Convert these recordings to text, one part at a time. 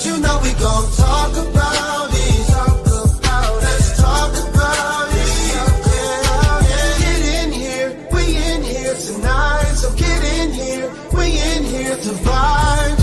'cause you know we gon' talk about it. Let's talk about it. Get in here, we in here tonight. So get in here, we in here to vibe.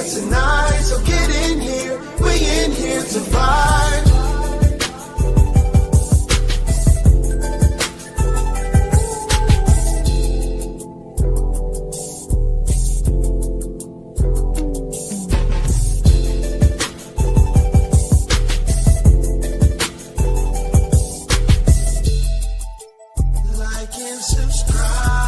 Tonight, so get in here, we in here to vibe. Like and subscribe.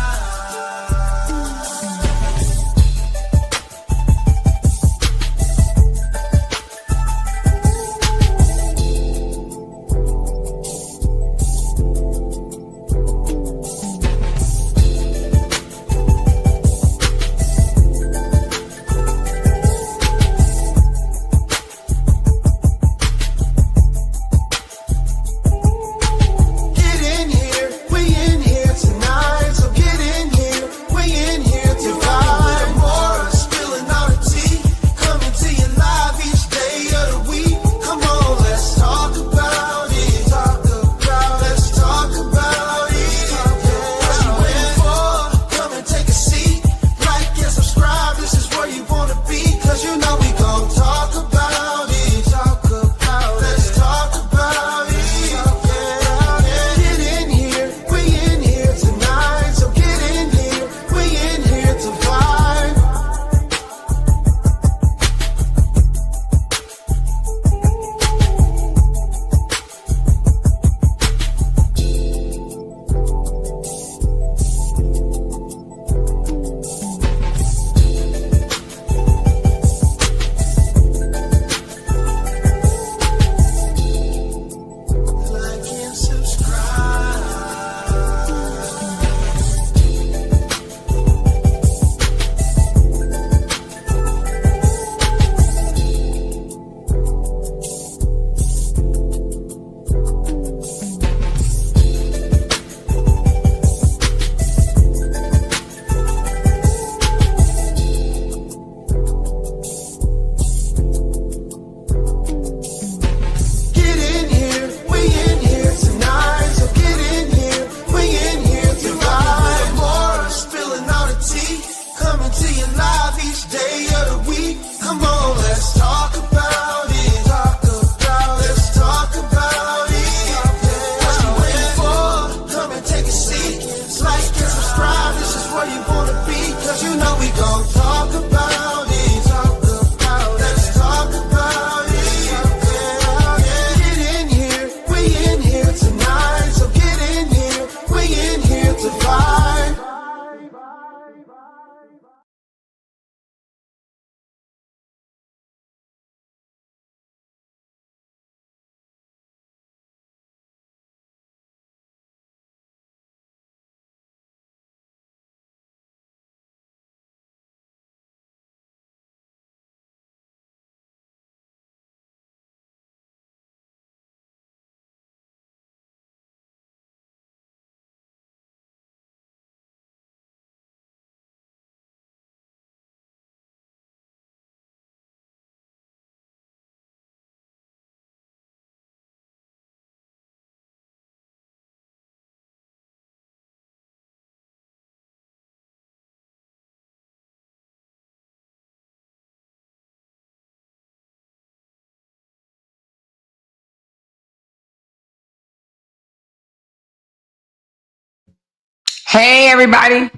Hey, everybody.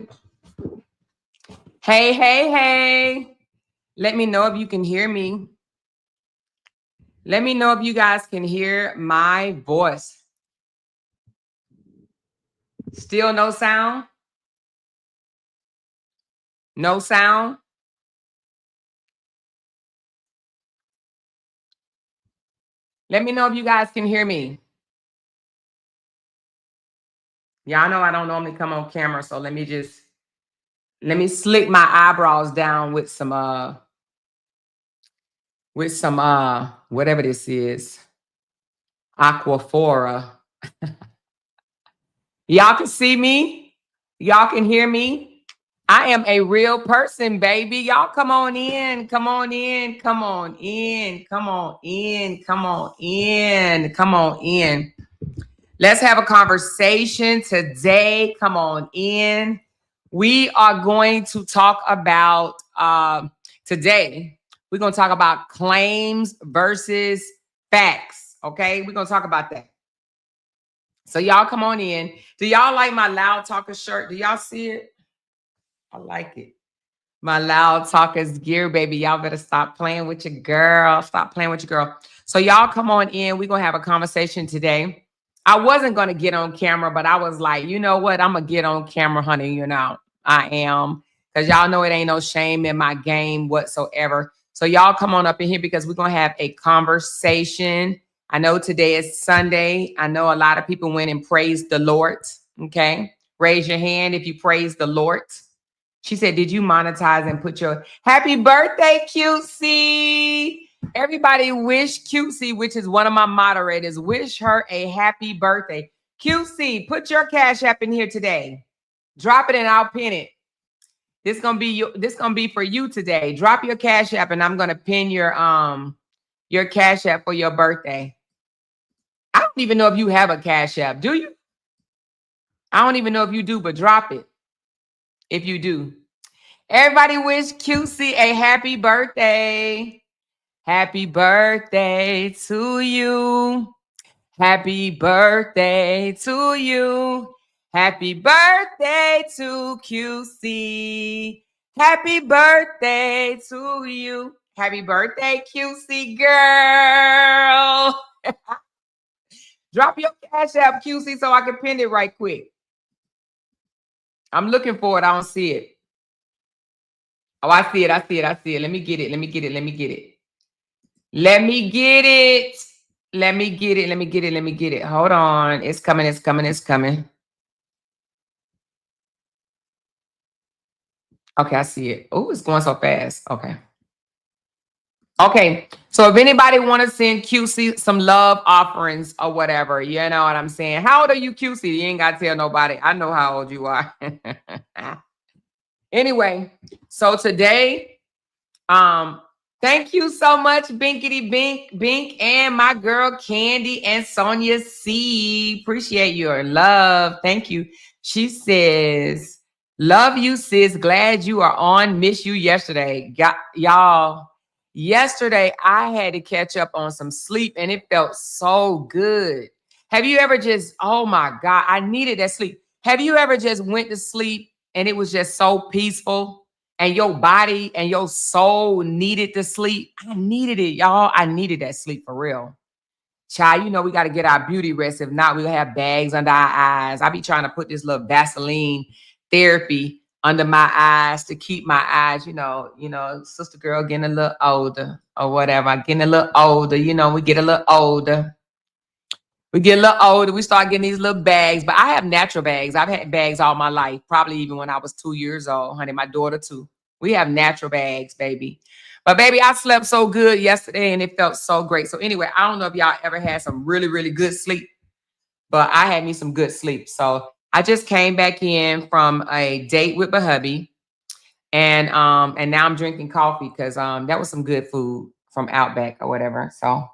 Hey, hey, hey. Let me know if you can hear me. Let me know if you guys can hear my voice. Still no sound? No sound? Let me know if you guys can hear me. Y'all know I don't normally come on camera, so let me slick my eyebrows down with some whatever this is. Aquaphora. Y'all can see me? Y'all can hear me? I am a real person, baby. Y'all come on in. Come on in. Come on in. Come on in. Come on in. Come on in. Let's have a conversation today. Come on in. We are going to talk about today. We're going to talk about claims versus facts. Okay, we're going to talk about that. So y'all come on in. Do y'all like my Loud Talker shirt? Do y'all see it? I like it. My Loud Talkers gear, baby. Y'all better stop playing with your girl. Stop playing with your girl. So y'all come on in. We're going to have a conversation today. I wasn't going to get on camera, but I was like, you know what? I'm going to get on camera, honey. You know, I am. Because y'all know it ain't no shame in my game whatsoever. So y'all come on up in here because we're going to have a conversation. I know today is Sunday. I know a lot of people went and praised the Lord. Okay. Raise your hand if you praise the Lord. She said, did you monetize and put your happy birthday, Cutesy? Everybody wish Cutesy, which is one of my moderators, wish her a happy birthday. Cutesy, put your Cash App in here today. Drop it and I'll pin it. This gonna be for you today. Drop your Cash App and I'm gonna pin your Cash App for your birthday. I don't even know if you have a Cash App, do you? I don't even know if you do, but drop it if you do. Everybody wish Cutesy a happy birthday. Happy birthday to you. Happy birthday to you. Happy birthday to Cutesy. Happy birthday to you. Happy birthday, Cutesy girl. Drop your Cash App, Cutesy, so I can pin it right quick. I'm looking for it. I don't see it. Oh, I see it. I see it. I see it. Let me get it. Let me get it. Let me get it. Let me get it. Let me get it. Let me get it. Let me get it. Hold on. It's coming. It's coming. It's coming. Okay, I see it. Oh, it's going so fast. Okay. Okay. So if anybody want to send Cutesy some love offerings or whatever, you know what I'm saying? How old are you, Cutesy? You ain't got to tell nobody. I know how old you are. Anyway, so today, thank you so much, Binkity Bink, and my girl Candy and Sonia C. Appreciate your love. Thank you. She says, love you, sis. Glad you are on. Miss you yesterday. Y'all, yesterday I had to catch up on some sleep and it felt so good. Have you ever just, oh my God, I needed that sleep. Have you ever just went to sleep and it was just so peaceful? And your body and your soul needed to sleep. I needed it, y'all. I needed that sleep for real. Child, you know we got to get our beauty rest. If not, we'll have bags under our eyes. I be trying to put this little Vaseline therapy under my eyes to keep my eyes, you know, sister girl getting a little older or whatever. Getting a little older, you know, we get a little older. We get a little older, we start getting these little bags. But I have natural bags. I've had bags all my life, probably even when I was 2 years old, honey. My daughter too. We have natural bags, baby. But baby, I slept so good yesterday and it felt so great. So anyway, I don't know if y'all ever had some really, really good sleep, but I had me some good sleep. So I just came back in from a date with my hubby. And now I'm drinking coffee because that was some good food from Outback or whatever. So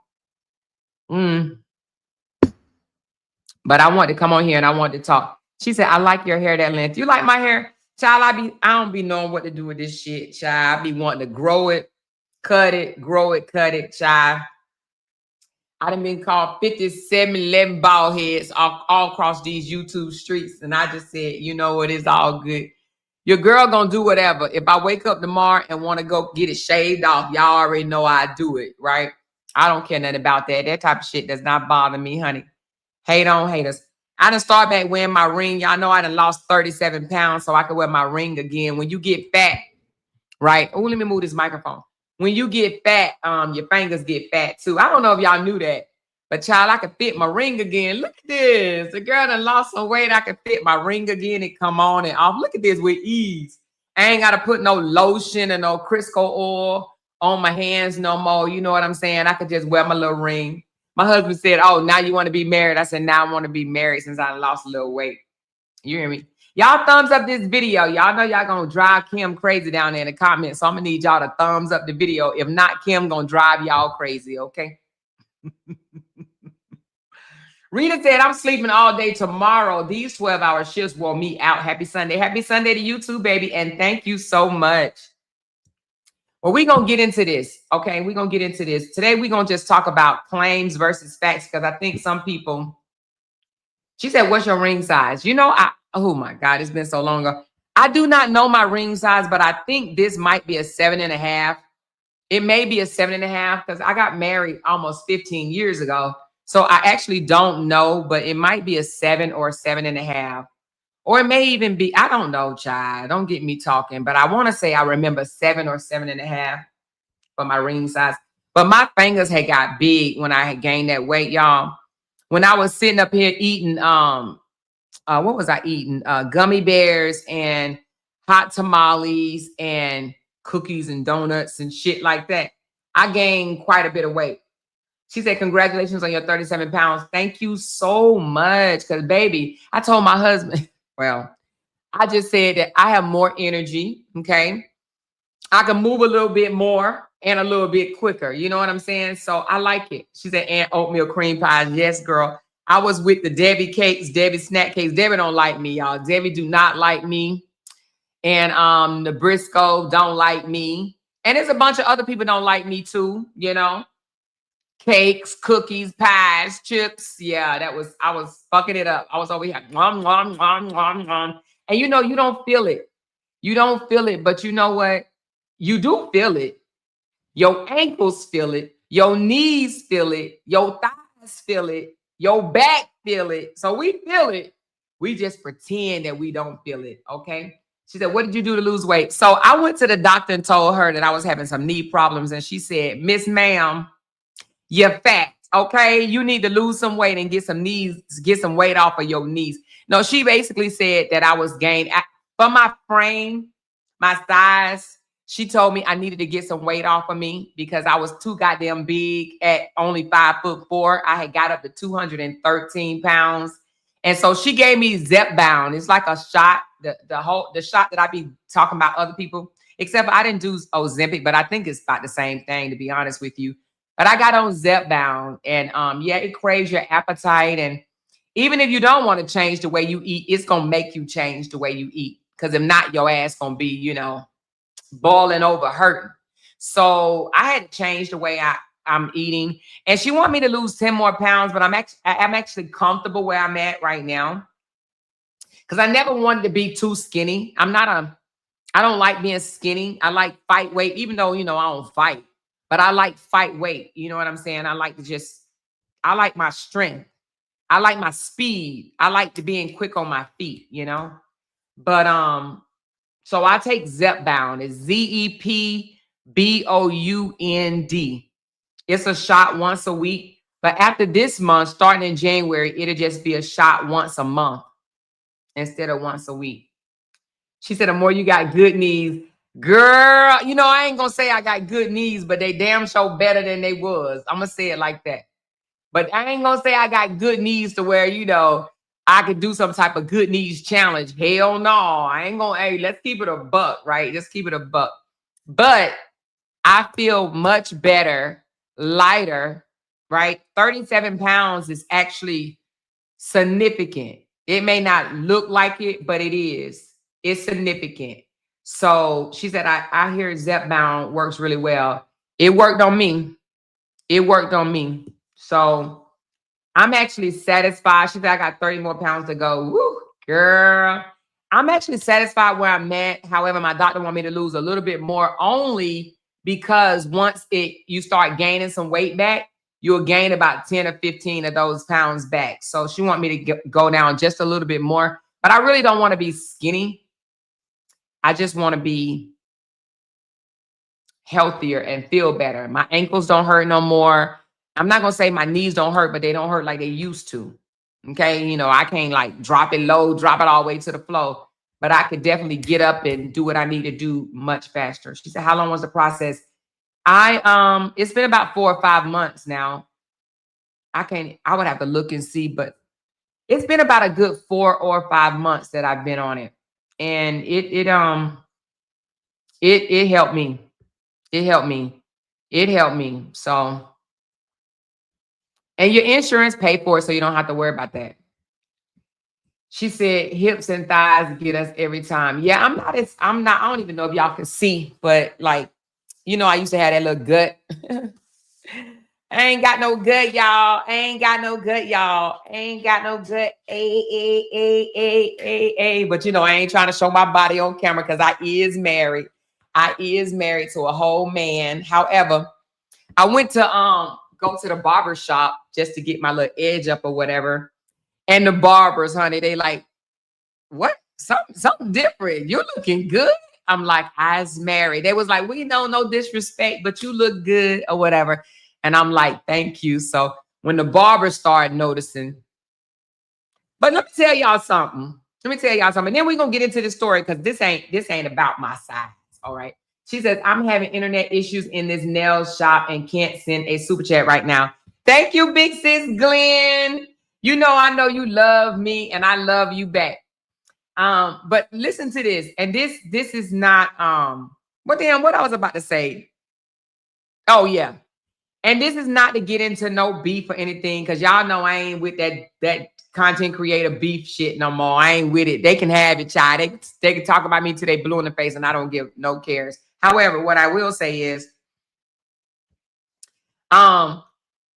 but I wanted to come on here and I wanted to talk. She said, I like your hair that length. You like my hair? Child, I don't be knowing what to do with this shit, child. I be wanting to grow it, cut it, child. I done been called 5711 bald heads all across these YouTube streets. And I just said, you know what, it's all good. Your girl gonna do whatever. If I wake up tomorrow and want to go get it shaved off, y'all already know I do it, right? I don't care nothing about that. That type of shit does not bother me, honey. Hate on haters. I done start back wearing my ring. Y'all know I done lost 37 pounds so I can wear my ring again. When you get fat, right? Oh, let me move this microphone. When you get fat, your fingers get fat too. I don't know if y'all knew that, but child, I can fit my ring again. Look at this. The girl done lost some weight. I can fit my ring again and come on and off. Look at this with ease. I ain't got to put no lotion and no Crisco oil on my hands no more. You know what I'm saying? I could just wear my little ring. My husband said, oh, now you want to be married? I said, now I want to be married since I lost a little weight. You hear me? Y'all thumbs up this video. Y'all know y'all gonna drive Kim crazy down there in the comments. So I'm gonna need y'all to thumbs up the video. If not, Kim gonna drive y'all crazy, okay? Rita said, I'm sleeping all day tomorrow. These 12-hour shifts wore me out. Happy Sunday. Happy Sunday to you too, baby. And thank you so much. Well, we're going to get into this, okay? We're going to get into this. Today, we're going to just talk about claims versus facts because I think some people, she said, what's your ring size? You know, oh my God, it's been so long ago. I do not know my ring size, but I think this might be a 7.5. It may be a 7.5 because I got married almost 15 years ago. So I actually don't know, but it might be a 7 or a 7.5. Or it may even be, I don't know, child. Don't get me talking. But I want to say I remember 7 or 7.5 for my ring size. But my fingers had got big when I had gained that weight, y'all. When I was sitting up here eating, what was I eating? Gummy bears and hot tamales and cookies and donuts and shit like that. I gained quite a bit of weight. She said, congratulations on your 37 pounds. Thank you so much. Because, baby, I told my husband, well, I just said that I have more energy, okay? I can move a little bit more and a little bit quicker. You know what I'm saying? So I like it. She said, and oatmeal cream pies. Yes, girl. I was with the Debbie cakes, Debbie snack cakes. Debbie don't like me, y'all. Debbie do not like me. And the Briscoe don't like me. And there's a bunch of other people don't like me too, you know? Cakes, cookies, pies, chips. Yeah, I was fucking it up. I was over here. Nom, nom, nom, nom, nom. And you know, you don't feel it. You don't feel it, but you know what? You do feel it. Your ankles feel it. Your knees feel it. Your thighs feel it. Your back feel it. So we feel it. We just pretend that we don't feel it, okay? She said, what did you do to lose weight? So I went to the doctor and told her that I was having some knee problems. And she said, Miss Ma'am, you're fat, okay? You need to lose some weight and get some weight off of your knees. No, she basically said that I was gained for my frame, my size. She told me I needed to get some weight off of me because I was too goddamn big at only 5'4". I had got up to 213 pounds. And so she gave me Zepbound. It's like a shot, the shot that I be talking about other people, except I didn't do Ozempic, but I think it's about the same thing, to be honest with you. But I got on Zepbound, and yeah, it craves your appetite. And even if you don't want to change the way you eat, it's going to make you change the way you eat. Because if not, your ass going to be, you know, boiling over hurting. So I had to change the way I'm eating. And she wanted me to lose 10 more pounds, but I'm actually comfortable where I'm at right now. Because I never wanted to be too skinny. I don't like being skinny. I like fight weight, even though, you know, I don't fight. But I like fight weight. You know what I'm saying? I like my strength. I like my speed. I like to being quick on my feet, you know? But, so I take Zepbound. It's Zepbound. It's a shot once a week. But after this month, starting in January, it'll just be a shot once a month instead of once a week. She said, the more you got good knees, girl, you know, I ain't going to say I got good knees, but they damn sure better than they was. I'm going to say it like that. But I ain't going to say I got good knees to where, you know, I could do some type of good knees challenge. Hell no. I ain't going to, hey, let's keep it a buck, right? Just keep it a buck. But I feel much better, lighter, right? 37 pounds is actually significant. It may not look like it, but it is. It's significant. So she said, I hear Zepbound works really well. It worked on me. It worked on me. So I'm actually satisfied. She said, I got 30 more pounds to go. Woo, girl. I'm actually satisfied where I'm at. However, my doctor want me to lose a little bit more only because once you start gaining some weight back, you'll gain about 10 or 15 of those pounds back. So she want me to go down just a little bit more. But I really don't want to be skinny. I just want to be healthier and feel better. My ankles don't hurt no more. I'm not going to say my knees don't hurt, but they don't hurt like they used to. Okay. You know, I can't like drop it low, drop it all the way to the floor, but I could definitely get up and do what I need to do much faster. She said, how long was the process? It's been about 4 or 5 months now. I would have to look and see, but it's been about a good 4 or 5 months that I've been on it. And it helped me. It helped me. It helped me. So, and your insurance paid for it, so you don't have to worry about that. She said hips and thighs get us every time. Yeah, I don't even know if y'all can see, but like, you know, I used to have that little gut. I ain't got no gut, y'all. I ain't got no gut, y'all. I ain't got no gut. But you know, I ain't trying to show my body on camera because I is married. I is married to a whole man. However, I went to go to the barber shop just to get my little edge up or whatever. And the barbers, honey, they like, what? Something different. You're looking good. I'm like, I's married. They was like, we know, no disrespect, but you look good or whatever. And I'm like, thank you. So when the barbers started noticing, but let me tell y'all something. Then we're gonna get into the story because this ain't about my size. All right. She says, I'm having internet issues in this nail shop and can't send a super chat right now. Thank you, big sis Glenn. You know, I know you love me and I love you back. But listen to this. And this is not what I was about to say. Oh, yeah. And this is not to get into no beef or anything, because y'all know I ain't with that content creator beef shit no more. I ain't with it. They can have it, child. They can talk about me till they blue in the face, and I don't give no cares. However, what I will say is,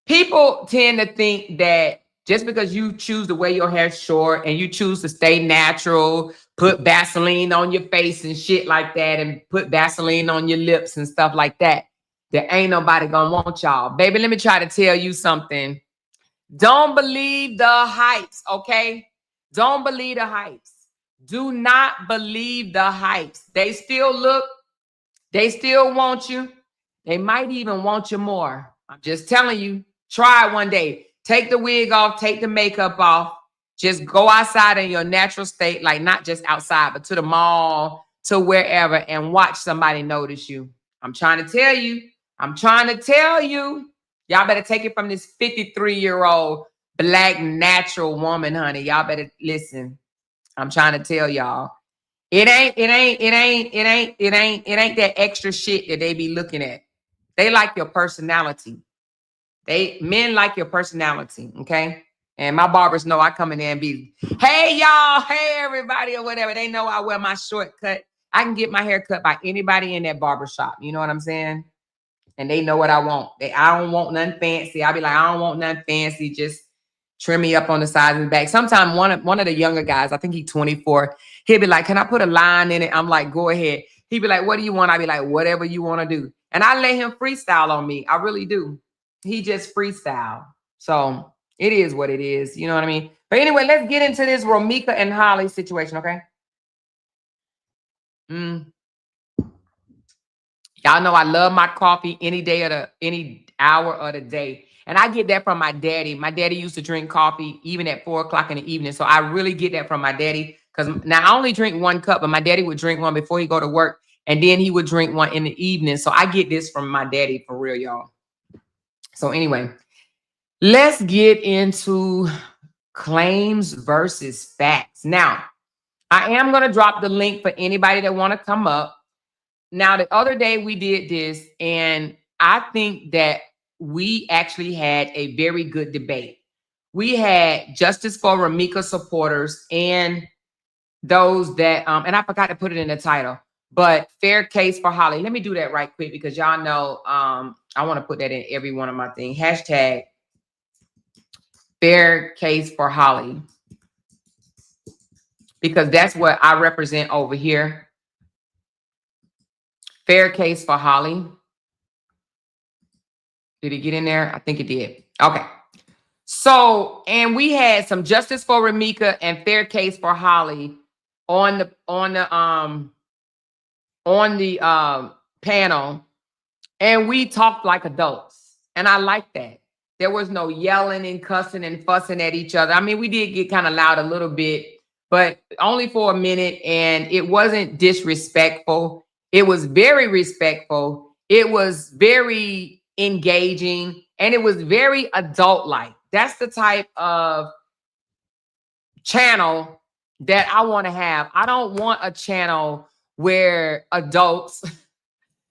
people tend to think that just because you choose to wear your hair short and you choose to stay natural, put Vaseline on your face and shit like that, and put Vaseline on your lips and stuff like that, there ain't nobody gonna want y'all. Baby, let me try to tell you something. Don't believe the hypes, okay? Don't believe the hypes. Do not believe the hypes. They still want you. They might even want you more. I'm just telling you, try it one day. Take the wig off, take the makeup off. Just go outside in your natural state, like not just outside, but to the mall, to wherever, and watch somebody notice you. I'm trying to tell you. Y'all better take it from this 53-year-old black natural woman, honey. Y'all better listen. I'm trying to tell y'all. It ain't that extra shit that they be looking at. They like your personality. Men like your personality, okay? And my barbers know I come in there and be, hey, y'all, hey, everybody, or whatever. They know I wear my shortcut. I can get my hair cut by anybody in that barbershop. You know what I'm saying? And they know what I want. I don't want nothing fancy. I be like, I don't want nothing fancy. Just trim me up on the sides and the back. Sometimes one of the younger guys, I think he's 24, he'll be like, can I put a line in it? I'm like, go ahead. He'd be like, what do you want? I be like, whatever you want to do. And I let him freestyle on me. I really do. He just freestyle. So it is what it is. You know what I mean? But anyway, let's get into this Romika and Holly situation, okay? Y'all know I love my coffee any hour of the day. And I get that from my daddy. My daddy used to drink coffee even at 4 o'clock in the evening. So I really get that from my daddy. Because now I only drink 1 cup, but my daddy would drink one before he go to work. And then he would drink one in the evening. So I get this from my daddy for real, y'all. So anyway, let's get into claims versus facts. Now, I am going to drop the link for anybody that want to come up. Now, the other day we did this, and I think that we actually had a very good debate. We had justice for Romika supporters and those that, and I forgot to put it in the title, but fair case for Holly. Let me do that right quick because y'all know I want to put that in every one of my things. Hashtag Fair case for Holly. Because that's what I represent over here. Fair case for Holly. Did it get in there? I think it did. Okay. So, and we had some justice for Ramika and fair case for Holly on the panel, and we talked like adults, and I like that. There was no yelling and cussing and fussing at each other. I mean, we did get kind of loud a little bit, but only for a minute, and it wasn't disrespectful. It was very respectful. It was very engaging, and it was very adult-like. That's the type of channel that I want to have. I don't want a channel where adults,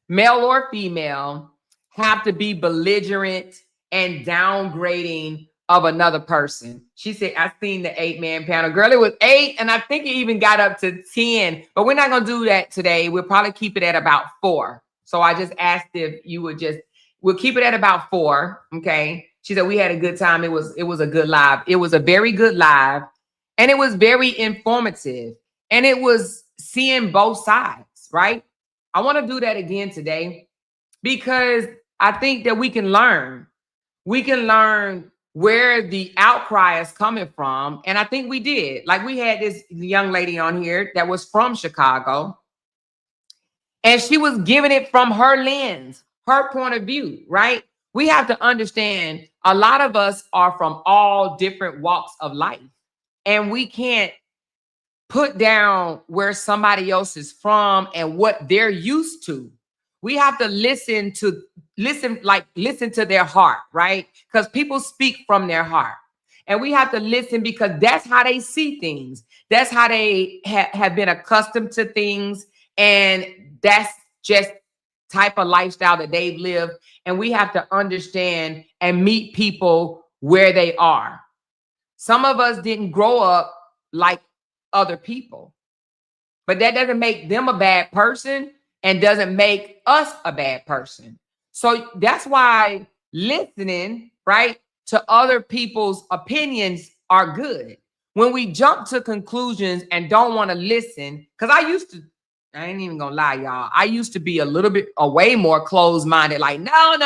male or female, have to be belligerent and downgrading of another person. She said, I've seen the 8-man panel. Girl, it was 8, and I think it even got up to 10. But we're not going to do that today. We'll probably keep it at about 4. So I just asked if you would we'll keep it at about 4, okay? She said, we had a good time. It was a good live. It was a very good live, and it was very informative, and it was seeing both sides, right? I want to do that again today because I think that we can learn. We can learn where the outcry is coming from, and I think we did. Like, we had this young lady on here that was from Chicago, and she was giving it from her lens, her point of view, right? We have to understand a lot of us are from all different walks of life, and we can't put down where somebody else is from and what they're used to. We have to listen to their heart, right? Because people speak from their heart. And we have to listen because that's how they see things. That's how they have been accustomed to things. And that's just type of lifestyle that they've lived. And we have to understand and meet people where they are. Some of us didn't grow up like other people, but that doesn't make them a bad person and doesn't make us a bad person. So that's why listening, right, to other people's opinions are good. When we jump to conclusions and don't want to listen, because I ain't even gonna lie, y'all. I used to be a way more closed-minded, like, no.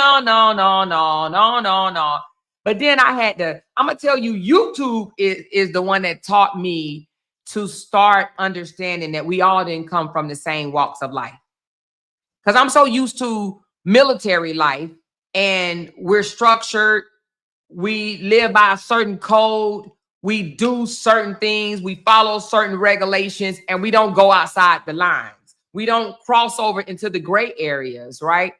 But then I'm gonna tell you, YouTube is the one that taught me to start understanding that we all didn't come from the same walks of life. Because I'm so used to military life, and we're structured. We live by a certain code. We do certain things. We follow certain regulations, and we don't go outside the lines. We don't cross over into the gray areas, right?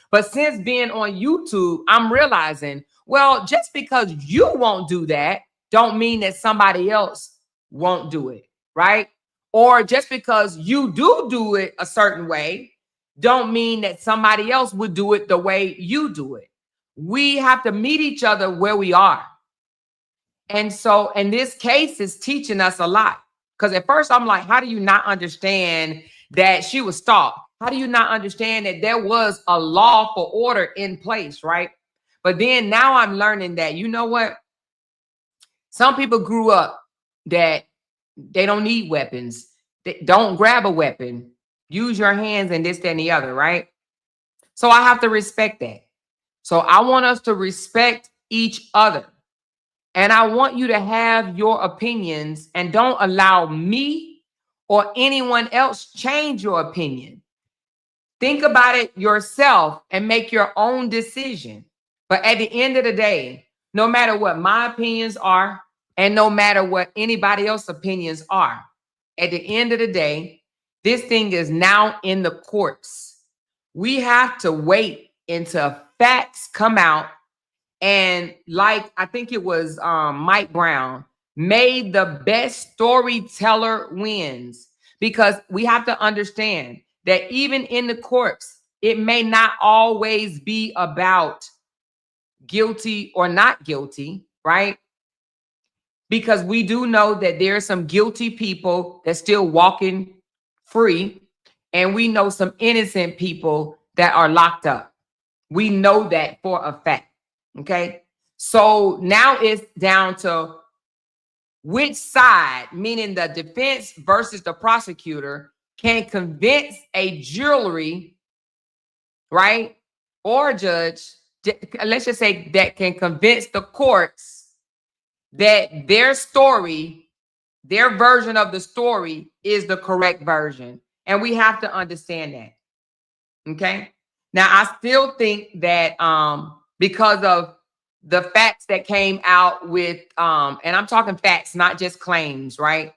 But since being on YouTube, I'm realizing, well, just because you won't do that, don't mean that somebody else won't do it, right? Or just because you do it a certain way, don't mean that somebody else would do it the way you do it. We have to meet each other where we are. And so in this case, it's teaching us a lot. Because at first I'm like, how do you not understand that she was stalked? How do you not understand that there was a lawful order in place, right? But then now I'm learning that, you know what? Some people grew up that they don't need weapons. They don't grab a weapon. Use your hands and this, that, and the other, right? So I have to respect that. So I want us to respect each other. And I want you to have your opinions, and don't allow me or anyone else change your opinion. Think about it yourself and make your own decision. But at the end of the day, no matter what my opinions are, and no matter what anybody else's opinions are, at the end of the day, this thing is now in the courts. We have to wait until facts come out. And like, I think it was Mike Brown, made the best storyteller wins. Because we have to understand that even in the courts, it may not always be about guilty or not guilty, right? Because we do know that there are some guilty people that's still walking free, and we know some innocent people that are locked up. We know that for a fact, okay? So now it's down to which side, meaning the defense versus the prosecutor, can convince a jury, right, or judge, let's just say that can convince the courts that their story, their version of the story is the correct version. And we have to understand that. Okay. Now, I still think that because of the facts that came out with, and I'm talking facts, not just claims, right?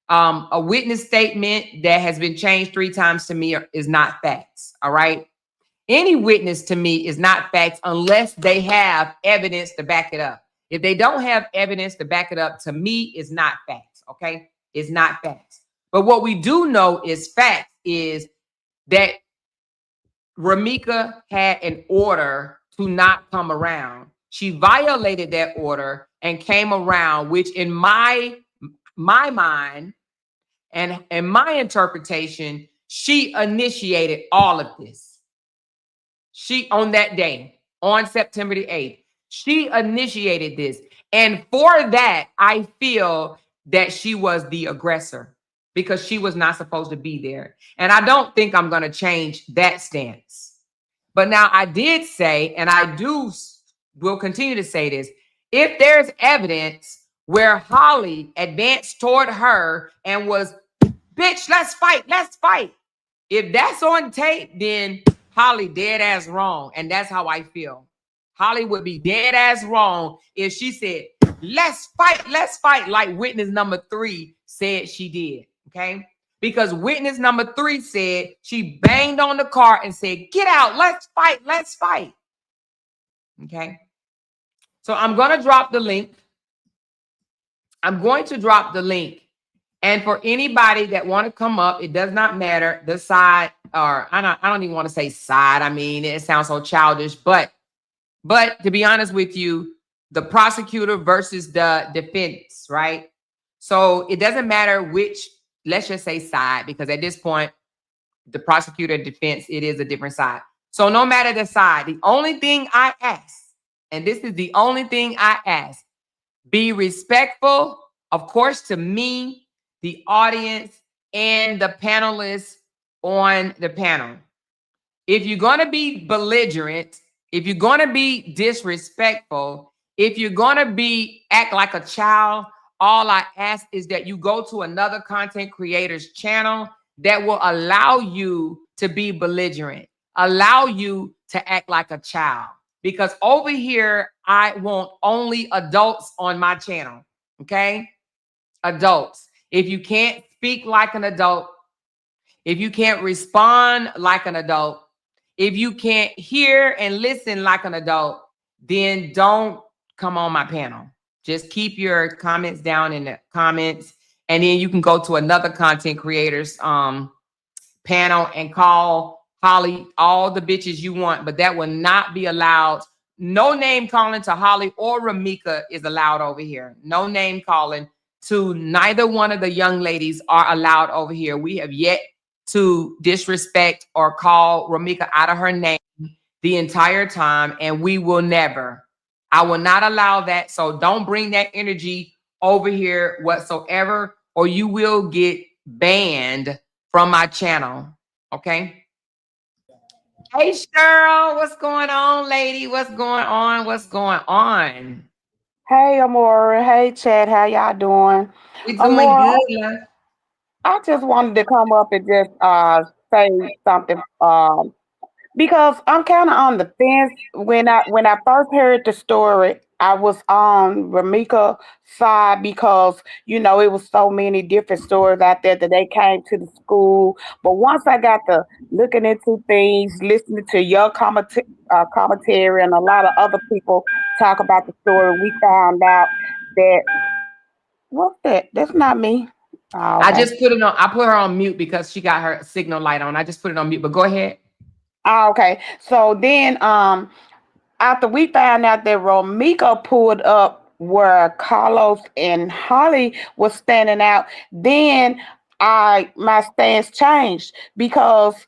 A witness statement that has been changed 3 times to me is not facts. All right. Any witness to me is not facts unless they have evidence to back it up. If they don't have evidence to back it up, to me, it's not facts. Okay. It's not facts. But what we do know is facts is that Ramika had an order to not come around. She violated that order and came around, which in my mind and in my interpretation, she initiated all of this. She, on that day, on September the 8th, she initiated this. And for that, I feel that she was the aggressor because she was not supposed to be there. And I don't think I'm going to change that stance. But now I did say, and I will continue to say this, if there's evidence where Holly advanced toward her and was, bitch, let's fight, let's fight. If that's on tape, then Holly dead ass wrong. And that's how I feel. Holly would be dead ass wrong if she said, let's fight, like witness number 3 said she did. Okay. Because witness number 3 said she banged on the car and said, get out, let's fight, let's fight. Okay. So I'm going to drop the link. I'm going to drop the link. And for anybody that want to come up, it does not matter the side, or I don't even want to say side. I mean, it sounds so childish, but to be honest with you, the prosecutor versus the defense, right? So it doesn't matter which, let's just say side, because at this point, the prosecutor and defense, it is a different side. So no matter the side, the only thing I ask, and this is the only thing I ask, be respectful, of course, to me, the audience, and the panelists on the panel. If you're going to be belligerent, if you're going to be disrespectful, if you're going to act like a child, all I ask is that you go to another content creator's channel that will allow you to be belligerent, allow you to act like a child. Because over here, I want only adults on my channel, okay? Adults. If you can't speak like an adult, if you can't respond like an adult, if you can't hear and listen like an adult, then don't come on my panel. Just keep your comments down in the comments, and then you can go to another content creator's panel and call Holly all the bitches you want, but that will not be allowed. No name calling to Holly or Ramika is allowed over here. No name calling to neither one of the young ladies are allowed over here. We have yet to disrespect or call Ramika out of her name the entire time, and we will never. I will not allow that. So don't bring that energy over here whatsoever, or you will get banned from my channel. Okay. Hey, Cheryl, what's going on, lady? What's going on? What's going on? Hey, Amora. Hey, Chad. How y'all doing? We doing Amora, good, love. I just wanted to come up and just say something because I'm kind of on the fence. When I first heard the story, I was on Ramika's side because it was so many different stories out there that they came to the school. But once I got to looking into things, listening to your commentary and a lot of other people talk about the story, we found out that what's that? That's not me. Oh, I okay. just put it on. I put her on mute because she got her signal light on. I just put it on mute, but go ahead. Oh, okay. So then, after we found out that Ramika pulled up where Carlos and Holly was standing out, then my stance changed because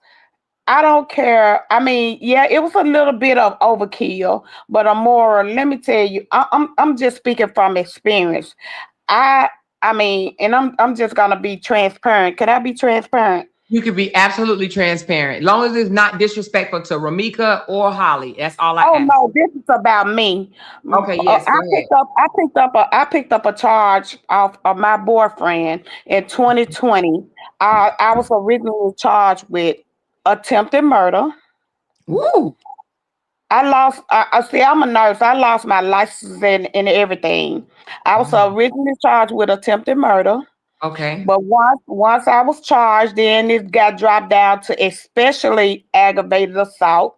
I don't care. I mean, yeah, it was a little bit of overkill, but a more. Let me tell you, I'm just speaking from experience. I I mean, and I'm just gonna be transparent. Can I be transparent? You could be absolutely transparent, long as it's not disrespectful to Ramika or Holly. That's all I Oh ask. no, this is about me. Okay, yes, go ahead. I picked up a charge off of my boyfriend in 2020. I was originally charged with attempted murder. Woo. I lost. I see. I'm a nurse. I lost my license and everything. I was Oh, originally charged with attempted murder, okay. but once I was charged, then it got dropped down to especially aggravated assault.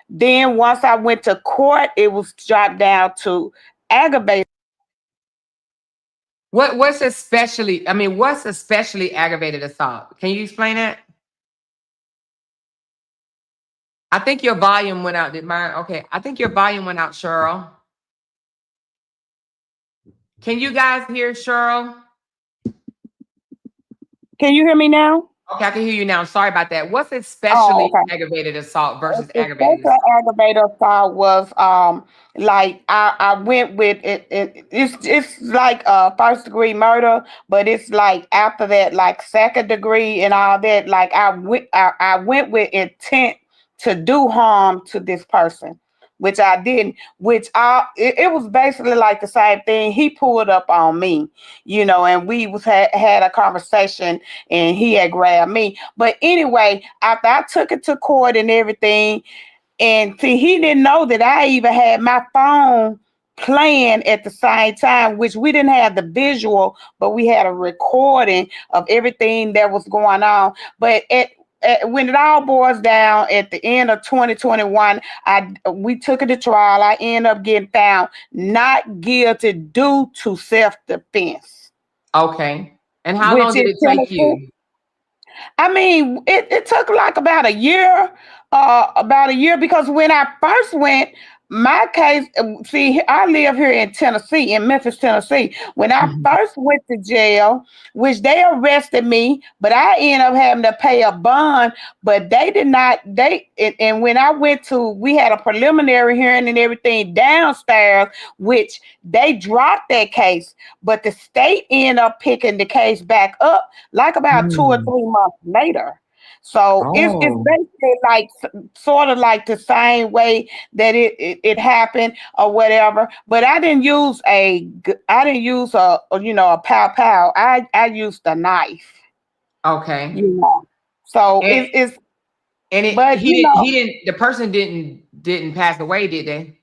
Then once I went to court, it was dropped down to aggravated. What's especially? I mean, what's especially aggravated assault? Can you explain that? I think your volume went out. Did mine? Okay, I think your volume went out, Cheryl. Can you guys hear Cheryl? Can you hear me now? Okay, I can hear you now. Sorry about that. What's Oh, especially okay. aggravated assault versus aggravated Especially assault? aggravated assault was like I went with it's like first degree murder, but it's like after that like second degree and all that. Like I went with intent to do harm to this person, which I didn't. It was basically like the same thing. He pulled up on me, and we had a conversation, and he had grabbed me. But anyway, after I took it to court and everything, and see, he didn't know that I even had my phone playing at the same time, which we didn't have the visual, but we had a recording of everything that was going on. But when it all boils down at the end of 2021, we took it to trial. I ended up getting found not guilty due to self-defense, Okay. And how long which did is it take Tennessee. you? I mean, it took like about a year because when I first went, my case, see, I live here in Tennessee, in Memphis, Tennessee. When I Mhm. first went to jail, which they arrested me, but I ended up having to pay a bond, but they did not, and when I went we had a preliminary hearing and everything downstairs, which they dropped that case, but the state ended up picking the case back up like about 2 or 3 months later. So it's Oh, basically like sort of like the same way that it happened or whatever. But I didn't use a pow pow. I used a knife. okay. You know. So And it's and it but he didn't he didn't the person didn't pass away, did they?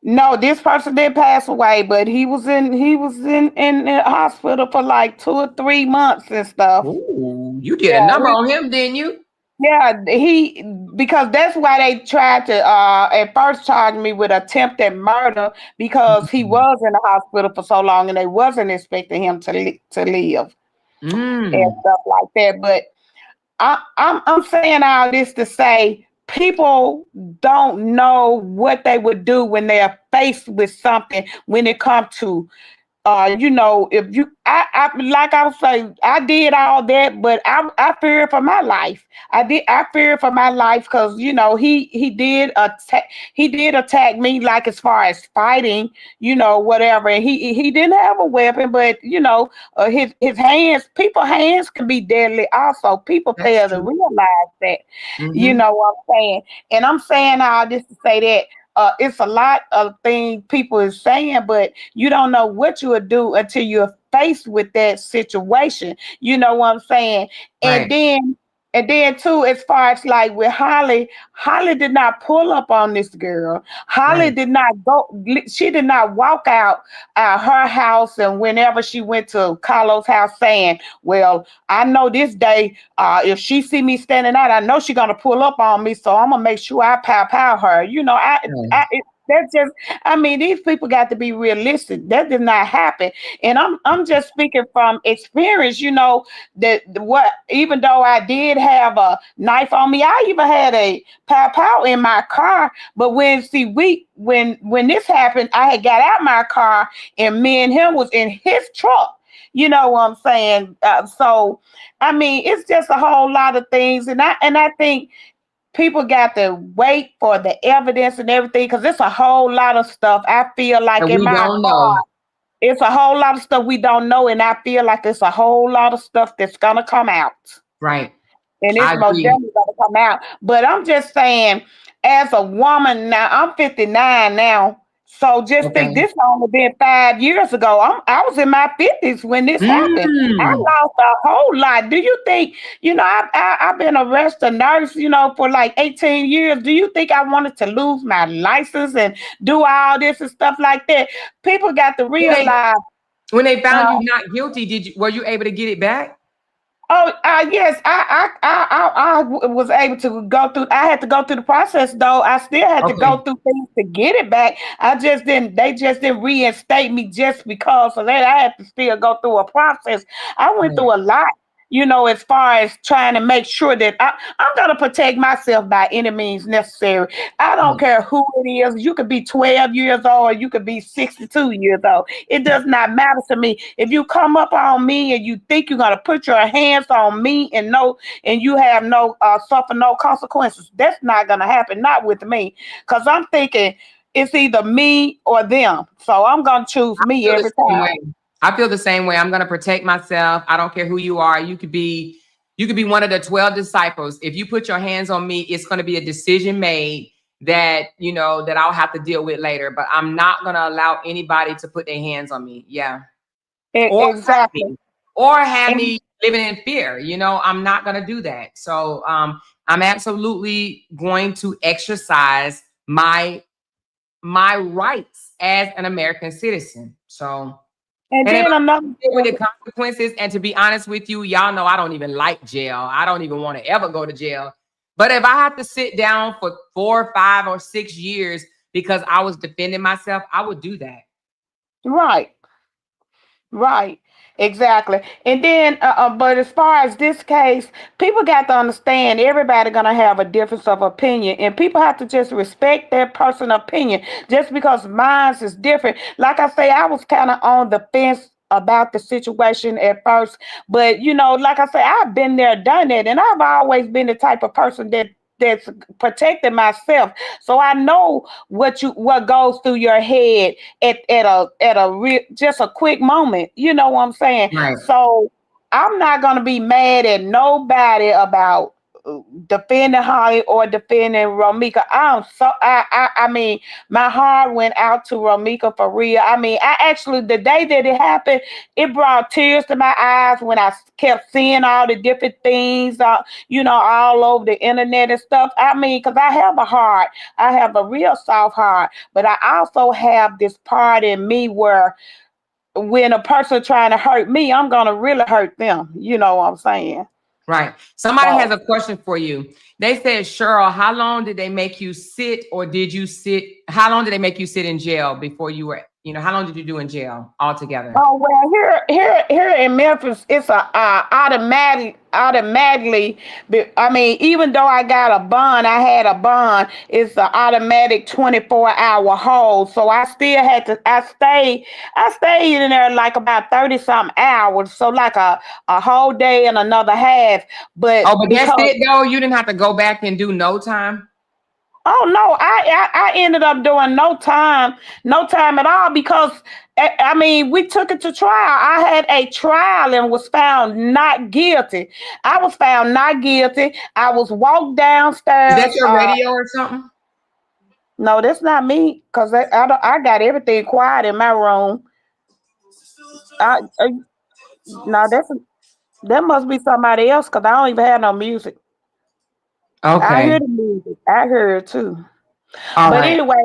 no, this person did pass away, but he was in the hospital for like 2 or 3 months and stuff. Ooh, you did a Yeah, number on him, didn't you? yeah, he because that's why they tried to at first charge me with attempted murder because he Mhm. was in the hospital for so long and they wasn't expecting him to live and Mm, stuff like that. But I'm saying all this to say people don't know what they would do when they're faced with something when it comes to if I like I was saying, I did all that, but I fear for my life. I fear for my life because he did attack me like as far as fighting, whatever. And he didn't have a weapon, but his hands, people hands can be deadly. Also, people that's fail to true. realize that. You Hmm. know what I'm saying? And I'm saying all this to say that. It's a lot of things people is saying, but you don't know what you would do until you're faced with that situation. You know what I'm saying? And Right. then and then too, as far as like with Holly did not pull up on this girl. Holly Right. did not go, she did not walk out her house and whenever she went to Carlos' house saying, well, I know this day, if she see me standing out, I know she's gonna pull up on me, so I'm gonna make sure I pow her. Right. That's just, I mean, these people got to be realistic. That did not happen, and I'm just speaking from experience. That what even though I did have a knife on me, I even had a pow in my car. But when this happened, I had got out my car, and me and him was in his truck. You know what I'm saying? So, I mean, it's just a whole lot of things, and I think people got to wait for the evidence and everything because it's a whole lot of stuff. I feel like And in we my don't know. heart, it's a whole lot of stuff we don't know, and I feel like it's a whole lot of stuff that's gonna come out. Right. And I it's most agree. definitely gonna come out. But I'm just saying, as a woman now, I'm 59 now. So just think Okay. this only been 5 years ago. I was in my 50s when this happened. I Mm. lost a whole lot. Do you think, I've been a registered nurse, for like 18 years. Do you think I wanted to lose my license and do all this and stuff like that? People got to When they realize. when they found uh, you not guilty, were you able to get it back? Oh, yes, I was able to go through. I had to go through the process, though. I still had to go Okay. through things to get it back. I just didn't. They just didn't reinstate me just because of that. I had to still go through a process. I went Right. through a lot, as far as trying to make sure that I'm going to protect myself by any means necessary. I don't Right. care who it is. You could be 12 years old, or you could be 62 years old. It does not matter to me. If you come up on me and you think you're gonna put your hands on me and you have no suffer no consequences, that's not gonna happen. Not with me, because I'm thinking it's either me or them. So I'm gonna choose me Feel the every same time. way. I feel the same way. I'm going to protect myself. I don't care who you are. You could be one of the 12 disciples. If you put your hands on me, it's going to be a decision made that I'll have to deal with later, but I'm not going to allow anybody to put their hands on me. Yeah. Or hurt Exactly. me or have And me living in fear. I'm not going to do that. So, I'm absolutely going to exercise my rights as an American citizen. So, and and if then I another deal with thing. the consequences, and to be honest with you, y'all know I don't even like jail. I don't even want to ever go to jail. But if I have to sit down for 4, 5, or 6 years because I was defending myself, I would do that. Right. Right, exactly. And then, but as far as this case, people got to understand everybody gonna have a difference of opinion, and people have to just respect their personal opinion. Just because mine is different, like I say, I was kind of on the fence about the situation at first, but like I say, I've been there, done that, and I've always been the type of person that's protecting myself. So I know what goes through your head at a just a quick moment. You know what I'm saying? Right. So I'm not gonna be mad at nobody about defending Holly or defending Romika. I mean, my heart went out to Romika for real. I mean, I actually, the day that it happened, it brought tears to my eyes when I kept seeing all the different things, all over the internet and stuff. I mean, because I have a heart, I have a real soft heart, but I also have this part in me where when a person trying to hurt me, I'm gonna really hurt them. You know what I'm saying? Right. Somebody has So, a question for you. They said, Cheryl, how long did they make you sit, or did you sit? How long did they make you sit in jail before you were, how long did you do in jail altogether? oh well, here in Memphis, it's a automatically. I mean, even though I got a bond, I had a bond. It's an automatic 24-hour hold. So I still had to. I stayed in there like about 30 something hours. So like a whole day and another half. But Oh, but that's because it though. You didn't have to go back and do no time. Oh no, I ended up doing no time at all because I mean we took it to trial. I had a trial and was found not guilty. I was found not guilty. I was walked Is that downstairs. your radio or something? No, that's not me because I got everything quiet in my room. I no, that must be somebody else because I don't even have no music. I Okay. hear the music. I hear it too. All But right. anyway,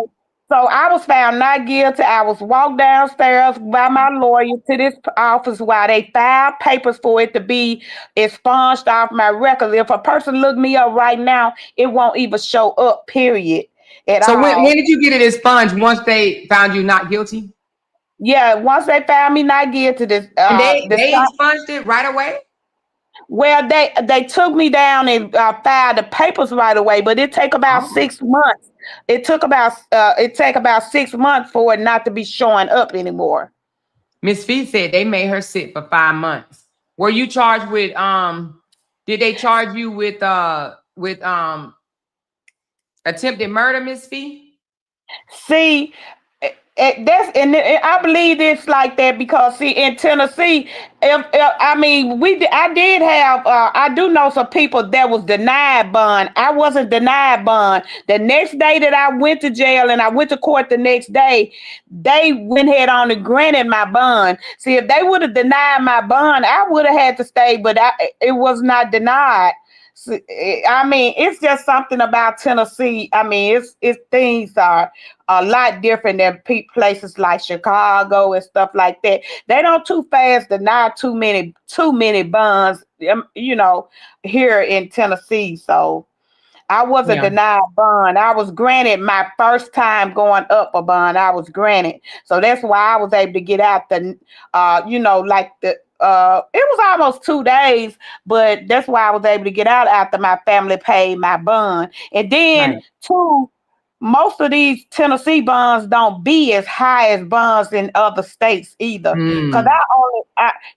so I was found not guilty. I was walked downstairs by my lawyer to this office while they filed papers for it to be expunged off my record. If a person look me up right now, it won't even show up, period, at So when all. did you get it expunged? Once they found you not guilty? Yeah, once they found me not guilty, And they expunged it right away? well, they took me down and filed the papers right away, but it take about Oh. 6 months. It take about 6 months for it not to be showing up anymore. Miss Fee said they made her sit for 5 months. Were you charged with did they charge you with attempted murder, Miss Fee? See, I believe it's like that because see in Tennessee, if I mean I did have I do know some people that was denied bond. I wasn't denied bond. The next day that I went to jail and I went to court the next day, they went ahead on and granted my bond. See, if they would have denied my bond, I would have had to stay, but it was not denied. I mean, it's just something about Tennessee. I mean, it's things are a lot different than places like Chicago and stuff like that. They don't too fast deny too many bonds, you know, here in Tennessee. So I wasn't denied bond. I was granted my first time going up a bond. I was granted, so that's why I was able to get out the, you know, like the. It was almost 2 days, but that's why I was able to get out after my family paid my bond. And then, too, most of these Tennessee bonds don't be as high as bonds in other states either. Because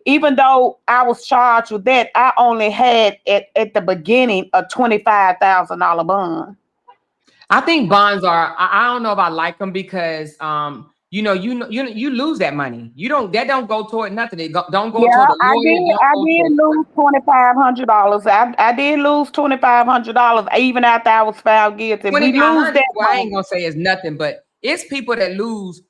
even though I was charged with that, I only had at the beginning a $25,000 bond. I think bonds are. I don't know if I like them because you lose that money. That don't go toward nothing. It don't go toward the lawyer. I did lose $2,500. I did lose $2,500 even after I was found guilty. We lose that. Well, I ain't gonna say it's nothing, but it's people that lose,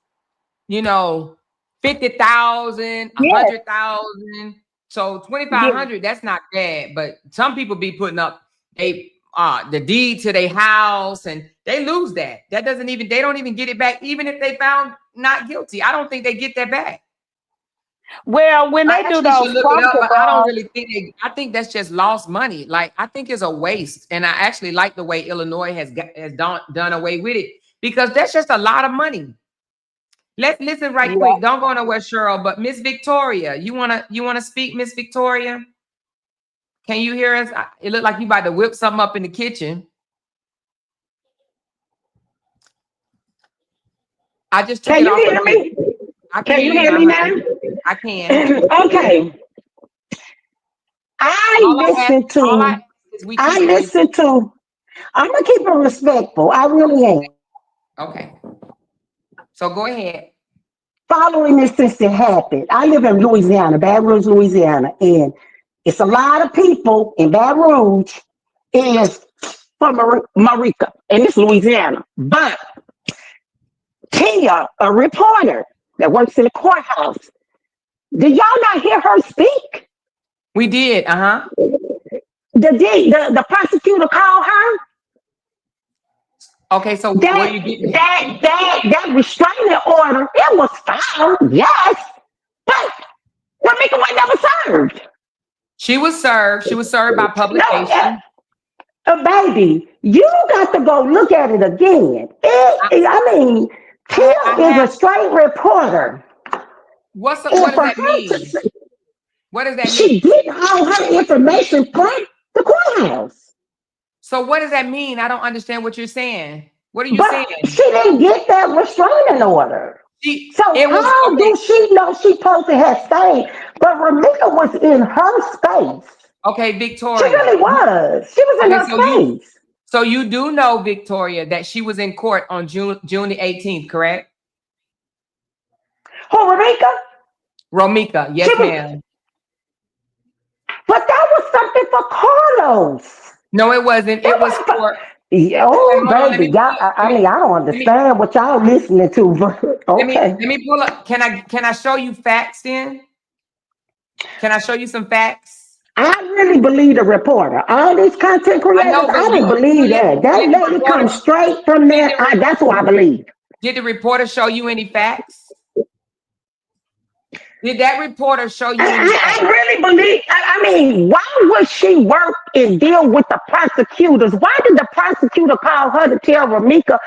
50,000, 100,000. So 2,500, that's not bad. But some people be putting up the deed to their house and they lose that. They don't even get it back, even if they found not guilty. I don't think they get that back. Well, when they do those, I don't really think I think that's just lost money. Like, I think it's a waste. And I actually like the way Illinois has done away with it, because that's just a lot of money. Let's listen quick. Don't go nowhere, Cheryl. But Miss Victoria, you wanna speak, Miss Victoria? Can you hear us? It looked like you about to whip something up in the kitchen. I just took Can you hear me? Can you hear me now? I can. Okay. I'm gonna keep it respectful. I really am. Okay. So go ahead. Following this since it happened. I live in Louisiana, Baton Rouge, Louisiana, and it's a lot of people in Baton Rouge is from Marica, and it's Louisiana. But Tia, a reporter that works in the courthouse, did y'all not hear her speak? We did. The prosecutor called her. Okay, so what you getting? That restraining order, it was found, yes, but Ramika was never served. She was served. She was served by publication. Baby, you got to go look at it again. Tia is a straight reporter. What does that mean? What does that mean? She get all her information from the courthouse. So what does that mean? I don't understand what you're saying. What are you saying? She didn't get that restraining order. Do she know she's supposed to have stayed? But Ramika was in her space. Okay, Victoria. She really was. She was in her space. So you do know, Victoria, that she was in court on June the 18th, correct? Who, Ramika, yes, ma'am. But that was something for Carlos. No, it wasn't. It was for. Baby, y'all. I don't understand what y'all listening to. But okay. Let me pull up. Can I show you facts then? Can I show you some facts? I really believe the reporter. All these content creators, I didn't believe that. That lady comes straight from there. That's what I believe. Did the reporter show you any facts? Did that reporter show you? I really believe. Why would she work and deal with the prosecutors? Why did the prosecutor call her to tell Ramika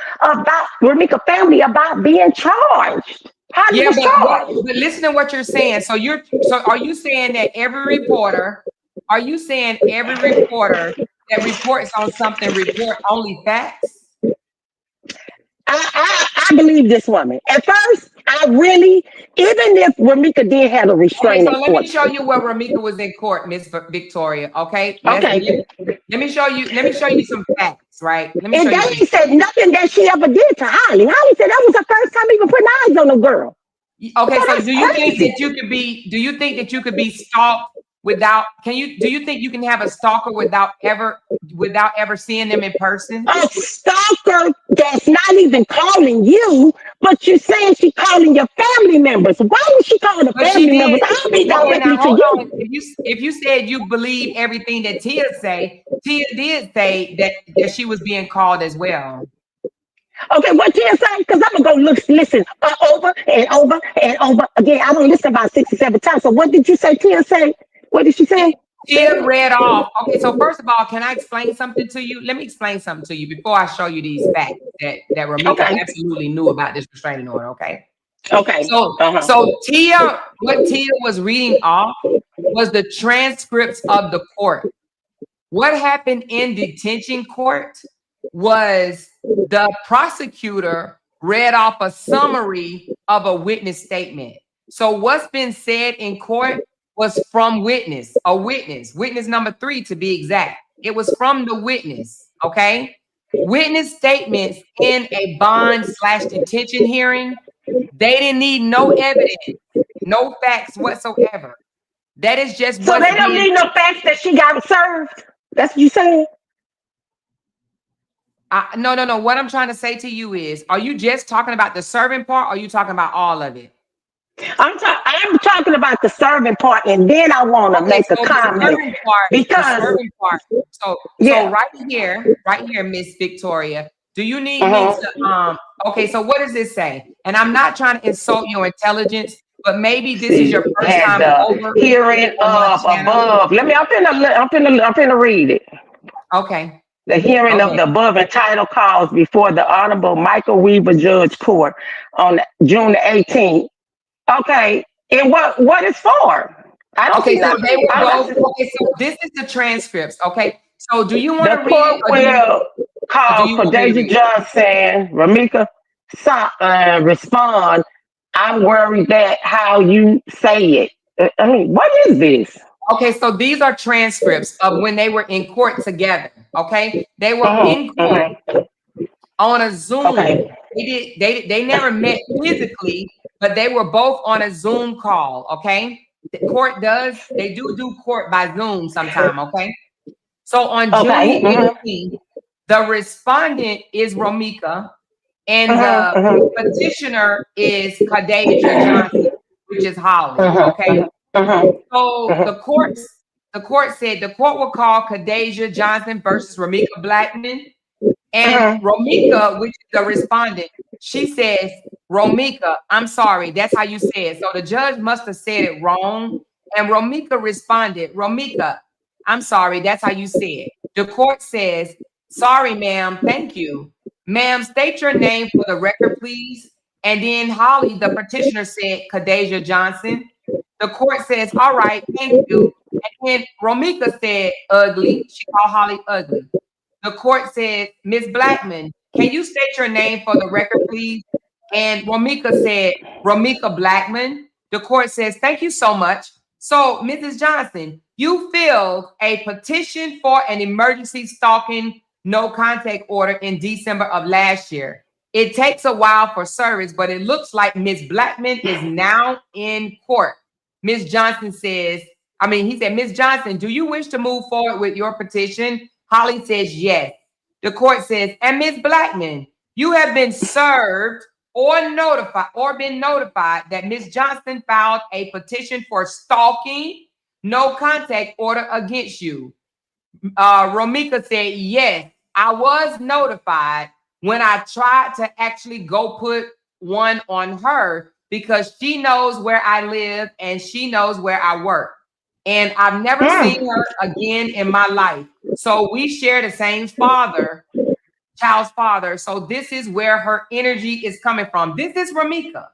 family about being charged? How did but listen to what you're saying. So are you saying that every reporter that reports on something report only facts? I believe this woman. At first, I really, even if Ramika did have a Okay, restraining so let me order. show you where Ramika was in court, Miss Victoria. Okay, Okay. let me show you. Let me show you some facts, right? Let me show And you they some. ain't said nothing that she ever did to Holly. Holly said that was her first time even putting eyes on a girl. Okay, So so that's do you think crazy. that you could be? Do you think that you could be stalked without? Can you? Do you think you can have a stalker without ever seeing them in person? A stalker that's not even calling you, but you're saying she calling your family members. Why would she call the But she family members? did. I'll be Okay, now directly to hold on. you. If you said you believe everything that Tia say, Tia did say that she was being called as well. Okay, what Tia say? Because I'm gonna go listen over and over and over again. I don't listen about 6 or 7 times. So what did you say? Tia say? What did she say? Tia read off. Okay, so first of all, can I explain something to you? Let me explain something to you before I show you these facts that Ramika Okay. absolutely knew about this restraining order. Okay. Okay. So Tia, what Tia was reading off was the transcripts of the court. What happened in detention court was the prosecutor read off a summary of a witness statement. So what's been said in court was from witness number 3 to be exact. It was from the witness, okay? Witness statements in a bond/detention hearing, they didn't need no evidence, no facts whatsoever. That is just So what's they don't being. need no facts that she got served. That's what you saying? No. What I'm trying to say to you is, are you just talking about the serving part, or are you talking about all of it? I'm talking about the serving part, and then I want to Okay, make a so comment the because serving part. So yeah. right here, Miss Victoria. Do you need me to okay, so what does this say? And I'm not trying to insult your intelligence, but maybe this is your first Had time the over hearing on my of channel. above. I'm finna read it. Okay. The hearing of the above entitled cause before the Honorable Michael Weaver Judge Court on June the 18th. Okay, and what is for? I don't see Okay, so nothing. they will go. Okay, so this is the transcripts. Okay, so do you want The to read it, court will or do call you for want me to Deja read it? Johnson, Ramika, respond. I'm worried that how you say it. I mean, what is this? Okay, so these are transcripts of when they were in court together. Okay, they were in court on a Zoom. Okay. They never met physically, but they were both on a Zoom call. Okay, the court they do court by Zoom sometime. Okay, so on June Okay. 18th, the respondent is Ramika, and the petitioner is Khadijah Johnson, which is Holly. Okay. So the court said the court will call Khadijah Johnson versus Ramika Blackman. And Ramika, which is the respondent, she says, Ramika, I'm sorry, that's how you say it. So the judge must have said it wrong. And Ramika responded, Ramika, I'm sorry, that's how you say it. The court says, sorry, ma'am, thank you. Ma'am, state your name for the record, please. And then Holly, the petitioner, said, Khadijah Johnson. The court says, all right, thank you. And then Ramika said, ugly. She called Holly ugly. The court said, Ms. Blackman, can you state your name for the record, please? And Ramika said, Ramika Blackman. The court says, thank you so much. So, Mrs. Johnson, you filled a petition for an emergency stalking no contact order in December of last year. It takes a while for service, but it looks like Ms. Blackman is now in court. Ms. Johnson says, he said, Ms. Johnson, do you wish to move forward with your petition? Holly says yes. The court says, and Ms. Blackman, you have been served or been notified that Ms. Johnson filed a petition for stalking no contact order against you. Ramika said, yes, I was notified when I tried to actually go put one on her because she knows where I live and she knows where I work. And I've never seen her again in my life. So we share the same child's father. So this is where her energy is coming from. This is Ramika.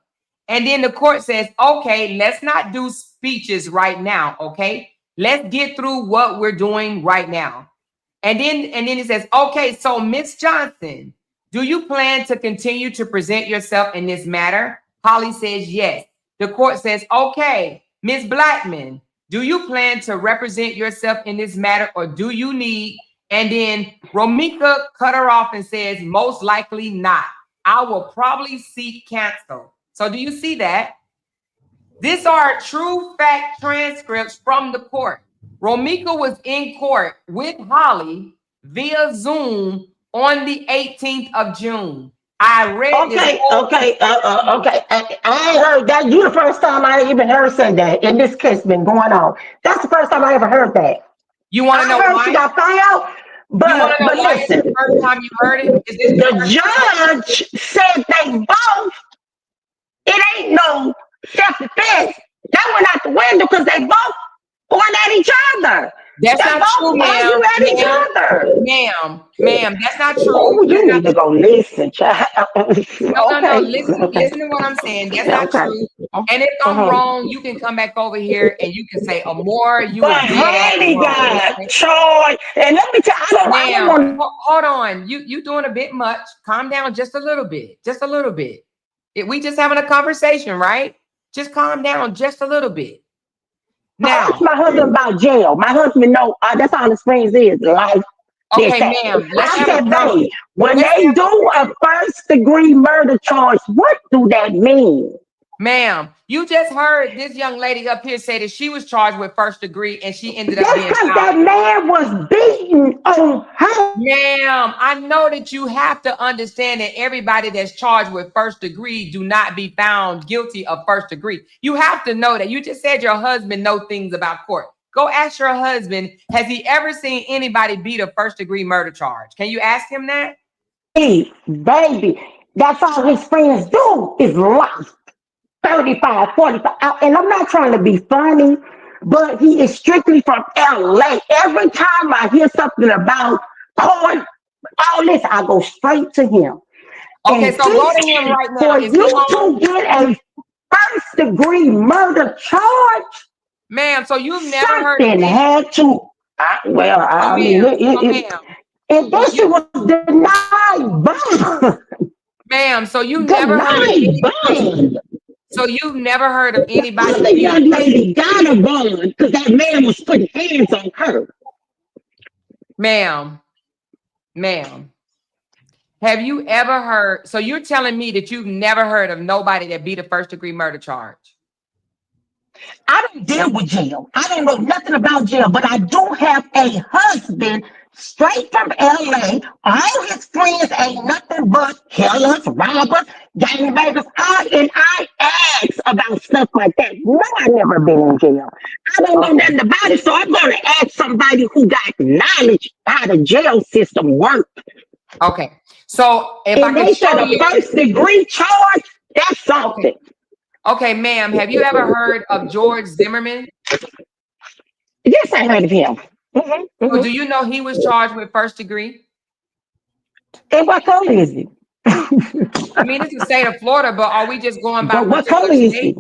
And then the court says, okay, let's not do speeches right now. Okay, let's get through what we're doing right now. And then it says, okay, so Miss Johnson, do you plan to continue to present yourself in this matter? Holly says yes. The court says, okay, Ms. Blackman, do you plan to represent yourself in this matter or do you need? And then Romika cut her off and says, most likely not. I will probably seek counsel. So do you see that? These are true fact transcripts from the court. Romika was in court with Holly via Zoom on the 18th of June. I read Okay. I ain't heard that. You the first time I even heard said that in this case been going on. That's the first time I ever heard that. You want to know heard why? she got fired, but listen, the first time you heard it? Is this the judge said they both. It ain't no self-defense. That went out the window because they both going at each other. That's they not both true, ma'am. at each other. Ma'am, that's not true. Oh, you need to go listen, child. No. Listen to what I'm saying. That's not true. And if I'm wrong, you can come back over here and you can say, Amor, you but Honey got charged. And let me tell you, I don't want to. Hold on. You doing a bit much. Calm down just a little bit. Just a little bit. We just having a conversation, right? Just calm down just a little bit. Now, ask my husband about jail. My husband know that's all his friends is life. Okay, ma'am. When they do a first-degree murder charge, what do that mean? Ma'am, you just heard this young lady up here say that she was charged with first degree and she ended up being because that man was beaten on her. Ma'am, I know that you have to understand that everybody that's charged with first degree do not be found guilty of first degree. You have to know that. You just said your husband know things about court. Go ask your husband, has he ever seen anybody beat a first degree murder charge? Can you ask him that? Hey, baby, that's all his friends do is life. 35, 45, and I'm not trying to be funny, but he is strictly from LA. Every time I hear something about court, all this, I go straight to him. Okay, so go to him right now. For you to get a first-degree murder charge, ma'am, so you've never heard something had to. I mean, and then she was denied bond. Ma'am, so you never heard bond. So you've never heard of anybody? The young lady got a bond because that man was putting hands on her. Ma'am, have you ever heard? So you're telling me that you've never heard of nobody that beat a first-degree murder charge? I don't deal with jail. I don't know nothing about jail, but I do have a husband straight from LA. All his friends ain't nothing but killers, robbers, gangbangers. I ask about stuff like that. No, I never been in jail. I don't know nothing about it, so I'm going to ask somebody who got knowledge how the jail system works. Okay, so if and I can they show said a first-degree charge, that's something. Okay, ma'am, have you ever heard of George Zimmerman? Yes, I heard of him. So do you know he was charged with first degree? And what color is he? I mean, it's the state of Florida, but are we just going by what color is he?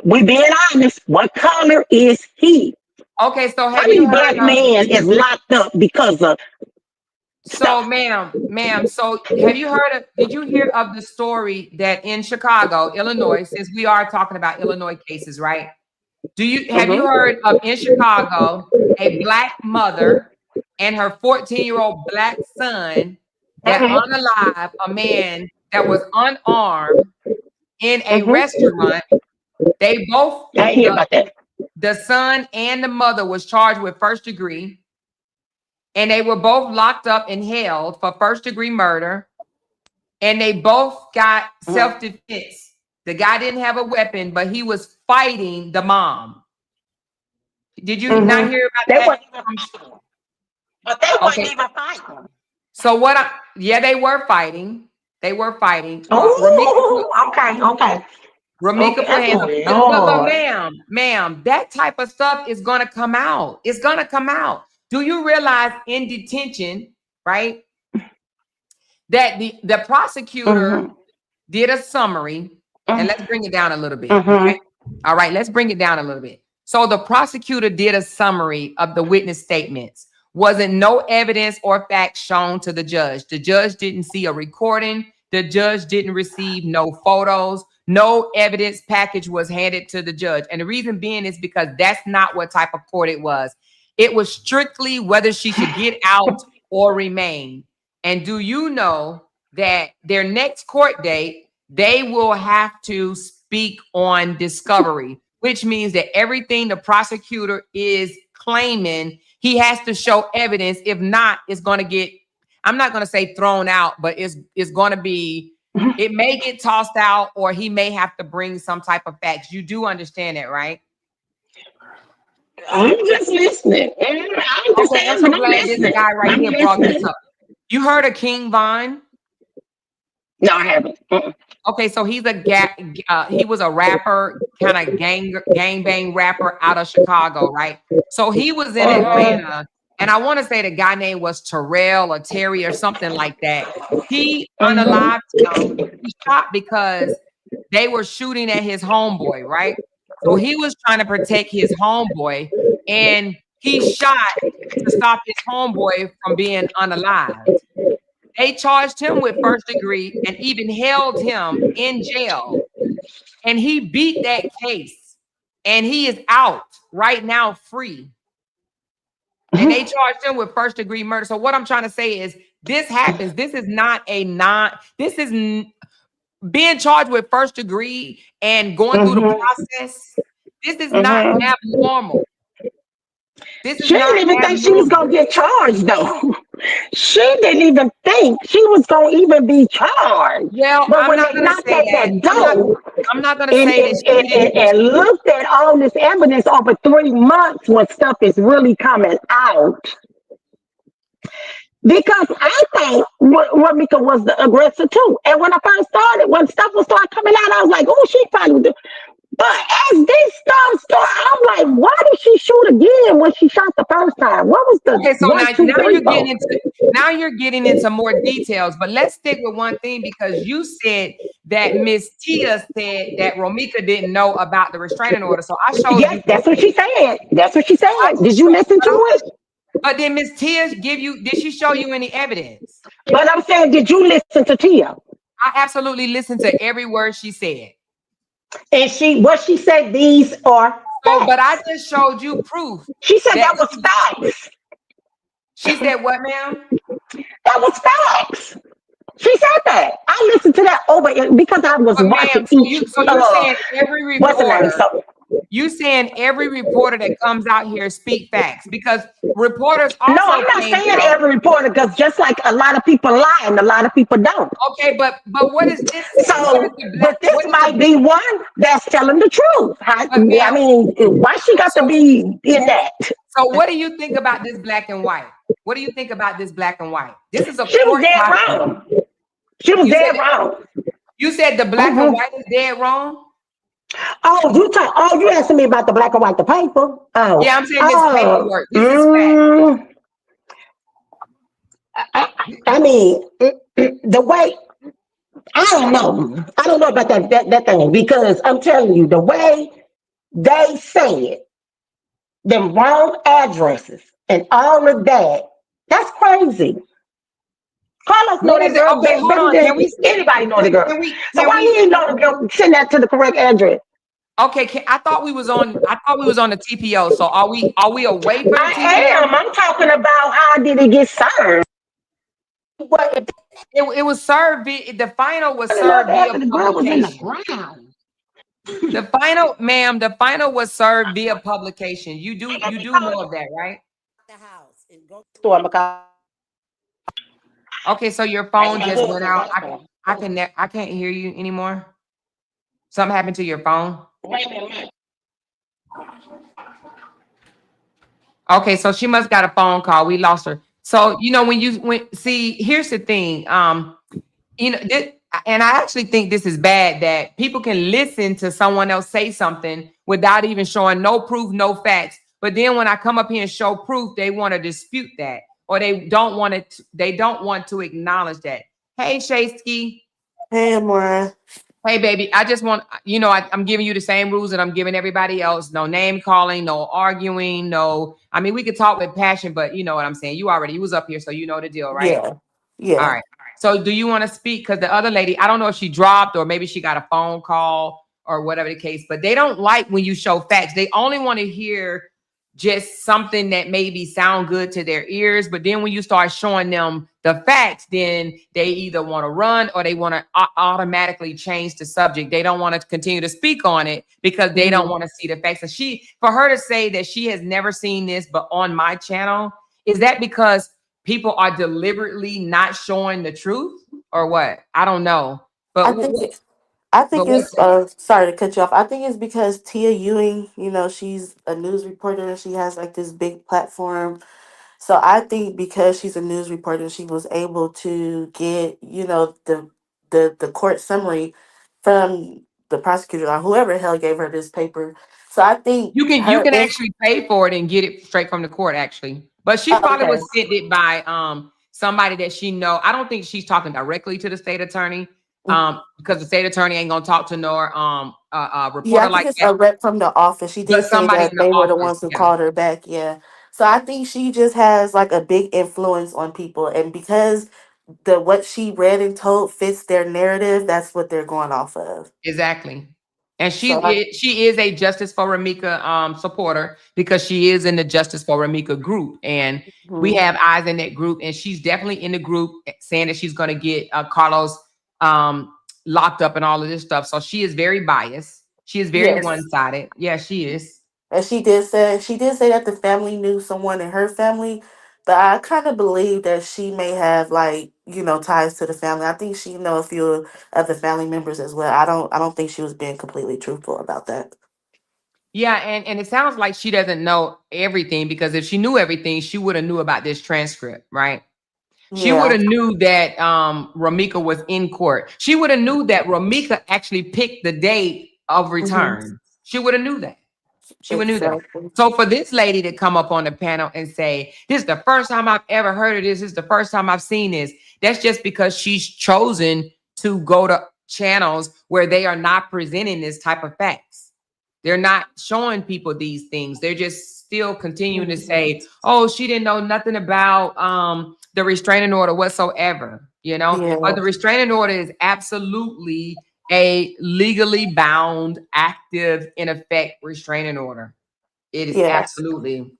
We being honest. What color is he? Okay, so have you heard black man is locked up because of? So, ma'am, so have you heard of, did you hear of the story that in Chicago, Illinois, since we are talking about Illinois cases, right? Have you heard of in Chicago, a black mother and her 14-year-old black son that unalived a man that was unarmed in a restaurant? They both, I hear about that. The son and the mother was charged with first degree. And they were both locked up and held for first-degree murder. And they both got self-defense. The guy didn't have a weapon, but he was fighting the mom. Did you not hear about that? But they weren't even fighting. So they were fighting. They were fighting. Okay. Romika put hands up. Ma'am, that type of stuff is going to come out. It's going to come out. Do you realize in detention, right, that the prosecutor did a summary, and let's bring it down a little bit. Right? All right, let's bring it down a little bit. So the prosecutor did a summary of the witness statements. Wasn't no evidence or facts shown to the judge. The judge didn't see a recording. The judge didn't receive no photos, no evidence package was handed to the judge. And the reason being is because that's not what type of court it was. It was strictly whether she should get out or remain. And do you know that their next court date, they will have to speak on discovery, which means that everything the prosecutor is claiming, he has to show evidence. If not, it's going to get, I'm not going to say thrown out, but it's going to be, it may get tossed out, or he may have to bring some type of facts. You do understand that, right? I'm just listening. I'm just Okay, I'm so glad this guy right here brought this up. You heard of King Von? No, I haven't. Okay, so he's he was a rapper, kind of gang bang rapper out of Chicago, right? So he was in Atlanta, and I want to say the guy name was Terrell or Terry or something like that. He unalived him. He shot because they were shooting at his homeboy, right? So he was trying to protect his homeboy, and he shot to stop his homeboy from being unalived. They charged him with first degree and even held him in jail. And he beat that case. And he is out right now, free. And they charged him with first degree murder. So what I'm trying to say is this happens. This is not being charged with first degree and going through the process. This is not abnormal. This is she didn't even think she was going to get charged, though. She didn't even think she was going to even be charged. Well, but I'm when not they going to knocked say at that. that door, I'm not going to say that. And looked at all this evidence over 3 months when stuff is really coming out. Because I think Ramika was the aggressor too. And when I first started, when stuff was starting coming out, I was like, oh, she probably would do. But as this stuff started, I'm like, why did she shoot again when she shot the first time? What was the okay? So now you're getting into more details, but let's stick with one thing, because you said that Miss Tia said that Ramika didn't know about the restraining order. So I showed you. That's what she said. That's what she said. Did you listen to it? But did Miss Tia did she show you any evidence? But I'm saying, did you listen to Tia? I absolutely listened to every word she said. And what she said, these are facts. But I just showed you proof. She said that was facts. She said what, ma'am? That was facts. She said that. I listened to that over because I was watching each. So you're saying every reporter. You saying every reporter that comes out here speak facts, because reporters also. No, I'm not saying every reporter, because just like a lot of people lie and a lot of people don't. Okay, but what is this? So, but this might be one that's telling the truth. I mean, why she got to be in that? So, what do you think about this black and white? What do you think about this black and white? This is a. She was dead wrong. She was dead wrong. You said the black and white is dead wrong. Oh, you asking me about the black and white, the paper? Oh, yeah, I'm saying this paperwork. This is fact. I mean, the way, I don't know about that thing, because I'm telling you, the way they say it, the wrong addresses and all of that, that's crazy. Carlos know that girl. Okay, hold on. Anybody know the girl? So why you didn't know the girl? Send that to the correct address. Okay, I thought we was on the TPO. So are we away from the TPO? I'm talking about how did it get served? What? It was served. The final was served via publication. The final, ma'am, the final was served via publication. You do know of that, right? The house and go. Okay, so your phone just went out. I can't hear you anymore. Something happened to your phone. Okay, so she must got a phone call. We lost her. So here's the thing. And I actually think this is bad that people can listen to someone else say something without even showing no proof, no facts. But then when I come up here and show proof, they want to dispute that, or they don't want to acknowledge that. Hey, Shaysky. Hey, Amora. Hey, baby. I just want, I'm giving you the same rules that I'm giving everybody else. No name calling, no arguing, we could talk with passion, but you know what I'm saying. You was up here, so you know the deal, right? Yeah. All right. So do you want to speak? Because the other lady, I don't know if she dropped or maybe she got a phone call or whatever the case, but they don't like when you show facts. They only want to hear just something that maybe sound good to their ears. But then when you start showing them the facts, then they either want to run or they want to automatically change the subject. They don't want to continue to speak on it because they don't want to see the facts. And for her to say that she has never seen this, but on my channel, is that because people are deliberately not showing the truth or what? I don't know. But I think what's it's sorry to cut you off. I think it's because Tia Ewing, you know, she's a news reporter and she has like this big platform. So I think because she's a news reporter, she was able to get, you know, the court summary from the prosecutor or whoever the hell gave her this paper. So I think you her can if actually pay for it and get it straight from the court, actually. But she oh, probably okay. was sent it by somebody that she know. I don't think she's talking directly to the state attorney. Because the state attorney ain't gonna talk to nor Yeah, reporter I think like it's that, a rep from the office. She but did say somebody in that the they were the office. ones who Yeah, called her back. Yeah. So I think she just has like a big influence on people. And because what she read and told fits their narrative, that's what they're going off of. exactly. And So I, she is a Justice for Ramika supporter because she is in the Justice for Ramika group, and we mhm. have eyes in that group, and she's definitely in the group saying that she's going to get Carlos locked up and all of this stuff. So she is very biased. She is very Yes. one-sided. Yeah, she is. And she did say that the family knew someone in her family, but I kind of believe that she may have like, you know, ties to the family. I think she know a few of the family members as well. I don't think she was being completely truthful about that. Yeah, and it sounds like she doesn't know everything, because if she knew everything, she would have knew about this transcript, right? She would Yeah. have knew that Ramika was in court. She would have knew that Ramika actually picked the date of Hmm. return. She would have knew that. She would knew that. Exactly. So for this lady to come up on the panel and say, "This is the first time I've ever heard of this. This is the first time I've seen this," that's just because she's chosen to go to channels where they are not presenting this type of facts. They're not showing people these things. They're just still continuing to Mhm. say, "Oh, she didn't know nothing about the restraining order whatsoever," you know? But Yeah. the restraining order is absolutely a legally bound, active, in effect restraining order. It is Yes. absolutely,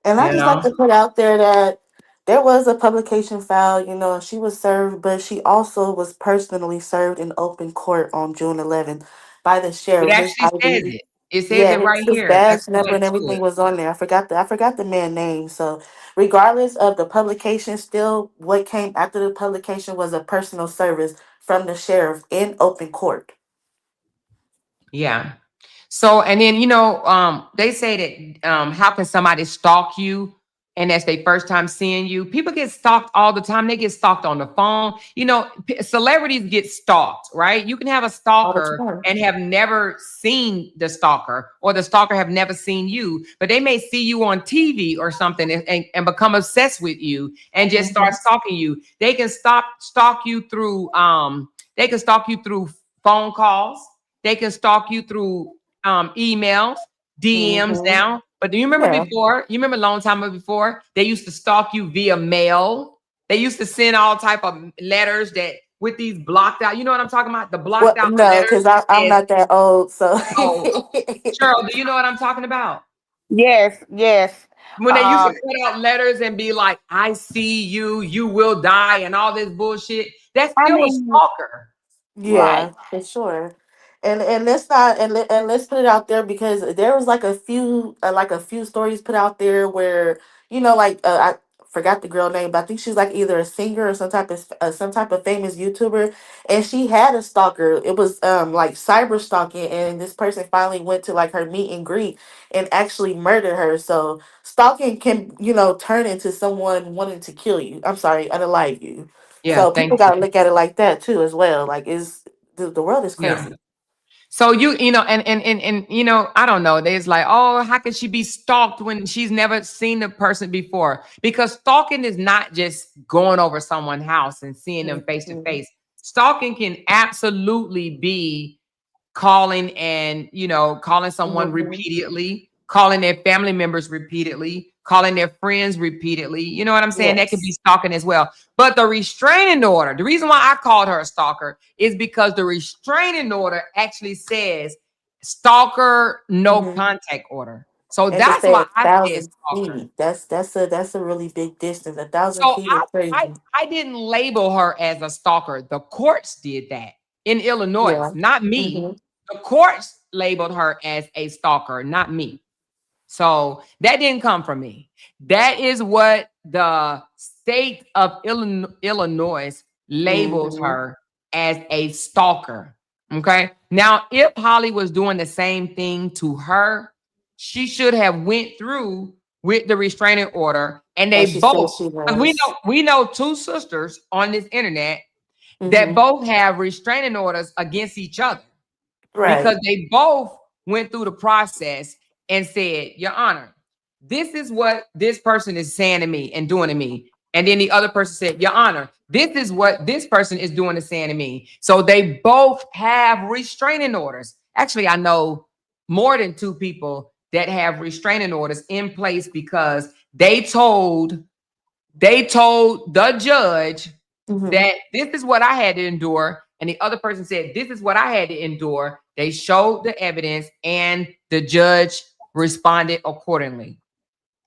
And I you just like know. to put out there that there was a publication filed, you know, she was served, but she also was personally served in open court on June 11th by the It sheriff. His actually says ID, it. It says yeah, it right his here. Let's badge go number back and to everything it. was on there. I forgot the man name. So regardless of the publication, still what came after the publication was a personal service from the sheriff in open court. Yeah. So, and then, you know, they say that how can somebody stalk you and that's their first time seeing you? People get stalked all the time. They get stalked on the phone. You know, celebrities get stalked, right? You can have a All the stalker time. and have never seen the stalker, or the stalker have never seen you, but they may see you on TV or something and become obsessed with you and just start Mhm. stalking you. They can stalk you through phone calls. They can stalk you through emails, DMs Mhm. now. But do you remember Yeah. before? You remember a long time before? They used to stalk you via mail. They used to send all type of letters that with these blocked out. You know what I'm talking about? The Well, blocked out no, letters. because I'm And not that old. So oh, Cheryl, do you know what I'm talking about? Yes, yes. When they used to Um, put out letters and be like, "I see you, you will die," and all this bullshit. That's I still a mean, stalker. right. yeah, for sure. And let's not and let's put it out there because there was like a few stories put out there where you know like I forgot the girl name, but I think she's like either a singer or some type of famous YouTuber, and she had a stalker. It was like cyber stalking, and this person finally went to like her meet and greet and actually murdered her. So stalking can, you know, turn into someone wanting to kill you. I'm sorry, unalive you. Yeah, So thank people got to you. look at it like that too, as well. Like, is the world is Yeah. crazy. So you know, and you know, I don't know. There's like, oh, how can she be stalked when she's never seen the person before? Because stalking is not just going over someone's house and seeing them face to Mhm. face. Stalking can absolutely be calling and, you know, calling someone Mhm. repeatedly, calling their family members repeatedly, calling their friends repeatedly. You know what I'm saying? That could be Yes. stalking as well. But the restraining order, the reason why I called her a stalker is because the restraining order actually says stalker no Hmm. contact order. So And to that's say why a I said thousand stalker. feet, that's a really big distance. 1,000 So feet is I crazy. I didn't label her as a stalker. The courts did that in Illinois, Yeah. not Hmm. me. The courts labeled her as a stalker, not me. So that didn't come from me. That is what the state of Illinois labels Hmm. her as a stalker. Okay. Now, if Holly was doing the same thing to her, she should have went through with the restraining order, and As they she said both. she 'Cause was. we know two sisters on this internet that Hmm. both have restraining orders against each other Right. because they both went through the process and said, Your Honor, this is what this person is saying to me and doing to me. And then the other person said, Your Honor, this is what this person is doing and saying to me. So they both have restraining orders. Actually, I know more than two people that have restraining orders in place because they told the judge Hmm. that this is what I had to endure. And the other person said, This is what I had to endure. They showed the evidence and the judge responded accordingly.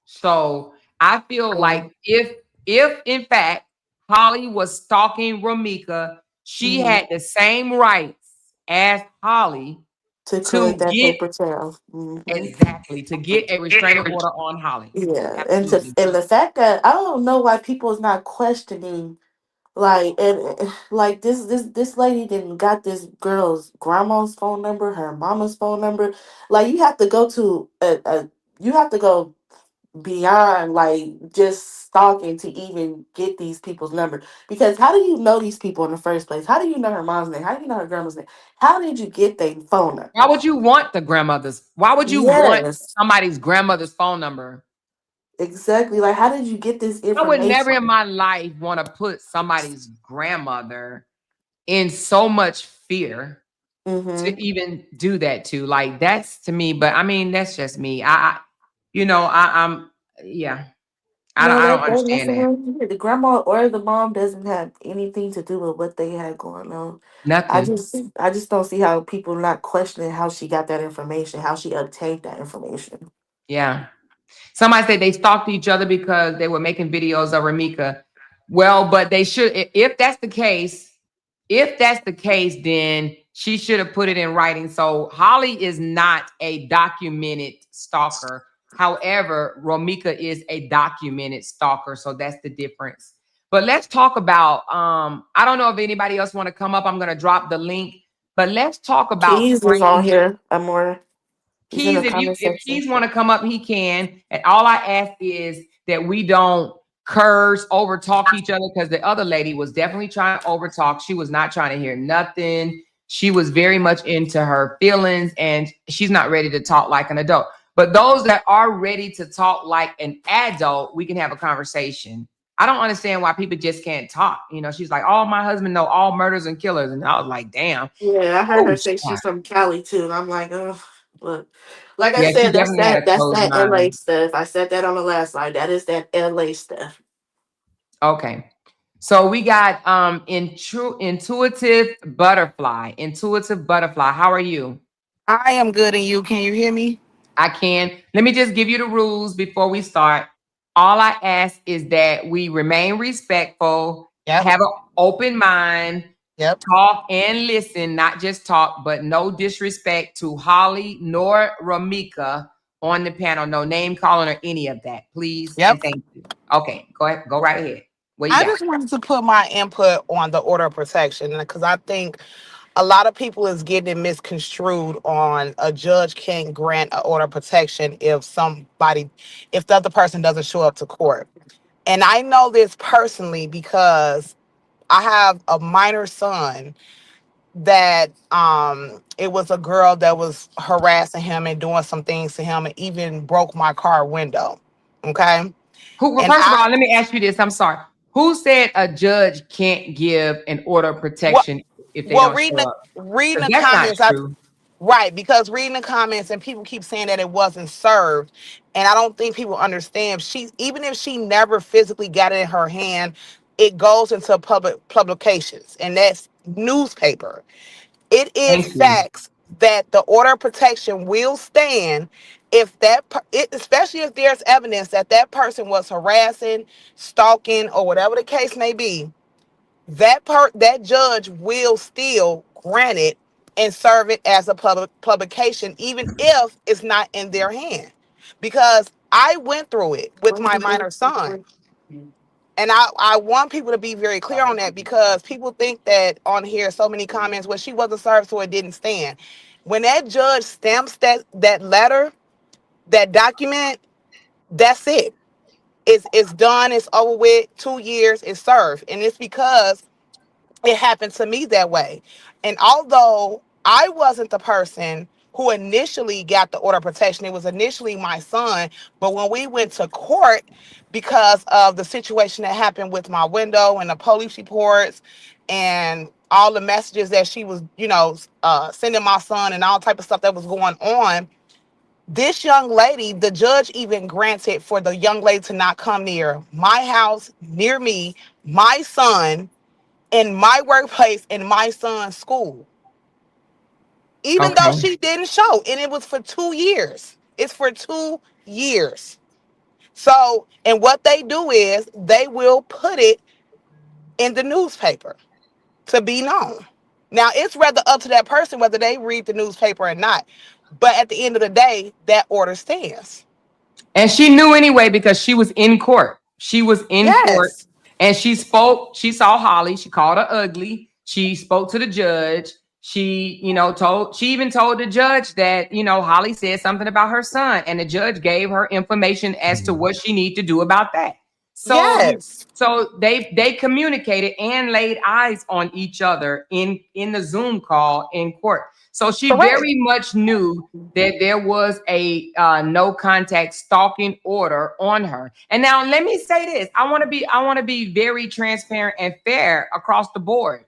So I feel Yeah. like if in fact Holly was stalking Ramika, she Hmm. had the same rights as Holly To to collect that get paper trail. Hmm. exactly to get a restraining order on Holly. Yeah, Absolutely. and the fact that I don't know why people is not questioning, like, and like this lady didn't got this girl's grandma's phone number, her mama's phone number. Like, you have to go to a you have to go beyond like just stalking to even get these people's number. Because how do you know these people in the first place? How do you know her mom's name? How do you know her grandma's name? How did you get their phone Why numbers? would you want the grandmother's? Why would you want Yes, somebody's grandmother's phone number? exactly. Like, how did you get this I would never in information? my life want to put somebody's grandmother in so much fear Mm-hmm. to even do that to. Like that's to me, but I mean that's just me. I'm yeah. No, I don't that's understand the that. real The grandma or the mom doesn't have anything to do with what they had going on. Nothing. I just don't see how people not questioning how she got that information, how she obtained that information. Yeah. Somebody said they stalked each other because they were making videos of Ramika. Well, but they should, if that's the case, then she should have put it in writing. So Holly is not a documented stalker. However, Ramika is a documented stalker. So that's the difference. But let's talk about I don't know if anybody else want to come up. I'm gonna drop the link, but let's talk about Keys is on praying. here. Amor. He's in Keys, the comment if section. Keys want to come up, he can. And all I ask is that we don't curse, over talk each other, because the other lady was definitely trying to over talk. She was not trying to hear nothing. She was very much into her feelings, and she's not ready to talk like an adult. But those that are ready to talk like an adult, we can have a conversation. I don't understand why people just can't talk. You know, she's like, "Oh, my husband know all murders and killers," and I was like, "Damn." Yeah, I heard Oh, her say she's from Cali too. And I'm like, oh, look. Like I yeah, she said, definitely had a that's closed that LA mind. stuff. I said that on the last slide. That is that LA stuff. Okay. So we got intuitive butterfly. Intuitive butterfly. How are you? I am good, and you? Can you hear me? I can. Let me just give you the rules before we start. All I ask is that we remain respectful, Yep. have an open mind, Yep. talk and listen, not just talk, but no disrespect to Holly nor Ramika on the panel. No name calling or any of that, please. Yep. And thank you. Okay, go ahead. Go right ahead. What you I got? just wanted to put my input on the order of protection because I think a lot of people is getting it misconstrued on a judge can't grant an order of protection if the other person doesn't show up to court. And I know this personally because I have a minor son that it was a girl that was harassing him and doing some things to him and even broke my car window. Okay. Well, And first of all, let me ask you this. I'm sorry. Who said a judge can't give an order of what protection if they well don't show up? reading Because the that's not comments, true. Right, because reading the comments and people keep saying that it wasn't served, and I don't think people understand. She, even if she never physically got it in her hand, it goes into publications, and that's newspaper. It is Thank you. facts that the order of protection will stand if especially if there's evidence that that person was harassing, stalking, or whatever the case may be. That judge will still grant it and serve it as a publication, even if it's not in their hand. Because I went through it with my minor son. And I want people to be very clear on that, because people think that on here so many comments, well, she wasn't served, so it didn't stand. When that judge stamps that letter, that document, that's it. It's done, it's over with, 2 years, it's served. And it's because it happened to me that way. And although I wasn't the person who initially got the order of protection, it was initially my son. But when we went to court, because of the situation that happened with my window and the police reports and all the messages that she was, sending my son and all type of stuff that was going on, this young lady, the judge even granted for the young lady to not come near my house, near me, my son, in my workplace, in my son's school, even though Okay. she didn't show. And it was for 2 years. It's for 2 years. So, and what they do is they will put it in the newspaper to be known. Now, it's rather up to that person whether they read the newspaper or not. But at the end of the day, that order stands. And she knew anyway because she was in court. She was in court Yes. and she spoke. She saw Holly. She called her ugly. She spoke to the judge. She, she even told the judge that, Holly said something about her son, and the judge gave her information as to what she need to do about that. So, Yes. so they communicated and laid eyes on each other in the Zoom call in court. So she Correct. very much knew that there was a no contact stalking order on her. And now let me say this: I want to be very transparent and fair across the board.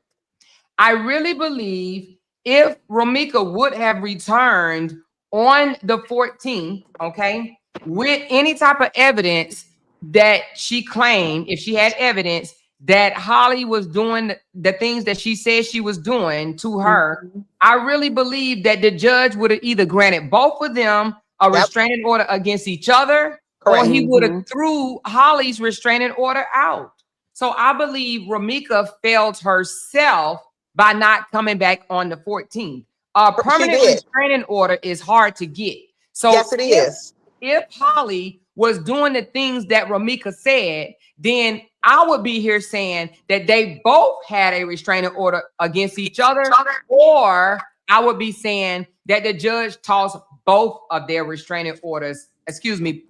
I really believe if Romika would have returned on the 14th, okay, with any type of evidence that she claimed, if she had evidence that Holly was doing the things that she said she was doing to her, I really believe that the judge would have either granted both of them a Yep. restraining order against each other, or Correct. he would have threw Holly's restraining order out. So I believe Romika failed herself by not coming back on the 14th. A She permanent did. restraining order is hard to get. Yes, So it is. if Holly was doing the things that Romika said, then I would be here saying that they both had a restraining order against each other, or I would be saying that the judge tossed both of their restraining orders, excuse me,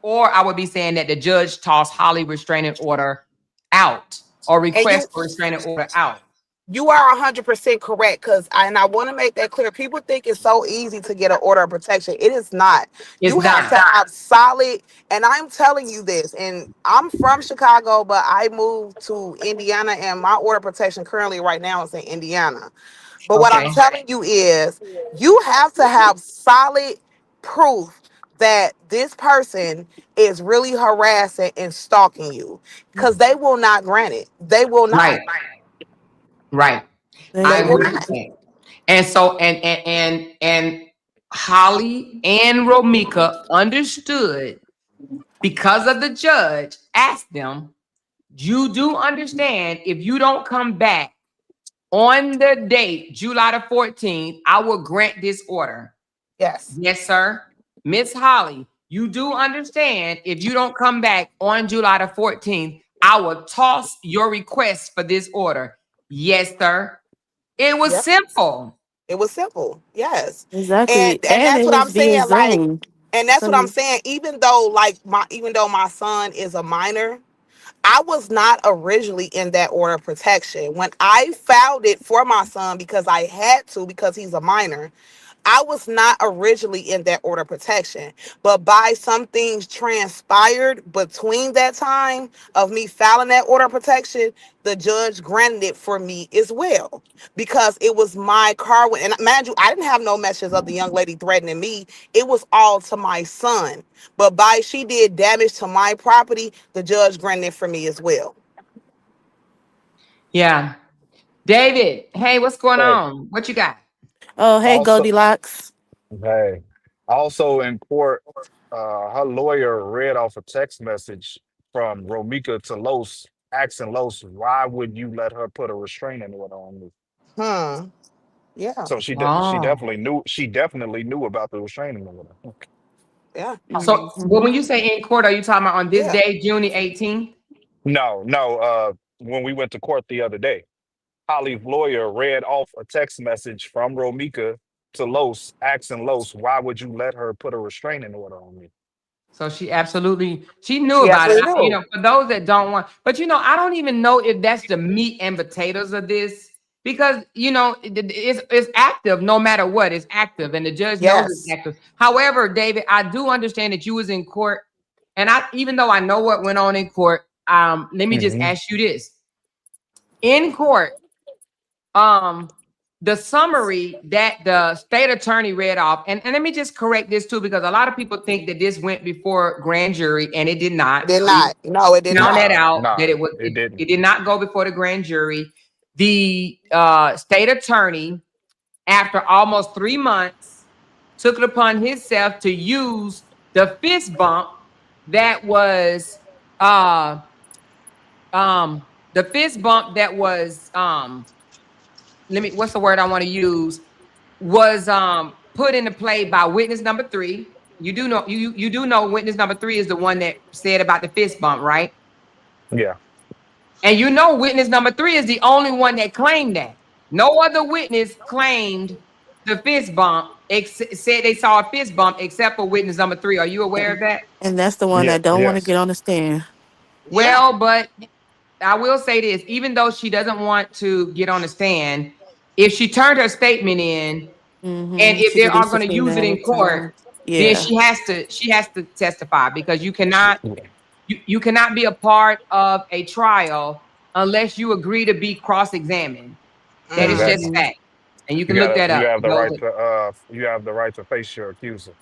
or I would be saying that the judge tossed Holly restraining order out or And request for restraining order out. you are 100% correct, and I want to make that clear. People think it's so easy to get an order of protection. It is not. It's You have not. to have solid, and I'm telling you this, and I'm from Chicago, but I moved to Indiana, and my order of protection currently right now is in Indiana. But what I'm Okay. telling you is you have to have solid proof that this person is really harassing and stalking you, because they will not grant it. They will not. Right. Right. I They will agree not. with that. And so and Holly and Romika understood because of the judge asked them, you do understand if you don't come back on the date, July the 14th, I will grant this order. Yes. Yes, sir. Miss Holly, you do understand if you don't come back on July the 14th, I will toss your request for this order. Yes, sir. It was Yep. simple. It was simple. Yes. And Exactly. and And that's it what I'm was via saying. Like, Zoom. and that's what I'm So saying. Even though my son is a minor, I was not originally in that order of protection. When I filed it for my son, because I had to, because he's a minor, I was not originally in that order of protection, but by some things transpired between that time of me filing that order of protection, the judge granted it for me as well because it was my car. And mind you, I didn't have no messages of the young lady threatening me. It was all to my son. But by she did damage to my property, the judge granted it for me as well. Yeah. David, hey, what's going Hey, on? What you got? Oh, hey, also, Goldilocks. hey, also in court, her lawyer read off a text message from Romika to Los, asking Los, why would you let her put a restraining order on me? Hmm. Yeah. So Oh. she definitely knew about the restraining order. Yeah. So well, Mhm. when you say in court, are you talking about on this Yeah. day, June the 18th? No, no. When we went to court the other day, Holly's lawyer read off a text message from Romika to Los, asking Los, why would you let her put a restraining order on me? So she knew She about it. absolutely knew. For those that don't want, but I don't even know if that's the meat and potatoes of this because it's active no matter what. It's active, and the judge knows it's Yes. active. However, David, I do understand that you was in court, and even though I know what went on in court, let me just Hmm. ask you this: in court, um the summary that the state attorney read off, and let me just correct this too, because a lot of people think that this went before grand jury, and it did not. Did We not. No, it did found not. that out that Nah, it it didn't. did not go before the grand jury. The state attorney, after almost 3 months, took it upon himself to use the fist bump that was uh the fist bump that was what's the word I want to use, was put into play by witness number 3. You do know witness number 3 is the one that said about the fist bump, right? Yeah. And witness number 3 is the only one that claimed that. No other witness claimed the fist bump, said they saw a fist bump except for witness number 3. Are you aware of And, that? and that's the one Yeah. that don't want to Yes. get on the stand. Yeah. Well, but I will say this, even though she doesn't want to get on the stand, if she turned her statement in, and if She they could be are going to use subpoenaed it at a in court, time. then Yeah. she has to testify, because you cannot be a part of a trial unless you agree to be cross-examined. That is just Exactly. Hmm. fact. And you can look that You up. have the right to face your accuser.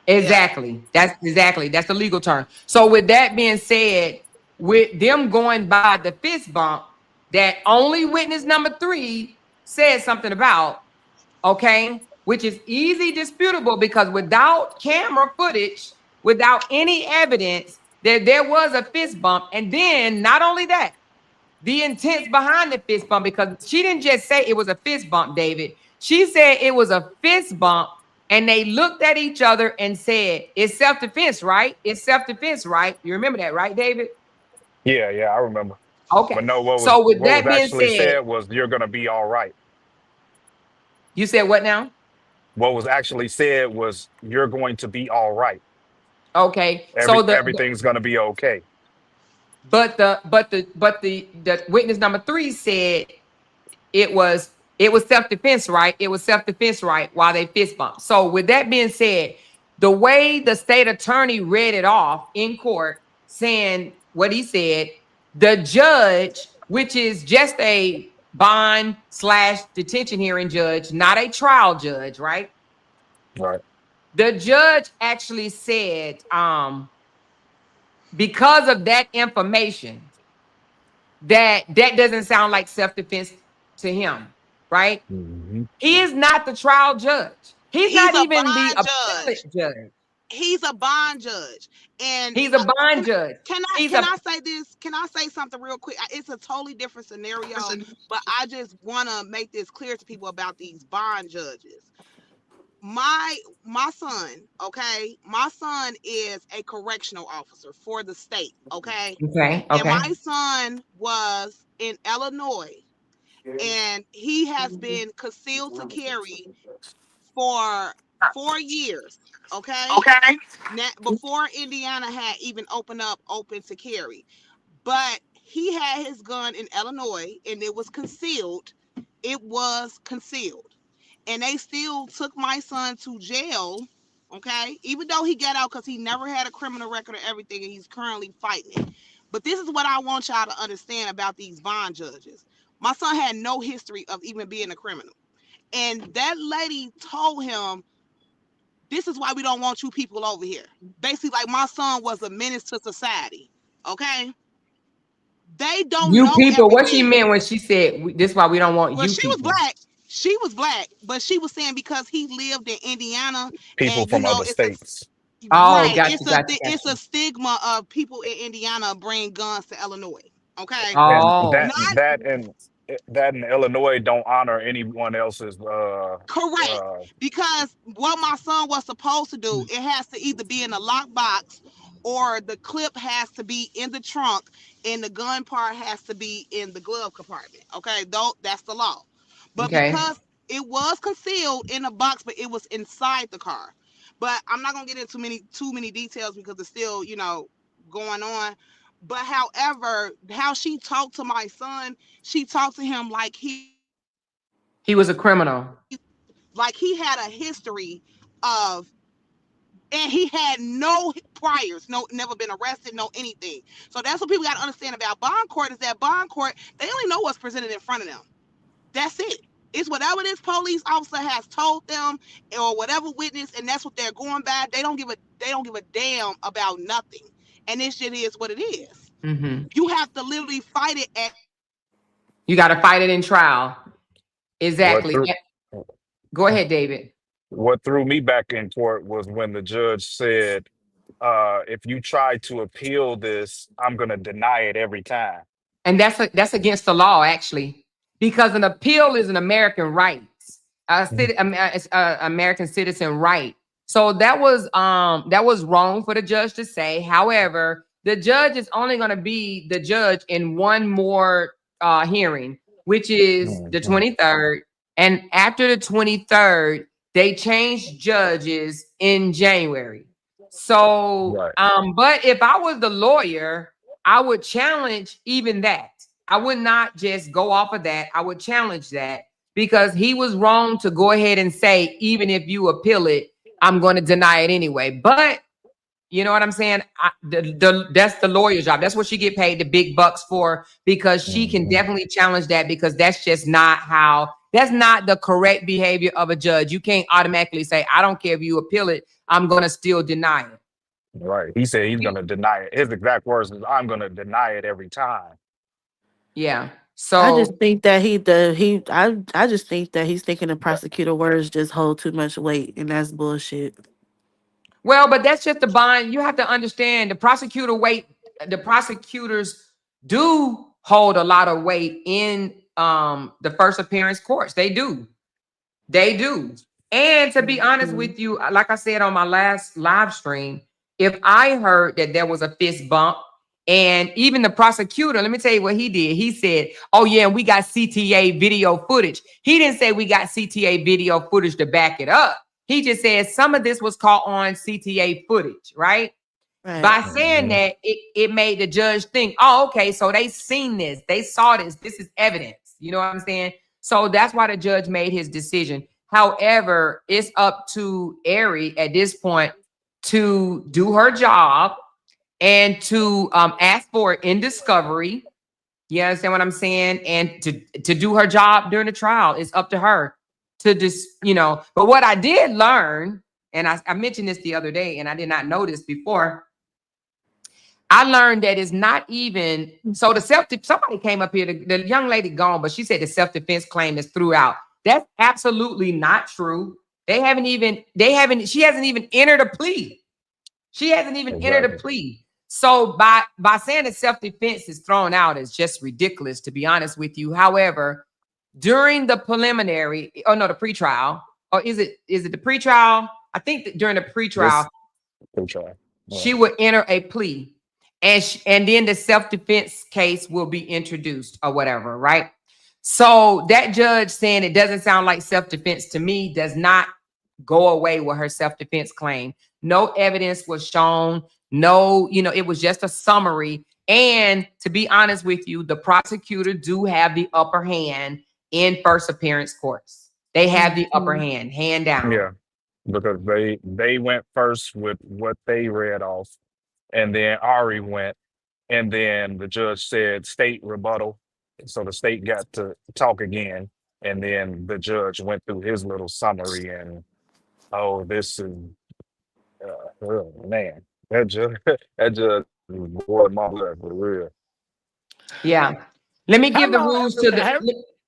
Yeah. That's the legal term. So with that being said, with them going by the fist bump that only witness number 3 said something about, okay, which is easy disputable, because without camera footage, without any evidence that there was a fist bump, and then not only that, the intents behind the fist bump, because she didn't just say it was a fist bump, David. She said it was a fist bump, and they looked at each other and said, it's self-defense, right? It's self-defense, right? You remember that, right, David? Yeah, yeah, I remember. But Okay. no, So with what was that being actually said, said was you're gonna be all right. you said what now? What was actually said was you're going to be all right. Okay. So Everything's gonna be okay. the witness number 3 said it was self-defense, right? It was self-defense, right? While they fist bumped. So with that being said, the way the state attorney read it off in court, saying what he said, the judge, which is just a bond / detention hearing judge, not a trial judge, right? Right. The judge actually said, because of that information, that doesn't sound like self-defense to him, right? Hmm. He is not the trial judge. He's He's not a even the bond judge. appellate judge. He's a bond judge. And He's a can, bond judge. can I He's can a I say this? Can I say something real quick? It's a totally different scenario, but I just want to make this clear to people about these bond judges. My son, okay, my son is a correctional officer for the state, okay, okay. and Okay. my son was in Illinois, and he has been concealed to carry for 4 years, okay, Okay. now, before Indiana had even open to carry. But he had his gun in Illinois, and it was concealed. It was concealed. and they still took my son to jail. Okay, even though he got out because he never had a criminal record or everything, and he's currently fighting it. But this is what I want y'all to understand about these bond judges. My son had no history of even being a criminal, and that lady told him, "This is why we don't want you people over here." Basically, like my son was a menace to society. Okay, they don't You know people, what she everything. meant when she said, "This is why we don't want Well, you she was people." black. She was black, but she was saying because he lived in Indiana, People and you from know, other it's a states. Oh, right. got you, got you, got It's a you. stigma of people in Indiana bring guns to Illinois. Okay, And Oh, not that in Illinois don't honor anyone else's correct, because what my son was supposed to do, it has to either be in a lockbox or the clip has to be in the trunk, and the gun part has to be in the glove compartment. Okay, though that's the law. But okay. because it was concealed in a box, but it was inside the car. But I'm not gonna get into too many details because it's still, going on. But however, how she talked to my son, she talked to him He was a criminal. like he had a history of, and he had no priors, no, never been arrested, no anything. So that's what people got to understand about bond court, is that bond court, they only know what's presented in front of them. That's it. It's whatever this police officer has told them, or whatever witness, and that's what they're going by. They don't give a damn about nothing. And this shit is what it is. Mm-hmm. You have to literally fight it at. You got to fight it in trial. What Exactly. threw Go ahead, David. what threw me back in court was when the judge said, if you try to appeal this, I'm gonna deny it every time. And that's against the law, actually, because an appeal is an American right, it's a American citizen right. So that was wrong for the judge to say. However, the judge is only going to be the judge in one more hearing, which is the 23rd. And after the 23rd, they changed judges in January. So, Right. but if I was the lawyer, I would challenge even that. I would not just go off of that. I would challenge that, because he was wrong to go ahead and say, even if you appeal it, I'm going to deny it anyway. But you know what I'm saying? That's the lawyer's job. That's what she get paid the big bucks for, because she can definitely challenge that, because that's just not that's not the correct behavior of a judge. You can't automatically say, I don't care if you appeal it, I'm going to still deny it. Right. He said he's gonna deny it. His exact words is, I'm gonna deny it every time. Yeah. I So, just think that I just think that he's thinking the prosecutor words just hold too much weight, and that's bullshit. well, but that's just the bond. You have to understand the prosecutors do hold a lot of weight in the first appearance courts. They do. And to be honest with you, like I said on my last live stream, if I heard that there was a fist bump, and even the prosecutor, let me tell you what he did. He said, oh yeah, we got CTA video footage. He didn't say we got CTA video footage to back it up. He just said some of this was caught on CTA footage, right? By saying that, it made the judge think, oh, okay, so they seen this, they saw this, this is evidence. You know what I'm saying? So that's why the judge made his decision. However, it's up to Ari at this point to do her job and to ask for it in discovery. You understand what I'm saying? And to do her job during the trial. It's up to her to just, but what I did learn, and I mentioned this the other day, and I did not know this before. I learned that it's not even, so somebody came up here, the young lady gone, but she said the self-defense claim is throughout. That's absolutely not true. She hasn't even entered a plea. She hasn't even entered a plea. So by saying that self-defense is thrown out is just ridiculous, to be honest with you. However, during the preliminary, the pretrial, or is it the pretrial? I think that during the pretrial, she would enter a plea. And then the self-defense case will be introduced or whatever, right? So that judge saying it doesn't sound like self-defense to me does not go away with her self-defense claim. No evidence was shown. No, it was just a summary. And to be honest with you, the prosecutor do have the upper hand in first appearance courts. They have the upper hand, hand down. Yeah, because they went first with what they read off, and then Ari went, and then the judge said state rebuttal, so the state got to talk again, and then the judge went through his little summary, and oh, this is oh, man, that judge that judge boiled my blood for real. Yeah. Let me give the Hello, rules to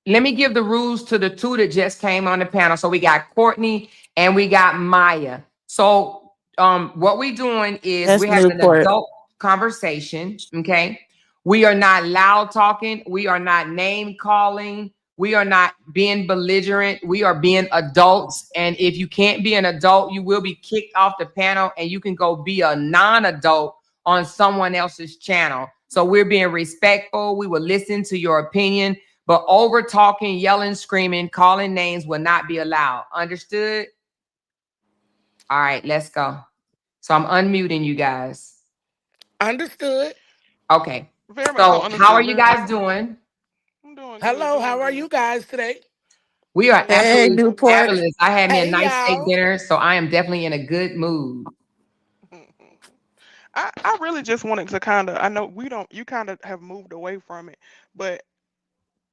let me give the rules to the two that just came on the panel. So we got Courtney and we got Maya. So what we're doing is That's we're having an Newport. adult conversation. Okay. We are not loud talking. We are not name calling. We are not being belligerent. We are being adults. And if you can't be an adult, you will be kicked off the panel and you can go be a non-adult on someone else's channel. So we're being respectful. We will listen to your opinion, but over talking, yelling, screaming, calling names will not be allowed. Understood? All right, let's go. So I'm unmuting you guys. Understood. Okay. Very much So so understood. how are you Very much guys so. doing? I'm doing good. Hello, doing how are good. you guys today? We are Hey, absolutely Newport. fabulous. I had me a Hey, nice steak y'all. dinner, so I am definitely in a good mood. I really just wanted to kind of, I know you kind of have moved away from it, but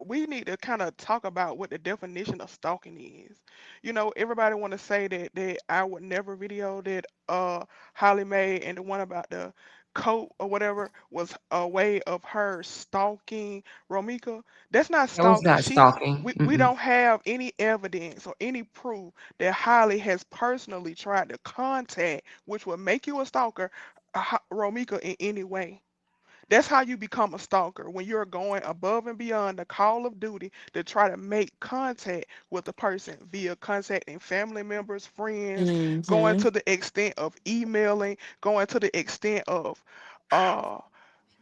we need to kind of talk about what the definition of stalking is. You know, everybody want to say that I would never video that Holly made, and the one about the coat or whatever was a way of her stalking Romika. That's not That was stalking. not stalking. We don't have any evidence or any proof that Holly has personally tried to contact, which would make you a stalker, Romika in any way. That's how you become a stalker, when you're going above and beyond the call of duty to try to make contact with a person via contacting family members, friends, going to the extent of emailing, going to the extent of uh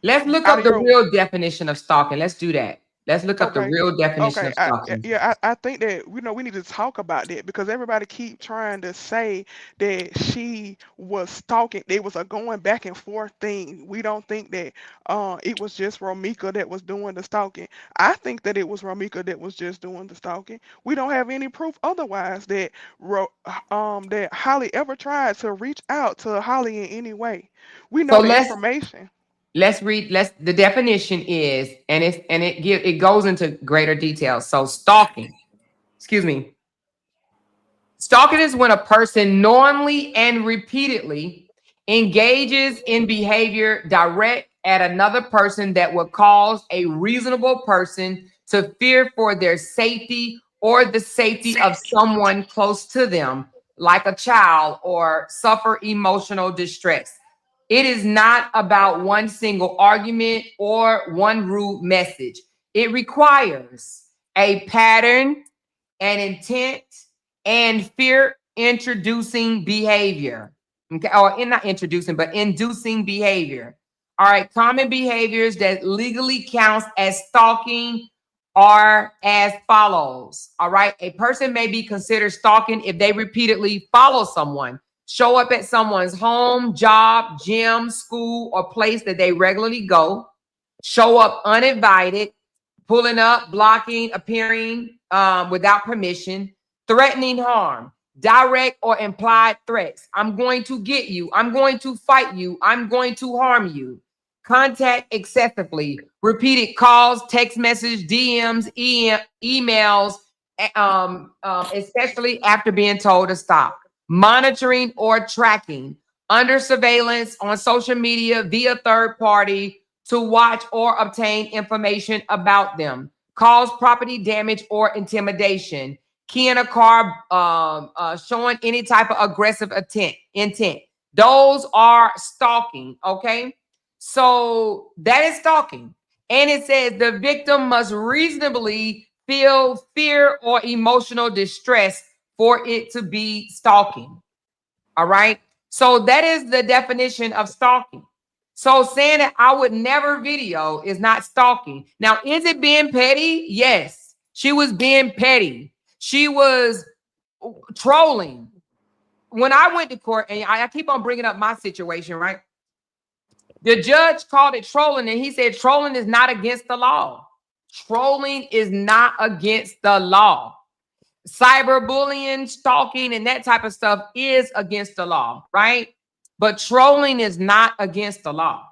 Let's look out up of the your real definition of stalking. Let's do that. Let's look up the okay. real definition of Okay, stalking. I think that we need to talk about that, because everybody keep trying to say that she was stalking. They was a going back and forth thing. We don't think that it was just Romika that was doing the stalking. I think that it was Romika that was just doing the stalking. We don't have any proof otherwise that that Holly ever tried to reach out to Holly in any way. We So know the information. let's read. The definition is, and it goes into greater detail. So stalking, excuse me. Stalking is when a person knowingly and repeatedly engages in behavior direct at another person that would cause a reasonable person to fear for their safety or the safety of someone close to them, like a child, or suffer emotional distress. It is not about one single argument or one rude message. It requires a pattern, an intent, and fear introducing behavior. Okay, or not introducing, but inducing behavior. All right, common behaviors that legally counts as stalking are as follows. All right, a person may be considered stalking if they repeatedly follow someone, show up at someone's home, job, gym, school, or place that they regularly go, show up uninvited, pulling up, blocking, appearing without permission, threatening harm, direct or implied threats. I'm going to get you. I'm going to fight you. I'm going to harm you. Contact excessively, repeated calls, text messages, DMs, emails, especially after being told to stop. Monitoring or tracking, under surveillance on social media via third party to watch or obtain information about them, cause property damage or intimidation, key in a car, showing any type of aggressive intent. Those are stalking, okay? So that is stalking. And it says the victim must reasonably feel fear or emotional distress for it to be stalking. All right. So that is the definition of stalking. So saying that I would never video is not stalking. Now, is it being petty? Yes. She was being petty. She was trolling. When I went to court, and I keep on bringing up my situation, right? The judge called it trolling, and he said trolling is not against the law. Trolling is not against the law. cyberbullying, stalking, and that type of stuff is against the law, right? But trolling is not against the law.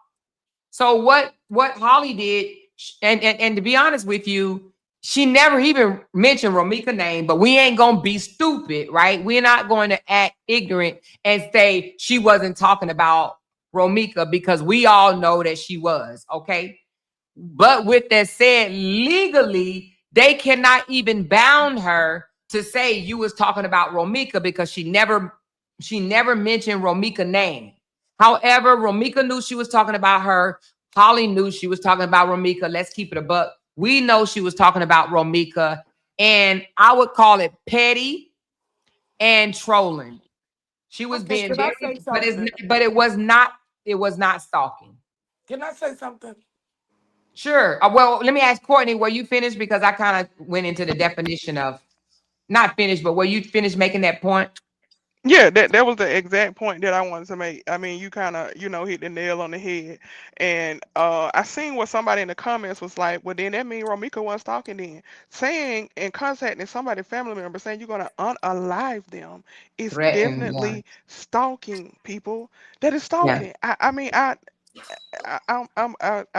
So what Holly did, and to be honest with you, she never even mentioned Romika's name, but we ain't gonna be stupid, right? We're not going to act ignorant and say she wasn't talking about Romika, because we all know that she was, okay? But with that said, legally, they cannot even bound her to say you was talking about Romika, because she never mentioned Romika's name. However, Romika knew she was talking about her. Holly knew she was talking about Romika. Let's keep it a buck. We know she was talking about Romika, and I would call it petty and trolling. She was Okay, being can I very, say something? but it was not stalking. Can I say something? Sure. Well, let me ask Courtney, were you finished? Because I kind of went into the definition of, not finished, but were you finished making that point? Yeah, that was the exact point that I wanted to make. I mean, you kind of, hit the nail on the head. And I seen what somebody in the comments was like, well, then that mean Romika wasn't stalking then. Saying and contacting somebody, family member, saying you're going to unalive them is Threatened, yeah. definitely stalking, people. That is Yeah. stalking. I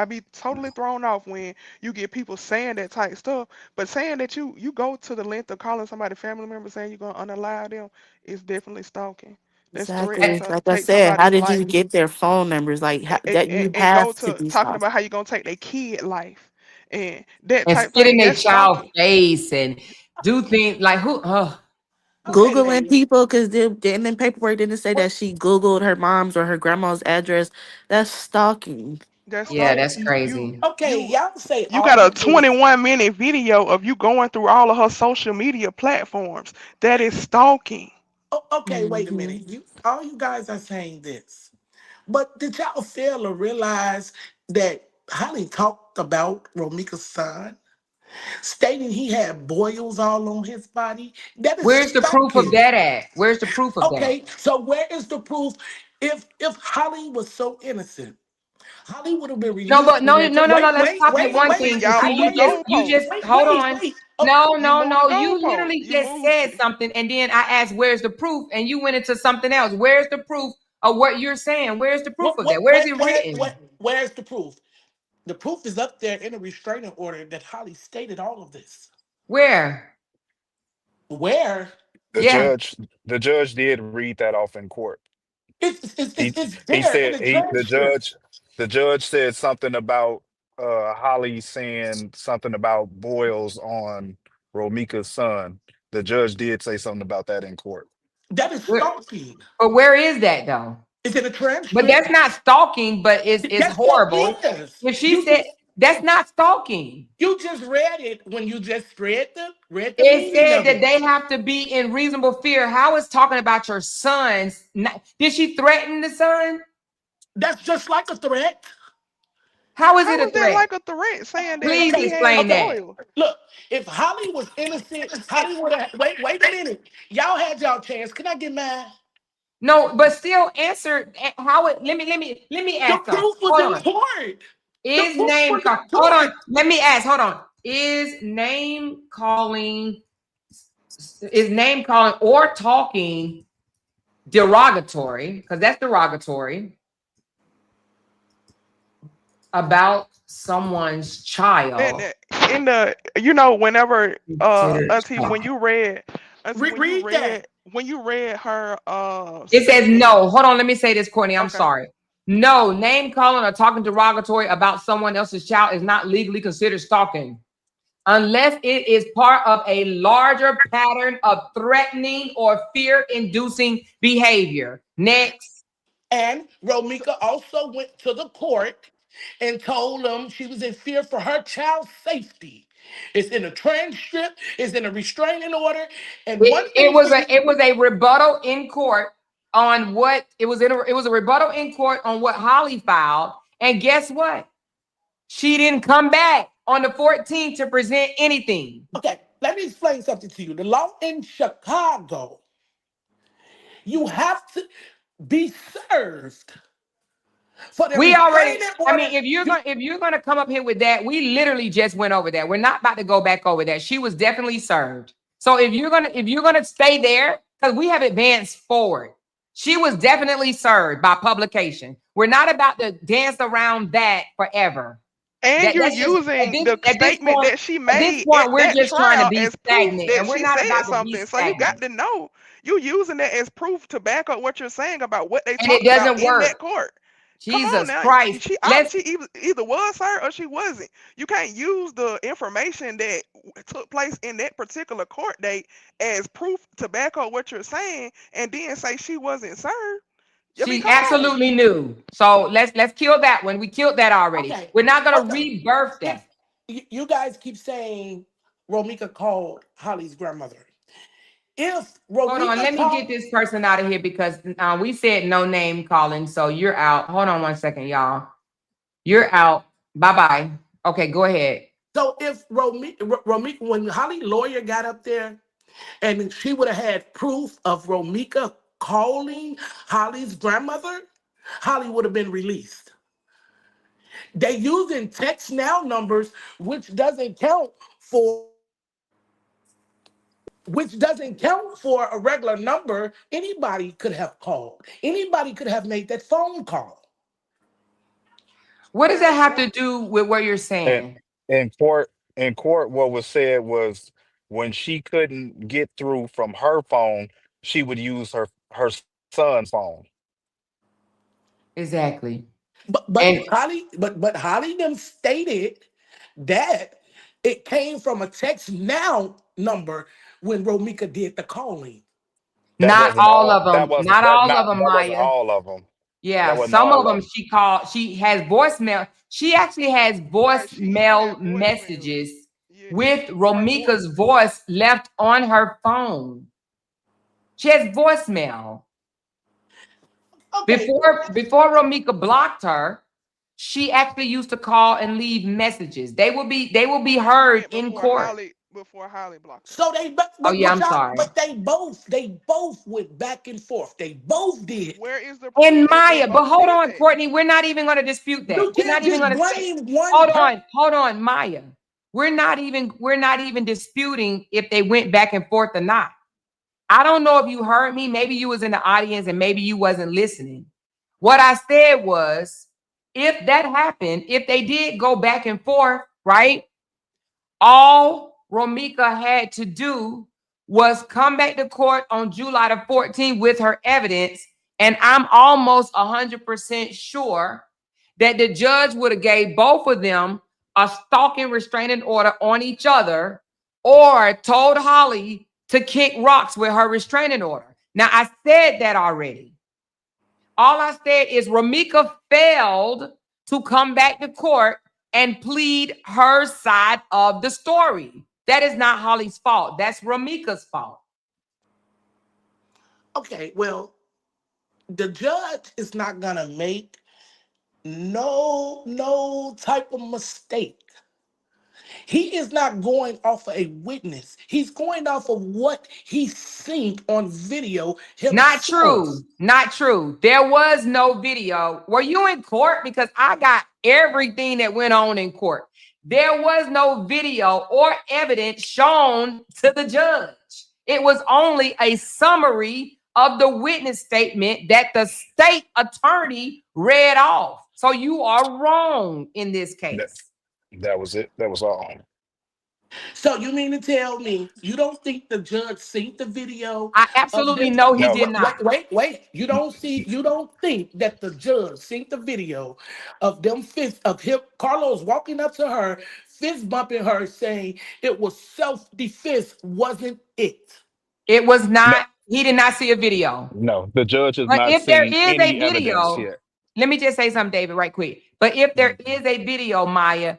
be totally thrown off when you get people saying that type stuff, but saying that you go to the length of calling somebody family member saying you're gonna unallow them is definitely stalking. That's threatening Exactly. to Like I take said, how somebody's did you life, get their phone numbers? Like that you and go have to to be talking stopped. about how you're gonna take their kid life and that And type spit in thing. their That's child stalking. face and do things like who? Oh, Okay, Googling ladies. people because the paperwork didn't say What? that she Googled her mom's or her grandma's address. That's stalking. That's yeah, Okay. stalking. that's crazy. Okay, y'all say You got all a of this. 21-minute video of you going through all of her social media platforms. That is stalking. Oh, okay, wait a Hmm. minute. You all you guys are saying this. But did y'all fail to realize that Holly talked about Romika's son, stating he had boils all on his body? That is Where's the proof of stalking. that at? Where's the proof of that? Okay, so where is the proof? If Holly was so innocent, Holly would have been No, but releasing no, that. no, no, no. Wait, Let's wait, stop at wait, one wait. thing. Cause Y'all see, I moved the wait, you goalpost. just wait, hold wait, on. wait. No, You no, moved the no. You goalpost. literally You just moved said it. something, and then I asked, "Where's the proof?" And you went into something else. Where's the proof of what you're saying? Where's the proof of that? Where is it written? Where's the proof? The proof is up there in a restraining order that Holly stated all of this. Where? Where The it's Yeah. judge, the judge did read that off in court. it's He there in said the transcript. the judge said something about Holly saying something about boils on Romika's son. The judge did say something about that in court. That is Where, stalking. but where is that though? It's in the But transcript. that's not stalking. But it's That's what horrible. is. If she said that's not stalking. You just read it when you just read the It meaning said of that it. they have to be in reasonable fear. How is talking about your sons? Did she threaten the son? That's just like a threat. How is it How a is that threat? like a threat saying that Please he Okay, had explain that. okay. boils? Look, if Holly was innocent, Holly would have wait a minute. Y'all had y'all chance. Can I get mine? No, but still answer how it. Let me The ask something. proof was Hold in on. court. The Is proof name was in call? Hold on. court. Let me ask. Hold on. Is name calling? Is name calling or talking derogatory? Because that's derogatory about someone's child. In the whenever Considered auntie when stalking. you read auntie Read that. when you read her It says statement. no. Hold on. Let me say this, Courtney. I'm Okay. sorry. No, name calling or talking derogatory about someone else's child is not legally considered stalking unless it is part of a larger pattern of threatening or fear-inducing behavior. Next. And Romika also went to the court and told them she was in fear for her child's safety. It's in a transcript, it's in a restraining order. And It, one it thing was for a you, it was a rebuttal in court on what it was it was a rebuttal in court on what Holly filed. And guess what? She didn't come back on the 14th to present anything. okay, let me explain something to you. The law in Chicago, you have to be served for the We already, restraining I order. mean, if you're gonna come up here with that, we literally just went over that. We're not about to go back over that. She was definitely served. So if you're gonna stay there, because we have advanced forward. She was definitely served by publication. We're not about to dance around that forever. And you're That's just using the at this statement point. that she At this made point, at we're that just trying to trial be as proof stagnant, that and we're she not said about to be something. So you got stagnant. to know you're using that as proof to back up what you're saying about what they And it talked about doesn't in that work. court. Come on Jesus now. Christ. She Let's obviously either was her or she wasn't. You can't use the information that took place in that particular court date as proof to back up what you're saying and then say she wasn't served. I mean, She come on. absolutely knew. So let's kill that one. We killed that already. Okay. We're not gonna Okay. rebirth If that. you guys keep saying Romika called Holly's grandmother. If Hold on, Romika let me get called, this person out of here because we said no name calling. So you're out. Hold on one second, y'all. You're out. Bye-bye. Okay, go ahead. so if Romika, when Holly lawyer got up there and she would have had proof of Romika calling Holly's grandmother, Holly would have been released. They using text now numbers, which doesn't count for a regular number. Anybody could have called. Anybody could have made that phone call. What does that have to do with what you're And saying? in court, what was said was when she couldn't get through from her phone, she would use her son's phone. Exactly. But And Holly them stated that it came from a text now number when Romika did the calling. That not wasn't all all. of That them. wasn't Not that all of not them, that wasn't Maya. all of them. That Yeah, wasn't some of all of them them. she called. She has voicemail. She actually has Right. She had voicemail voicemails. messages Yeah, with her voice. Romika's voice left on her phone. She has voicemail. Okay, Before Romika blocked her, she actually used to call and leave messages. They will be You heard meant in court. before Holly blocked her. so they Oh yeah, I'm sorry. but they both went back and forth. They both did. Where is the proof And that they Maya, but both hold said on, that? Courtney, we're not even going to dispute that. You We're not can't even just going to say, blame one person. hold on, Maya. We're not even disputing if they went back and forth or not. I don't know if you heard me. Maybe you was in the audience and maybe you wasn't listening. What I said was, if that happened, if they did go back and forth, right? All Romika had to do was come back to court on July the 14th with her evidence. And I'm almost 100% sure that the judge would have gave both of them a stalking restraining order on each other or told Holly to kick rocks with her restraining order. Now, I said that already. All I said is Romika failed to come back to court and plead her side of the story. That is not Holly's fault. That's Romika's fault. Okay, well, the judge is not gonna make no type of mistake. He is not going off of a witness. He's going off of what he's seen on video Not himself. true. Not true. There was no video. Were you in court? Because I got everything that went on in court. There was no video or evidence shown to the judge. It was only a summary of the witness statement that the state attorney read off. So you are wrong in this That case. that was it. That was all. So you mean to tell me you don't think the judge seen the video I of absolutely them? know he No, did not. Wait. You don't think that the judge seen the video of them Carlos walking up to her, fist bumping her, saying it was self-defense, wasn't it? It was no, not, he did not see a video. no. The judge has But not if there seen is a any evidence video, yet. let me just say something, David, right quick. But if there is a video, Maya,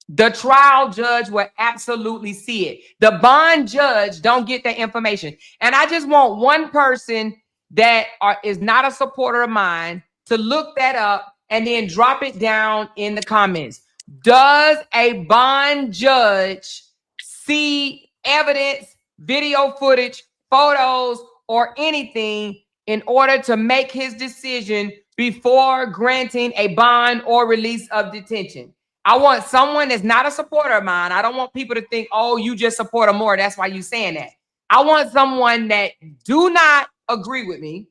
the trial judge will absolutely see it. The bond judge don't get that information. And I just want one person that is not a supporter of mine to look that up and then drop it down in the comments. Does a bond judge see evidence, video footage, photos, or anything in order to make his decision before granting a bond or release of detention? I want someone that's not a supporter of mine. I don't want people to think, oh, you just support Amore. That's why you saying that. I want someone that do not agree with me,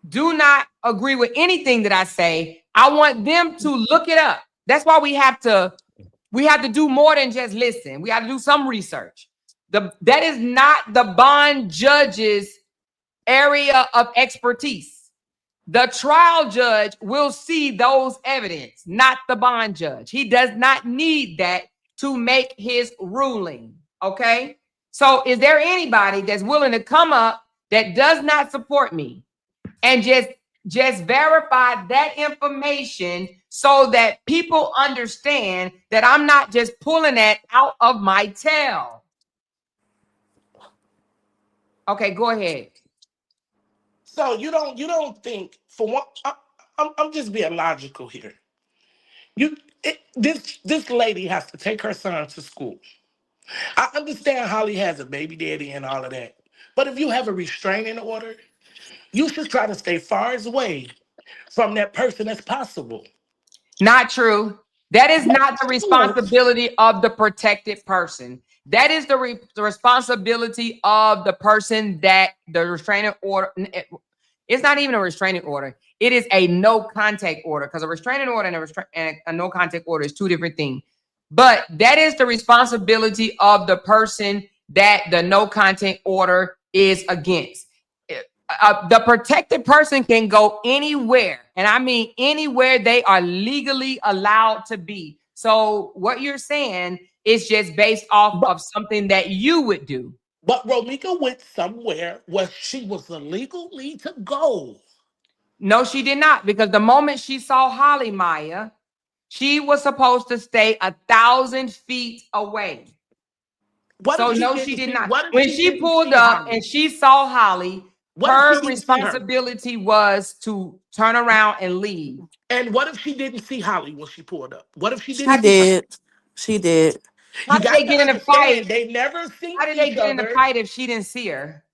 do not agree with anything that I say. I want them to look it up. That's why we have to do more than just listen. We have to do some research. That is not the bond judge's area of expertise. The trial judge will see those evidence, not the bond judge. He does not need that to make his ruling. Okay? So is there anybody that's willing to come up that does not support me and just verify that information so that people understand that I'm not just pulling that out of my tail? Okay, go ahead. So you don't think, for one, I'm just being logical here. This lady has to take her son to school. I understand Holly has a baby daddy and all of that, but if you have a restraining order, you should try to stay far as away from that person as possible. Not true. That is not the responsibility of the protected person. That is the responsibility of the person that the restraining order. It's not even a restraining order. It is a no contact order, because a restraining order and a no contact order is two different things. But that is the responsibility of the person that the no contact order is against. The protected person can go anywhere, and I mean anywhere they are legally allowed to be. So what you're saying is just based off of something that you would do. But Romika went somewhere where she was illegally to go. No, she did not, because the moment she saw Holly, Maya, she was supposed to stay 1,000 feet away. So no, she did not. When she pulled up and she saw Holly, her responsibility was to turn around and leave. And what if she didn't see Holly when she pulled up? What if she She didn't? did. She did. How did they get in a fight? They never seen. How did they get in a fight if she didn't see her?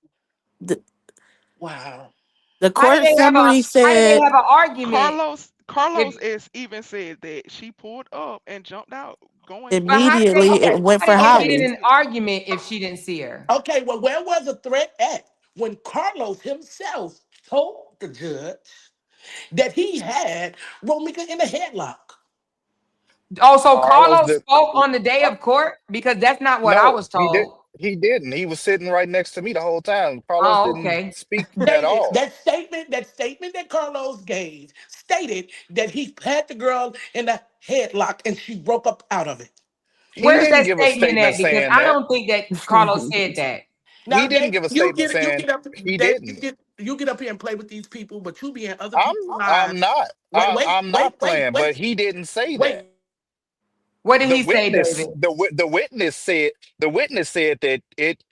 Wow. The court summary said. How did they have an argument? Carlos even said that she pulled up and jumped out going immediately. It went for Holly. Get in an argument if she didn't see her. Okay, well, where was the threat at when Carlos himself told the judge that he had Romika in a headlock? Oh, so Carlos spoke on the day of court? Because that's not what I was told. He didn't. He was sitting right next to me the whole time. Carlos didn't speak at all. That statement that Carlos gave stated that he had the girl in a headlock and she broke up out of it. Where's that statement at? Because I don't think that Carlos said that. He didn't give a statement saying he didn't. You get up here and play with these people, but you be in other people's lives. I'm not. I'm not playing, but he didn't say that. What did he say, David? The witness said that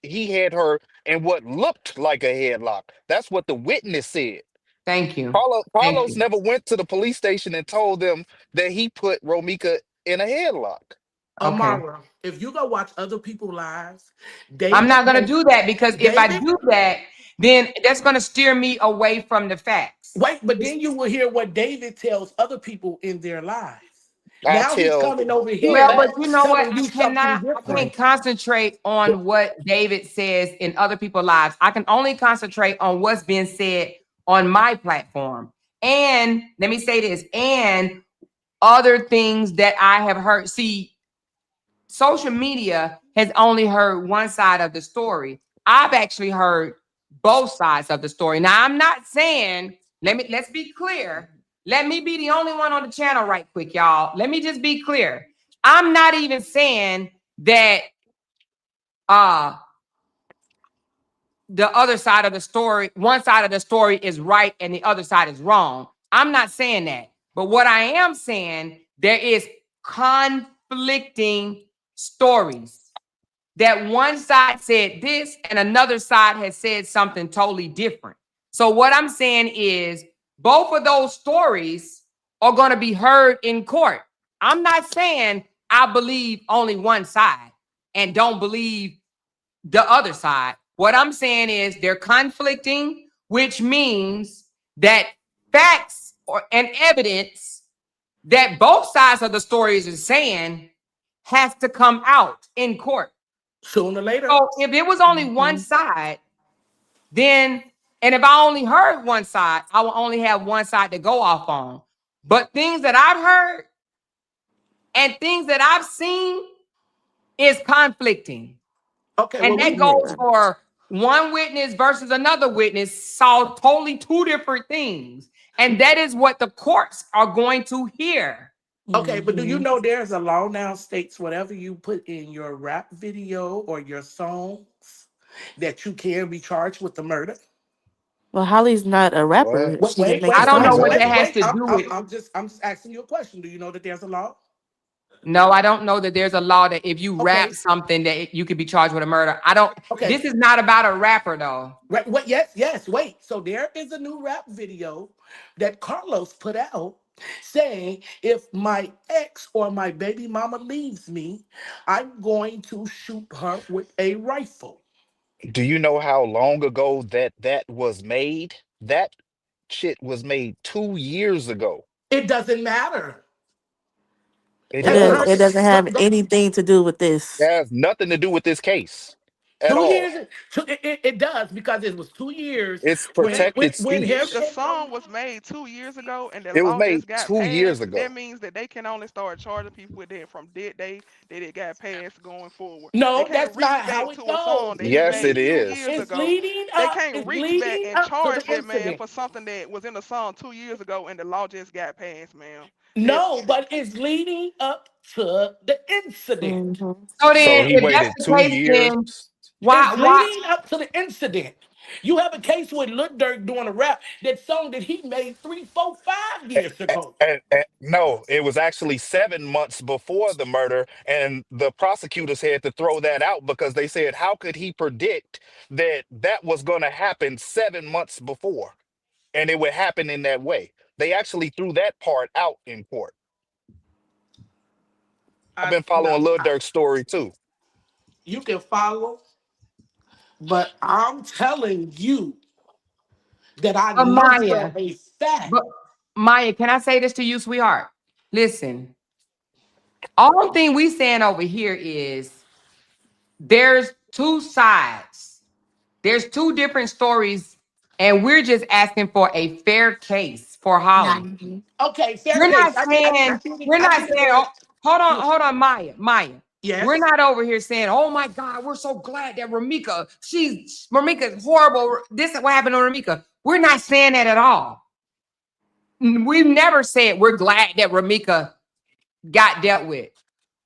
he had her in what looked like a headlock. That's what the witness said. Thank you. Carlos never went to the police station and told them that he put Romika in a headlock. Amara, if you go watch other people's lives, I'm not going to do that, because if I do that, then that's going to steer me away from the facts. Wait, but then you will hear what David tells other people in their lives. Now he's coming over here. Well, but you know what? I can't concentrate on what David says in other people's lives. I can only concentrate on what's being said on my platform. And let me say this, and other things that I have heard. See, social media has only heard one side of the story. I've actually heard both sides of the story. Now, I'm not saying, let's be clear. Let me be the only one on the channel right quick, y'all. Let me just be clear. I'm not even saying that the other side of the story, one side of the story is right and the other side is wrong. I'm not saying that. But what I am saying, there is conflicting stories that one side said this and another side has said something totally different. So what I'm saying is, both of those stories are going to be heard in court. I'm not saying I believe only one side and don't believe the other side. What I'm saying is they're conflicting, which means that facts and evidence that both sides of the stories are saying has to come out in court. Sooner or later. So if it was only one Mhm. side, then, and if I only heard one side, I will only have one side to go off on. But things that I've heard and things that I've seen is conflicting. Okay, And well, that we hear goes you. for one witness versus another witness, saw totally two different things. And that is what the courts are going to hear. Okay, but do you Mhm. know there's a law now states whatever you put in your rap video or your songs that you can be charged with the murder? Well, Holly's not a What? rapper. Wait, She just wait, makes I wait, don't know wait, what Exactly. that wait, has wait. to do with. I'm just asking you a question. Do you know that there's a law? No, I don't know that there's a law that if you rap Okay, something that you could be charged with a murder. I don't. okay. This is not about a rapper though. Right, what? Yes, yes. Wait. So there is a new rap video that Carlos put out saying, "If my ex or my baby mama leaves me, I'm going to shoot her with a rifle." Do you know how long ago that was made? That shit was made 2 years ago. It doesn't matter. It It Have you does. heard It does. it? doesn't Go, have go. anything to do with this. It has nothing to do with this case at 2 years. all. It does because it was 2 years It's when protected him If the speech. and song was made 2 years ago and the It was law made just got 2 years passed, ago. that means that they can only start charging people with that from that day that it got passed going forward. They no, can't that's reach not back how it to a song goes. that he Yes, it made two is. years It's ago. leading They up. can't It's reach back leading and up to charge the that man incident. for something that was in a song 2 years ago and the law just got passed, man. That No, but it's leading up to the incident. Mhm. So So then, he if that's waited the two case, years. then It's why? leading up to the incident. You have a case with Lil Durk doing a rap, that song that he made 3, 4, 5 years ago. No, it was actually 7 months before the murder, and the prosecutors had to throw that out because they said, "How could he predict that that was going to happen 7 months before, and it would happen in that way?" They actually threw that part out in court. I've I been no, following Lil Durk's story too. you can follow, but I'm telling you that I But know for Maya, a fact. but Maya, can I say this to you, sweetheart? Listen, all thing we saying over here is there's two sides. There's two different stories, and we're just asking for a fair case for Holly. Mhm. Okay, fair We're case. not saying, we're I not see the saying, word. oh, hold on, Maya, Maya. We're Yes. not over here saying, oh my God, we're so glad that Ramika's horrible. This is what happened to Ramika. We're not saying that at all. We've never said we're glad that Ramika got dealt with.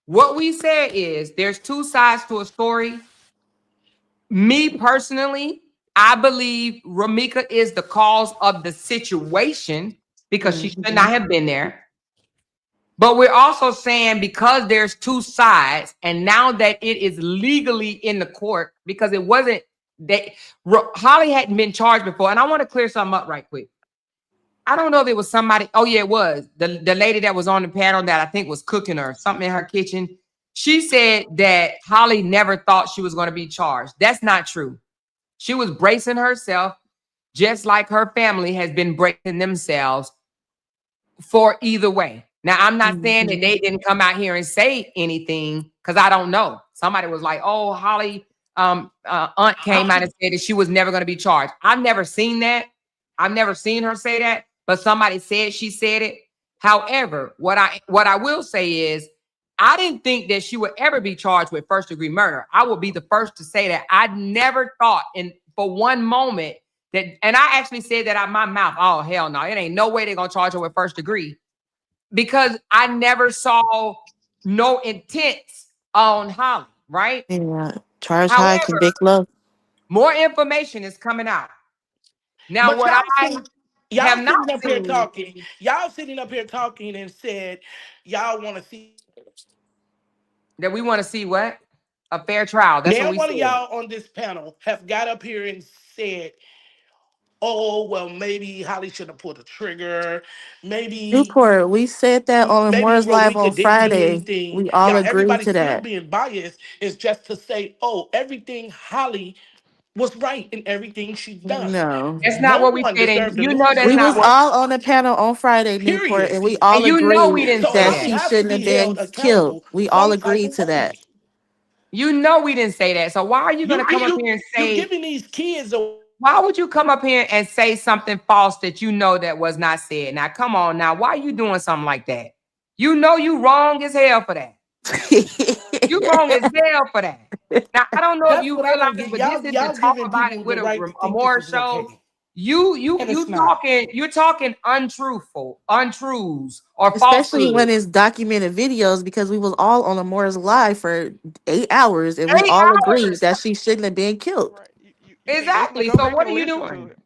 What we said is there's two sides to a story. Me personally, I believe Ramika is the cause of the situation because she should not Mhm. have been there. But we're also saying because there's two sides, and now that it is legally in the court, because it wasn't that Holly hadn't been charged before. And I want to clear something up right quick. I don't know if it was somebody. Oh, yeah, it was the lady that was on the panel that I think was cooking or something in her kitchen. She said that Holly never thought she was going to be charged. That's not true. She was bracing herself, just like her family has been bracing themselves for either way. Now, I'm not saying that Mhm. they didn't come out here and say anything because I don't know. Somebody was like, "Oh, Holly, aunt came out and said that she was never going to be charged." I've never seen that. I've never seen her say that, but somebody said she said it. However, what I will say is, I didn't think that she would ever be charged with first degree murder. I will be the first to say that I never thought, in for one moment, that, and I actually said that out my mouth. Oh hell no, it ain't no way they're gonna charge her with first degree because I never saw no intent on Holly, right? Yeah. Charge high, However, convict low. more information is coming out. Now, But what I have y'all not sitting up here seen talking. Y'all sitting up here talking and said y'all want to see. that we want to see what? A fair trial. That's what Now we one of said. y'all on this panel have got up here and said, "Oh well, maybe Holly should have pulled the trigger. Maybe Newport, we said that on maybe Moore's Live Romika on didn't do Friday. anything." We all Yeah, agreed everybody's to still that. being biased is just to say, "Oh, everything Holly was right in everything she done." No. That's not No what we one said, and deserved to you know lose that's We in not was what. court. all on the panel on Friday, Newport, Period. and we all And you know agreed we didn't So say that that. Holly she has to shouldn't have be been held killed. accountable We all some type agreed of to that. way. You know we didn't say that. So why are you gonna come up here and You say? giving these kids a Why would you come up here and say something false that you know that was not said? Now, come on, now, why are you doing something like that? You know you wrong as hell for that. You wrong as hell for that. Now, I don't know if that's you what I realize, don't get. but this is to Y'all talk giving about people it with the right to a think this more is show. okay. You And it's not. you're talking untruthful, untruths, or Especially falsehoods. when it's documented videos, because we was all on Amora's live for 8 hours and we 8 all agreed hours. that she shouldn't have been killed. Right. You can definitely Exactly. go So back what are and you listen to doing? it.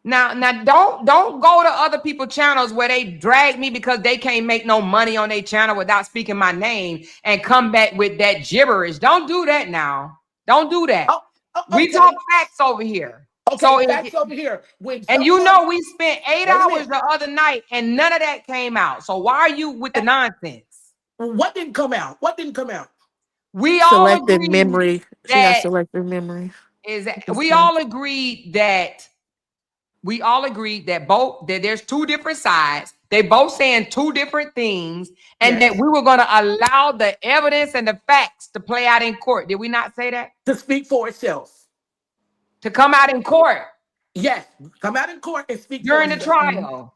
Now don't go to other people channels where they drag me because they can't make no money on their channel without speaking my name and come back with that gibberish. Don't do that now. Don't do that. We Okay. talk facts over here. So Okay, facts over here. When and you someone know we spent 8 wait a hours minute. the other night and none of that came out. So why are you with the nonsense? What didn't come out? What didn't come out? We all Selective agreed memory. She got that selective memory. we all agreed that there's two different sides. They both saying two different things, and Yes. that we were going to allow the evidence and the facts to play out in court. Did we not say that? To speak for itself. To come out in court Yes. Come out in court and speak for during the itself. trial.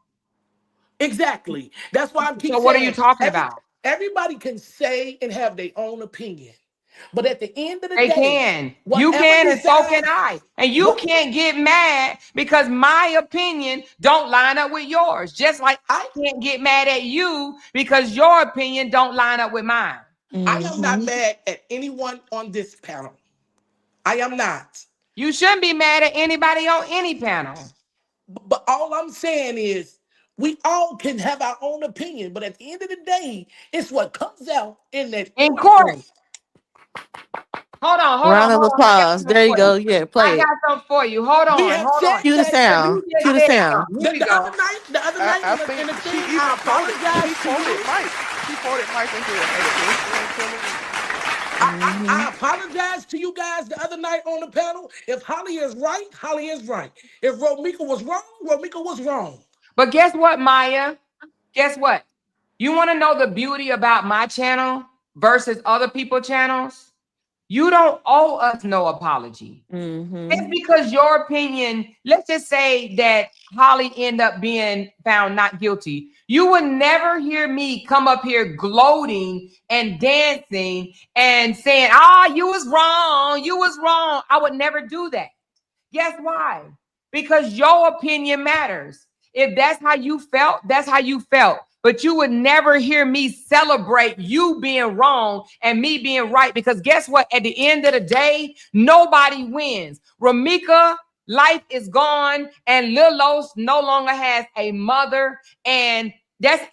Exactly. That's why I keep So what are you saying talking about? everybody can say and have their own opinion. But at the end of the They day, can. You whatever can, and so can decides I. And you what can't get mad because my opinion don't line up with yours. Just like I can't get mad at you because your opinion don't line up with mine. I am not Mhm. mad at anyone on this panel. I am not. You shouldn't be mad at anybody on any panel. But all I'm saying is we all can have our own opinion, but at the end of the day, it's what comes out in that In court. courtroom. Hold on. Round of I got applause. something There you for you. go. Yeah, I play got it. something for you. Hold We on. have Hold on. said Cue the that sound. You just Cue the said sound. something. Here we the other go. night, I in think the she thing, even I quoted. apologize She to quoted you. Mike. She quoted Mike and said, "Hey, this man telling me." I apologize to you guys the other night on the panel. If Holly is right, Holly is right. If Romika was wrong, Romika was wrong. But guess what, Maya? Guess what? You want to know the beauty about my channel versus other people's channels? You don't owe us no apology. Mm-hmm. It's because your opinion, let's just say that Holly ended up being found not guilty. You would never hear me come up here gloating and dancing and saying, you was wrong. You was wrong. I would never do that. Guess why? Because your opinion matters. If that's how you felt, that's how you felt. But you would never hear me celebrate you being wrong and me being right. Because guess what? At the end of the day, nobody wins. Ramika, life is gone, and Lil Los no longer has a mother. And that's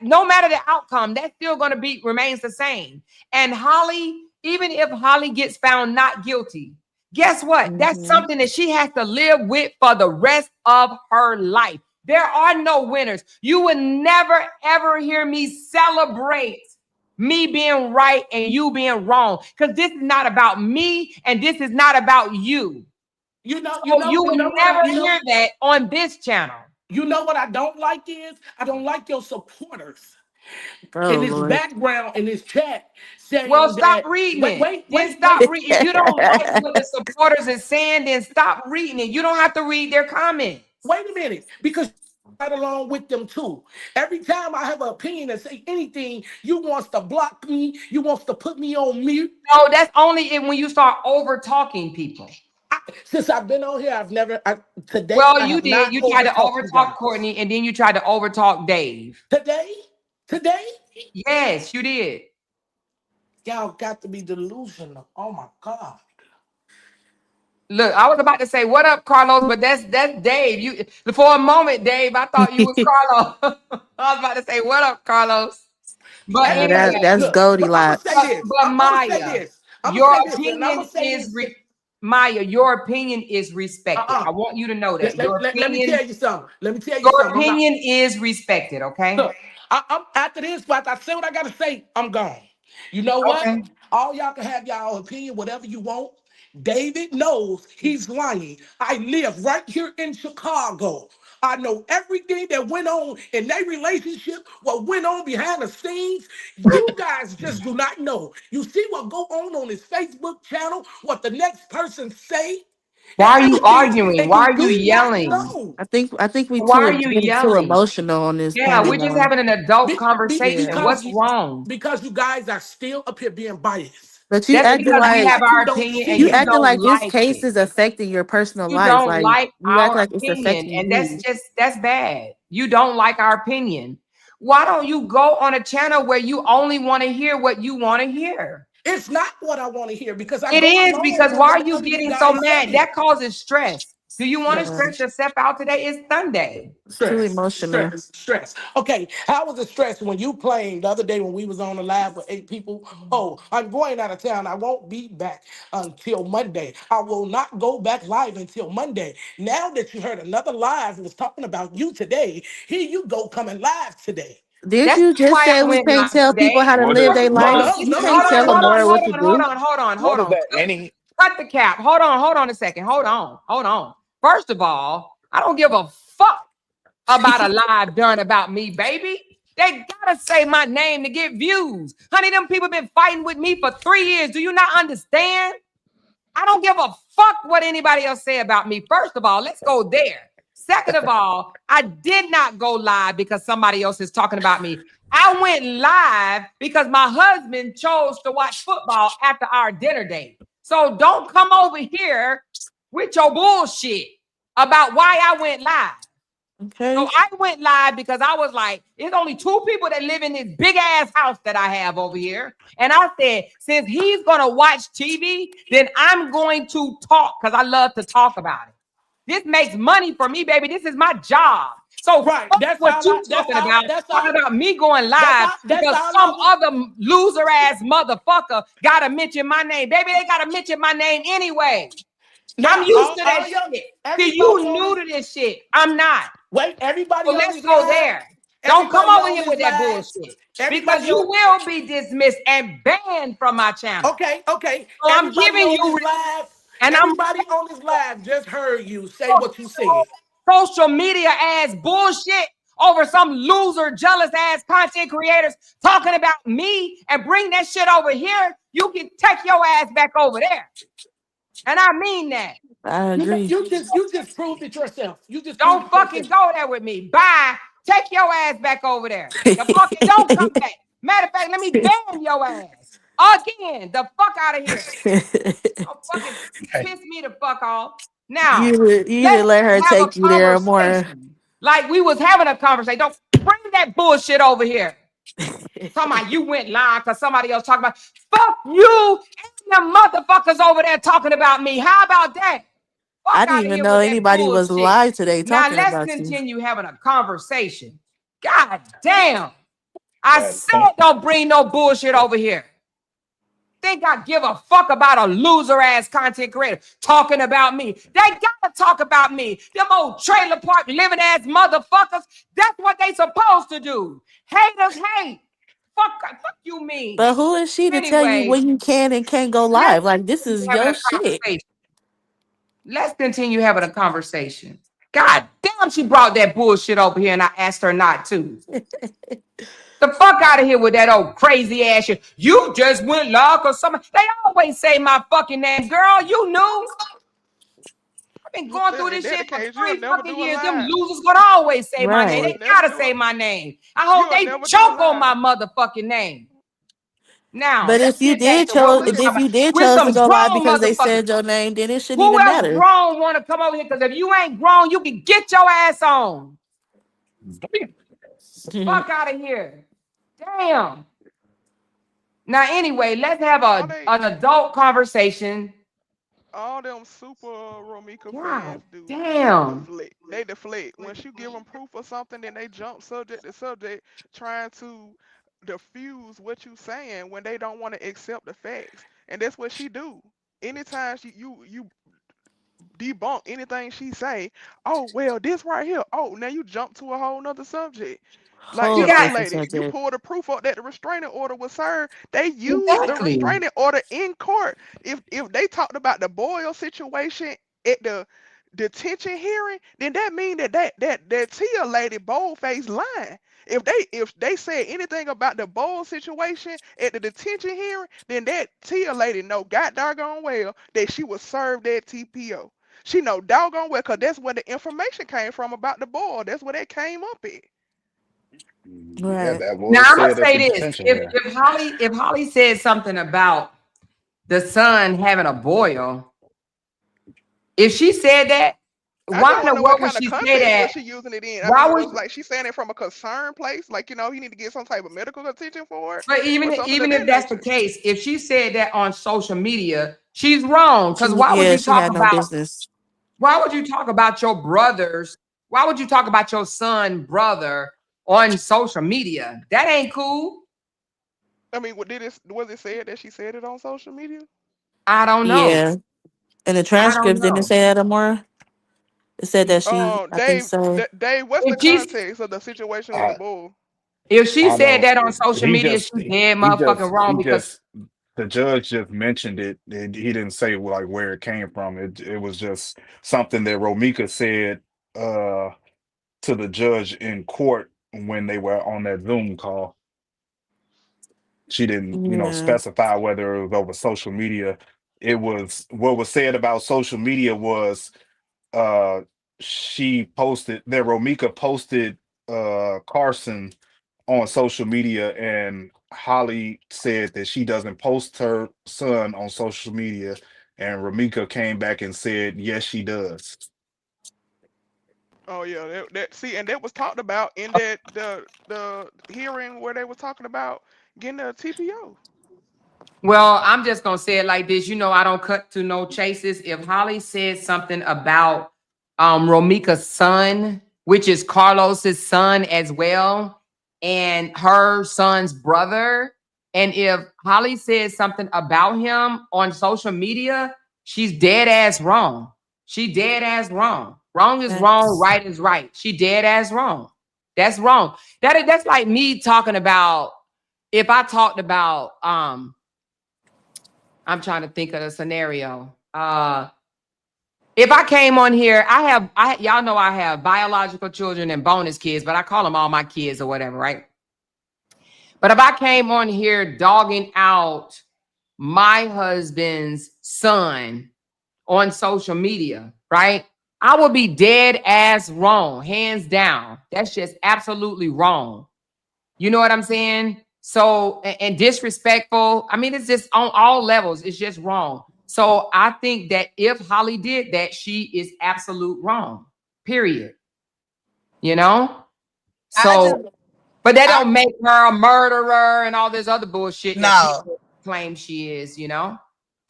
no matter the outcome, that's still going to remains the same. And Holly, even if Holly gets found not guilty, guess what? That's something that she has to live with for the rest of her life. There are no winners. You would never, ever hear me celebrate me being right and you being wrong, because this is not about me and this is not about you. You would never hear that on this channel. You know what I don't like is I don't like your supporters Oh, in this Lord. background in this chat saying Well, stop that, reading wait, it. Stop reading. If you don't like what the supporters are saying, then stop reading it. You don't have to read their comments. Wait a minute, because right along with them too. Every time I have an opinion and say anything, you wants to block me. You wants to put me on mute. No, that's only when you start over talking people. Since I've been on here, I've never today. Well, I you have did. not You tried to overtalked you overtalk guys. Courtney, and then you tried to overtalk Dave. Today. Yes, you did. Y'all got to be delusional. Oh my God. Look, I was about to say, what up, Carlos? But that's Dave. You for a moment, Dave, I thought you was Carlos. I was about to say, what up, Carlos? But Yeah, anyway, that's Look, but I'm gonna Goldilocks. say this. but I'm gonna say Maya, this. I'm your gonna say this, and I'm opinion gonna say is this. Maya, your opinion is respected. Uh-uh. I want you to know that your Let me opinion, tell you something. your opinion is respected. Okay. Look, I'm after this, but I say what I gotta say, I'm gone. You know what? Okay. All y'all can have y'all opinion, whatever you want. David knows he's lying. I live right here in Chicago. I know everything that went on in their relationship, what went on behind the scenes. You guys just do not know. You see what go on his Facebook channel, what the next person say, Why and are you everything, arguing? and Why you are you do not yelling? know. I think we Why are too you getting too yelling? emotional on this Yeah, panel we're just now. having an adult Be, conversation. Yeah. What's wrong? because you guys are still up here being biased. But That's And because we have you our don't opinion and see you you it. acting don't like this like case it. is affecting your personal You life. don't Like like you act our like it's opinion, affecting and you. that's bad. You don't like our opinion. Why don't you go on a channel where you only want to hear what you want to hear? It's not what I want to hear because I It go is, along because with why are what you other you getting so guys mad? say. That causes stress. Do you want to Stress. Yeah. stress yourself out today? It's Sunday. It's too Stress, emotional. stress. Okay, how was it stress when you playing the other day when we was on the live with 8 people? Oh, I'm going out of town. I won't be back until Monday. I will not go back live until Monday. Now that you heard another live was talking about you today, here you go coming live today. Didn't That's you just why say I we went can't live tell people today. how to What live is their what life? is No, You no, can't no, tell no, them Hold no. on, more hold what to on, hold do. on, hold on, what hold is on. that? Any Cut the cap. Hold on a second. Hold on. First of all, I don't give a fuck about a live done about me, baby. They gotta say my name to get views. Honey, them people been fighting with me for 3 years. Do you not understand? I don't give a fuck what anybody else say about me. First of all, let's go there. Second of all, I did not go live because somebody else is talking about me. I went live because my husband chose to watch football after our dinner date. So don't come over here with your bullshit about why I went live. So Okay. I went live because I was like, there's only 2 people that live in this big ass house that I have over here. And I said, since he's going to watch TV, then I'm going to talk because I love to talk about it. This makes money for me, baby. This is my job. So Right. fuck what you talking about. Talking about me going live That's because all some I was. other loser ass motherfucker got to mention my name. Baby, they got to mention my name anyway. I'm Now, used to that all y'all, shit. See, everybody you on new this. to this shit. I'm not. Wait, So everybody on let's this go live. there. Don't come Everybody over on here this with that live. bullshit because Everybody you on. will be dismissed and banned from my channel. Okay, okay. So I'm Everybody giving on you, this live. and I'm Everybody on this live just heard you say what you said. social media ass bullshit over some loser, jealous ass content creators talking about me and bring that shit over here. You can take your ass back over there. And I mean that. I agree. You just proved it yourself. You just proved Don't it fucking yourself. go there with me. Bye. Take your ass back over there. The fucking don't come back. Matter of fact, let me ban your ass again. The fuck out of here. Don't fucking piss me the fuck off. Now, you let's didn't let her have a take you there more. conversation. Like we was having a conversation. Don't bring that bullshit over here. Talking about you went live because somebody else talking about fuck you and the motherfuckers over there talking about me. How about that? I Fuck didn't out of even here know with that anybody was bullshit. live today Now talking let's about you. continue having a conversation. God damn. I right? said don't bring no bullshit over here. Think I give a fuck about a loser ass content creator talking about me? They gotta talk about me. Them old trailer park living ass motherfuckers. That's what they supposed to do. Haters hate. Fuck you mean. But who is she to tell you Anyway, when you can and can't go let's live? Like this is continue having your a shit. conversation. Let's continue having a conversation. God damn, she brought that bullshit over here and I asked her not to. The fuck out of here with that old crazy ass shit. You just went live or something. They always say my fucking name. Girl, you knew. I've been going Sister, through if this that the shit for case, you'll 3 never fucking do a years. Them live. losers gonna always say my name. You'll Right. They never gotta do say it. my name. I hope You'll they never do a choke on my live. motherfucking name. Now, But let's if you get back did to what we chose, Look were at if talking you about. did With chose to some go live grown because they motherfuckers. said your name, then it shouldn't Who even else matter. grown want to come over here? Because if you ain't grown, you can get your ass on. Fuck out of here. Damn. Now, anyway, let's have all an they adult conversation. all them super Romika God fans do is damn. deflect. They deflect. Once you give them proof or something, then they jump subject to subject, trying to diffuse what you saying when they don't want to accept the facts. And that's what she do. Anytime you debunk anything she say, oh well, this right here. Oh, now you jump to a whole nother subject. Like You Whole the other got different lady, you subject. pulled the proof up that the restraining order was served. They used the exactly. restraining order in court. If they talked about the Boyle situation at the detention hearing, then that mean that Tia lady boldface lying. If they said anything about the bold situation at the detention hearing, then that Tia lady know god doggone well that she was served that TPO. She know doggone well because that's where the information came from about the boy. That's where that came up at. Yeah, Right. that Now was I'm gonna said at say the this: detention here. if Holly said something about the son having a boil, if she said that, I why just in want the to know what world would kind of she say context that? was she using it in. I Why mean, would? was like she saying it from a concerned place, like he need to get some type of medical attention for it, But or something of even that if that's the nature. case, if she said that on social media, she's wrong. Because why would Yeah, you she talk had no about? business. Why would you talk about your brothers? Why would you talk about your son brother on social media? That ain't cool. I mean, was it said that she said it on social media? I don't know. Yeah. And the I don't transcripts didn't know. say that anymore. It said that she, I think Dave, so. Dave, what's the If she's context of the situation with the I bull? if she I said don't. that on social He media, just she's dead he motherfucking just wrong he because just the judge just mentioned it. He didn't say like where it came from. It was just something that Romika said uh to the judge in court when they were on that Zoom call. She didn't, Yeah. specify whether it was over social media. It was what was said about social media was uh she posted that Romika posted Carson on social media, and Holly said that she doesn't post her son on social media, and Romika came back and said yes she does. Oh yeah, see, and that was talked about in the hearing where they were talking about getting a TPO. well, I'm just gonna say it like this. I don't cut to no chases. If Holly said something about Romika's son, which is Carlos's son as well, and her son's brother, and if Holly says something about him on social media, she's dead ass wrong. She dead ass wrong. Wrong is wrong, That's, right is right. She dead ass wrong. That's wrong. That's like me talking about if I talked about I'm trying to think of a scenario. If I came on here, y'all know I have biological children and bonus kids, but I call them all my kids or whatever, right? But if I came on here dogging out my husband's son on social media, right? I would be dead ass wrong, hands down. That's just absolutely wrong. You know what I'm saying? So, and disrespectful. I mean, it's just on all levels. It's just wrong. So I think that if Holly did that, she is absolute wrong. Period. You know? I just, So, but that I don't make her a murderer and all this other bullshit that no. people claim she is.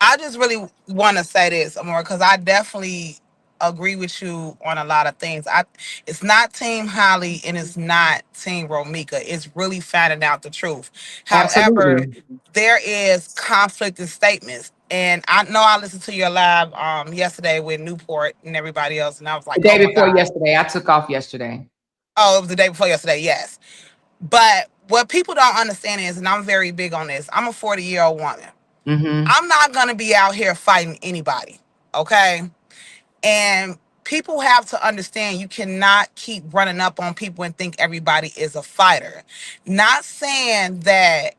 I just really want to say this, Amor, because I definitely agree with you on a lot of things. It's not Team Holly and it's not Team Romika. It's really finding out the truth. However, Absolutely. there is conflicting statements. And I know I listened to your live yesterday with Newport and everybody else, and I was The like, oh day my before God. yesterday, I took off yesterday. Oh, it was the day before yesterday, yes. But what people don't understand is, and I'm very big on this, I'm a 40-year-old woman. Mm-hmm. I'm not gonna be out here fighting anybody, okay? And people have to understand you cannot keep running up on people and think everybody is a fighter. Not saying that,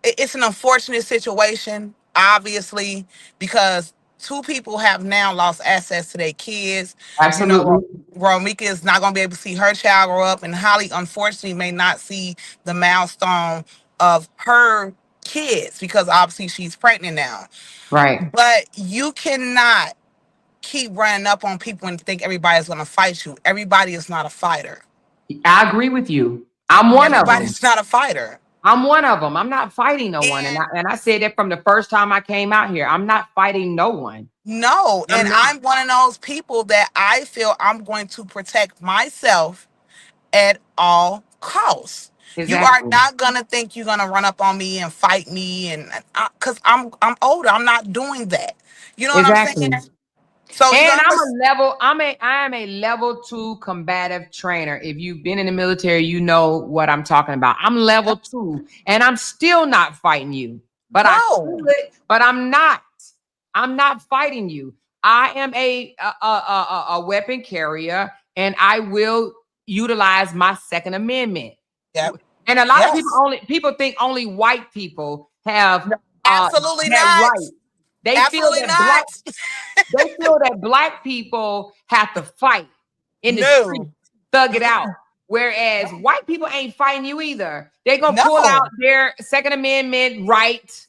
it's an unfortunate situation, obviously, because two people have now lost access to their kids. You Absolutely. know, Romika is not going to be able to see her child grow up, and Holly, unfortunately, may not see the milestone of her kids because obviously she's pregnant now. Right. But you cannot keep running up on people and think everybody's going to fight you. Everybody is not a fighter. I agree with you. I'm one of them. Everybody's not a fighter. I'm one of them. I'm not fighting no one. And And I said that from the first time I came out here. I'm not fighting no one. no, I'm and not. I'm one of those people that I feel I'm going to protect myself at all costs. You are Exactly. not gonna think you're gonna run up on me and fight me, and because I'm older, I'm not doing that. You know what I'm saying? Exactly. So you're And gonna I am a level 2 combative trainer. If you've been in the military, you know what I'm talking about. I'm level 2 and I'm still not fighting you. But I no. could, but I'm not. I'm not fighting you. I am a weapon carrier, and I will utilize my Second Amendment. Yep. And a lot of Yes. people think only white people have Absolutely that not. right. They feel Absolutely that not. black people have to fight in the No. street, thug it out. Whereas white people ain't fighting you either. They're gonna pull No. out their Second Amendment right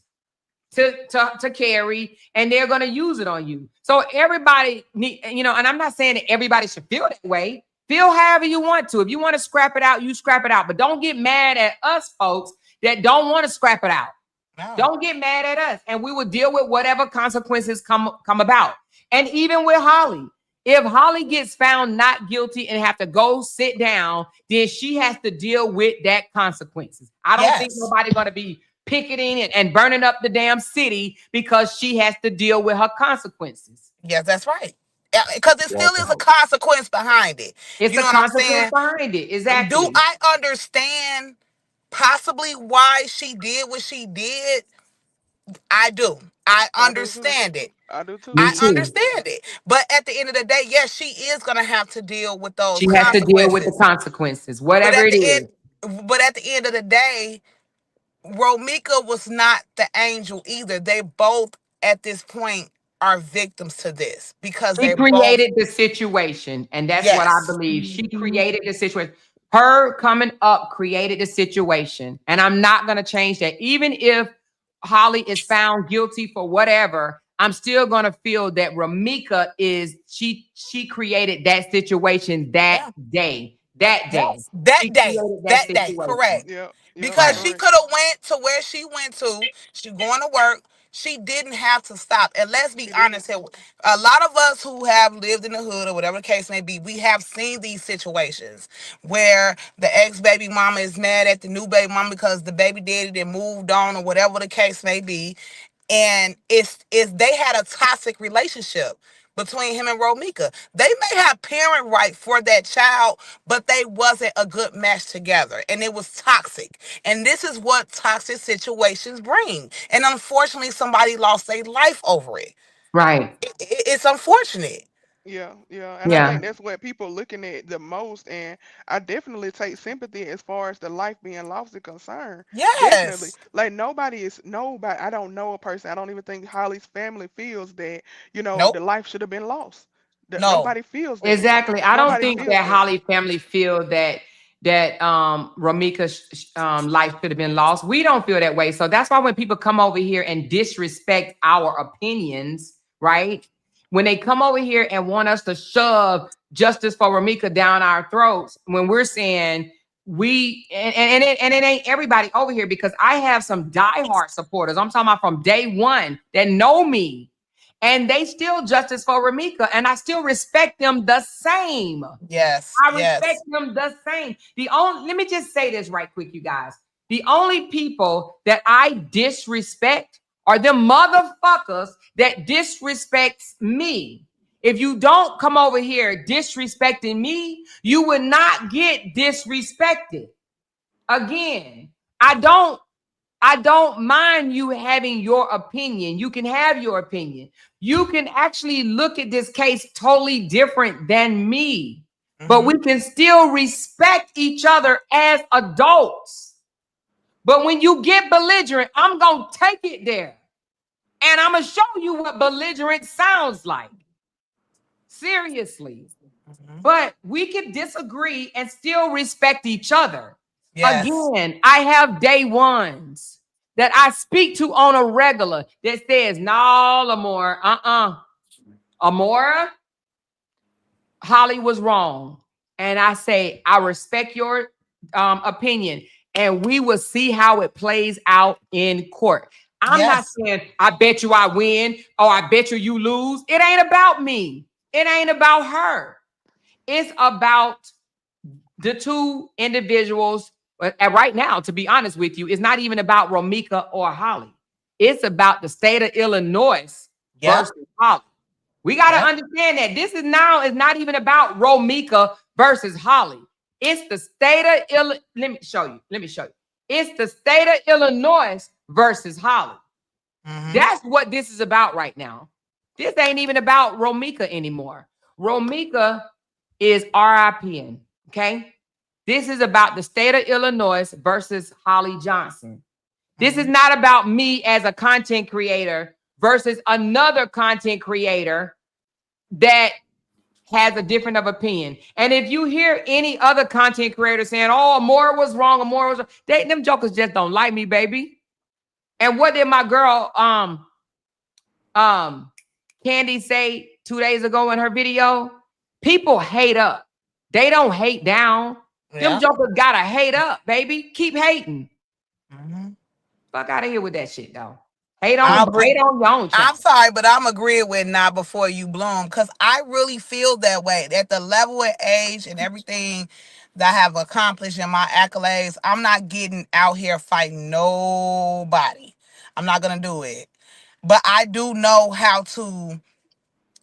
to carry, and they're gonna use it on you. So everybody need, and I'm not saying that everybody should feel that way. Feel however you want to. If you want to scrap it out, you scrap it out. But don't get mad at us folks that don't want to scrap it out. No. Don't get mad at us, and we will deal with whatever consequences come about. And even with Holly, if Holly gets found not guilty and have to go sit down, then she has to deal with that consequences. I don't think nobody's going to be picketing and burning up the damn city because she has to deal with her consequences. Yes, that's right. Because it still is a consequence behind it. It's You know a what I'm consequence saying? behind it. Exactly. Do I understand possibly why she did what she did? I do. I understand it. I do too. Me too. understand it. But at the end of the day, yes, she is going to have to deal with those She has to deal with the consequences. consequences, whatever it is. But at the end of the day, Romika was not the angel either. They both, at this point, are victims to this because She they created the situation, and that's what I Yes. believe. She created the situation. Her coming up created the situation, and I'm not going to change that. Even if Holly is found guilty for whatever, I'm still going to feel that Romika is she created that situation that day. That day. Yes. That She day. created That day. situation. Correct. Yeah. Because I she agree. could have went to where she went to. She going to work. She didn't have to stop. And let's be honest here. A lot of us who have lived in the hood or whatever the case may be, we have seen these situations where the ex-baby mama is mad at the new baby mama because the baby daddy then moved on or whatever the case may be. And it's they had a toxic relationship between him and Romika. They may have parent right for that child, but they wasn't a good match together, and it was toxic. And this is what toxic situations bring. And unfortunately, somebody lost their life over it. Right. It's unfortunate. Yeah, and I think that's what people looking at the most, and I definitely take sympathy as far as the life being lost is concerned. Definitely, Yes. like nobody. I don't know a person. I don't even think Holly's family feels that Nope. the life should have been lost. No. Nobody feels that. Exactly. I don't Nobody think feels that that. Holly family feel that Romika's life should have been lost. We don't feel that way. So that's why when people come over here and disrespect our opinions, right? When they come over here and want us to shove justice for Romika down our throats, when we're saying it ain't everybody over here, because I have some diehard supporters. I'm talking about from day one that know me. And they still justice for Romika, and I still respect them the same. Yes. I respect them the same. Let me just say this right quick, you guys. The only people that I disrespect are them motherfuckers that disrespects me. If you don't come over here disrespecting me, you will not get disrespected. Again, I don't mind you having your opinion. You can have your opinion. You can actually look at this case totally different than me, but we can still respect each other as adults. But when you get belligerent, I'm going to take it there. And I'm going to show you what belligerent sounds like. Seriously. But we can disagree and still respect each other. Yes. Again, I have day ones that I speak to on a regular that says, no, Amora, Amora, Holly was wrong. And I say, I respect your opinion, and we will see how it plays out in court. I'm not saying, I bet you I win, or I bet you lose. It ain't about me. It ain't about her. It's about the two individuals. And right now, to be honest with you, it's not even about Romika or Holly. It's about the state of Illinois versus Holly. We got to understand that this is not even about Romika versus Holly. It's the state of Illinois. Let me show you. It's the state of Illinois versus Holly. That's what this is about right now. This ain't even about Romika anymore. Romika is RIPing, okay? This is about the state of Illinois versus Holly Johnson. This is not about me as a content creator versus another content creator that has a different of opinion. And if you hear any other content creator saying, oh, Amora was wrong, Amora was wrong, them jokers just don't like me, baby. And what did my girl Candy say 2 days ago in her video? People hate up. They don't hate down. Yeah. Them jokers gotta hate up, baby. Keep hating. Mm-hmm. Fuck out of here with that shit, though. Hate on your own. I'm sorry, but I'm agreeing with Not Before You Bloom, because I really feel that way. At the level of age and everything that I have accomplished in my accolades, I'm not getting out here fighting nobody. I'm not gonna do it. But I do know how to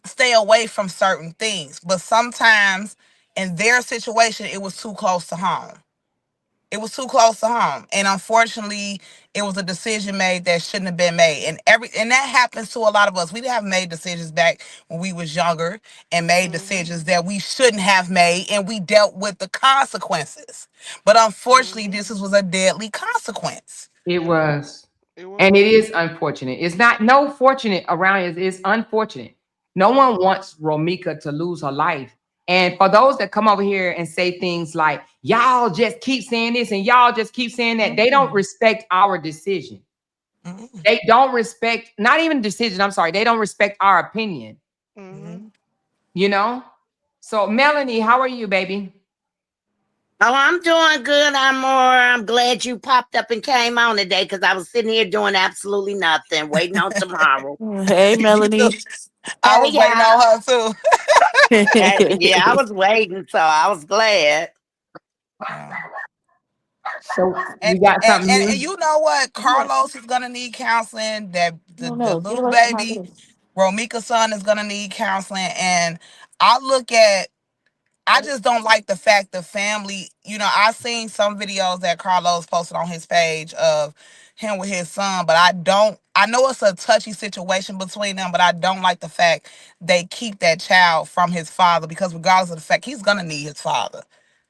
stay away from certain things. But sometimes in their situation, it was too close to home. It was too close to home. And unfortunately, it was a decision made that shouldn't have been made. And that happens to a lot of us. We have made decisions back when we was younger and made decisions that we shouldn't have made, and we dealt with the consequences. But unfortunately, this was a deadly consequence. It was. And it is unfortunate. It's not no fortunate around it. It's unfortunate. No one wants Romika to lose her life. And for those that come over here and say things like, y'all just keep saying this and y'all just keep saying that, they don't respect our decision. They don't respect, not even decision, I'm sorry, they don't respect our opinion. You know? So Melanie, how are you, baby? Oh, I'm doing good. I'm glad you popped up and came on today, because I was sitting here doing absolutely nothing, waiting on tomorrow. Hey, Melanie. I was waiting on her too. Yeah, I was waiting, so I was glad. So you got something new? And you know what? Carlos is gonna need counseling. That the little baby, Romika's son, is gonna need counseling. And I just don't like the fact the family, I seen some videos that Carlos posted on his page of him with his son, but I know it's a touchy situation between them, but I don't like the fact they keep that child from his father, because regardless of the fact, he's gonna need his father.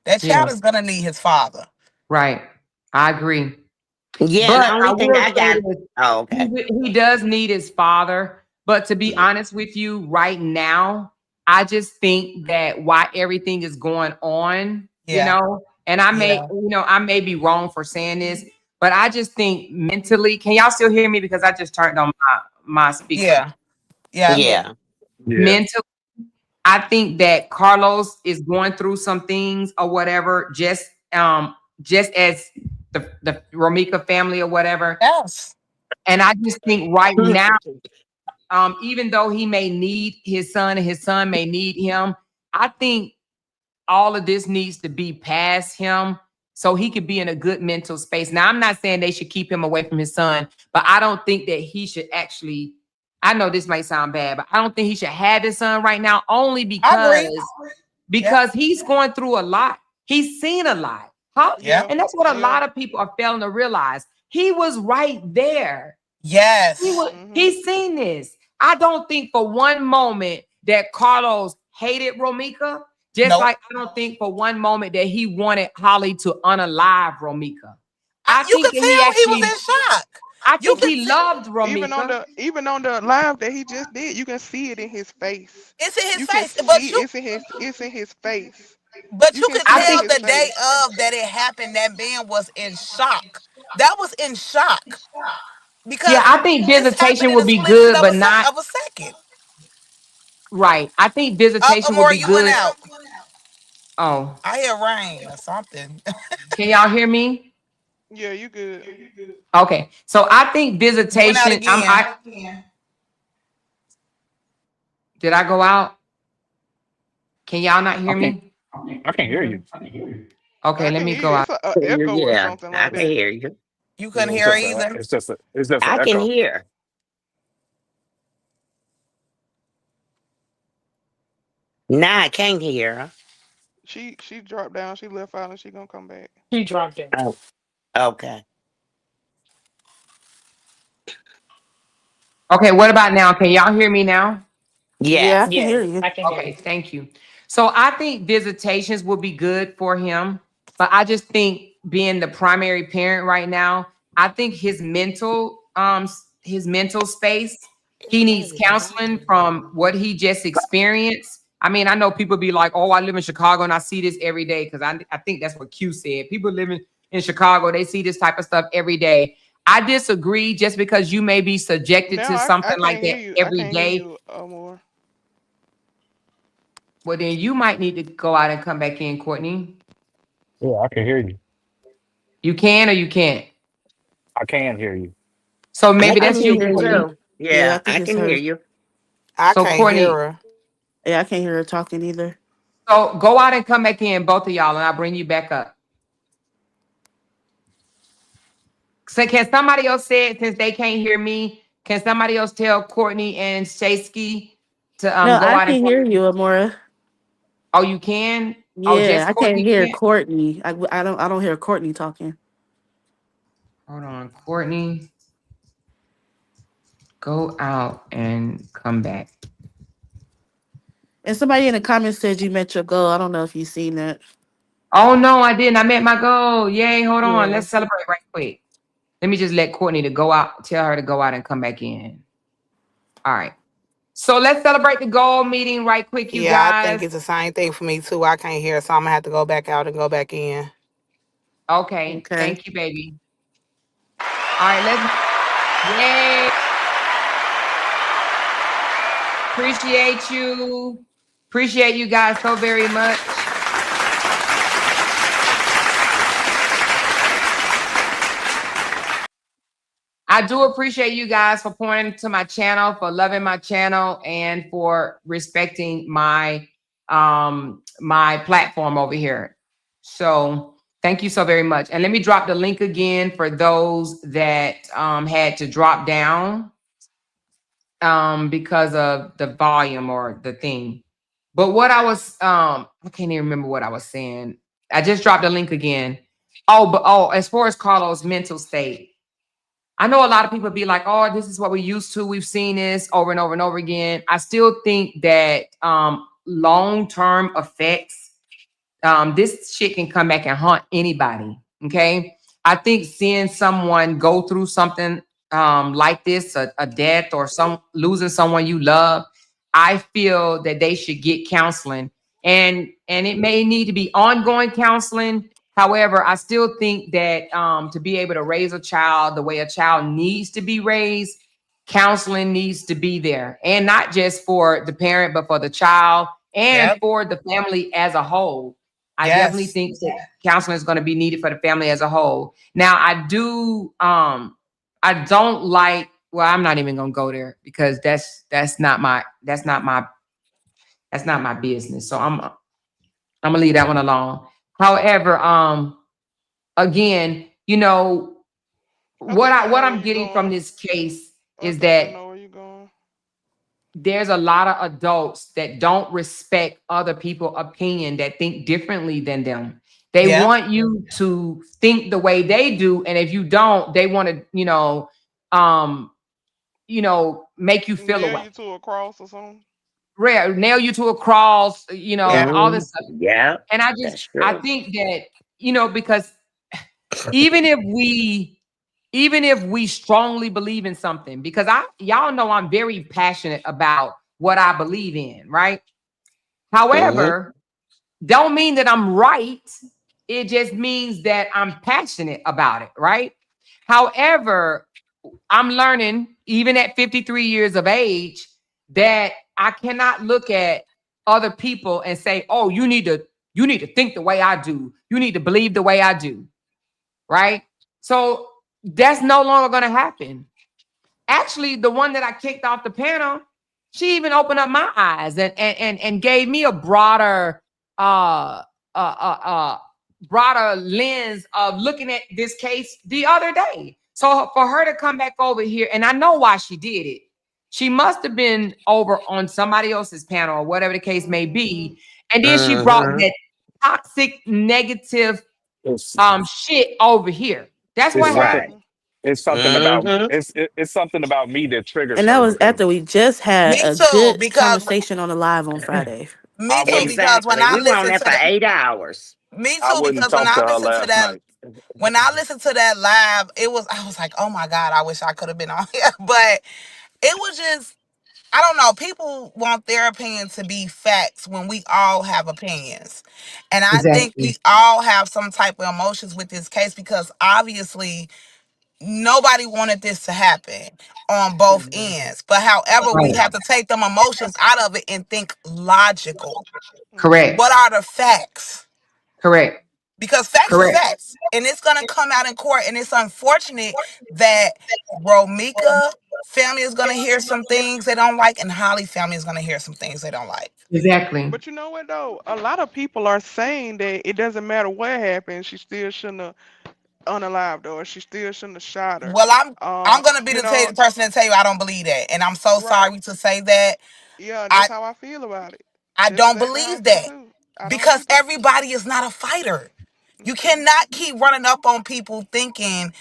That child is gonna need his father. Right. I agree. Yeah, but the only thing I got. Oh, okay. He does need his father. But to be honest with you, right now, I just think that why everything is going on, and I may be wrong for saying this, but I just think mentally, can y'all still hear me? Because I just turned on my speaker. Yeah. Mentally, I think that Carlos is going through some things or whatever, just as the Romika family or whatever. Yes. And I just think right now, even though he may need his son and his son may need him, I think all of this needs to be past him so he could be in a good mental space. Now, I'm not saying they should keep him away from his son, but I don't think that he should actually, I know this might sound bad, but I don't think he should have his son right now, only because he's going through a lot. He's seen a lot. And that's what a lot of people are failing to realize. He was right there. Yes. He's seen this. I don't think for one moment that Carlos hated Romika, like I don't think for one moment that he wanted Holly to unalive Romika. You could tell he was in shock. I think he loved Romika. Even on the live that he just did, you can see it in his face. It's in his face. It's in his face. But you can tell the day of that it happened, that man was in shock. That was in shock. Because I think visitation would be good, but not of a second. Right. I think visitation would be good. Went out. Oh. I hear rain or something. Can y'all hear me? Yeah, you good. Okay. So I think visitation. Did I go out? Can y'all not hear me? I can hear you. Okay, let me go out. Yeah, I can hear you. You couldn't hear either. It's just I can hear. Nah, I can't hear her. She dropped down. She left out and she gonna come back. She dropped down. Oh, okay. Okay, what about now? Can y'all hear me now? Yeah, I Yes. can hear Yes, you. I can hear Okay, you. thank you. So I think visitations will be good for him, but I just think being the primary parent right now, I think his mental space, he needs counseling from what he just experienced. I mean, I know people be like, "Oh, I live in Chicago and I see this every day," because I think that's what Q said. People living in Chicago, they see this type of stuff every day. I disagree. Just because you may be subjected Now to I something like can't that hear you. I every can't hear day, you more. well, then you might need to go out and come back in, Courtney. Yeah, I can hear you. You can or you can't. I can hear you. So I maybe I can that's can hear you, hear you Courtney. you. too. Yeah, I Yeah, think I it's can hear her. you. I So can't hear Courtney, her. Yeah, I can't hear her talking either. so go out and come back in, both of y'all, and I'll bring you back up. So can somebody else say it since they can't hear me? Can somebody else tell Courtney and Shaysky to No, go I out and can come hear back you, in? Amora. Oh, you can? Oh, Yeah, just I can't Courtney hear can? Courtney. I don't hear Courtney talking. Hold on, Courtney. Go out and come back. And somebody in the comments said you met your goal. I don't know if you've seen that. Oh no, I didn't. I met my goal. Yay, hold on. Yeah. Let's celebrate right quick. Let me just let Courtney to go out, tell her to go out and come back in. All right. So let's celebrate the goal meeting right quick, you Yeah, I think guys. it's the same thing for me too. I can't hear, so I'm gonna have to go back out and go back in. Okay. Okay. Thank you, baby. All right, yay. Appreciate you. Appreciate you guys so very much. I do appreciate you guys for pointing to my channel, for loving my channel, and for respecting my my platform over here. So thank you so very much. And let me drop the link again for those that had to drop down because of the volume or the thing. But what I was I can't even remember what I was saying. I just dropped the link again. Oh, as far as Carlos' mental state. I know a lot of people be like, "Oh, this is what we're used to. We've seen this over and over and over again." I still think that long-term effects, this shit can come back and haunt anybody. Okay, I think seeing someone go through something like this, a death or losing someone you love, I feel that they should get counseling, and it may need to be ongoing counseling. However, I still think that to be able to raise a child the way a child needs to be raised, counseling needs to be there. And not just for the parent, but for the child and Yep. for the family as a whole. I definitely Yes. think that counseling is going to be needed for the family as a whole. Now, I don't like, well, I'm not even going to go there because that's not my business. So I'm going to leave that one alone. However, again, I what think I know where I'm you're getting from going. this case I is think I that know where you're going. there's a lot of adults that don't respect other people's opinion, that think differently than them. They Yep. want you to think the way they do, and if you don't, they want to, make you feel Nail away. you to a cross or something. Rare, nail you to a cross, Yeah. all this Mm, stuff. yeah, And that's I true. think that, because even if we strongly believe in something, because y'all know I'm very passionate about what I believe in, right? Hmm. However, don't mean that I'm right. It just means that I'm passionate about it, right? However, I'm learning, even at 53 years of age, that I cannot look at other people and say, "Oh, you need to think the way I do. You need to believe the way I do." Right? So that's no longer going to happen. Actually, the one that I kicked off the panel, she even opened up my eyes and gave me a broader broader lens of looking at this case the other day. So for her to come back over here, and I know why she did it. She must have been over on somebody else's panel or whatever the case may be. And then she brought Hmm. that toxic, negative It's shit over here. That's what it's like a Right. happened. It's something about Mm-hmm. it's something about me that triggers And that her was because after we just had Me a too, good because conversation on the live on Friday. I me too, wouldn't because when Exactly. I We were on listened there to for that, 8 hours. me I too, wouldn't because when talk to I her listened to last that, night. when I listened to that live, I was like, oh my God, I wish I could have been on here. But it was just, I don't know. People want their opinion to be facts when we all have opinions. And I think we Exactly. all have some type of emotions with this case, because obviously nobody wanted this to happen on both ends. But however, we Right. have to take them emotions out of it and think logical. Mm-hmm. What Correct. are the facts? Correct. Because facts is Correct. facts, and it's gonna come out in court. And it's unfortunate that Romika family is gonna hear some things they don't like, and Holly family is gonna hear some things they don't like. Exactly. But you know what though? A lot of people are saying that it doesn't matter what happened, she still shouldn't have unalived her, or she still shouldn't have shot her. Well, I'm gonna be You the know, person to tell you I don't believe that, and I'm so right. sorry to say that. Yeah, that's I how I feel about it. I That's don't exactly how I believe feel that, too. I don't because either. everybody is not a fighter. You Mm-mm. cannot keep running up on people thinking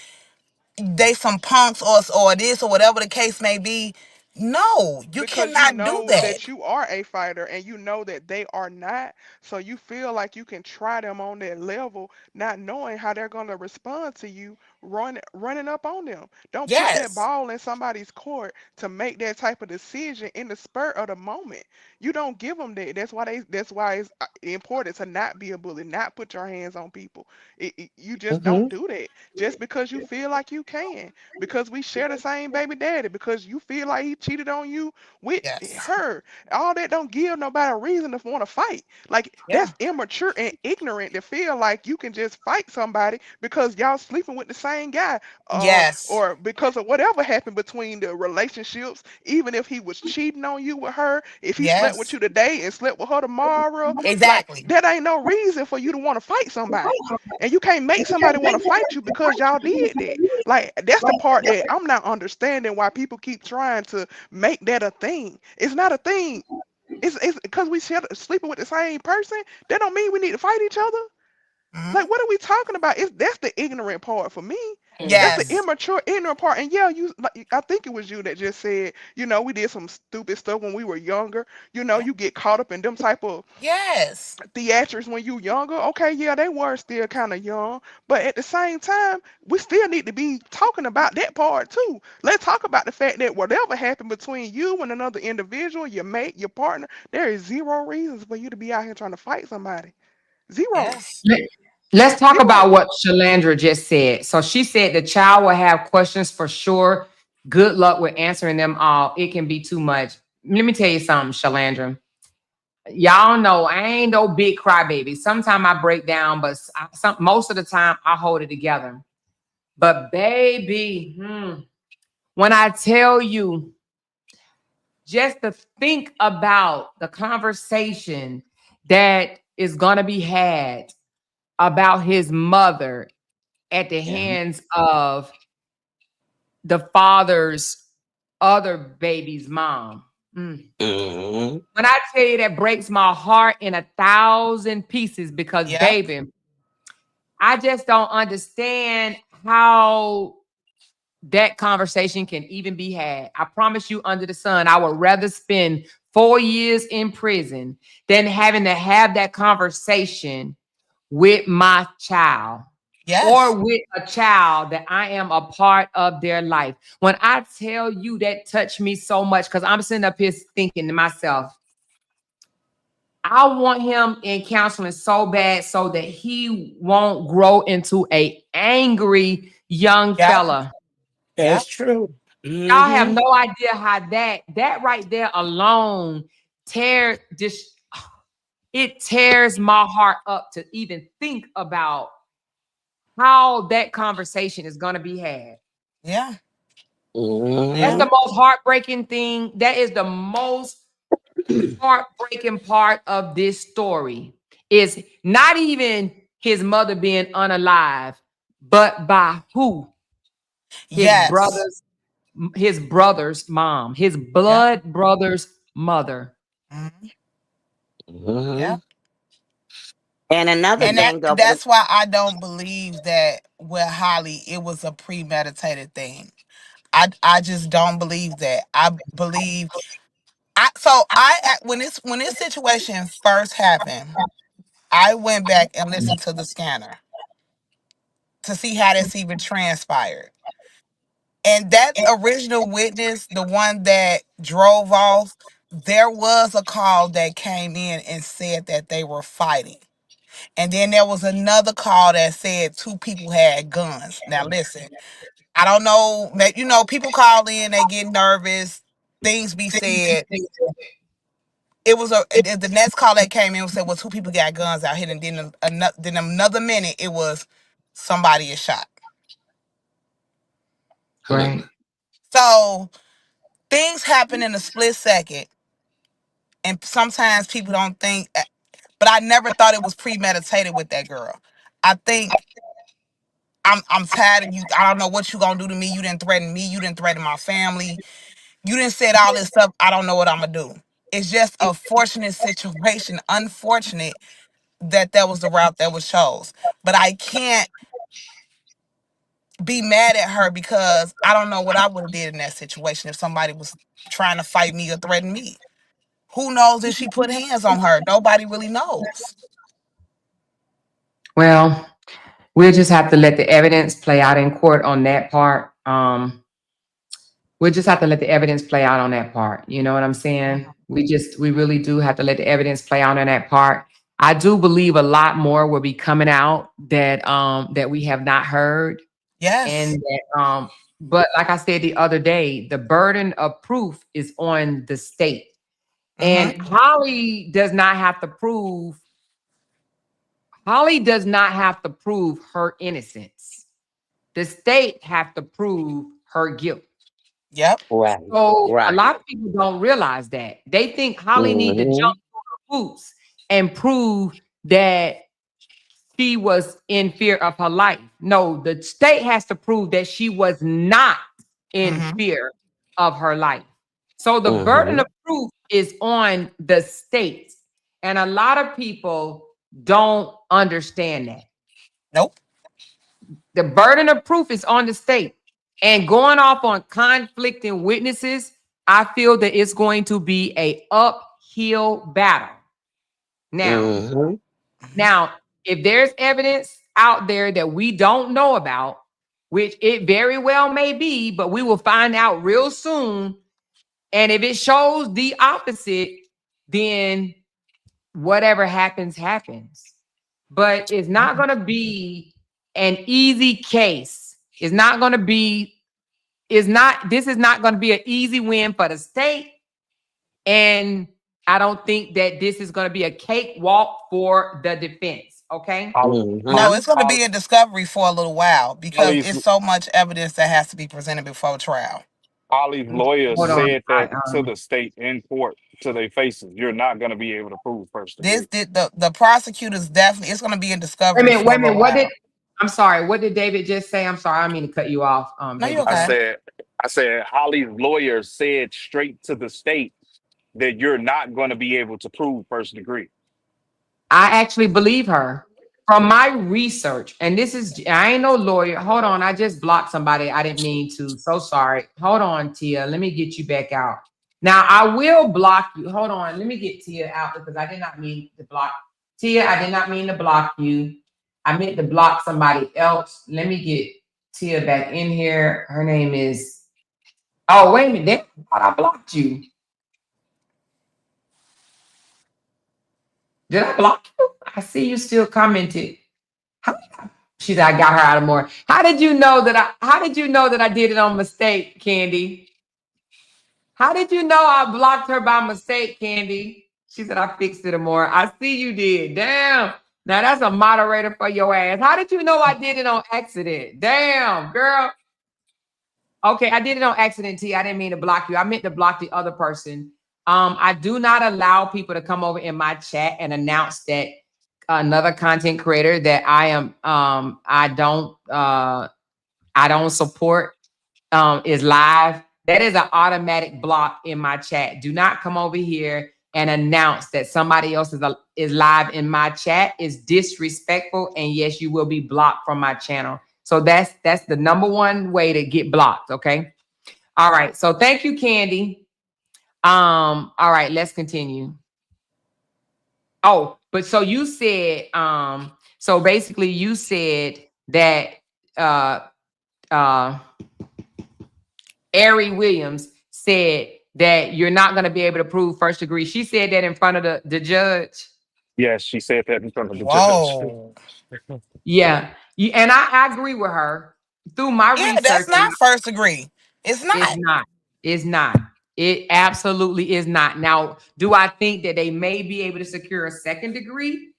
they some punks, or this, or whatever the case may be. No, you Because you cannot do know that. that you are a fighter and you know that they are not, so you feel like you can try them on that level, not knowing how they're going to respond to you running up on them. Don't put that Yes, ball in somebody's court to make that type of decision in the spur of the moment. You don't give them that. That's why it's important to not be a bully, not put your hands on people. You just Mm-hmm. don't do that just because you feel like you can, because we share the same baby daddy, because you feel like he cheated on you with yes, her. All that don't give nobody a reason to want to fight. Like, yeah, that's immature and ignorant to feel like you can just fight somebody because y'all sleeping with the same guy, yes, or because of whatever happened between the relationships. Even if he was cheating on you with her, if he slept with yes, you today and slept with her tomorrow, like, exactly. that ain't no reason for you to want to fight somebody. And you can't make somebody want to fight you because y'all did that. Like, that's the part that I'm not understanding, why people keep trying to make that a thing. It's not a thing. It's because we sleeping with the same person. That don't mean we need to fight each other. Mhm. Like, what are we talking about? That's the ignorant part for me. That's the Yes, immature, ignorant part. And yeah, I think it was you that just said, we did some stupid stuff when we were younger. yeah, You get caught up in them type of yes, theatrics when you younger. Okay, yeah, they were still kind of young, but at the same time, we still need to be talking about that part too. Let's talk about the fact that whatever happened between you and another individual, your mate, your partner, there is zero reasons for you to be out here trying to fight somebody. Zero. yes, Let- Let's talk about Zero. what Shalandra just said. So she said the child will have questions for sure. Good luck with answering them all. It can be too much. Let me tell you something, Shalandra. Y'all know I ain't no big crybaby. Sometimes I break down, but most of the time I hold it together. But baby, when I tell you, just to think about the conversation that is going to be had about his mother at the Yeah. hands of the father's other baby's mom. Mm-hmm. When I tell you, that breaks my heart in 1,000 pieces, because yep, baby, I just don't understand how that conversation can even be had. I promise you, under the sun, I would rather spend 4 years in prison than having to have that conversation with my child, yes, or with a child that I am a part of their life. When I tell you, that touched me so much, because I'm sitting up here thinking to myself, I want him in counseling so bad so that he won't grow into a angry young yep, fella. yep, That's true. Y'all have Mm-hmm. no idea how that right there alone it tears my heart up to even think about how that conversation is going to be had. yeah, That's yeah, the Mm-hmm. most heartbreaking thing. That is the most heartbreaking part of this story, is not even his mother being unalive, but by who? His yes, brother's his brother's mom, his yep, blood brother's mother. mhm, Mm-hmm. yep. And another And thing over the that's why I don't believe that with Holly it was a premeditated thing. I just don't believe that. I believe when this situation first happened, I went back and listened to the scanner to see how this even transpired. And that original witness, the one that drove off, there was a call that came in and said that they were fighting. And then there was another call that said two people had guns. Now listen, I don't know, people call in, they get nervous, things be said. It was the next call that came in said, well, two people got guns out here, and then another minute it was somebody is shot. Right. So things happen in a split second, and sometimes people don't think. But I never thought it was premeditated with that girl. I think I'm tired of you. I don't know what you gonna do to me. You didn't threaten me. You didn't threaten my family. You didn't said all this stuff. I don't know what I'm gonna do. It's just a fortunate situation. Unfortunate that was the route that was chose. But I can't be mad at her because I don't know what I would have did in that situation if somebody was trying to fight me or threaten me. Who knows if she put hands on her? Nobody really knows. Well, we'll just have to let the evidence play out in court on that part. We'll just have to let the evidence play out on that part. You know what I'm saying? We really do have to let the evidence play out on that part. I do believe a lot more will be coming out that we have not heard. Yes. And that, but like I said the other day, the burden of proof is on the state. And Holly does not have to prove her innocence. The state have to prove her guilt. Yep. right, So right. a lot of people don't realize that. They think Holly need to jump through the hoops and prove that she was in fear of her life. No, the state has to prove that she was not in fear of her life. So the burden of proof is on the state. And a lot of people don't understand that. Nope. The burden of proof is on the state. And going off on conflicting witnesses, I feel that it's going to be an uphill battle. Now, if there's evidence out there that we don't know about, which it very well may be, but we will find out real soon. And if it shows the opposite, then whatever happens, happens. But it's not going to be an easy case. This is not going to be an easy win for the state. And I don't think that this is going to be a cakewalk for the defense. Okay. No, it's going to be a discovery for a little while because it's so much evidence that has to be presented before trial. Holly's lawyer Hold on. said that to the state in court, to their faces, you're not going to be able to prove first degree. The prosecutors definitely, it's going to be in discovery. Wait a minute. I'm sorry. What did David just say? I'm sorry. I didn't mean to cut you off. No, you're okay. I said Holly's lawyer said straight to the state that you're not going to be able to prove first degree. I actually believe her from my research. And I ain't no lawyer. Hold on. I just blocked somebody. I didn't mean to. So sorry. Hold on, Tia. Let me get you back out. Now I will block you. Hold on. Let me get Tia out because I did not mean to block. Tia, I did not mean to block you. I meant to block somebody else. Let me get Tia back in here. Her name is, oh, wait a minute. I blocked you. Did I block you? I see you still commented. She said, I got her out of more. How did you know that I did it on mistake, Candy? How did you know I blocked her by mistake, Candy? She said, I fixed it more. I see you did. Damn. Now that's a moderator for your ass. How did you know I did it on accident? Damn, girl. Okay, I did it on accident, T. I didn't mean to block you. I meant to block the other person. I do not allow people to come over in my chat and announce that another content creator that I don't support is live. That is an automatic block in my chat. Do not come over here and announce that somebody else is live in my chat is disrespectful, and yes, you will be blocked from my channel. So that's the number one way to get blocked. Okay. All right. So thank you, Candy. All right, let's continue. Oh, but so you said, so basically you said that Ari Williams said that you're not going to be able to prove first degree. She said that in front of the judge. Yes, she said that in front of the judge. Whoa. Yeah. And I agree with her. Through my Yeah, research, that's not first degree. It's not. it's not. It's not. It absolutely is not. Now, do I think that they may be able to secure a second degree?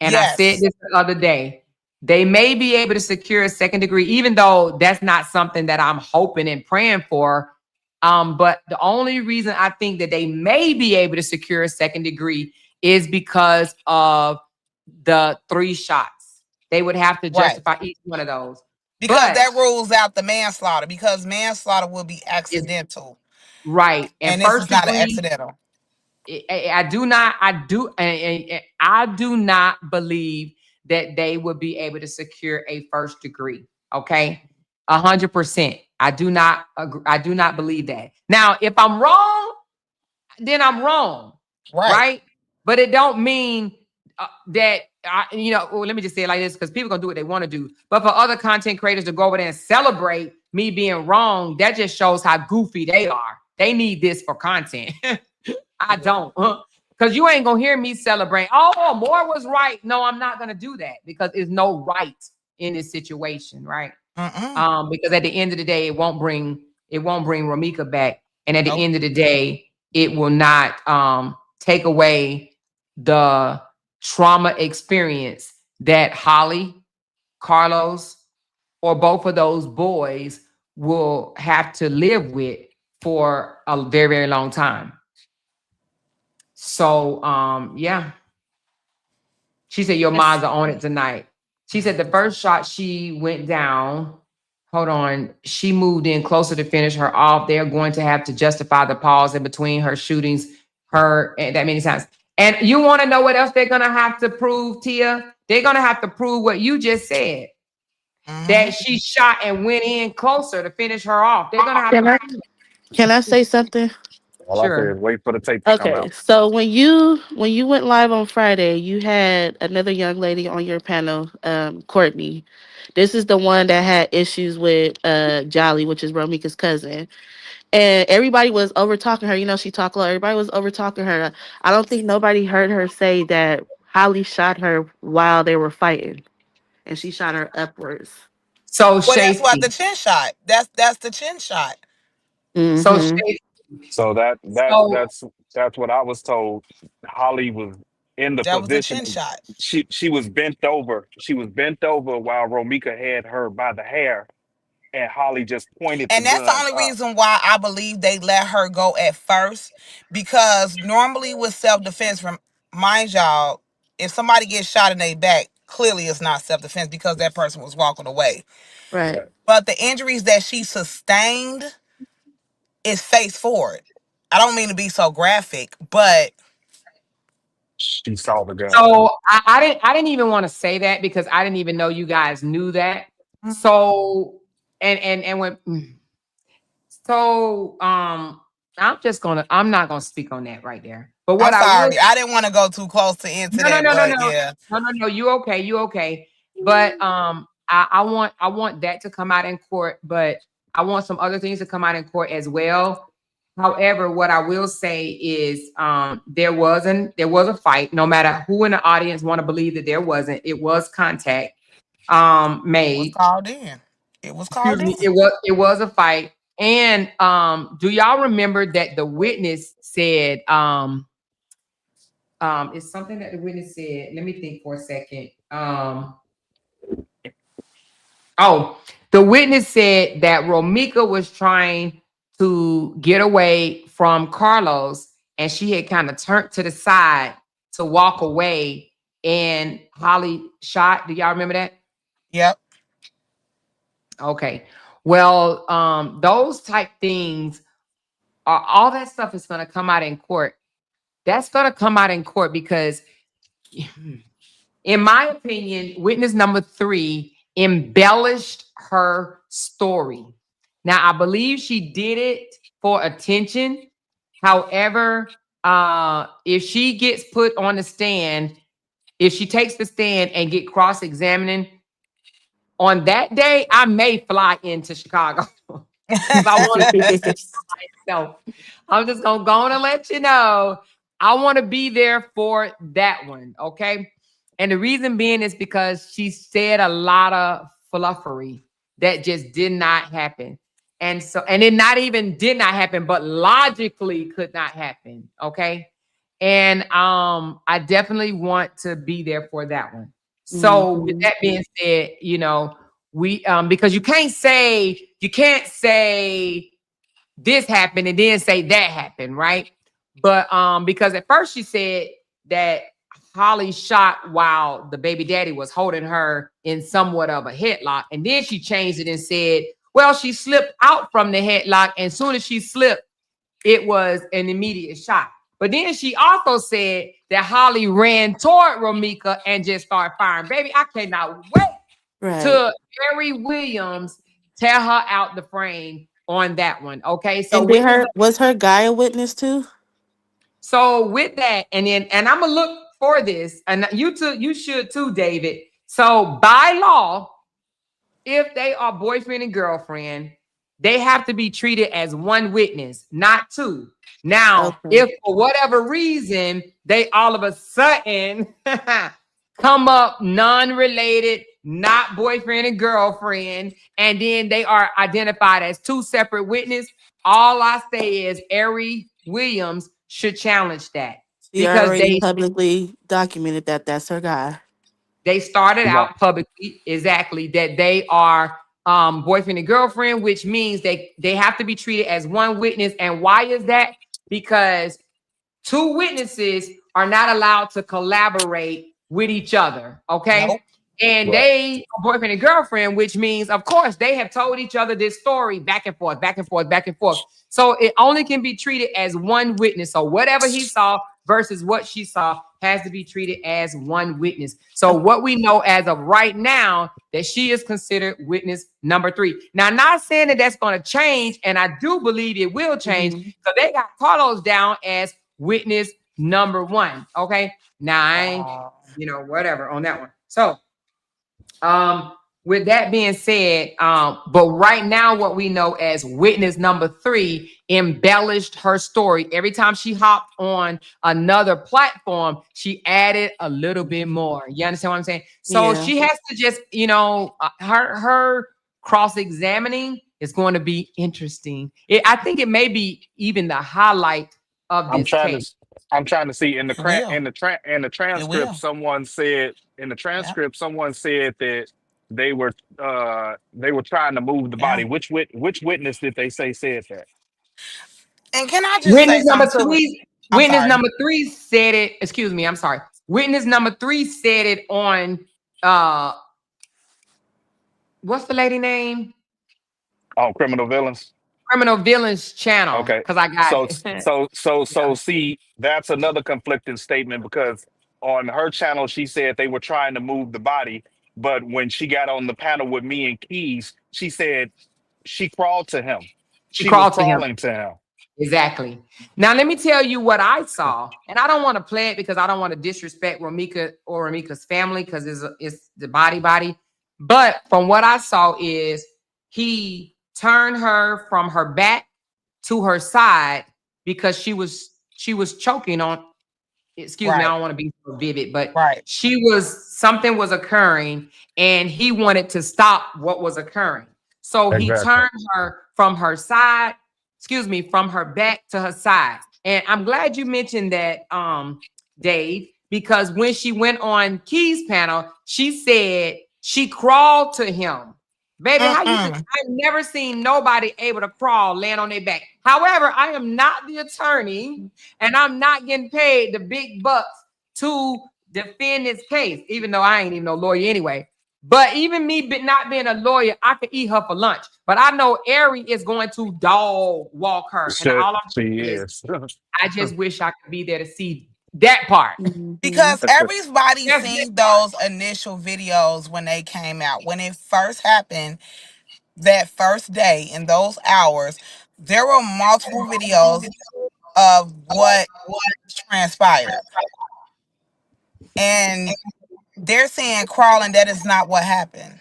And I said Yes. this the other day. They may be able to secure a second degree, even though that's not something that I'm hoping and praying for. But the only reason I think that they may be able to secure a second degree is because of the 3 shots. They would have to justify each one of those. Because But- that rules out the manslaughter, because manslaughter will be accidental. Right. And this is not an accidental. I do not believe that they would be able to secure a first degree. Okay. 100%. I do not believe that. Now, if I'm wrong, then I'm wrong. Right. But it don't mean that, let me just say it like this, because people gonna do what they want to do. But for other content creators to go over there and celebrate me being wrong, that just shows how goofy they are. They need this for content. I don't, because you ain't gonna hear me celebrate. Oh, Moore was right. No, I'm not gonna do that, because there's no right in this situation, right? Because at the end of the day, it won't bring Romika back, and at the end of the day, it will not take away the trauma experience that Holly, Carlos, or both of those boys will have to live with for a very, very long time. So, yeah. She said, your minds are on it tonight. She said the first shot she went down, hold on, she moved in closer to finish her off. They're going to have to justify the pause in between her shootings, that many times. And you want to know what else they're going to have to prove, Tia? They're going to have to prove what you just said. That she shot and went in closer to finish her off. They're going to have to. Can I say something? All I said is wait for the tape to come Okay, out. so when you went live on Friday, you had another young lady on your panel, Courtney. This is the one that had issues with Jolly, which is Romika's cousin. And everybody was over talking her. You know, she talked low. Everybody was over talking her. I don't think nobody heard her say that Holly shot her while they were fighting, and she shot her upwards. So that's what the chin shot. That's the chin shot. So That's what I was told. Holly was in the that position. Was a chin shot. She was bent over. She was bent over while Romika had her by the hair, and Holly just pointed. And that's the only reason why I believe they let her go at first, because normally with self-defense, from mind y'all, if somebody gets shot in their back, clearly it's not self-defense because that person was walking away. Right. But the injuries that she sustained is face forward. I don't mean to be so graphic, but she saw the gun. So I didn't even want to say that, because I didn't even know you guys knew that. So I'm not gonna speak on that right there. But what I didn't want to go too close to into that. No, you okay. But I want that to come out in court, but I want some other things to come out in court as well. However, what I will say is there was a fight. No matter who in the audience want to believe that there wasn't, it was contact made. It was called in. It was a fight. And do y'all remember that the witness said it's something that the witness said? Let me think for a second. The witness said that Romika was trying to get away from Carlos, and she had kind of turned to the side to walk away, and Holly shot. Do y'all remember that? Yep. Okay. Well, those type things all that stuff is going to come out in court. that's gonna come out in court because, in my opinion, witness number 3 embellished her story. Now, I believe she did it for attention. However, if she gets put on the stand, if she takes the stand and get cross-examining, on that day, I may fly into Chicago because I want to myself. I'm just gonna go on and let you know I want to be there for that one, okay? And the reason being is because she said a lot of fluffery that just did not happen. And so, and it not even did not happen, but logically could not happen, okay? And I definitely want to be there for that one. So with that being said, you know, we because you can't say this happened and then say that happened, right? But because at first she said that Holly shot while the baby daddy was holding her in somewhat of a headlock, and then she changed it and said, well, she slipped out from the headlock, and as soon as she slipped, it was an immediate shot. But then she also said that Holly ran toward Romika and just started firing. Baby, I cannot wait till Harry Williams tear her out the frame on that one. Okay, so And was her guy a witness too? So with that, and I'm gonna look for this, and you should too, David. So by law, if they are boyfriend and girlfriend, they have to be treated as one witness, not two. Now, if for whatever reason they all of a sudden come up non-related, not boyfriend and girlfriend, and then they are identified as two separate witnesses, all I say is Harry Williams should challenge that. Because they publicly documented that that's her guy. They started out publicly, exactly, that they are boyfriend and girlfriend, which means they have to be treated as one witness. And why is that? Because two witnesses are not allowed to collaborate with each other, okay? Nope. And they are boyfriend and girlfriend, which means, of course, they have told each other this story back and forth, back and forth, back and forth. So it only can be treated as one witness. So whatever he saw versus what she saw has to be treated as one witness. So what we know as of right now, that she is considered witness number 3. Now, not saying that that's going to change, and I do believe it will change, because they got Carlos down as witness number 1. Okay. Now I ain't, whatever on that one. So with that being said, but right now what we know as witness number 3 embellished her story. Every time she hopped on another platform, she added a little bit more. You understand what I'm saying? So she has to just, her cross-examining is going to be interesting. I think it may be even the highlight of this case. I'm trying to see in the transcript. Someone said that they were trying to move the body. Which witness did they say said that? And can I just say number something? 3? Witness number 3 said it. Excuse me. I'm sorry. Witness number 3 said it on what's the lady name? Oh, Criminal Villains. Criminal Villains channel. Okay, because I got it. So see, that's another conflicting statement, because on her channel she said they were trying to move the body, but when she got on the panel with me and Keys, she said she crawled to him. She was crawling to him. Exactly. Now let me tell you what I saw, and I don't want to play it because I don't want to disrespect Romika or Romika's family, because it's the body. But from what I saw is he turned her from her back to her side because she was choking on. Excuse me, I don't want to be so vivid, but something was occurring and he wanted to stop what was occurring. So he turned her from her side, from her back to her side. And I'm glad you mentioned that, Dave, because when she went on Key's panel, she said she crawled to him. Baby, I've never seen nobody able to crawl, land on their back. However, I am not the attorney and I'm not getting paid the big bucks to defend this case, even though I ain't even no lawyer anyway. But even me not being a lawyer, I could eat her for lunch. But I know Ari is going to dog walk her. And Shit, all I'm she saying is, is. I just wish I could be there to see that part. Mhm. Because everybody That's seen that part. those initial videos when they came out. When it first happened, that first day in those hours, there were multiple videos of what transpired. And they're saying crawling, that is not what happened.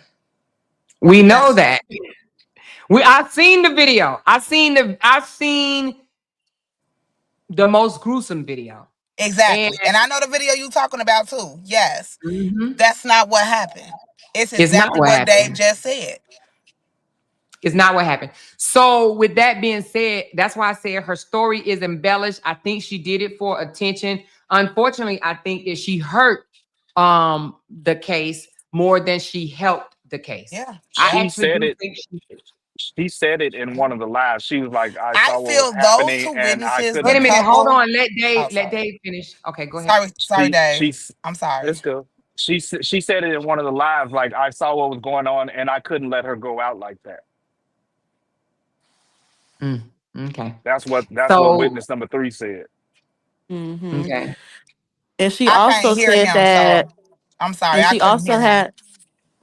We know That's that. I've seen the video. I've seen the most gruesome video. And exactly. And I know the video you talking about too. Yes. mhm, That's not what happened. It's it's not exactly what what Dave happened. just said. It's not what happened. So, with that being said, that's why I said her story is embellished. I think she did it for attention. Unfortunately, I think that she hurt the case more than she helped the case. Yeah. I Yeah. She actually said do it. think she. She said it in one of the lives. She was like, "I I saw what was feel those happening, two and I witnesses, Wait the a couldn't." minute. Hold couple. on. Oh, Let sorry. Dave finish. Okay, go ahead. Sorry, Dave. She I'm sorry. It's good. She said it in one of the lives, like I saw what was going on, and I couldn't let her go out like that. Mm, okay. That's what So, witness number 3 said. Hmm. okay. And she I can't also hear said him, so that, I'm sorry. and I she couldn't also hear him. had,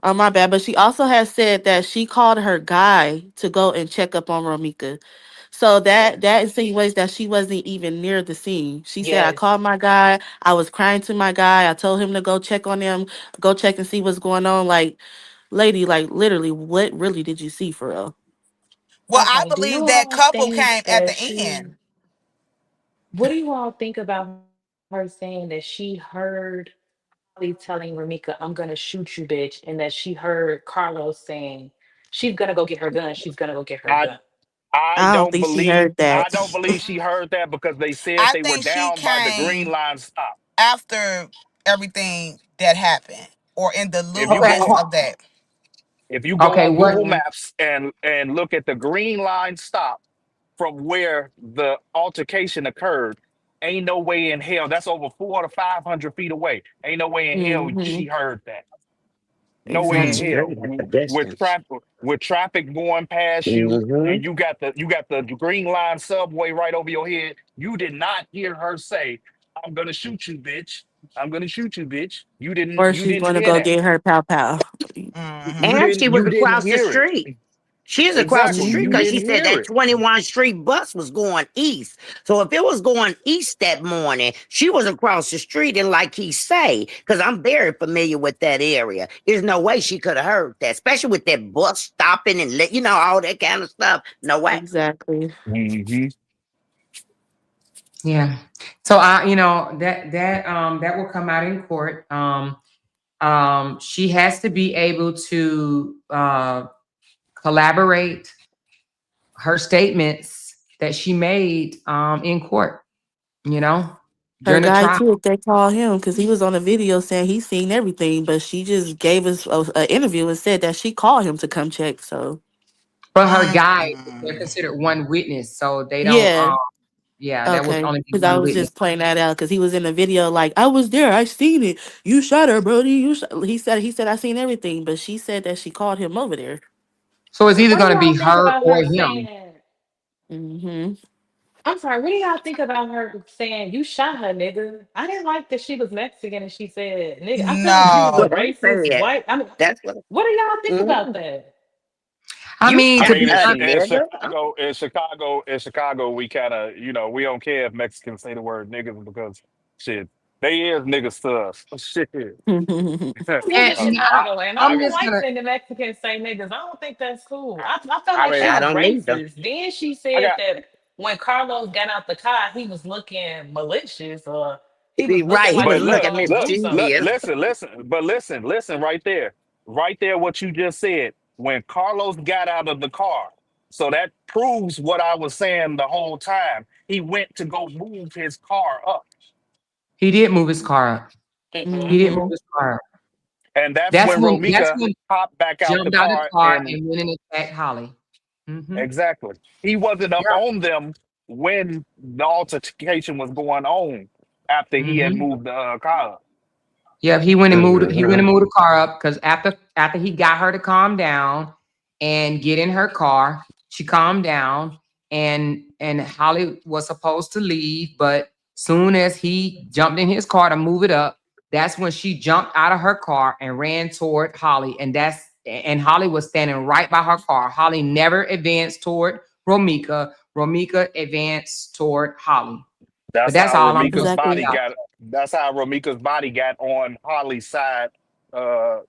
oh my bad, but she also has said that she called her guy to go and check up on Romika. So that insinuates that she wasn't even near the scene. She said, I Yes. called my guy, I was crying to my guy, I told him to go check on him, go check and see what's going on. Like, lady, like literally, what really did you see for real? Well, I Okay. Do believe you that all couple think came at that the she, end. what do you all think about her saying that she heard Holly telling Ramika, I'm gonna shoot you, bitch, and that she heard Carlos saying, she's gonna go get her gun, she's gonna go get her I gun. I I don't don't think she believe heard that. I don't believe she heard that because they said I they were think she down by the green came line stop. after everything that happened or in the If you Okay. ludicrous go of that. if you go Okay. on What? Google Mhm. Maps and look at the green line stop from where the altercation occurred, ain't no way in hell. That's over 400 to 500 feet away. Ain't no way in hell she Mhm. heard that. No way in Mm, Exactly. hell. At the With distance. traffic going past you, Mm-hmm. and you got the green line subway right over your head. You did not hear her say, "I'm gonna shoot you, bitch. I'm gonna shoot you, bitch." You didn't. Or You she's didn't going to hear go that. get her pow pow. You Hmm. And she didn't. was You didn't across the hear it. street. She's across the Exactly. street You because she didn't said hear that it. 21 Street bus was going east. So if it was going east that morning, she was across the street. And like he say, because I'm very familiar with that area, there's no way she could have heard that, especially with that bus stopping and all that kind of stuff. No way. Exactly. Hmm. yeah. So that will come out in court. She has to be able to collaborate her statements that she made in court, you know, Her during the guy trial. too, if they call him, because he was on a video saying he's seen everything, but she just gave us an interview and said that she called him to come check. So But her guy, they're Mm. considered one witness, so they don't. yeah, Yeah, that would okay. only be Because I one was witness. just playing that out because he was in the video like I was there, I seen it. You shot her, Brody. He said I seen everything, but she said that she called him over there. So it's either What do going to be y'all think her about or her him. saying, Hmm. I'm sorry, what do y'all think about her saying, you shot her, nigga? I didn't like that she was Mexican and she said, nigga. I feel like she was a What No. they racist said. white. I mean, That's what. what do y'all think about Mhm. that? I You mean, I to shot mean, be in, a Chi- honest, in nigga. Chicago, we kind of, we don't care if Mexicans say the word niggas because shit, they is niggas to us. Shit. I live in and Chicago and I I I'm don't got, just like gonna. when the Mexicans say niggas. I don't think that's cool. I felt I like she mean, I was don't either. racist. Then she I said got, that when Carlos got out the car, he was looking malicious or he was looking Right. He like was but he was look, looking gonna do mischievous. something. listen, right there, what you just said. When Carlos got out of the car, so that proves what I was saying the whole time. He went to go move his car up, He did move his car up. He Mm-mm. did move Hmm. his car up. and that's That's when when. That's Romika when popped back out the jumped out of the car, car and and went and attacked Holly. Mm-hmm. exactly, he wasn't up Yeah. on them when the altercation was going on after he had Mm-hmm. moved the car up. Yeah, he went and moved. He went and moved the car up because after he got her to calm down and get in her car, she calmed down, and Holly was supposed to leave, but soon as he jumped in his car to move it up, that's when she jumped out of her car and ran toward Holly, and Holly was standing right by her car. Holly never advanced toward Romika. Romika advanced toward Holly. But That's that's how all I'm Romika's gonna say body Exactly. about got. That's how Romika's body got on Holly's side,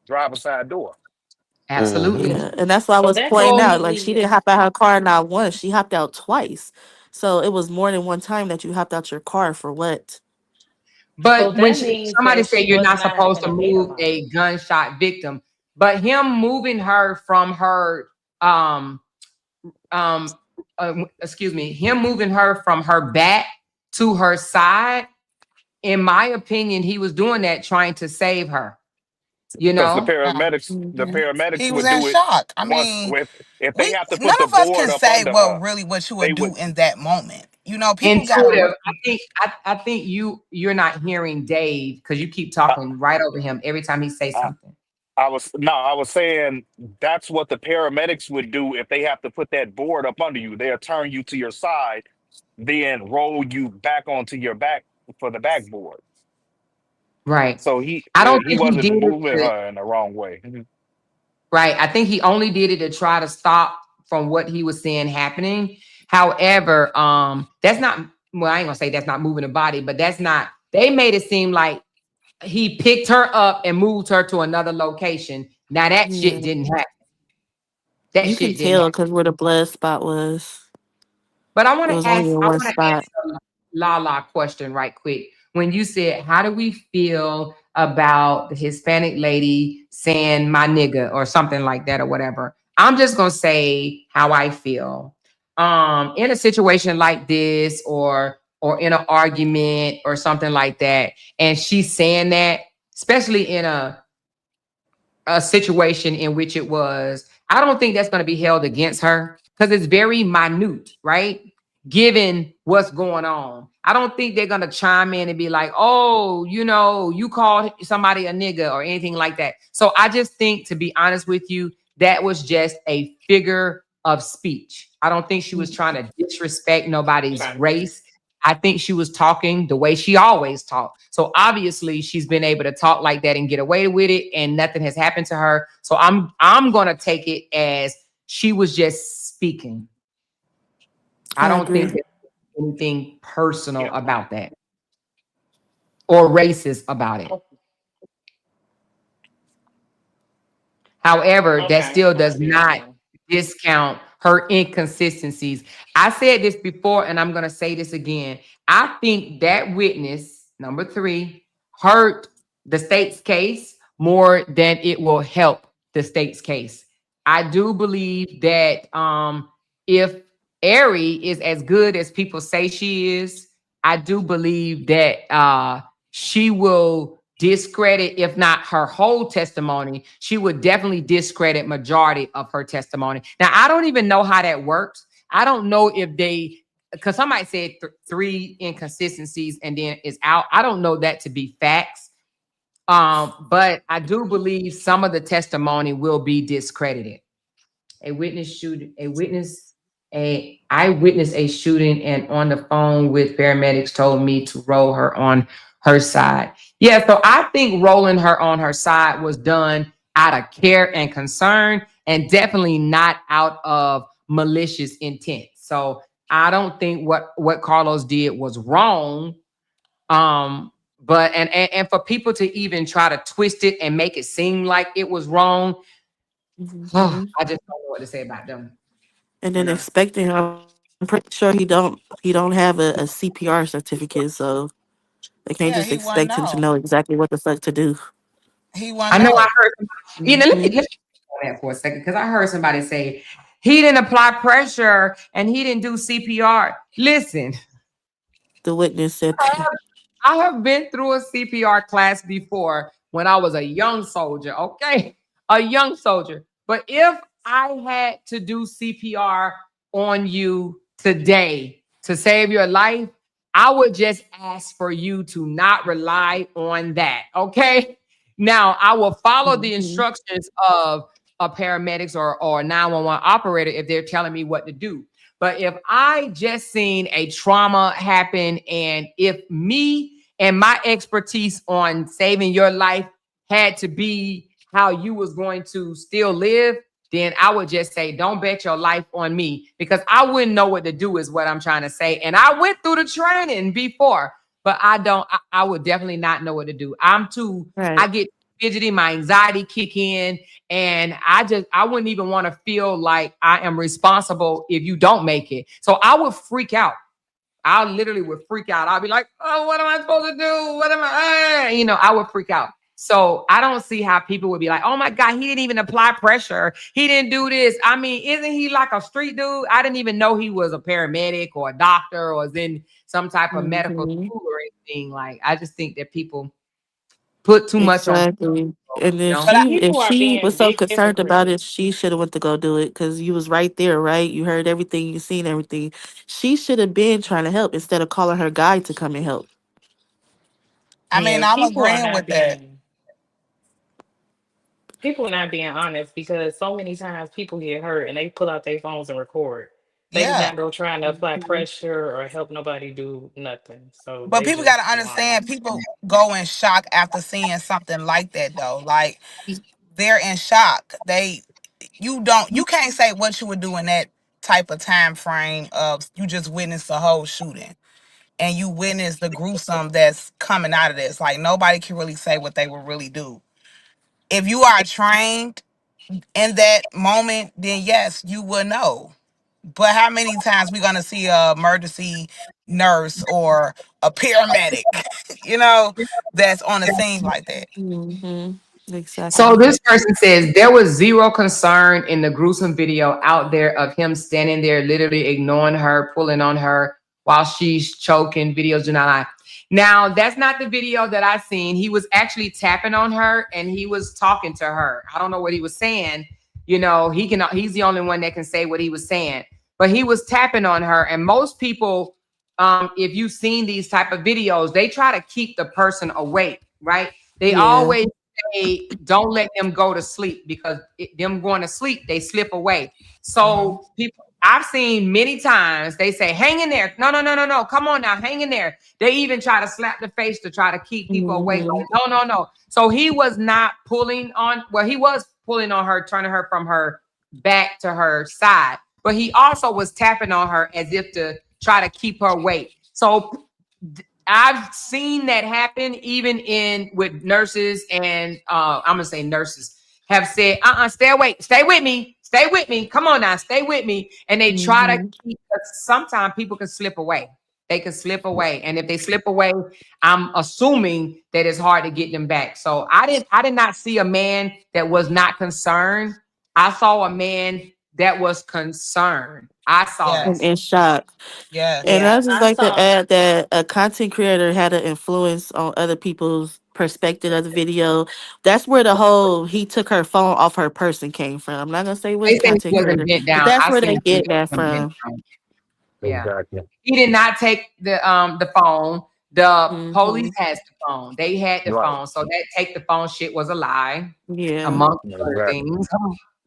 driver's side door. absolutely. Yeah, and that's why I So was that pointing just out. Like, she really, didn't hop out her car not once; she hopped out twice. So it was more than one time that you hopped out your car for what? so But when that means somebody that say she you're was not not supposed having to a date a move lot. a gunshot victim, but him moving her from her um excuse me, him moving her from her back to her side, in my opinion, he was doing that trying to save her. You Because know, the Hmm. paramedics He was would in do it shock. I once mean, with if they we have to none put the of us board can up say under what her, really what you they would would. do in that moment. You know, people gotta. intuitive. I think you're not hearing Dave because you keep talking right over him every time he says I, something. I was saying that's what the paramedics would do if they have to put that board up under you. They'll turn you to your side, then roll you back onto your back for the backboard. Right. So I don't he think he wasn't did it moving to, her in the wrong way. right. I think he only did it to try to stop from what he was seeing happening. However, that's not, well, I ain't gonna say that's not moving the body, but that's not, they made it seem like he picked her up and moved her to another location. Now that Yeah, shit didn't happen. That you can shit didn't happen. tell because where the blood spot was. But It was only in I one want to spot. ask a Lala question right quick. When you said, how do we feel about the Hispanic lady saying my nigga or something like that or whatever? I'm just gonna say how I feel. In a situation like this or in an argument or something like that, and she's saying that, especially in a situation in which it was, I don't think that's going to be held against her because it's very minute, right? Given what's going on, I don't think they're going to chime in and be like, oh, you called somebody a nigga or anything like that. So I just think, to be honest with you, that was just a figure of speech. I don't think she was trying to disrespect nobody's race. I think she was talking the way she always talked. So obviously she's been able to talk like that and get away with it and nothing has happened to her. So I'm going to take it as she was just speaking. I I don't think agree. there's anything personal about that or racist about it. However, that Okay, still I does see what you're not saying. discount her inconsistencies. I said this before, and I'm going to say this again. I think that witness, number 3, hurt the state's case more than it will help the state's case. I do believe that if Ari is as good as people say she is, I do believe that she will discredit, if not her whole testimony, she would definitely discredit majority of her testimony. Now, I don't even know how that works. I don't know if they, because somebody said 3 inconsistencies and then it's out. I don't know that to be facts. But I do believe some of the testimony will be discredited. A I witnessed a shooting and on the phone with paramedics told me to roll her on her side. Yeah, so I think rolling her on her side was done out of care and concern and definitely not out of malicious intent. So I don't think what Carlos did was wrong. But and for people to even try to twist it and make it seem like it was wrong, Hmm. I just don't know what to say about them. And You then know. expecting, I'm pretty sure he don't have a CPR certificate, so they can't Yeah, just he wouldn't expect him to know. know exactly what the fuck to do. He wouldn't I know I know. heard Hmm. let me on that for a second because I heard somebody say he didn't apply pressure and he didn't do CPR. Listen, The witness said, I have been through a CPR class before when I was a young soldier, okay? A young soldier. But if I had to do CPR on you today to save your life, I would just ask for you to not rely on that, okay? Now, I will follow the Mm-hmm. instructions of a paramedics or 911 operator if they're telling me what to do. But if I just seen a trauma happen, and if me and my expertise on saving your life had to be how you was going to still live, then I would just say, don't bet your life on me, because I wouldn't know what to do is what I'm trying to say. And I went through the training before, but I would definitely not know what to do. I Right. get fidgety, my anxiety kick in, and I wouldn't even want to feel like I am responsible if you don't make it. So I would freak out. I literally would freak out. I'll be like, oh, what am I supposed to do? What am I, I would freak out. So I don't see how people would be like, oh my God, he didn't even apply pressure. He didn't do this. I mean, isn't he like a street dude? I didn't even know he was a paramedic or a doctor or was in some type of medical Mm-hmm. school or anything. Like, I just think that people put too much on people, Exactly. And you if know? But I, People are she was being so big concerned about hypocrites. it, she should have went to go do it because you was right there, right? You heard everything, you seen everything. She should have been trying to help instead of calling her guy to come and help. I mean, Yeah, I'm agreeing with that. people are not being honest, because so many times people get hurt and they pull out their phones and record. They did Yeah. not go trying to apply Mhm. pressure or help nobody do nothing. So But they people just got to lying. understand, people go in shock after seeing something like that, though. Like, they're in shock. You can't say what you would do in that type of time frame of you just witnessed the whole shooting and you witness the gruesome that's coming out of this. Like, nobody can really say what they would really do. If you are trained in that moment, then yes, you will know. But how many times we gonna see a emergency nurse or a paramedic, that's on the scene like that? Mhm. So Exactly. this person says there was zero concern in the gruesome video out there of him standing there, literally ignoring her, pulling on her while she's choking. Videos do not lie. Now, that's not the video that I seen. He was actually tapping on her and he was talking to her. I don't know what he was saying. He's the only one that can say what he was saying. But he was tapping on her. And most people, if you've seen these type of videos, they try to keep the person awake, right? They Yeah. always say, don't let them go to sleep, because them going to sleep, they slip away. Hmm. So people, I've seen many times, they say, hang in there. No, no, no, no, no. Come on now, hang in there. They even try to slap the face to try to keep people awake. Mhm. Like, no, no, no. So he was not pulling on, well, he was pulling on her, turning her from her back to her side, but he also was tapping on her as if to try to keep her awake. So I've seen that happen even in with nurses, and I'm gonna say nurses have said, stay awake, stay with me, come on now, stay with me. And they try to Mhm. keep, sometimes people can slip away. They can slip away. And if they slip away, I'm assuming that it's hard to get them back. So I did not see a man that was not concerned. I saw a man that was concerned. I saw that. And Yes. in shock. And Yes. Yeah. I just I like to saw. add that a content creator had an influence on other people's perspective of the video. That's where the whole he took her phone off her person came from. I'm not gonna say They which said he content wasn't creator, bent but down. that's I where seen they a video get that of him bent from. down. Yeah. Exactly. He did not take the phone. The police Hmm. has the phone. They had the Right. phone. So that take the phone shit was a lie, Yeah. amongst other Exactly. things.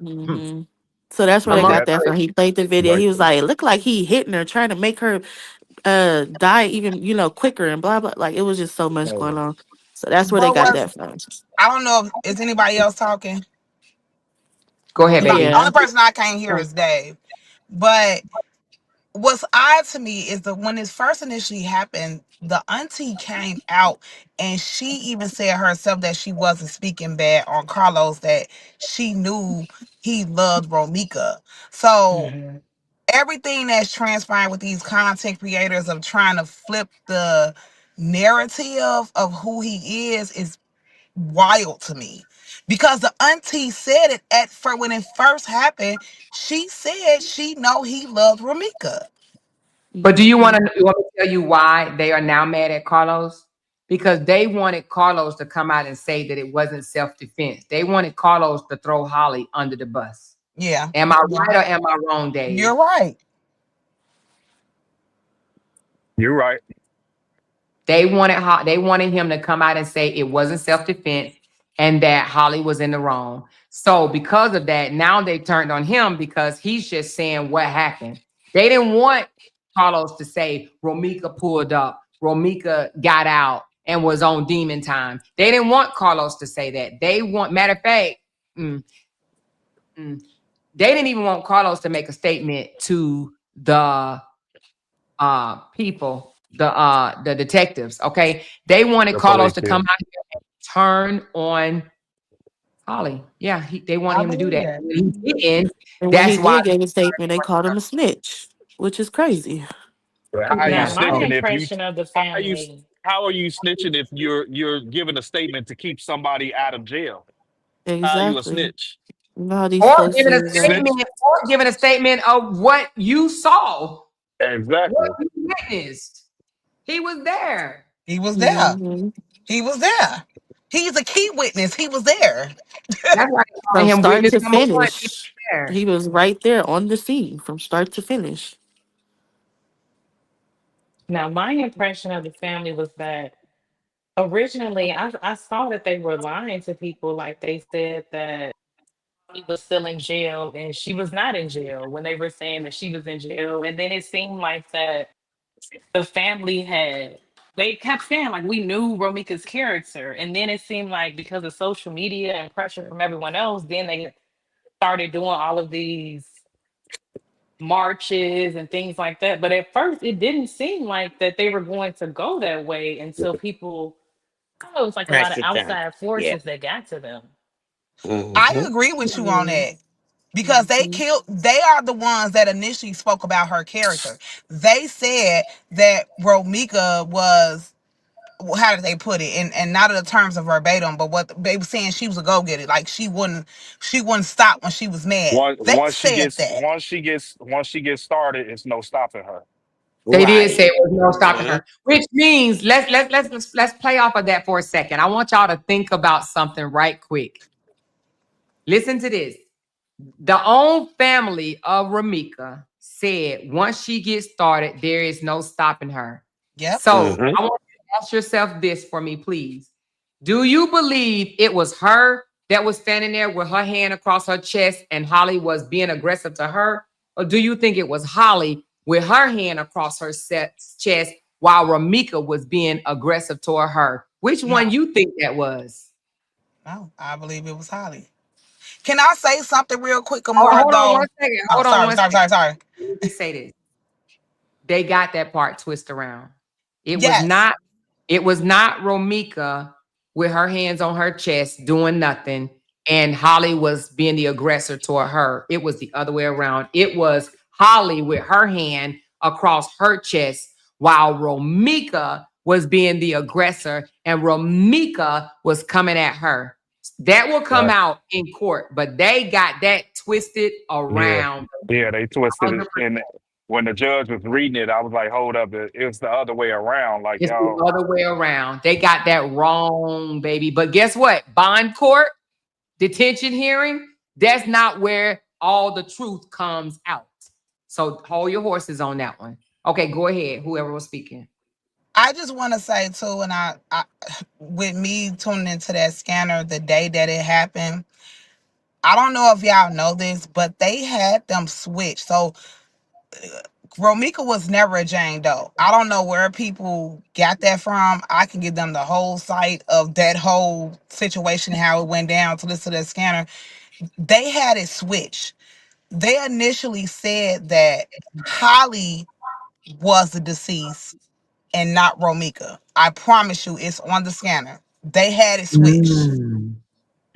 Hmm. So that's where they And Amongst got that's that other from. He played the video. like, He was like, it looked like he hitting her, trying to make her die even, quicker and blah blah. Like it was just so much going on. So that's where they What got was that from. I don't know if is anybody else talking. Go ahead, The baby. Yeah. only person I can't hear Oh. is Dave. But what's odd to me is that when this first initially happened, the auntie came out and she even said herself that she wasn't speaking bad on Carlos, that she knew he loved Romika. So Mhm. everything that's transpiring with these content creators of trying to flip the narrative of who he is wild to me, because the auntie said it at first when it first happened. She said she know he loved Ramika. But do you want Mhm. to, me to tell you why they are now mad at Carlos? Because they wanted Carlos to come out and say that it wasn't self-defense. They wanted Carlos to throw Holly under the bus. Yeah, Am I you're right or right. am I wrong, Dave? You're right. you're right. They wanted him to come out and say it wasn't self-defense. and that Holly was in the wrong. So because of that, now they turned on him because he's just saying what happened. They didn't want Carlos to say Romika pulled up, Romika got out and was on demon time. They didn't want Carlos to say that. They want, matter of fact, they didn't even want Carlos to make a statement to the people, the detectives. Okay, they wanted The Carlos to police, come yeah. out here and turn on Holly. Yeah, they wanted I him to do believe that. that. When he didn't, And when he that's why did give a statement, they called him a snitch, which is crazy. But how are you Now, yeah. my So snitching if you impression of the how are you family, how are you snitching if you're giving a statement to keep somebody out of jail? How are you a Exactly. snitch? You know how these or folks giving a is. Snitch? statement of what you saw, what Exactly. you witnessed. He was there. He was there. Mhm. He was there. He's a key witness. He was there. That's why they From calling him start witness to number one. He was finish, there. he was right there on the scene from start to finish. now my impression of the family was that originally I saw that they were lying to people. Like they said that he was still in jail and she was not in jail when they were saying that she was in jail. And then it seemed like that the family had, they kept saying like we knew Romika's character. And then it seemed like because of social media and pressure from everyone else, then they started doing all of these marches and things like that. But at first it didn't seem like that they were going to go that way until people, oh, it was like a lot of Pressure time. outside Yeah. forces that got to them. I Hmm. agree with you on Yeah. that. Because Mhm. they are the ones that initially spoke about her character. They said that Romika was, how did they put it? And not in the terms of verbatim, but what they were saying, she was a go-getter. Like she wouldn't stop when she was mad. Once They once she said gets that. once she gets started, it's no stopping her. They did Right. say it was no stopping Hmm. her, which means let's play off of that for a second. I want y'all to think about something right quick. Listen to this. The own family of Ramika said once she gets started, there is no stopping her. Yep. So Hmm. I want you to ask yourself this for me, please. Do you believe it was her that was standing there with her hand across her chest and Holly was being aggressive to her? Or do you think it was Holly with her hand across her chest while Ramika was being aggressive toward her? Which one No, you think that was? no, I believe it was Holly. Can I say something real quick, Oh, Amora, hold on one though? second. Oh, Hold on sorry, one sorry, second. sorry, sorry. Let me just say this. They got that part twisted around. It was Yes. not, it was not Romika with her hands on her chest doing nothing, and Holly was being the aggressor toward her. It was the other way around. It was Holly with her hand across her chest while Romika was being the aggressor and Romika was coming at her. That will come Right. out in court, but they got that twisted Yeah. around Yeah, they twisted it. 100%. And when the judge was reading it, I was like, hold up, it was the other way around. Like It's the y'all, other way around. They got that wrong, baby. But guess what? Bond court, detention hearing, that's not where all the truth comes out. So hold your horses on that one. Okay, go ahead. Whoever was speaking. I just want to say too, and I, with me tuning into that scanner the day that it happened, I don't know if y'all know this, but they had them switch. So Romika was never a Jane Doe. I don't know where people got that from. I can give them the whole site of that whole situation, how it went down to listen to that scanner. They had it switched. They initially said that Holly was the deceased and not Romika. I promise you, it's on the scanner. They had it switched. Mm.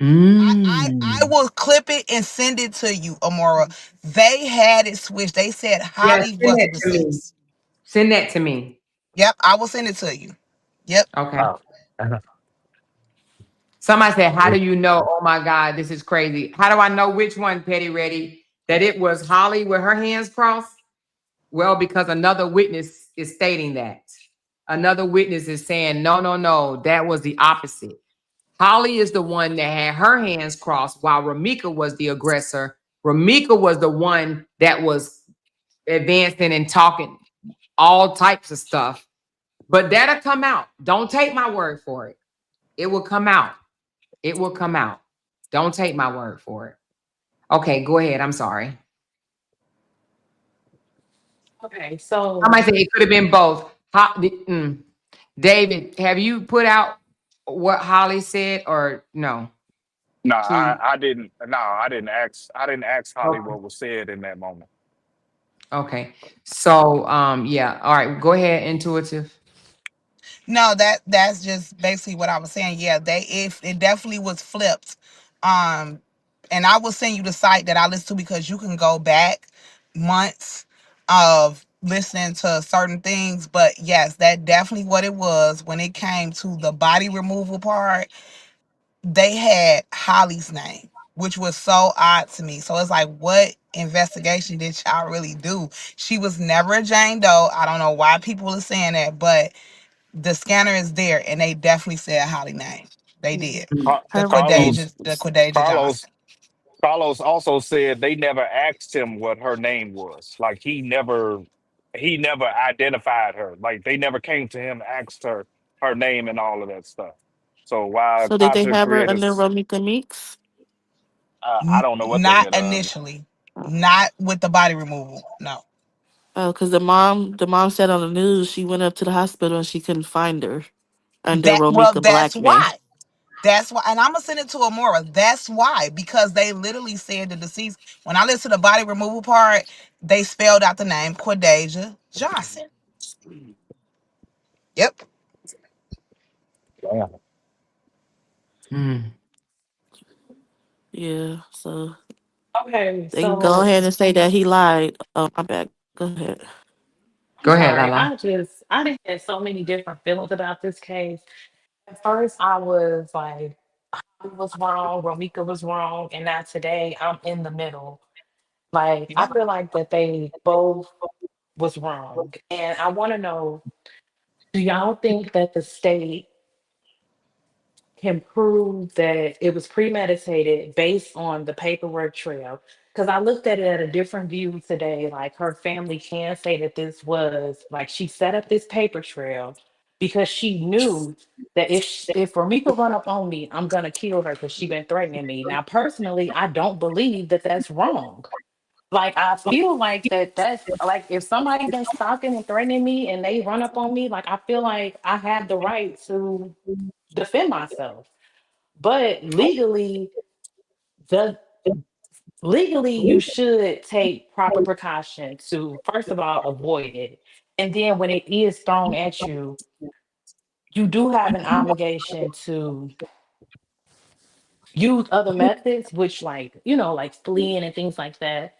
I Mm. will clip it and send it to you, Amora. They had it switched. They said Yeah, Holly send was the that to me. deceased. Send that to me. Yep, I will send it to you. Yep. Okay. oh, Somebody said, how do you know? Oh my God, this is crazy. How do I know which one, Petty Ready? That it was Holly with her hands crossed? Well, because another witness is stating that. Another witness is saying, no, no, no, that was the opposite. Holly is the one that had her hands crossed while Ramika was the aggressor. Ramika was the one that was advancing and talking all types of stuff. But that'll come out. Don't take my word for it. It will come out. It will come out. Don't take my word for it. Okay, go ahead. I'm sorry. Okay, I might so say it could have been both. David, have you put out what Holly said or no? No, To I didn't. No, I didn't ask. I didn't ask Holly okay. what was said in that moment. Okay. So yeah. All right. Go ahead, intuitive. No, that's just basically what I was saying. Yeah, they if it definitely was flipped. Um, and I will send you the site that I listen to because you can go back months of listening to certain things. But yes, that definitely what it was when it came to the body removal part. They had Holly's name, which was so odd to me. So it's like, what investigation did y'all really do? She was never a Jane Doe. I don't know why people are saying that, but the scanner is there, and they definitely said Holly name. They did. Car- The Her Carlos, Quadasia Carlos, Johnson. Carlos also said they never asked him what her name was. Like he never identified her. Like they never came to him and asked her name and all of that stuff. So why So did they content have her under creators? Romika Meeks? I don't know what they Not had on. initially, Oh, not with the body removal. No. because the mom said on the news she went up to the hospital and she couldn't find her under Well, Romika that's Blackman. why. That's why, and I'm gonna send it to Amora. That's why, because they literally said the deceased. When I listened to the body removal part, they spelled out the name Quadasia Johnson. Yep. Damn. Mm. Yeah, so okay, they can go so ahead and say that he lied. Oh, my bad. Go ahead. I'm Go ahead, sorry. Lala. I didn't have so many different feelings about this case. At first, I was like, Holly was wrong, Romika was wrong, and now today I'm in the middle. Like, I Yep. feel like that they both was wrong, and I want to know: do y'all think that the state can prove that it was premeditated based on the paperwork trail? Because I looked at it at a different view today. Like her family can say that this was like she set up this paper trail because she knew that if Ramika run up on me, I'm gonna kill her because she been threatening me. Now, personally, I don't believe that that's wrong. Like I feel like that's like if somebody been stalking and threatening me and they run up on me, like I feel like I have the right to defend myself. But the legally you should take proper precaution to first of all avoid it. And then when it is thrown at you, you do have an obligation to use other methods, which like, like fleeing and things like that.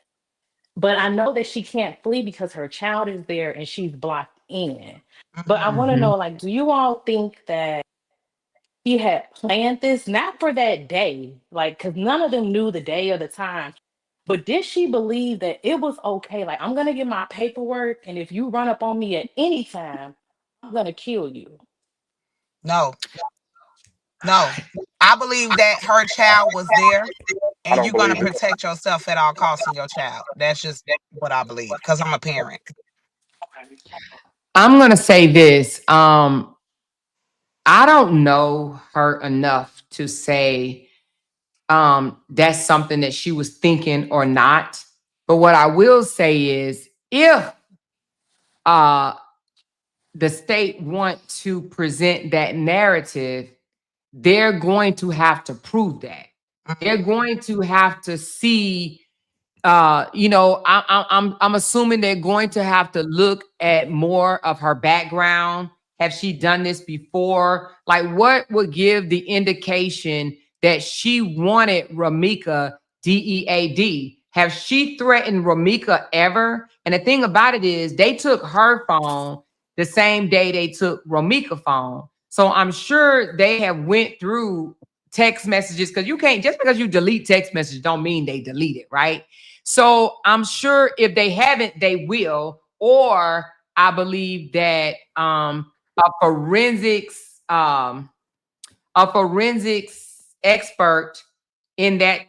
But I know that she can't flee because her child is there and she's blocked in. But I Mhm. want to Hmm. know, like, do you all think that he had planned this not for that day, like because none of them knew the day or the time, but did she believe that it was okay, like I'm gonna get my paperwork and if you run up on me at any time I'm gonna kill you? No, no. I believe that her child was there, I and don't you're gonna believe it. protect yourself at all costs in your child. That's just what I believe because I'm a parent. Okay. I'm gonna say this. I don't know her enough to say that's something that she was thinking or not. But what I will say is if uh the state want to present that narrative, they're going to have to prove that. They're Mhm. going to have to see I'm assuming they're going to have to look at more of her background. Have she done this before? Like, what would give the indication that she wanted Ramika DEAD? Have she threatened Ramika ever? And the thing about it is, they took her phone the same day they took Ramika phone. So I'm sure they have went through text messages because you can't just because you delete text messages don't mean they delete it, right? So I'm sure if they haven't, they will. Or I believe that a forensics um, a forensics expert in that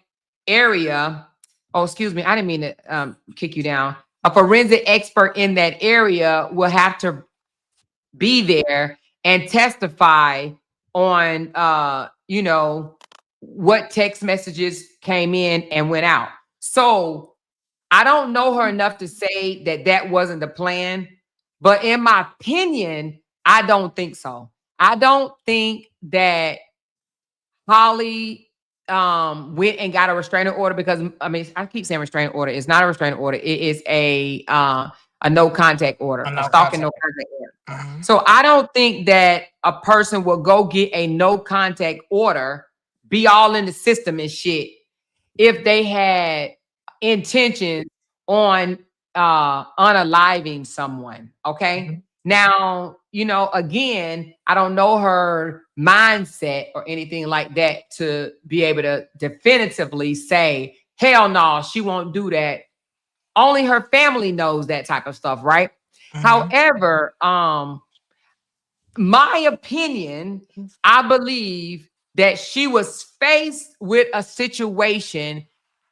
area. Oh, excuse me, I didn't mean to kick you down. A forensic expert in that area will have to be there and testify on what text messages came in and went out. So I don't know her enough to say that that wasn't the plan, but in my opinion, I don't think so. I don't think that Holly went and got a restraining order because I mean I keep saying restraining order. It's not a restraining order. It is a no contact order, A a no stalking no contact. contact order. Mhm. So I don't think that a person will go get a no contact order, be all in the system and shit, if they had intentions on unaliving someone. Okay. Mhm. Now, you know, again, I don't know her mindset or anything like that to be able to definitively say, hell no, she won't do that. Only her family knows that type of stuff, right? Mhm. However, my opinion, I believe that she was faced with a situation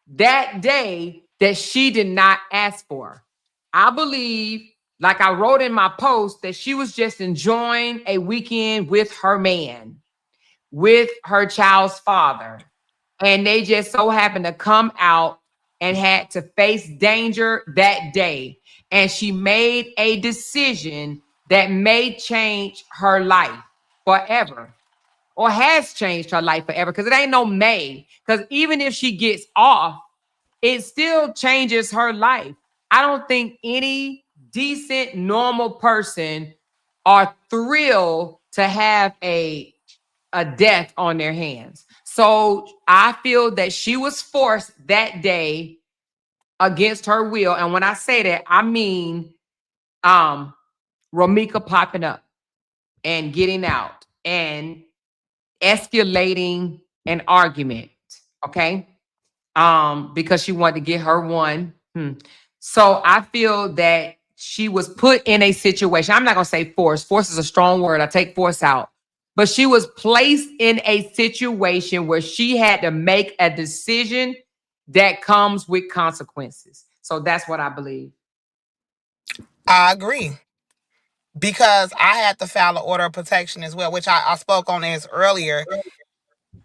that day that she did not ask for. I believe, like I wrote in my post, that she was just enjoying a weekend with her man, with her child's father. And they just so happened to come out and had to face danger that day. And she made a decision that may change her life forever, or has changed her life forever, because it ain't no may. Because even if she gets off, it still changes her life. I don't think any decent, normal person are thrilled to have a death on their hands. So I feel that she was forced that day against her will. And when I say that, I mean Romika popping up and getting out and escalating an argument. Okay. Because she wanted to get her one. So I feel that she was put in a situation. I'm not gonna say force. Force is a strong word. I take force out. But she was placed in a situation where she had to make a decision that comes with consequences. So that's what I believe. I agree. Because I had to file an order of protection as well, which I spoke on this earlier.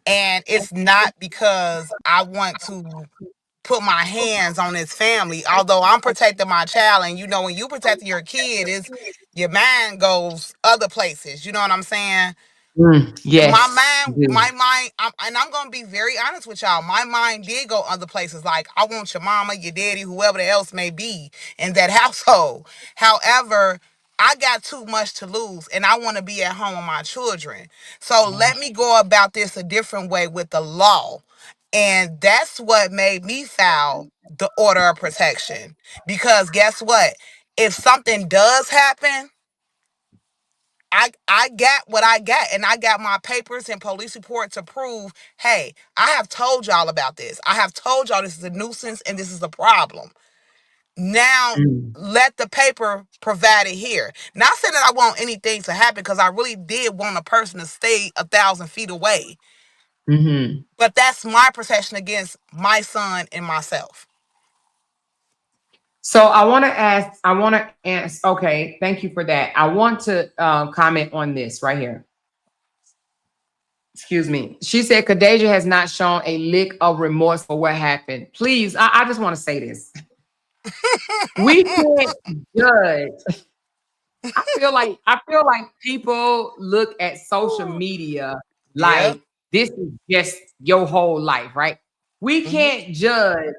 And it's not because I want to put my hands on his family, although I'm protecting my child. And you know, when you protect your kid, is your mind goes other places. You know what I'm saying? Yes. My mind, and I'm gonna be very honest with y'all. My mind did go other places. Like I want your mama, your daddy, whoever else may be in that household. However, I got too much to lose, and I want to be at home with my children. So let me go about this a different way with the law, and that's what made me file the order of protection. Because guess what? If something does happen, I got what I got, and I got my papers and police report to prove, hey, I have told y'all about this. I have told y'all this is a nuisance and this is a problem. Now let the paper provide it here. Not saying that I want anything to happen, because I really did want a person to stay 1,000 feet away. But that's my protection against my son and myself. So I want to ask, okay, thank you for that. I want to comment on this right here. Excuse me. She said Khadijah has not shown a lick of remorse for what happened. Please, I just want to say this. We can't judge. I feel like people look at social media Yeah. like this is just your whole life, right? We can't judge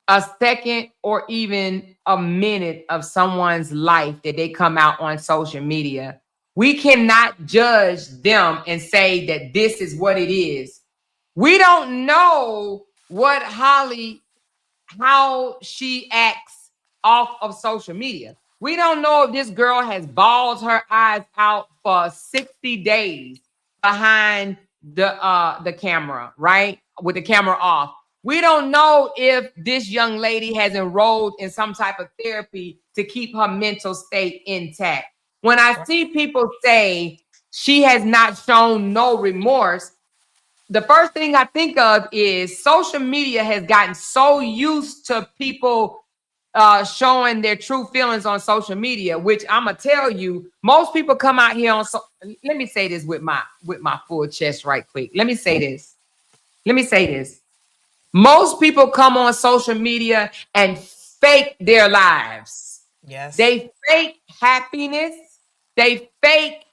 a second or even a minute of someone's life that they come out on social media. We cannot judge them and say that this is what it is. We don't know what Holly, how she acts off of social media. We don't know if this girl has bawled her eyes out for 60 days behind the camera, right? With the camera off. We don't know if this young lady has enrolled in some type of therapy to keep her mental state intact. When I see people say she has not shown no remorse, the first thing I think of is social media has gotten so used to people showing their true feelings on social media, which I'm gonna tell you, most people come out here on. Let me say this with my full chest, right quick. Let me say this. Most people come on social media and fake their lives. Yes. They fake happiness. They fake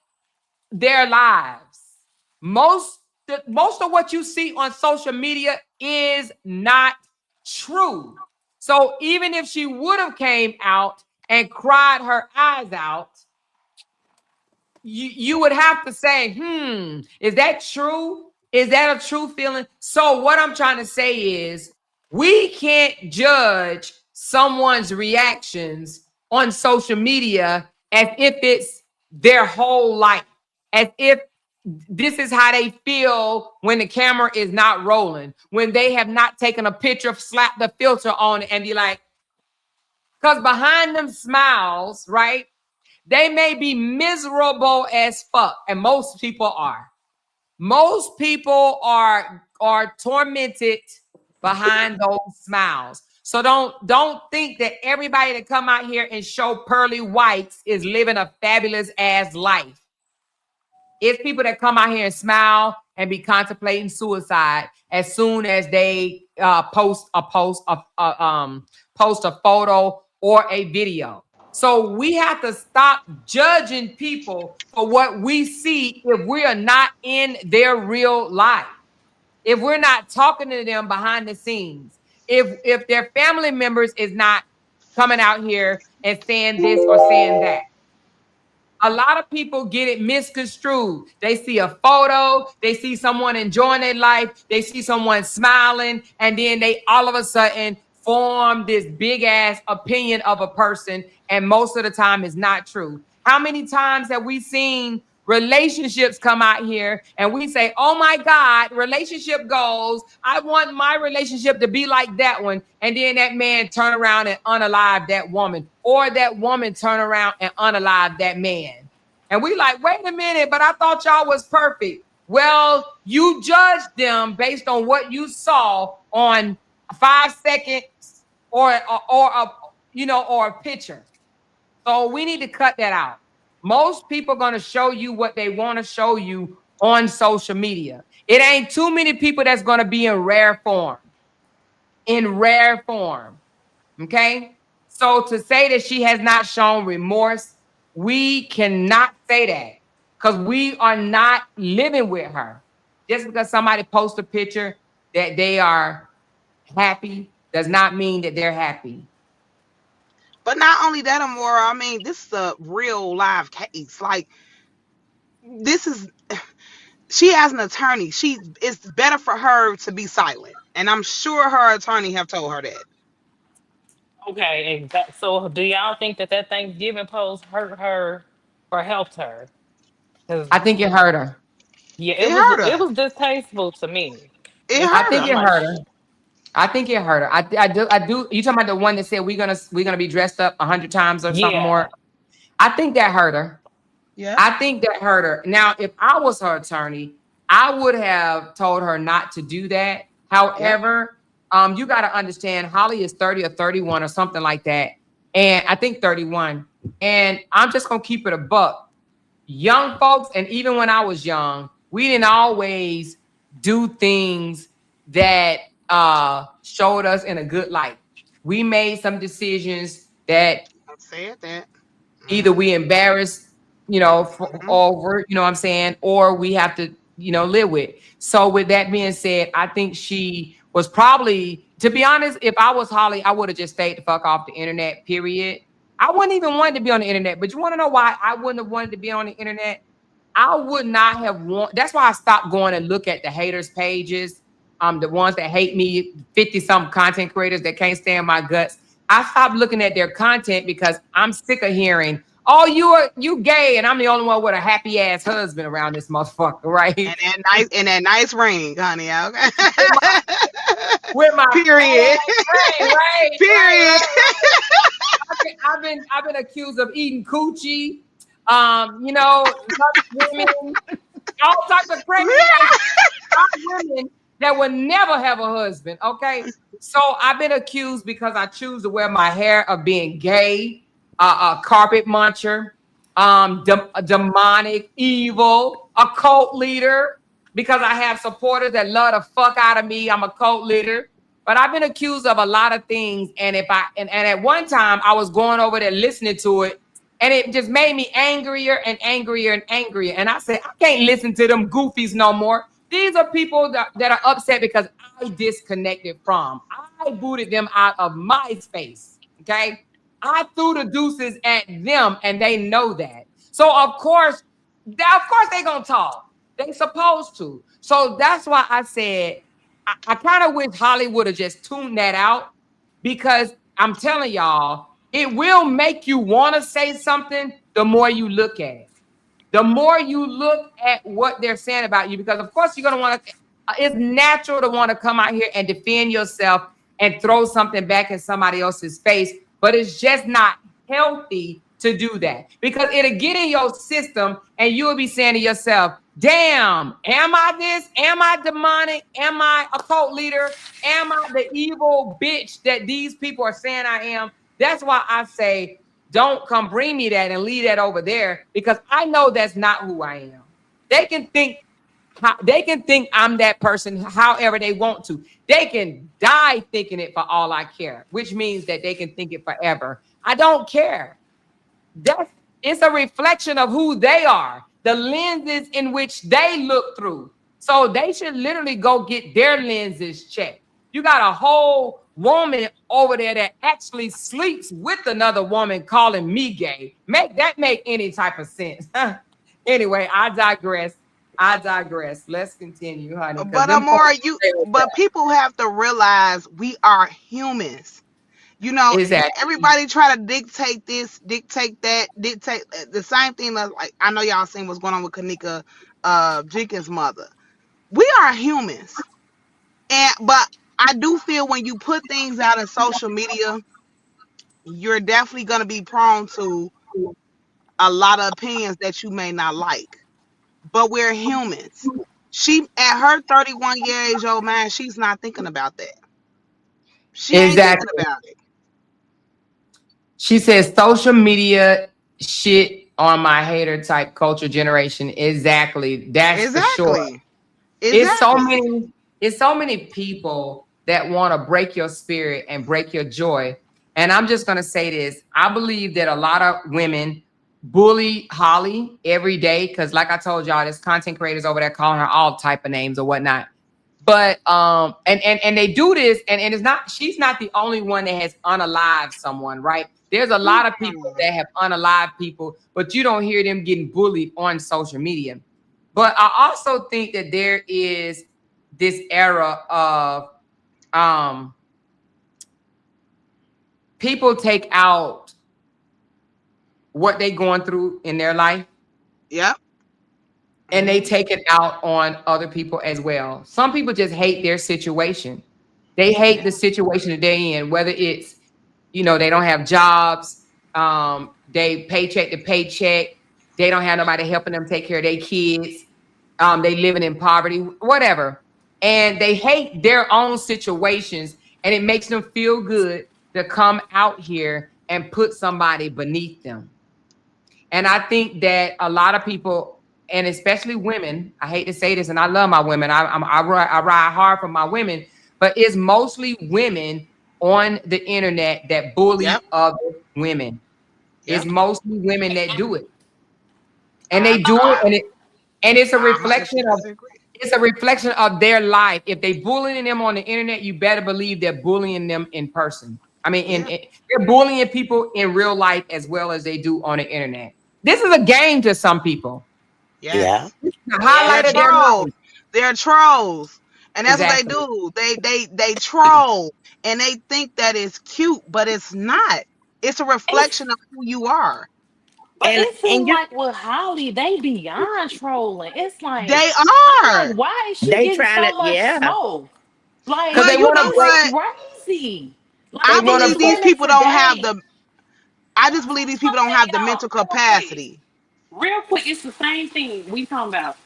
their lives. Most of what you see on social media is not true. So even if she would have came out and cried her eyes out, you would have to say, is that true? Is that a true feeling? So what I'm trying to say is we can't judge someone's reactions on social media as if it's their whole life, as if this is how they feel when the camera is not rolling, when they have not taken a picture, slapped the filter on it, and be like, because behind them smiles, right? They may be miserable as fuck, and most people are. Most people are tormented behind those smiles. So don't think that everybody that come out here and show pearly whites is living a fabulous ass life. It's people that come out here and smile and be contemplating suicide as soon as they post a photo or a video. So we have to stop judging people for what we see if we are not in their real life. If we're not talking to them behind the scenes, if their family members is not coming out here and saying this or saying that. A lot of people get it misconstrued. They see a photo, they see someone enjoying their life, they see someone smiling, and then they all of a sudden form this big ass opinion of a person, and most of the time it's not true. How many times have we seen relationships come out here and we say, oh my God, relationship goals, I want my relationship to be like that one, and then that man turn around and unalive that woman, or that woman turn around and unalive that man. And we like, wait a minute, but I thought y'all was perfect. Well, you judged them based on what you saw on 5 seconds or a picture. So we need to cut that out. Most people are going to show you what they want to show you on social media. It ain't too many people that's going to be in rare form. Okay? So to say that she has not shown remorse, we cannot say that because we are not living with her. Just because somebody posts a picture that they are happy does not mean that they're happy. But not only that, Amora, I mean, this is a real live case. Like, she has an attorney. It's better for her to be silent. And I'm sure her attorney have told her that. Okay, exactly. So do y'all think that Thanksgiving post hurt her or helped her? Because I think it hurt her. yeah, It hurt it her. was distasteful to me. It It's I hurt like think her. it I'm like, hurt her. I think it hurt her. I do. You talking about the one that said we're gonna be dressed up 100 times or something yeah, more? I think that hurt her. Yeah. I think that hurt her. Now, if I was her attorney, I would have told her not to do that. However, you got to understand, Holly is 30 or 31 or something like that, and I think 31. And I'm just gonna keep it a buck. Young folks, and even when I was young, we didn't always do things that showed us in a good light. We made some decisions that I said that. either we embarrassed, over, you know what I'm saying, or we have to, live with. So with that being said, I think she was probably, to be honest, if I was Holly, I would have just stayed the fuck off the internet, period. I wouldn't even want to be on the internet, but you want to know why I wouldn't have wanted to be on the internet? I would not have that's why I stopped going and look at the haters pages, the ones that hate me, 50-some content creators that can't stand my guts. I stopped looking at their content because I'm sick of hearing, oh, you gay, and I'm the only one with a happy ass husband around this motherfucker, right? And that nice ring, honey. Okay. With my Period. right. Period. I've been accused of eating coochie, women, all types of crazy women that would never have a husband. Okay. So I've been accused because I choose to wear my hair of being gay, a carpet muncher, demonic, evil, a cult leader, because I have supporters that love the fuck out of me. I'm a cult leader. But I've been accused of a lot of things. And and at one time I was going over there listening to it, and it just made me angrier and angrier and angrier. And I said, I can't listen to them goofies no more. These are people that are upset because I disconnected from. I booted them out of my space. Okay. I threw the deuces at them, and they know that. So of course they're gonna talk. They supposed to. So that's why I said I kind of wish Hollywood have just tuned that out, because I'm telling y'all, it will make you want to say something the more you look at it. The more you look at what they're saying about you, because of course you're going to want to, it's natural to want to come out here and defend yourself and throw something back in somebody else's face, but it's just not healthy to do that, because it'll get in your system and you'll be saying to yourself, damn, am I this? Am I demonic? Am I a cult leader? Am I the evil bitch that these people are saying I am? That's why I say, don't come bring me that and leave that over there, because I know that's not who I am. They can think I'm that person however they want to. They can die thinking it for all I care, which means that they can think it forever. I don't care. It's a reflection of who they are, the lenses in which they look through. So they should literally go get their lenses checked. You got a whole woman over there that actually sleeps with another woman calling me gay. Make any type of sense? Anyway, I digress. Let's continue, honey. But Amora, but people have to realize we are humans. You know, Exactly. everybody try to dictate this, dictate that, dictate the same thing. Like, I know y'all seen what's going on with Kanika Jenkins' mother. We are humans, but I do feel when you put things out in social media, you're definitely going to be prone to a lot of opinions that you may not like. But we're humans. She, at her 31 years old, man, she's not thinking about that. She ain't thinking about it. She says social media shit on my hater type culture generation. Exactly. That's for sure. Exactly. It's so many people that want to break your spirit and break your joy. And I'm just gonna say this. I believe that a lot of women bully Holly every day, because like I told y'all, there's content creators over there calling her all type of names or whatnot. But and they do this, and it's not, she's not the only one that has unalived someone, right? There's a lot of people that have unalived people, but you don't hear them getting bullied on social media. But I also think that there is this era of people take out what they going through in their life. Yep. And they take it out on other people as well. Some people just hate their situation. They hate the situation that they're in, whether it's, you know, they don't have jobs, they paycheck to paycheck, they don't have nobody helping them take care of their kids, they living in poverty, whatever. And they hate their own situations, and it makes them feel good to come out here and put somebody beneath them. And I think that a lot of people, and especially women, I hate to say this, and I love my women. I ride hard for my women, but it's mostly women on the internet that bully other women. It's mostly women that do it, and they do it, and it's a reflection of their life. If they bullying them on the internet, you better believe they're bullying them in person. I mean, they're bullying people in real life as well as they do on the internet. This is a game to some people. Yes. Yeah. The highlight of their life. They're trolls. And that's what they do. They troll, and they think that it's cute, but it's not. It's a reflection of who you are. But And it seems you, like with Holly, they beyond trolling. It's like, They I'm are. like, why is she they getting trying so to, much yeah. smoke? Like, Because But they you want know to break. what? crazy. Like, I They wanna believe these doing it people don't have today. the I just believe these people don't have the mental capacity. Real quick, it's the same thing we talking about.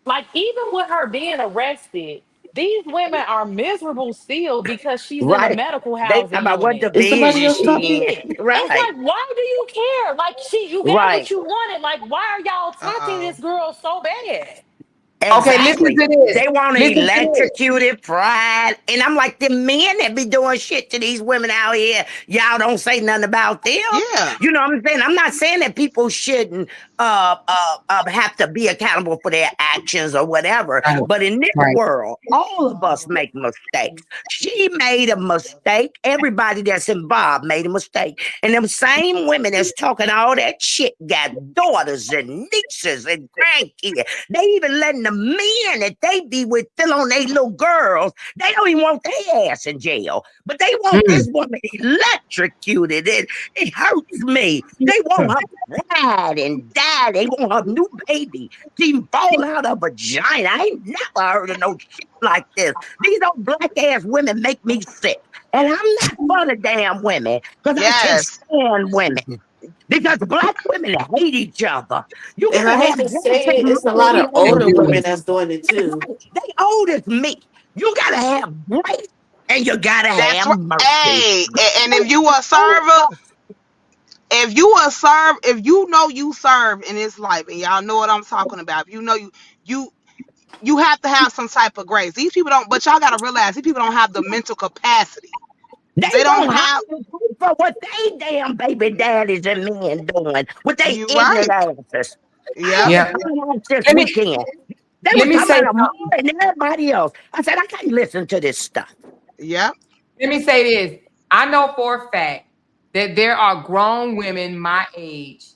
Like, even with her being arrested, These women are miserable still because she's in a Right. medical They talk housing about what unit. Is somebody division else she talking? in. It's Right. like, why do you care? Like, you got what Right. you wanted. Like, why are y'all taunting Uh-oh. this girl so bad? Okay, listen Exactly. to this. They want to Listen to this. electrocuted, fried. And I'm like, the men that be doing shit to these women out here, y'all don't say nothing about them. Yeah. You know what I'm saying? I'm not saying that people shouldn't have to be accountable for their actions or whatever. Right, But in this right. world, all of us make mistakes. She made a mistake. Everybody that's involved made a mistake. And them same women that's talking all that shit got daughters and nieces and grandkids. They even letting the men that they be with fill on their little girls. They don't even want their ass in jail, but they want Mm. this woman electrocuted. It hurts me. They want her ride and die. They want her new baby to even fall out of vagina. I ain't never heard of no shit like this. These old black ass women make me sick. And I'm not for the damn women because I can't Yes. stand women. Because black women hate each other. You And I gotta hate have to grace say it, and it's a mercy lot of on They these older do. women women. that's doing it too. They old as me. You gotta have grace and you gotta That's have right. mercy. Hey, and They if you a old server, us. if you know you serve in this life, and y'all know what I'm talking about, if you know you you have to have some type of grace. These people don't, but y'all gotta realize these people don't have the mental capacity. They They don't won't have. hire for what they damn baby daddies and men doing with they You ignorant right. asses. I Yep. had Yeah. to watch this Let me weekend. They let were me talking say about her more something. than everybody else. I said, I can't listen to this stuff. Yep. Let me say this. I know for a fact that there are grown women my age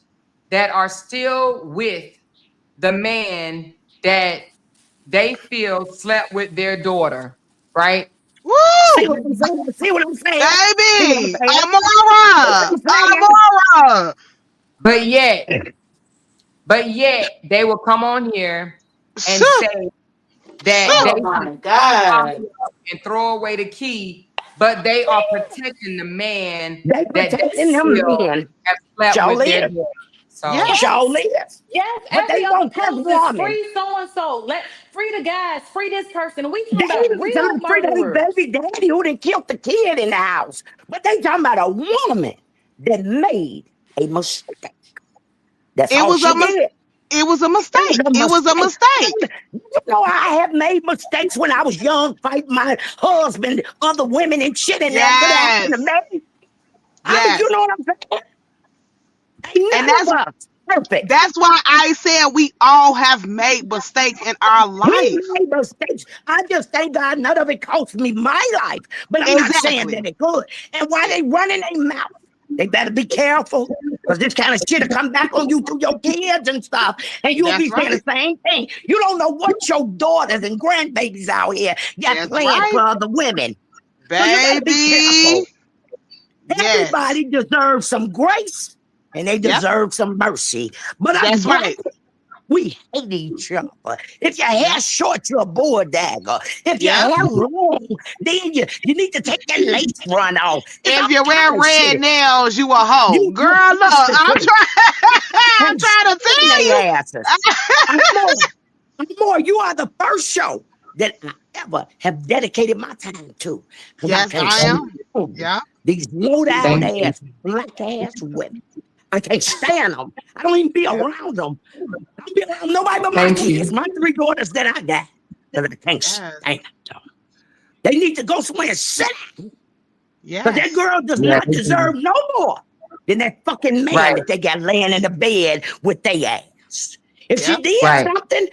that are still with the man that they feel slept with their daughter, right? See Woo, what I'm saying? See what I'm saying? See what I'm baby, saying? See what Amora, I'm saying? Amora. But yet they will come on here and Sure, say that they sure. Oh just my bust God. Holly up and throw away the key, but they are protecting the man They that they protecting them feel men. have slept with Surely their is. daughter. So Yes. Surely Yes. is. Yes, But they every other want this post is woman. free so and so. Let free the guys, free this person. We They talking about even real talking free their murderers. baby daddy who done killed the kid in the house. But they talking about a woman that made a mistake. That's It all was a she did. it was a It was mistake. a It was a mistake. mistake. You know, I have made mistakes when I was young, fighting my husband, other women, and shit, and that could happen to Yes. me. You Yes. know what I'm saying? Ain't And none of us perfect. that's why I said we all have made mistakes in our We life. made mistakes. I just thank God none of it cost me my life. But I'm not saying Exactly. that it could. And while they running their mouth, they better be careful. Because this kind of shit will come back on you through your kids and stuff. And you'll That's be saying the right. same thing. You don't know what your daughters and grandbabies out here got That's planned right. for other women. So you got to be Baby. careful. Yes. Everybody deserves some grace and they Yep. deserve some mercy. But us That's black, right. we hate each other. If your hair Yep. short, you're a boy dagger. If your Yep. hair long, then you need to take that lace run off. It's If all you kind wear of red shit. nails, you a hoe. Girl, You look, I'm prostitute. trying I'm Can't trying to stand tell their you. asses. I'm more, you are the first show that I ever have dedicated my time to. Because I Yes, can't I thank am. stand Yeah. these low down thank you. ass, black ass women. I can't stand them. I don't even be Yep. around them. I don't be around nobody but my Thank kids, you. my three daughters that I got. Because I can't Yes. stand them. They need to go somewhere and sit because that Yes. girl does Yeah, not they do. deserve no more than that fucking man Right, that they got laying in the bed with their ass. If she Yep. did right, something,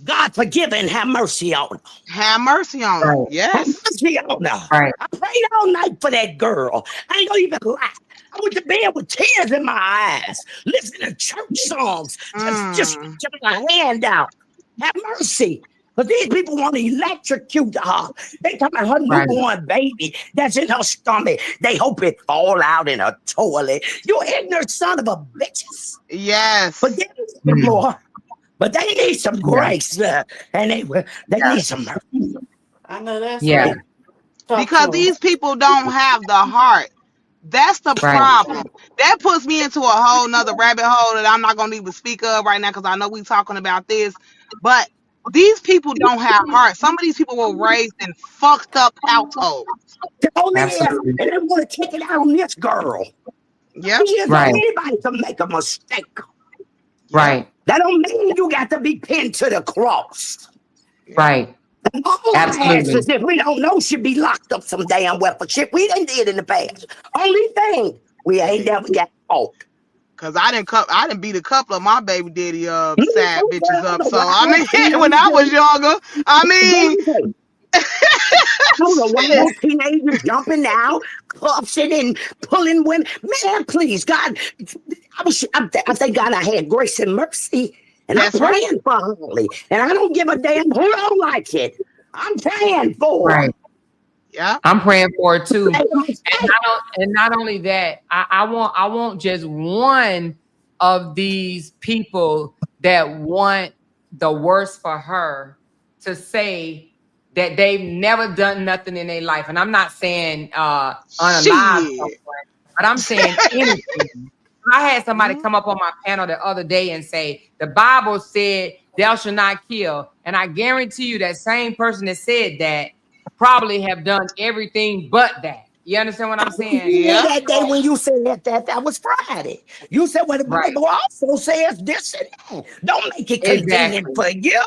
God forgive her and have mercy on her. Have mercy on her. right, Have Yes. mercy on her. right. I prayed all night for that girl. I ain't gonna even lie. I went to bed with tears in my eyes, listening to church songs, just Mm. stretching my hand out. Have mercy. But these people want to electrocute her. They talking about her Right. newborn baby that's in her stomach. They hope it fall out in her toilet. You ignorant son of a bitches. Yes. Forgive me, Mm. Lord. But they need some Yeah, grace, and they yeah, need some mercy. I know that's yeah. right. Talk Because to him. these people don't have the heart. That's the Right. problem. That puts me into a whole nother rabbit hole that I'm not gonna even speak of right now because I know we talking about this. But These people don't have heart. Some of these people were raised in fucked up households. Oh yeah, Absolutely. and they want to take it out on this girl. Yep, Right. Anybody can make a mistake. yep, Right. That don't mean you got to be pinned to the cross. yep. Right. And all our Absolutely. asses, if we don't know, should be locked up some damn well for shit we done did in the past. Only thing we ain't never got caught. Cause I didn't beat a couple of my baby daddy sad bitches up. So I I mean, when I was younger, I mean, don't know why shit. those teenagers jumping now, cuffing and pulling women. Man, please, God, I thank God I had grace and mercy, and That's I'm right. praying for Holly, and I don't give a damn who don't like it. I'm praying for her. Right. Yeah. I'm praying for it too. Make a mistake. And not only that, I want just one of these people that want the worst for her to say that they've never done nothing in their life. And I'm not saying unalive Shit. someone, but I'm saying anything. I had somebody come up on my panel the other day and say, the Bible said, thou shalt not kill. And I guarantee you that same person that said that probably have done everything but that. You understand what I'm saying? Yeah. That day when you said that was Friday. You said, well, the Right. Bible also says this and that. Don't make it convenient Exactly. for you.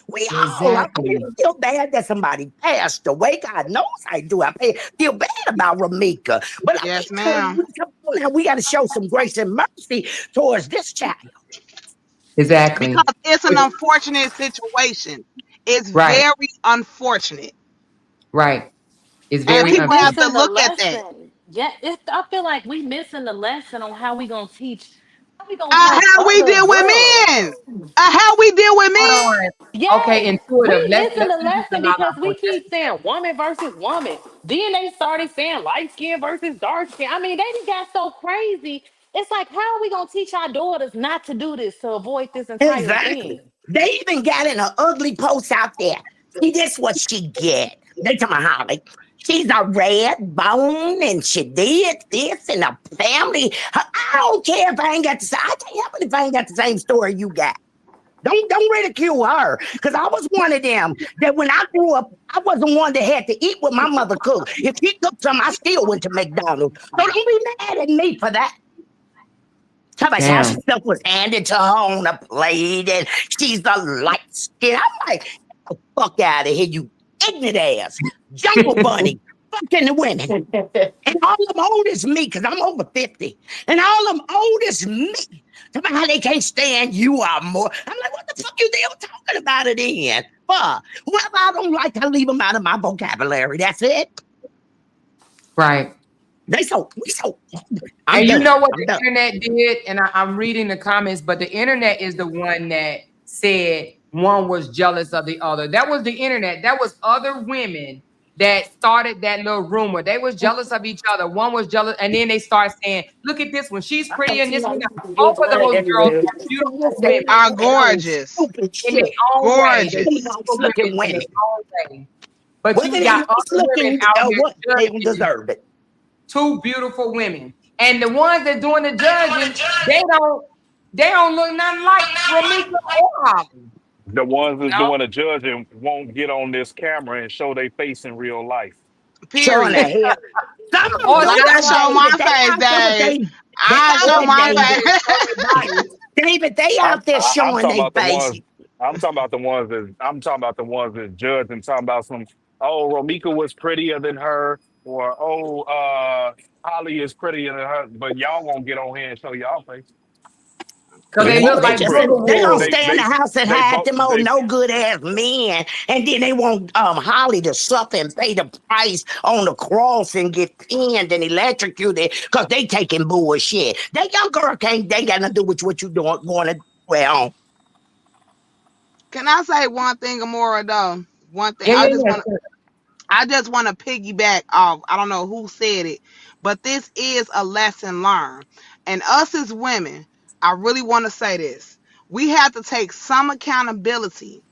We all, I Exactly. feel bad that somebody passed away. God knows I do. Feel bad about Ramika. But Yes, I ma'am. mean, we got to show some grace and mercy towards this child. Exactly. Because it's an unfortunate situation. It's Right. very unfortunate. Right. It's And very We people have unfortunate. to missing the look at that. lesson. Yeah, I feel like we missing the lesson on how we gonna teach, how we gonna help How we other deal with men. girls. How we deal with Hold men. on. Okay, Yes, intuitive. we Let's missing the use the lesson la la because we for keep saying woman versus woman. Then they started saying light skin versus dark skin. I mean, they just got so crazy. It's like, how are we gonna teach our daughters not to do this to avoid this entire Exactly. thing? They even got in an ugly post out there. See, this what she get. They tell me Holly. She's a red bone and she did this in a family. I don't care if I ain't got the same. I can't help it if I ain't got the same story you got. Don't ridicule her. Because I was one of them that when I grew up, I wasn't one that had to eat what my mother cooked. If she cooked something, I still went to McDonald's. So don't be mad at me for that. Tell about how Damn. stuff was handed to her on a plate and she's a light skin. I'm like, get the fuck out of here, you ignorant ass. Jungle bunny. Fucking the women. And all them old as me, because I'm over 50. And all them old as me. Tell me how they can't stand you are more. I'm like, what the fuck you still talking about it in? Fuck. Whoever I don't like, I leave them out of my vocabulary. That's it. Right. We so. I'm And you done. know what I'm the done. internet did? And I'm reading the comments, but the internet is the one that said one was jealous of the other. That was the internet. That was other women that started that little rumor. They was jealous of each other. One was jealous, and then they start saying, "Look at this one. She's pretty, and this one." Both of those girls are beautiful women Are gorgeous. Stupid in their shit. own way. They're Gorgeous. beautiful Looking women in women. their own way. But Whether you they got nice other women looking out or here what, they judging deserve it. two beautiful women, and the ones that doing the judging, they don't look nothing like Ramika or Holly. The ones that's No. doing the judging won't get on this camera and show their face in real life. Showing the Period. hair. Some of them Or do Like I that, show my David. They face, out there, but Dave. they I out show there, my David. face. David, they I'm out there I'm showing talking their about the face. ones. I'm talking about the ones that judge and talking about some. Oh, Romika was prettier than her, or Holly is prettier than her. But y'all won't get on here and show y'all face. Because They they Yeah, both look they like look just pretty. they gonna Wolverine. They stay in the they house and they hide both them old they no good ass men, and then they want Holly to suffer and pay the price on the cross and get pinned and electrocuted because they taking bullshit. That young girl can't. They got nothing to do with what you doing going to well. Can I say one thing, Amora, though? One thing. Yeah, I yeah, just yeah. want to piggyback off. I don't know who said it, but this is a lesson learned. And us as women, I really want to say this. We have to take some accountability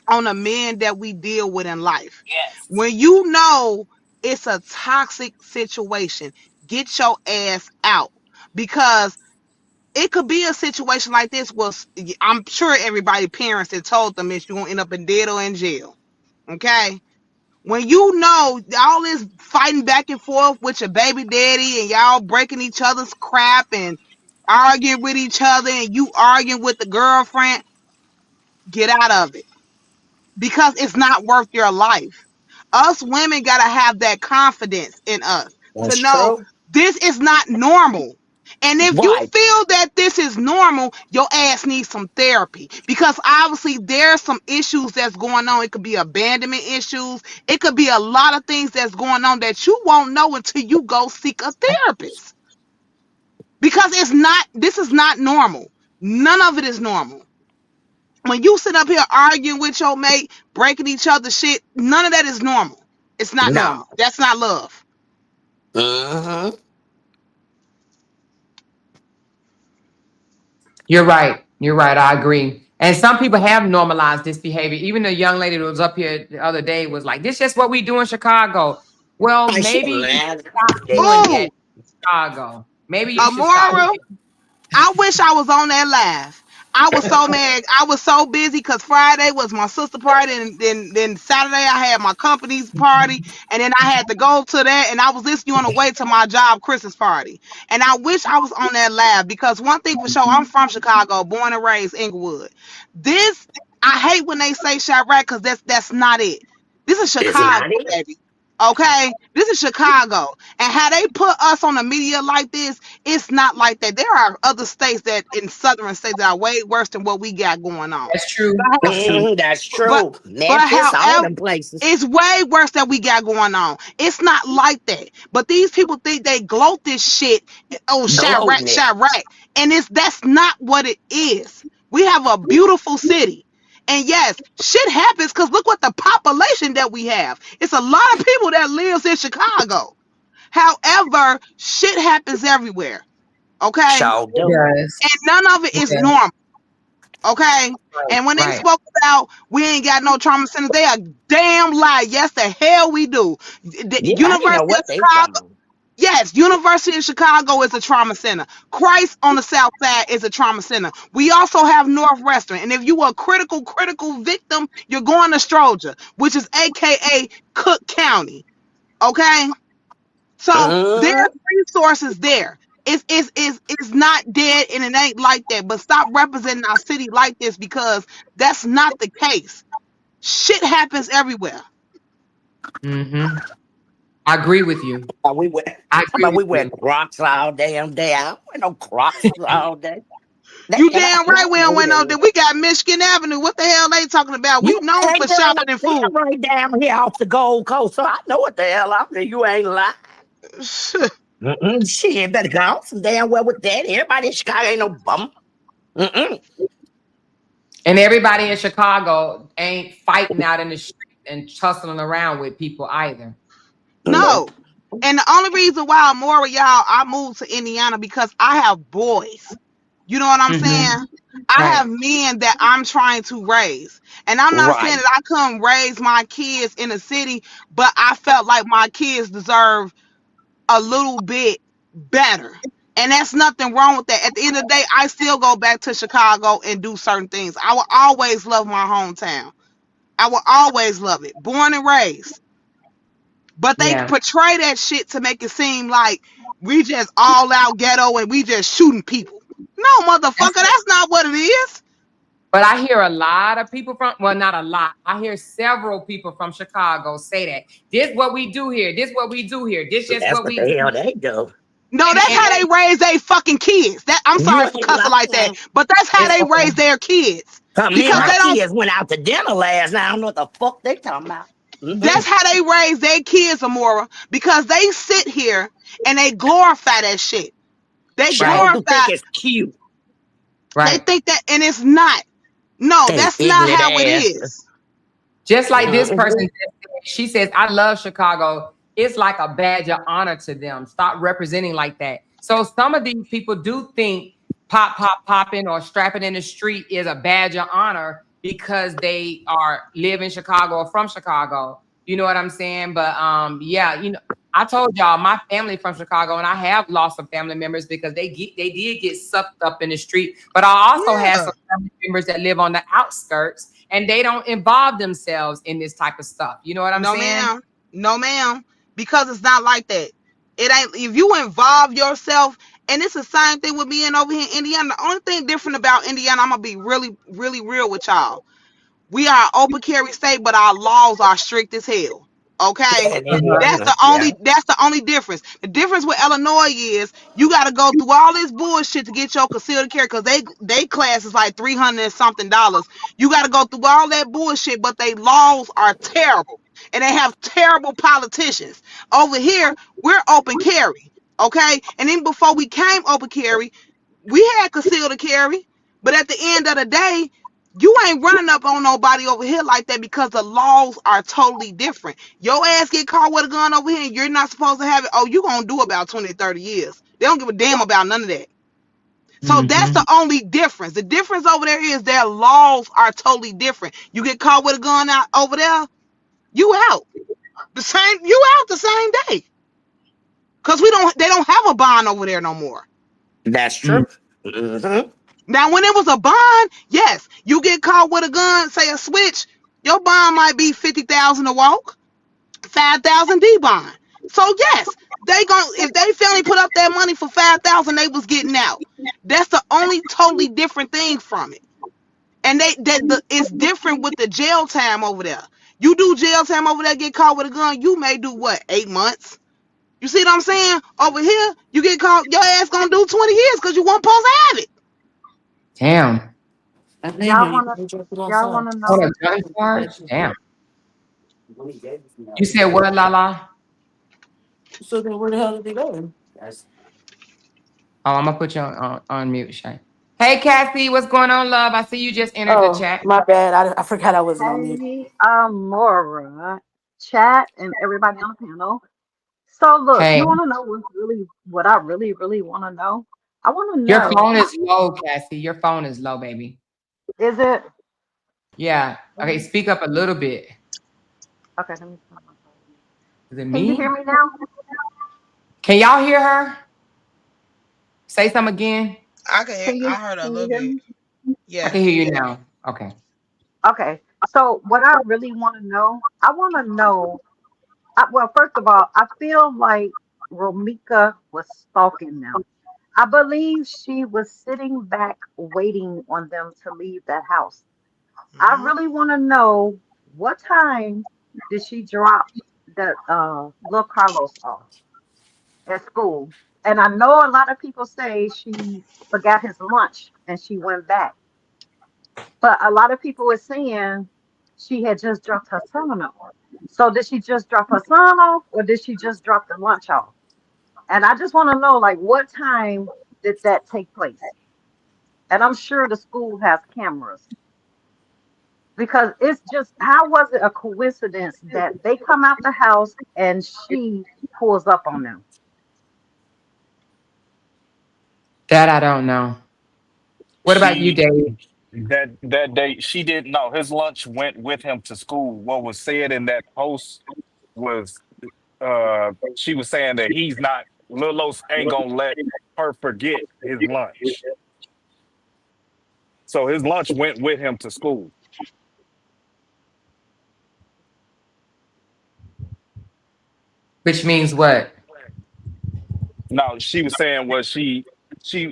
on the men that we deal with in life. Yes. When you know it's a toxic situation, get your ass out. Because it could be a situation like this. Was I'm sure everybody parents had told them is you're gonna end up in dead or in jail. Okay. When you know all this fighting back and forth with your baby daddy and y'all breaking each other's crap and arguing with each other and you arguing with the girlfriend, get out of it because it's not worth your life. Us women got to have that confidence in us to That's know true. this is not normal. And if you Right. feel that this is normal, your ass needs some therapy because obviously there's some issues that's going on. It could be abandonment issues. It could be a lot of things that's going on that you won't know until you go seek a therapist because this is not normal. None of it is normal. When you sit up here arguing with your mate, breaking each other's shit, none of that is normal. It's not No. normal. That's not love. Mm-hmm. You're right. You're right. I agree. And some people have normalized this behavior. Even the young lady that was up here the other day was like, "This is just what we do in Chicago." Well, I should maybe you should laugh. stop doing that Oh, in Chicago. Maybe you should stop. Amora, I wish I was on that live. I was so mad. I was so busy because Friday was my sister party, and then Saturday I had my company's party, and then I had to go to that, and I was listening on the way to my job Christmas party. And I wish I was on that live because one thing for sure, I'm from Chicago, born and raised Inglewood. This I hate when they say Chirac because that's not it. This is It's Chicago, not it. baby. Okay, this is Chicago, and how they put us on the media like this, it's not like that. There are other states that in southern states that are way worse than what we got going on. That's true. But, That's true. That's but, true. but Memphis, all however, them places. it's way worse that we got going on. It's not like that. But these people think they gloat this shit. Oh, Chirac, Gloating it. Chirac, and that's not what it is. We have a beautiful city. And yes, shit happens because look what the population that we have. It's a lot of people that lives in Chicago. However, shit happens everywhere. Okay? So do. Yes. And none of it is Yes. normal. Okay? And when they Right. spoke about we ain't got no trauma centers, they a damn lie. Yes, the hell we do. The Yeah, I didn't know University of what they Chicago. talking about. Yes, University of Chicago is a trauma center. Christ on the South Side is a trauma center. We also have Northwestern. And if you are a critical victim, you're going to Stroger, which is AKA Cook County. Okay? So there's resources there. It's not dead and it ain't like that. But stop representing our city like this because that's not the case. Shit happens everywhere. Mm-hmm. I agree with you. We wear, I talking agree about we with wear you. Crocs all damn day. I don't wear no Crocs all day. You damn right we don't went on there. We got Michigan Avenue. What the hell they talking about? We You known ain't for girl, shopping and I live food. right down here off the Gold Coast, so I know what the hell I'm doing. You ain't lying. Shit, better go on some damn well with that. Everybody in Chicago ain't no bum. And everybody in Chicago ain't fighting out in the street and tussling around with people either. No. And the only reason why I'm more y'all, I moved to Indiana because I have boys. You know what I'm saying? I Right. have men that I'm trying to raise. And I'm not saying Right. that I couldn't raise my kids in the city, but I felt like my kids deserve a little bit better. And that's nothing wrong with that. At the end of the day, I still go back to Chicago and do certain things. I will always love my hometown. I will always love it. Born and raised. But they Yeah. portray that shit to make it seem like we just all out ghetto and we just shooting people. No, motherfucker, that's not what it is. But I hear a lot of people from, well, not a lot. I hear several people from Chicago say that. This what we do here. This what we do here. This just That's what what we the do. hell they do. No, that's how they raise their fucking kids. That I'm sorry for cussing like that, but that's how they raise their kids. Me and Because my they don't. kids went out to dinner last night. I don't know what the fuck they talking about. That's how they raise their kids, Amora, because they sit here and they glorify that shit. They Sure do glorify. think it's cute. They Right. think that, and it's not. No, They that's not ignorant how it asses. is. Just like this person just said, she says, I love Chicago. It's like a badge of honor to them. Stop representing like that. So some of these people do think popping or strapping in the street is a badge of honor because they live in Chicago or from Chicago. You know what I'm saying? But yeah, you know, I told y'all my family from Chicago, and I have lost some family members because they did get sucked up in the street. But I also have Yeah. some family members that live on the outskirts, and they don't involve themselves in this type of stuff. You know what I'm No, saying? ma'am. No, ma'am. Because it's not like that. It ain't if you involve yourself, and it's the same thing with being over here in Indiana. The only thing different about Indiana, I'm gonna be really, really real with y'all. We are an open carry state, but our laws are strict as hell. Okay? And Uh-huh. Indiana, yeah. That's the only difference. The difference with Illinois is you gotta go through all this bullshit to get your concealed carry because they class is like $300 and something. You gotta go through all that bullshit, but they laws are terrible. And they have terrible politicians. Over here, we're open carry. Okay? And then before we came open carry, we had concealed carry, but at the end of the day, you ain't running up on nobody over here like that because the laws are totally different. Your ass get caught with a gun over here and you're not supposed to have it. Oh, you gonna do about 20, 30 years. They don't give a damn about none of that. So that's Mm-hmm. the only difference. The difference over there is their laws are totally different. You get caught with a gun out over there, you out. You out the same day. Cause they don't have a bond over there no more. That's true. Hmm. Now, when it was a bond, yes, you get caught with a gun, say a switch, your bond might be 50,000 a walk, 5,000 D bond. So yes, they going if they finally put up that money for 5,000, they was getting out. That's the only totally different thing from it. And it's different with the jail time over there. You do jail time over there, get caught with a gun, you may do what, 8 months? You see what I'm saying? Over here, you get caught, your ass gonna do 20 years because you weren't supposed to have it. Damn. And then Y'all you wanna can drop it on y'all side. wanna On know? a gun charge? Damn. You said what, Lala? So then where the hell did he go? Oh, I'm gonna put you on mute, Shay. Hey, Cassie, what's going on, love? I see you just entered the Oh, chat. my bad. I forgot I wasn't on mute. Hey, Mora, chat, and everybody on the panel. So look, Hey, you want to know what I really want to know? I want to your know, phone is low, Cassie. Your phone is low, baby. is it Yeah. Okay, speak up a little bit. okay? Let me turn my volume. Is it Can you hear me? me now? Can y'all hear her? Say something again. I heard a Can you little hear bit. me? I Yeah. can hear you now. Okay. Okay. So what I really want to know, I want to know. Well, first of all, I feel like Romika was stalking them. I believe she was sitting back waiting on them to leave that house. I Hmm. really want to know what time did she drop the little Carlos off at school? And I know a lot of people say she forgot his lunch and she went back, but a lot of people were saying she had just dropped her son off. So did she just drop her son off, or did she just drop the lunch off? And I just want to know, like, what time did that take place? And I'm sure the school has cameras because it's just how was it a coincidence that they come out the house and she pulls up on them? That I don't know. What about you, She Dave? that day she didn't know his lunch went with him to school. What was said in that post was she was saying that he's not Lil Los ain't gonna let her forget his lunch. So his lunch went with him to school. Which means what? No, she was saying was she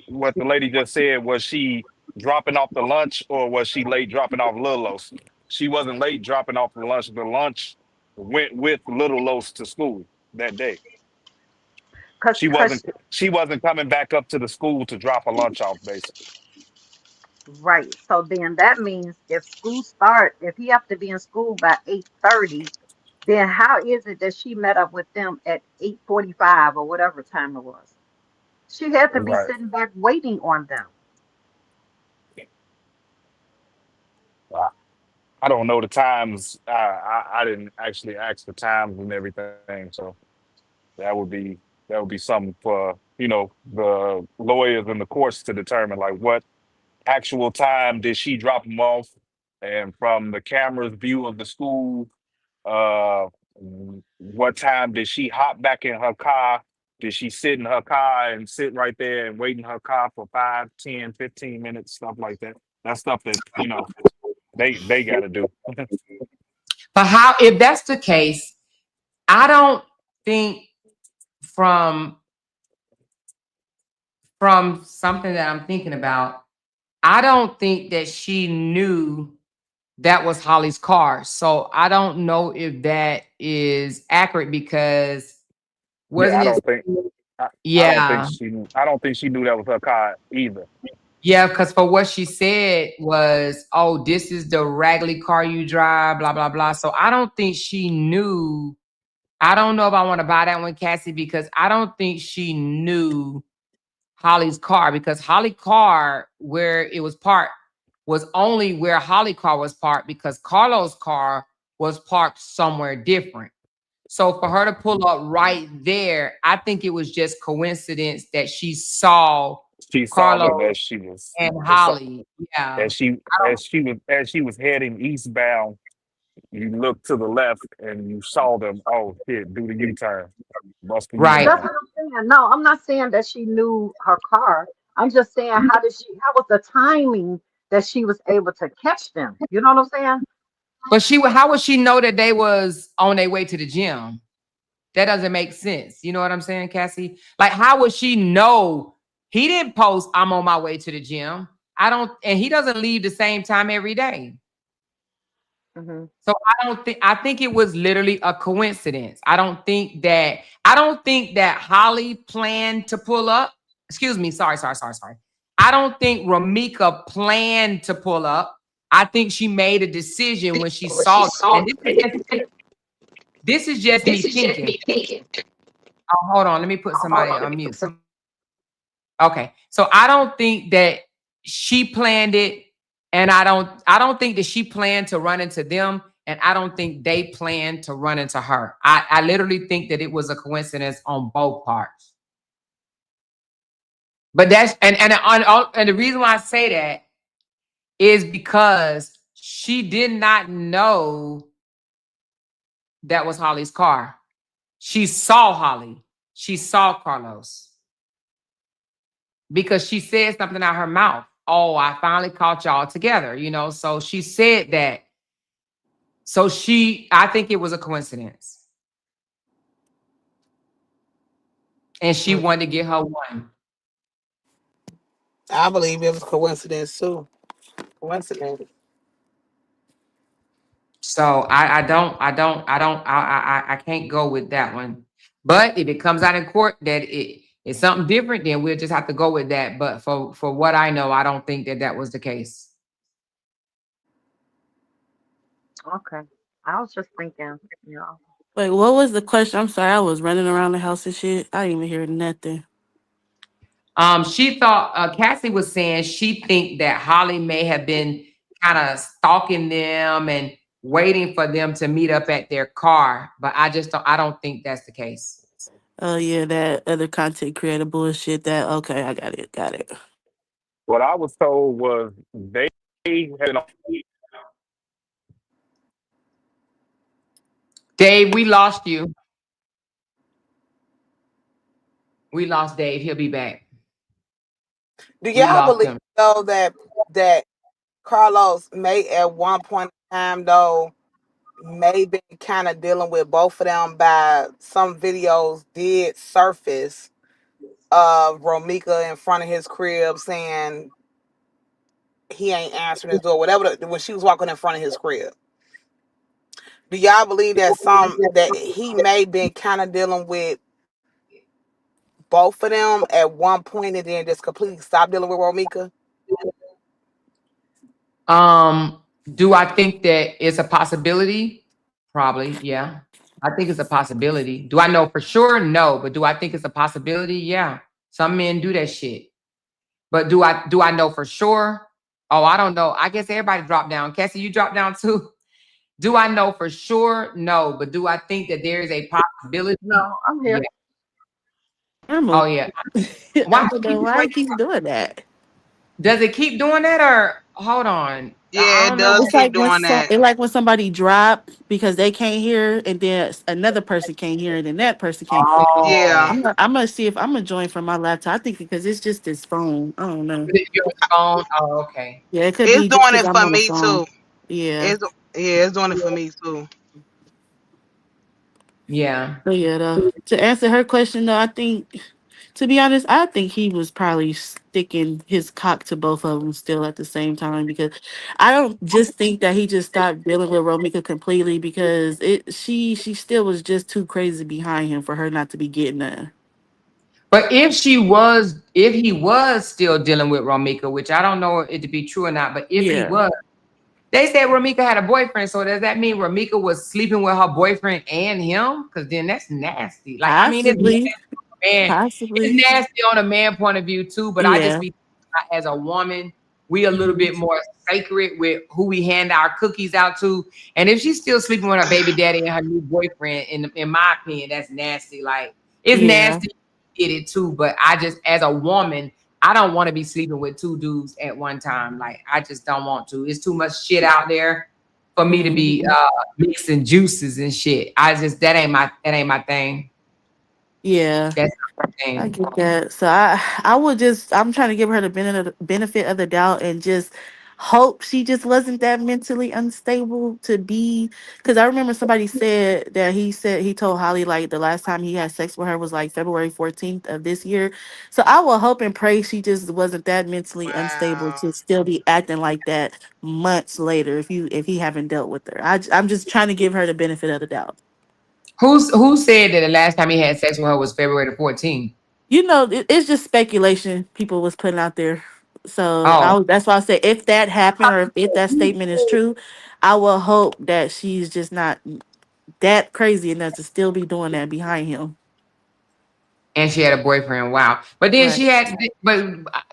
what the lady just said was she dropping off the lunch or was she late dropping off Lil Los? She wasn't late dropping off the lunch. The lunch went with Little Los to school that day. She Because wasn't she wasn't coming back up to the school to drop a lunch off, basically. right. So then that means if school start, if he have to be in school by 8:30, then how is it that she met up with them at 8:45 or whatever time it was? She had to be Right. sitting back waiting on them. I I don't know the times. I didn't actually ask the times and everything, so that would be that would be something for the lawyers and the courts to determine like what actual time did she drop him off, and from the camera's view of the school, what What time did she hop back in her car? Did she sit in her car and sit right there and wait in her car for 5, 10, 15 minutes, stuff like that? That's stuff that, they gotta do. But how, if that's the case, I don't think from something that I'm thinking about, I don't think that she knew that was Holly's car. So I don't know if that is accurate because Yeah, wasn't it? I Yeah. I don't think she knew that was her car either. Yeah, because for what she said was, oh, this is the raggedy car you drive, blah, blah, blah. So I don't think she knew. I don't know if I want to buy that one, Cassie, because I don't think she knew Holly's car, because Holly car, where it was parked, was only where Holly car was parked because Carlos' car was parked somewhere different. So for her to pull up right there, I think it was just coincidence that she saw She saw them Carlos as she was and Holly. Yeah. as she was heading eastbound. You look to the left and you saw them. Oh shit! Do the U-turn. Bust the Right. That's U-turn. what I'm saying. No, I'm not saying that she knew her car. I'm just saying how was the timing that she was able to catch them? You know what I'm saying? But how would she know that they was on their way to the gym? That doesn't make sense. You know what I'm saying, Cassie? Like, how would she know? He didn't post, I'm on my way to the gym. And he doesn't leave the same time every day. Mm-hmm. So I think it was literally a coincidence. I don't think that Holly planned to pull up. Excuse me. Sorry. I don't think Ramika planned to pull up. I think she made a decision when she saw it. And this is just me thinking. Oh, hold on. Let me put somebody on mute. Okay. So I don't think that she planned it. And I don't think that she planned to run into them. And I don't think they planned to run into her. I literally think that it was a coincidence on both parts. But that's and the reason why I say that is because she did not know that was Holly's car. She saw Holly. She saw Carlos. Because she said something out her mouth. Oh, I finally caught y'all together, So she said that. So I think it was a coincidence. And she wanted to get her one. I believe it was coincidence too. Coincidence. So I can't go with that one. But if it comes out in court that it's something different, then we'll just have to go with that. But for what I know, I don't think that was the case. Okay. I was just thinking, Wait, what was the question? I'm sorry, I was running around the house and shit. I didn't even hear nothing. She thought Cassie was saying she think that Holly may have been kind of stalking them and waiting for them to meet up at their car, but I don't think that's the case. Oh yeah, that other content creator bullshit. Okay, I got it. What I was told was they had. Dave, we lost you. We lost Dave. He'll be back. Do y'all believe though that Carlos may at one point in time though maybe kind of dealing with both of them by some videos did surface of Romika in front of his crib saying he ain't answering his door, whatever, when she was walking in front of his crib. Do y'all believe that he may be kind of dealing with both of them at one point and then just completely stop dealing with Romika? Do I think that it's a possibility? Probably, yeah. I think it's a possibility. Do I know for sure? No. But do I think it's a possibility? Yeah. Some men do that shit. But do I know for sure? Oh, I don't know. I guess everybody dropped down. Cassie, you dropped down too. Do I know for sure? No. But do I think that there is a possibility? No, I'm here. Yeah. Oh yeah. Why he keeps doing that? Does it keep doing that or hold on? I Yeah, it don't know. does It's keep like when doing that. it's like when somebody drop because they can't hear, and then another person can't hear, and then that person can't. Oh, Yeah. I'm gonna see if I'm gonna join from my laptop. I think because it's just this phone. I don't know. your phone. Oh, okay. Yeah, it could It's be just doing because it I'm for on the me phone. too. Yeah. It's yeah, it's doing it for me too. Yeah. But yeah, though, to answer her question though, I think, to be honest, I think he was probably sticking his cock to both of them still at the same time, because I don't just think that he just stopped dealing with Romika completely, because she still was just too crazy behind him for her not to be getting that. But if he was still dealing with Romika, which I don't know it to be true or not, but if he Yeah, was, they said Romika had a boyfriend. So does that mean Romika was sleeping with her boyfriend and him? Because then that's nasty. Like, I mean, it's possibly, man, possibly. it's nasty on a man point of view too. But I just Yeah. be as a woman, we a little Mhm. bit more sacred with who we hand our cookies out to. And if she's still sleeping with her baby daddy and her new boyfriend, in my opinion, that's nasty. Like, it's Yeah. nasty. Did it too, but I just, as a woman, I don't want to be sleeping with two dudes at one time. Like, I just don't want to. It's too much shit out there for me to be Mhm. mixing juices and shit. I just, that ain't my thing. Yeah. That's not my I thing. get that. So I'm trying to give her the benefit of the doubt and just hope she just wasn't that mentally unstable to be, because I remember somebody said that he told Holly like the last time he had sex with her was like February 14th of this year. So I will hope and pray she just wasn't that mentally unstable Wow. to still be acting like that months later if he haven't dealt with her. I'm just trying to give her the benefit of the doubt. Who said that the last time he had sex with her was February the 14th? It's just speculation people was putting out there. So Oh, that's why I say if that happened or if that statement is true, I will hope that she's just not that crazy enough to still be doing that behind him. and she had a boyfriend. Wow. But then Right. she had, but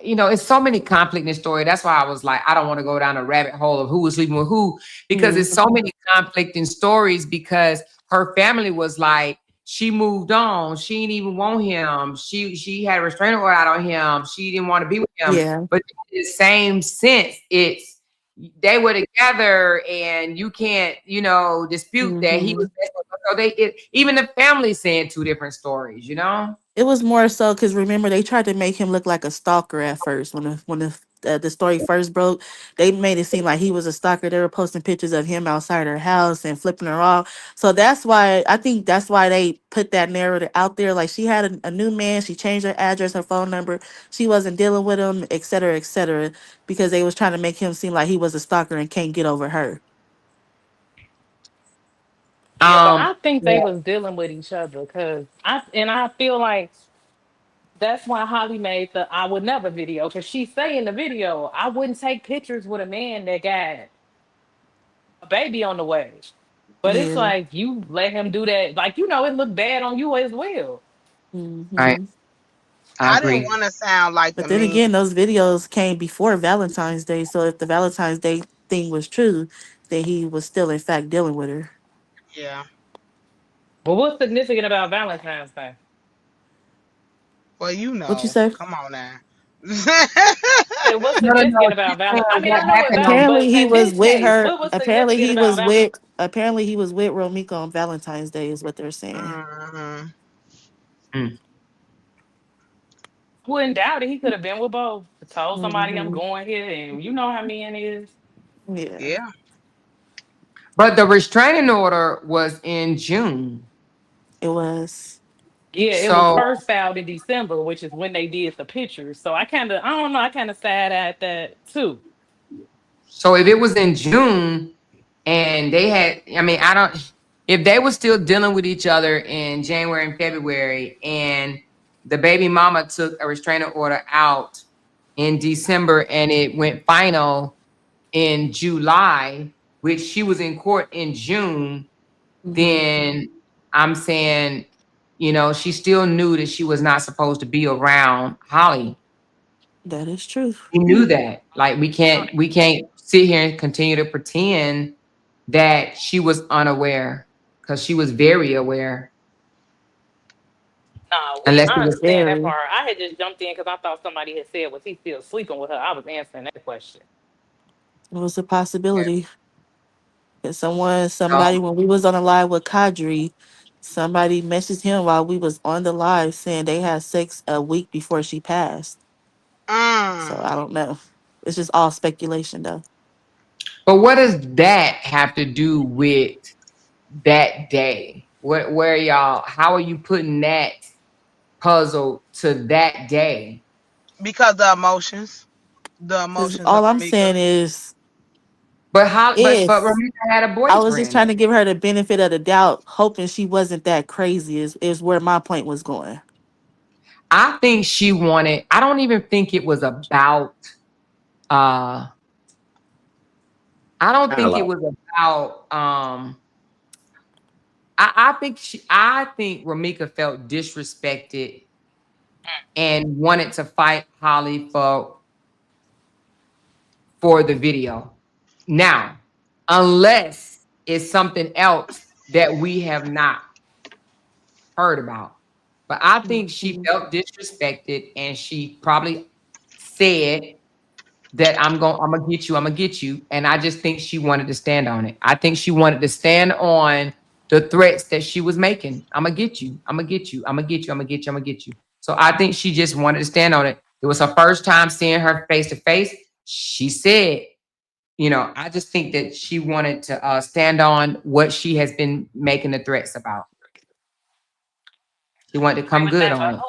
it's so many conflict in the story. That's why I was like, I don't want to go down a rabbit hole of who was sleeping with who, because Mm, it's so many conflicting stories. Because her family was like, she moved on. She didn't even want him. She had a restraining order out on him. She didn't want to be with him. yeah. But in the same sense, it's they were together, and you can't, dispute that he was. Hmm. So even the family saying two different stories. It was more so because remember they tried to make him look like a stalker at first when the story first broke. They made it seem like he was a stalker. They were posting pictures of him outside her house and flipping her off. So that's why they put that narrative out there. Like she had a new man. She changed her address, her phone number. She wasn't dealing with him, et cetera, because they was trying to make him seem like he was a stalker and can't get over her. Yeah, but Um, I think they yeah. was dealing with each other because I feel like that's why Holly made the I would never video because she say in the video, I wouldn't take pictures with a man that got a baby on the way. But it's Yeah. like you let him do that, like it looked bad on you as well. I Hmm. I I didn't agree. want to sound like But the then mean. again, those videos came before Valentine's Day. So if the Valentine's Day thing was true, then he was still in fact dealing with her. Yeah. But what's significant about Valentine's Day? Well, What you say? Come on now. Say what's No, no, no. significant She's about saying Valentine's? I mean, I that know back what in Valentine, November. Apparently but he in was this with case, her. what was significant about Apparently he was with Romika on Valentine's Day is what they're saying. Hmm. Mm. wouldn't doubt it. He could have been with both. Told somebody I'm Hmm. going here, and you know how men is. Yeah, Yeah. But the restraining order was in June. it was. Yeah, it was So first filed in December, which is when they did the pictures. So I don't know, I kind of sad at that too. so if it was in June and they had, I mean, I don't, if they were still dealing with each other in January and February, and the baby mama took a restraining order out in December and it went final in July, which she was in court in June, Hmm. then I'm saying, she still knew that she was not supposed to be around Holly. That is true. We knew that. Like, we can't sit here and continue to pretend that she was unaware, because she was very aware. Nah, Unless I it was, understand that Very. part. I had just jumped in because I thought somebody had said, was he still sleeping with her? I was answering that question. It was a possibility. And no. somebody, when we was on the live with Kadri, somebody messaged him while we was on the live saying they had sex a week before she passed. So Mm. I don't know. It's just all speculation though. But what does that have to do with that day? Where y'all, how are you putting that puzzle to that day? Because the Because emotions of all I'm Ramika. saying is But how, but if Ramika had a I was just boyfriend. trying to give her the benefit of the doubt, hoping she wasn't that crazy is where my point was going. I think she wanted, I don't even think it was about, uh, I don't think it Hello. was about, I think Ramika felt disrespected and wanted to fight Holly for the video. Now, unless it's something else that we have not heard about. But I think she Mhm. felt disrespected and she probably said that I'm gonna get you. And I just think she wanted to stand on it. I think she wanted to stand on the threats that she was making. I'm gonna get you, I'm gonna get you, I'm gonna get you, I'm gonna get you, I'm gonna get you. So I think she just wanted to stand on it. It was her first time seeing her face to face. She said, I just think that she wanted to stand on what she has been making the threats about. She wanted to Agree come with good that, on but it.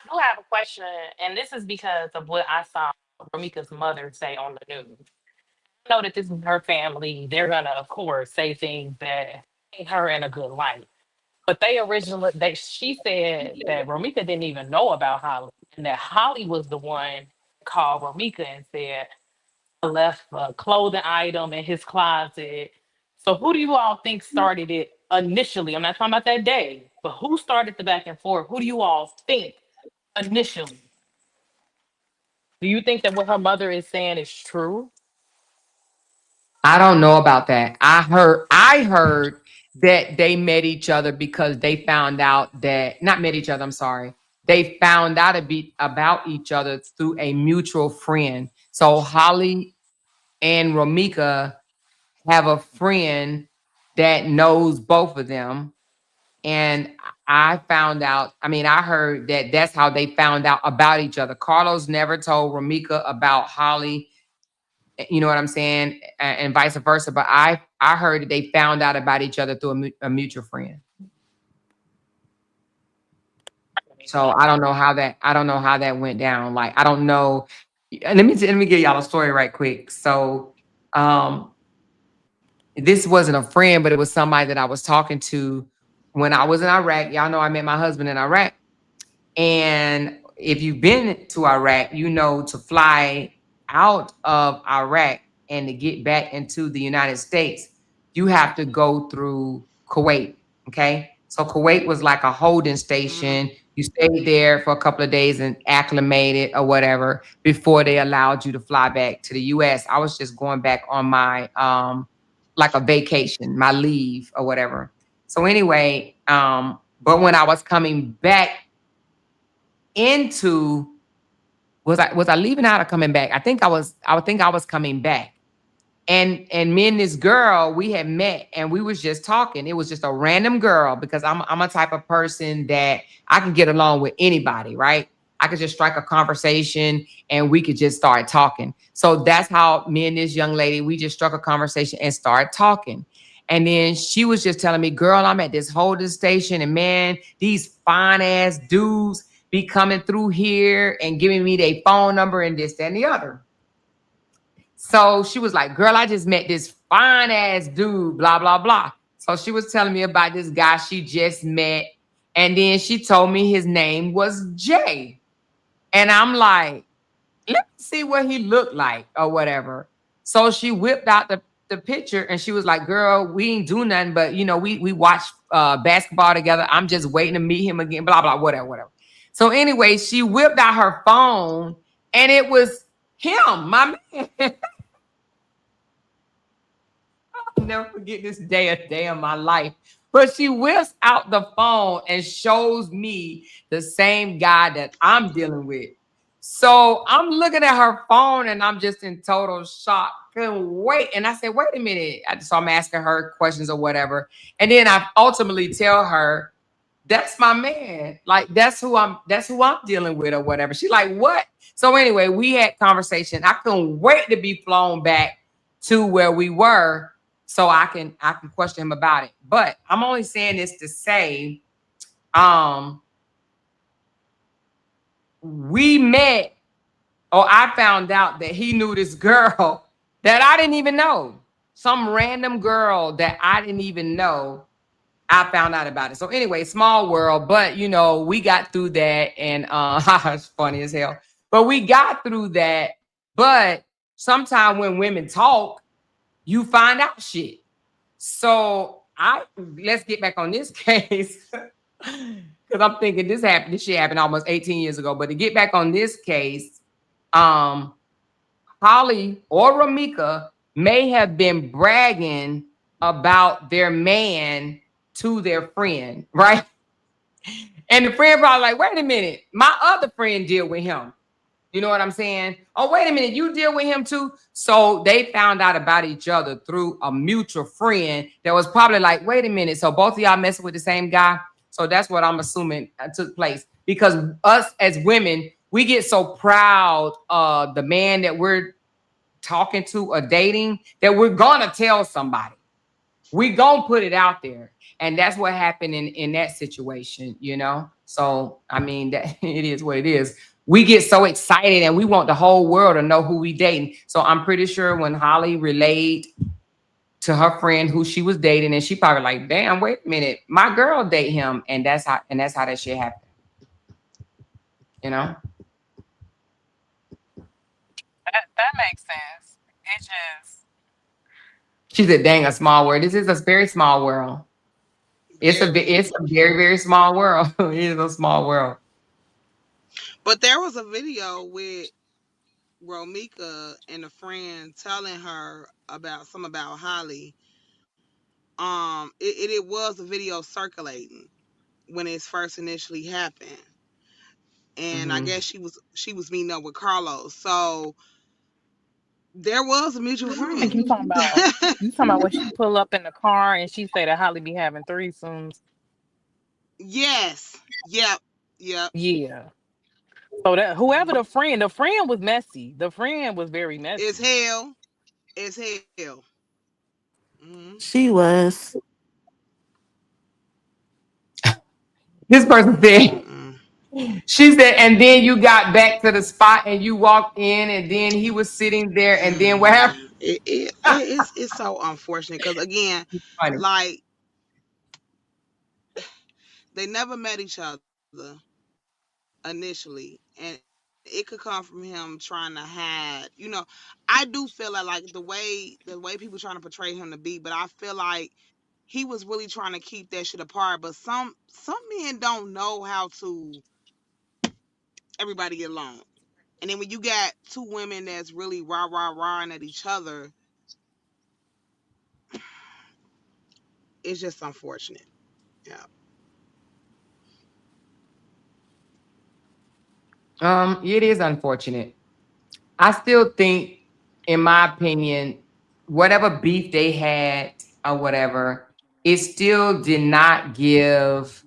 who have a question, and this is because of what I saw Ramika's mother say on the news. I know that this is her family. They're gonna, of course, say things that ain't her in a good light. But she said that Romika didn't even know about Holly, and that Holly was the one called Romika and said I left a clothing item in his closet. So who do you all think started it initially? I'm not talking about that day, but who started the back and forth? Who do you all think initially? Do you think that what her mother is saying is true? I don't know about that. I heard that they met each other because they found out that not met each other, I'm sorry. They found out about each other through a mutual friend. So Holly and Romika have a friend that knows both of them. And I heard that that's how they found out about each other. Carlos never told Ramika about Holly, you know what I'm saying, and vice versa. But I heard that they found out about each other through a mutual friend. So I don't know how that went down. Like I don't know. And let me give y'all a story right quick. So um this wasn't a friend, but it was somebody that I was talking to when I was in Iraq. Y'all know I met my husband in Iraq. And if you've been to Iraq, to fly out of Iraq and to get back into the United States, you have to go through Kuwait. Okay. So Kuwait was like a holding Mhm. station. You stayed there for a couple of days and acclimated or whatever before they allowed you to fly back to the US. I was just going back on my like a vacation, my leave or whatever. So anyway, but when I was coming back into was I leaving out or coming back? I think I was coming back. And me and this girl, we had met and we was just talking. It was just a random girl because I'm a type of person that I can get along with anybody, right? I could just strike a conversation and we could just start talking. So that's how me and this young lady, we just struck a conversation and started talking. And then she was just telling me, girl, I'm at this holding station and man, these fine ass dudes be coming through here and giving me their phone number and this, that, and the other. So she was like, girl, I just met this fine ass dude, blah, blah, blah. So she was telling me about this guy she just met. And then she told me his name was Jay. And I'm like, let me see what he looked like or whatever. So she whipped out the picture and she was like, girl, we ain't do nothing, but we watch basketball together. I'm just waiting to meet him again, blah, blah, whatever, whatever. So anyway, she whipped out her phone and it was him, my man. I'll never forget this day, a day of my life. But she whips out the phone and shows me the same guy that I'm dealing with. So I'm looking at her phone and I'm just in total shock. Couldn't wait. And I said, wait a minute. So I'm asking her questions or whatever. And then I ultimately tell her, that's my man. Like that's who I'm dealing with or whatever. She's like, what? So anyway, we had conversation. I couldn't wait to be flown back to where we were so I can question him about it. But I'm only saying this to say, we met, or I found out that he knew this girl that I didn't even know. Some random girl that I didn't even know. I found out about it. So anyway, small world, but you know, we got through that and it's funny as hell. But we got through that. But sometimes when women talk, you find out shit. So let's get back on this case. Because I'm thinking this shit happened almost 18 years ago. But to get back on this case, Holly or Ramika may have been bragging about their man to their friend, right? And the friend probably like, wait a minute, my other friend deal with him. You know what I'm saying? Oh, wait a minute, you deal with him too? So they found out about each other through a mutual friend that was probably like, wait a minute, so both of y'all messing with the same guy? So that's what I'm assuming took place. Because us as women, we get so proud of the man that we're talking to or dating that we're gonna tell somebody. We gonna put it out there. And that's what happened in that situation, you know? So, I mean, that it is what it is. We get so excited and we want the whole world to know who we dating. So I'm pretty sure when Holly relayed to her friend who she was dating, and she probably like, damn, wait a minute, my girl date him. And that's how that shit happened. You know? That makes sense. It just She said, dang, a small world. This is a very small world. It's a very, very small world. It is a small world. But there was a video with Romika and a friend telling her about Holly. It was a video circulating when it first initially happened, and I guess she was meeting up with Carlos. So there was a mutual I think friend. you talking about when she pull up in the car and she say that Holly be having threesomes. Yes. Yep. Yeah. So that whoever the friend was messy. The friend was very messy. It's hell. It's hell. Mm-hmm. She was. This person said, she said, and then you got back to the spot and you walked in and then he was sitting there and then what happened? It's so unfortunate because again, like they never met each other initially, and it could come from him trying to hide. You know, I do feel like the way people trying to portray him to be, but I feel like he was really trying to keep that shit apart. But some men don't know how to everybody get along. And then when you got two women that's really rah-ing at each other, it's just unfortunate. Yeah. It is unfortunate. I still think, in my opinion, whatever beef they had or whatever, it still did not give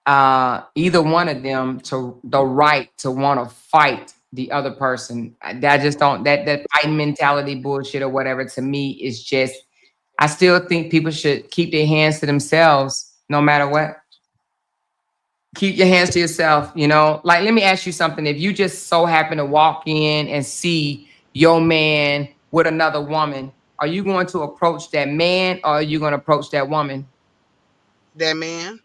either one of them to the right to want to fight the other person. That just don't that fighting mentality bullshit or whatever to me is just. I still think people should keep their hands to themselves, no matter what. Keep your hands to yourself, you know. Like, let me ask you something. If you just so happen to walk in and see your man with another woman, are you going to approach that man or are you going to approach that woman? That man.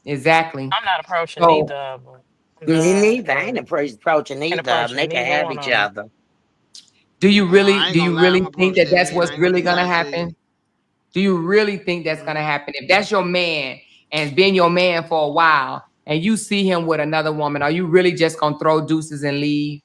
Exactly. I'm not approaching either of them. Me neither. I ain't approaching either of them. They can have each other. Do you really think that that's what's really going to happen? Do you really think that's going to happen? If that's your man and it's been your man for a while and you see him with another woman, are you really just going to throw deuces and leave?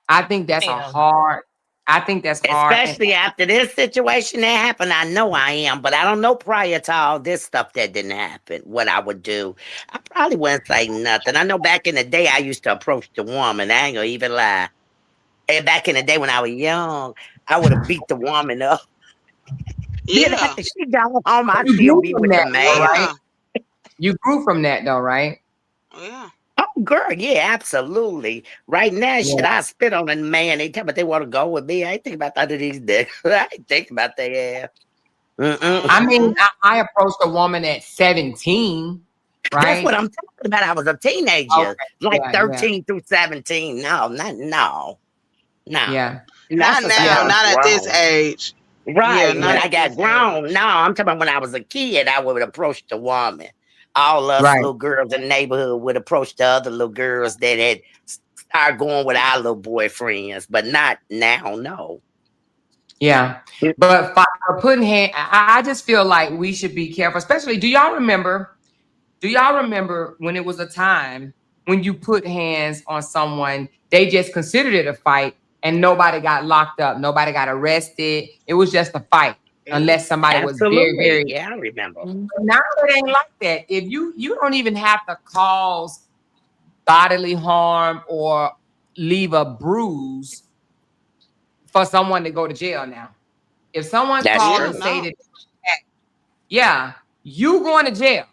I think that's a hard I think that's hard. Especially after this situation that happened, I know I am, but I don't know prior to all this stuff that didn't happen, what I would do. I probably wouldn't say nothing. I know back in the day, I used to approach the woman. I ain't gonna even lie. And back in the day when I was young, I would have beat the woman up. Then Yeah. after she got home, I'd You still grew be from with the that, though, man. right? Yeah. You grew from that, though, right? Yeah. Oh, girl, yeah, absolutely. Right now, Yeah. shit, I spit on a man. They tell me they want to go with me. I ain't thinking about none of these niggas. I ain't thinking about their ass. I mean, Mhm. I approached a woman at 17, That's right? what I'm talking about. I was a teenager, Okay. like Yeah, 13 through 17. No. No. yeah, Not Not since I now, got yeah, not at this grown. age. Yeah, Right. not When yeah, I at got this grown. age. No, I'm talking about when I was a kid, I would approach the woman. All us right. little girls in the neighborhood would approach the other little girls that had started going with our little boyfriends, but not now, no. Yeah. But for putting hand, I just feel like we should be careful, especially do y'all remember when it was a time when you put hands on someone, they just considered it a fight and nobody got locked up, nobody got arrested. It was just a fight unless somebody was very, Absolutely. very. Yeah, I remember. Now it ain't like that. If you don't even have to cause bodily harm or leave a bruise for someone to go to jail now. If someone That's called Yeah, and true. say no. that, yeah, you going to jail.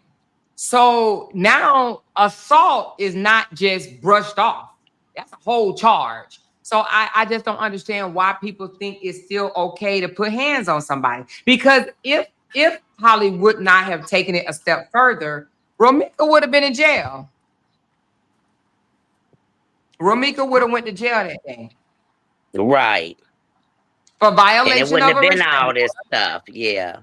So now assault is not just brushed off. That's a whole charge. So I just don't understand why people think it's still okay to put hands on somebody. Because if Holly would not have taken it a step further, Romika would have been in jail. Romika would have went to jail that day Right. for And it violation wouldn't of have a been all restraining this order. stuff. Yeah.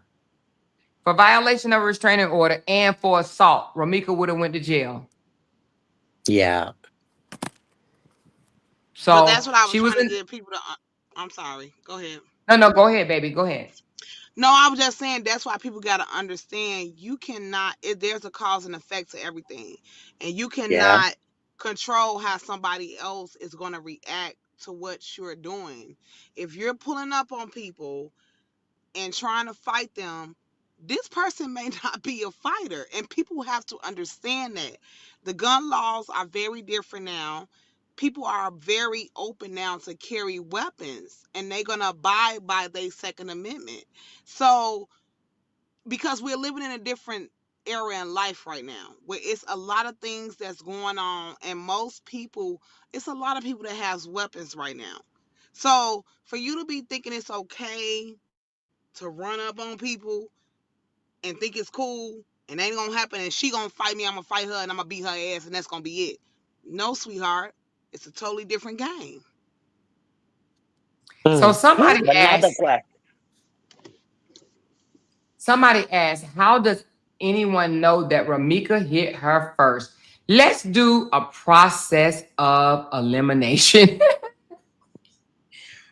For violation of a restraining order and for assault, Romika would have went to jail. Yeah. But So that's what I was she was trying to in. get people to. I'm sorry. Go ahead. No, go ahead, baby. Go ahead. No, I was just saying that's why people got to understand you cannot. If there's a cause and effect to everything, and you Yeah. cannot control how somebody else is going to react to what you're doing. If you're pulling up on people and trying to fight them, this person may not be a fighter. And people have to understand that. The gun laws are very different now. People are very open now to carry weapons and they're going to abide by their Second Amendment. So, because we're living in a different era in life right now where it's a lot of things that's going on, and most people, it's a lot of people that has weapons right now. So, for you to be thinking it's okay to run up on people and think it's cool and ain't gonna happen and she gonna fight me, I'm gonna fight her and I'm gonna beat her ass and that's gonna be it. No, sweetheart. It's a totally different game. So I have another question. somebody asked, how does anyone know that Ramika hit her first? Let's do a process of elimination.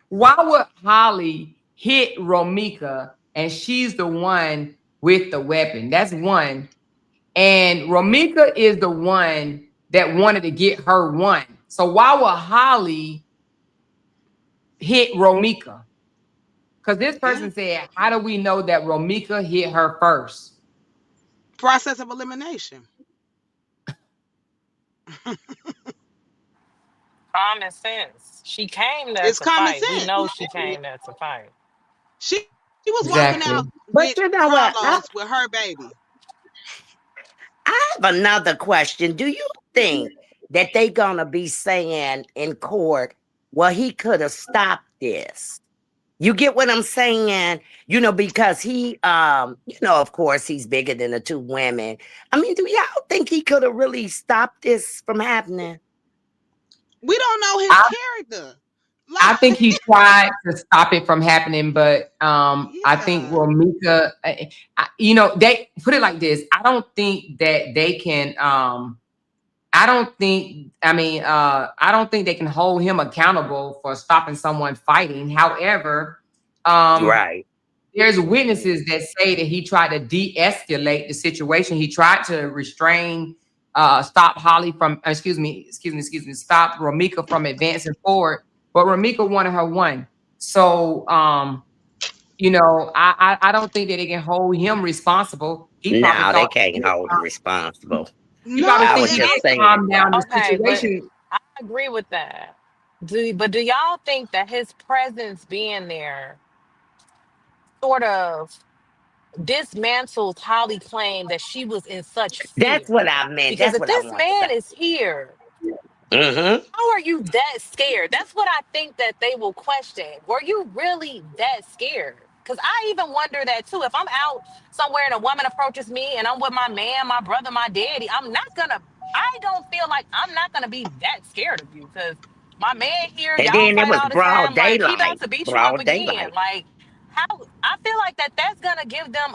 Why would Holly hit Romika and she's the one with the weapon? That's one. And Romika is the one that wanted to get her one. So why would Holly hit Romika? Because this person Yeah. said, how do we know that Romika hit her first? Process of elimination. Common sense. She came there It's to common fight. We sense. know she came there to fight. She was walking Exactly. out But with you know what? Carlos with her baby. I have another question. Do you think that they gonna be saying in court, well, he could have stopped this? You get what I'm saying? You know, because he of course he's bigger than the two women. I mean, do y'all think he could have really stopped this from happening? We don't know his I, character. I Like, think he tried to stop it from happening, but I think yeah. Romika, they put it like this. I don't think that they can. I don't think. I don't think they can hold him accountable for stopping someone fighting. However, Right. there's witnesses that say that he tried to de-escalate the situation. He tried to restrain, stop Holly from, stop Ramika from advancing forward. But Ramika wanted her one. So, you know, I don't think that they can hold him responsible. He probably No, they thought can't hold him responsible. he probably I No, was think he and just I'm can saying. calm down the Okay, but situation. I agree with that. But do y'all think that his presence being there sort of dismantles Holly's claim that she was in such That's fear? what I meant. Because That's if what I this want to man say. is here, Mm-hmm. how are you that scared? That's what I think that they will question. Were you really that scared? Because I even wonder that too. If I'm out somewhere and a woman approaches me and I'm with my man, my brother, my daddy, I don't feel like I'm not gonna be that scared of you because my man here, And y'all then it fight was all the broad time. Like, he about daylight. to beat you up Broad again. daylight. Like, how I feel like that's gonna give them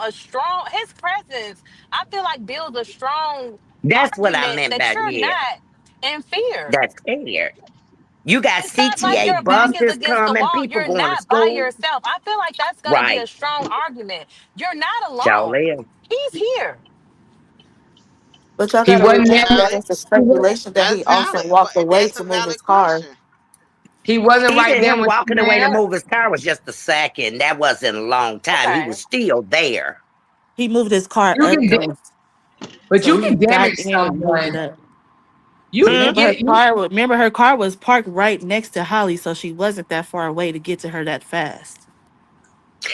his presence, I feel like builds a strong That's what I argument meant that back you're here. not in fear. That's scared. You got It's not like CTA your back is buses against the coming, wall. people You're going to not by school. yourself. I feel like that's going to be a Right. strong argument. You're not alone. Jolene. He's here. But y'all He gotta wasn't there. remember that valid. it's a He wa- speculation that That's he also valid. walked away That's to a move valid his car. question. he wasn't right Even there him when she walking away to ran up. move his car was just a second. That wasn't a long time. He Okay. was still there. He moved his car You up can, though, but so you he can damage got in and moved it someone. up. You Hmm? can get you, Remember her car was parked right next to Holly, so she wasn't that far away to get to her that fast.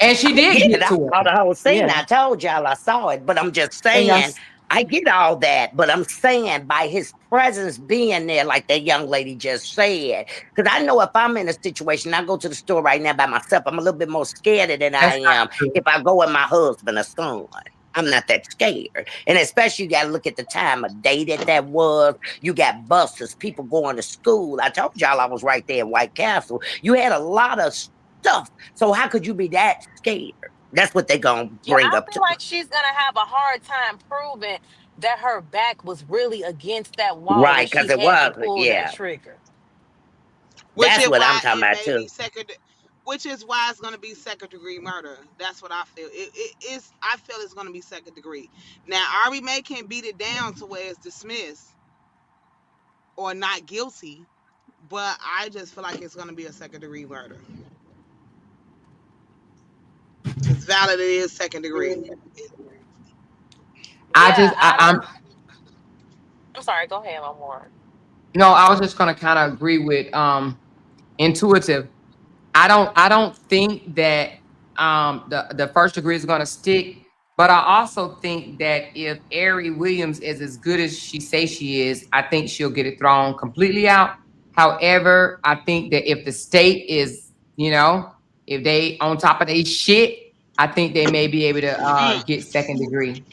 and she I did get it. get I to her. saw the whole scene. Yeah, I told y'all I saw it, but I'm just and y'all, saying, I get all that, but I'm saying by his presence being there, like that young lady just said, because I know if I'm in a situation, I go to the store right now by myself, I'm a little bit more scared than I That's not am true. if I go with my husband or son. I'm not that scared. And especially you got to look at the time of day that was. You got buses, people going to school. I told y'all I was right there in White Castle. You had a lot of stuff. So how could you be that scared? That's what they're going to Yeah, bring I up feel to me. like she's going to have a hard time proving that her back was really against that wall when Right, she because it had to wasn't. pull that Yeah. trigger. Which That's is what I'm why talking it about may be too. which is why it's going to be second degree murder. That's what I feel. It is. I feel it's going to be second degree. Now, Ari May can beat it down to where it's dismissed or not guilty, but I just feel like it's going to be a second degree murder. It's valid. It is second degree. I Yeah, just, I'm sorry. Go ahead, one more. no, I was just gonna kind of agree with intuitive. I don't think that the first degree is gonna stick, but I also think that if Ari Williams is as good as she say she is, I think she'll get it thrown completely out. However, I think that if the state is, if they on top of their shit, I think they may be able to Mm, get second degree.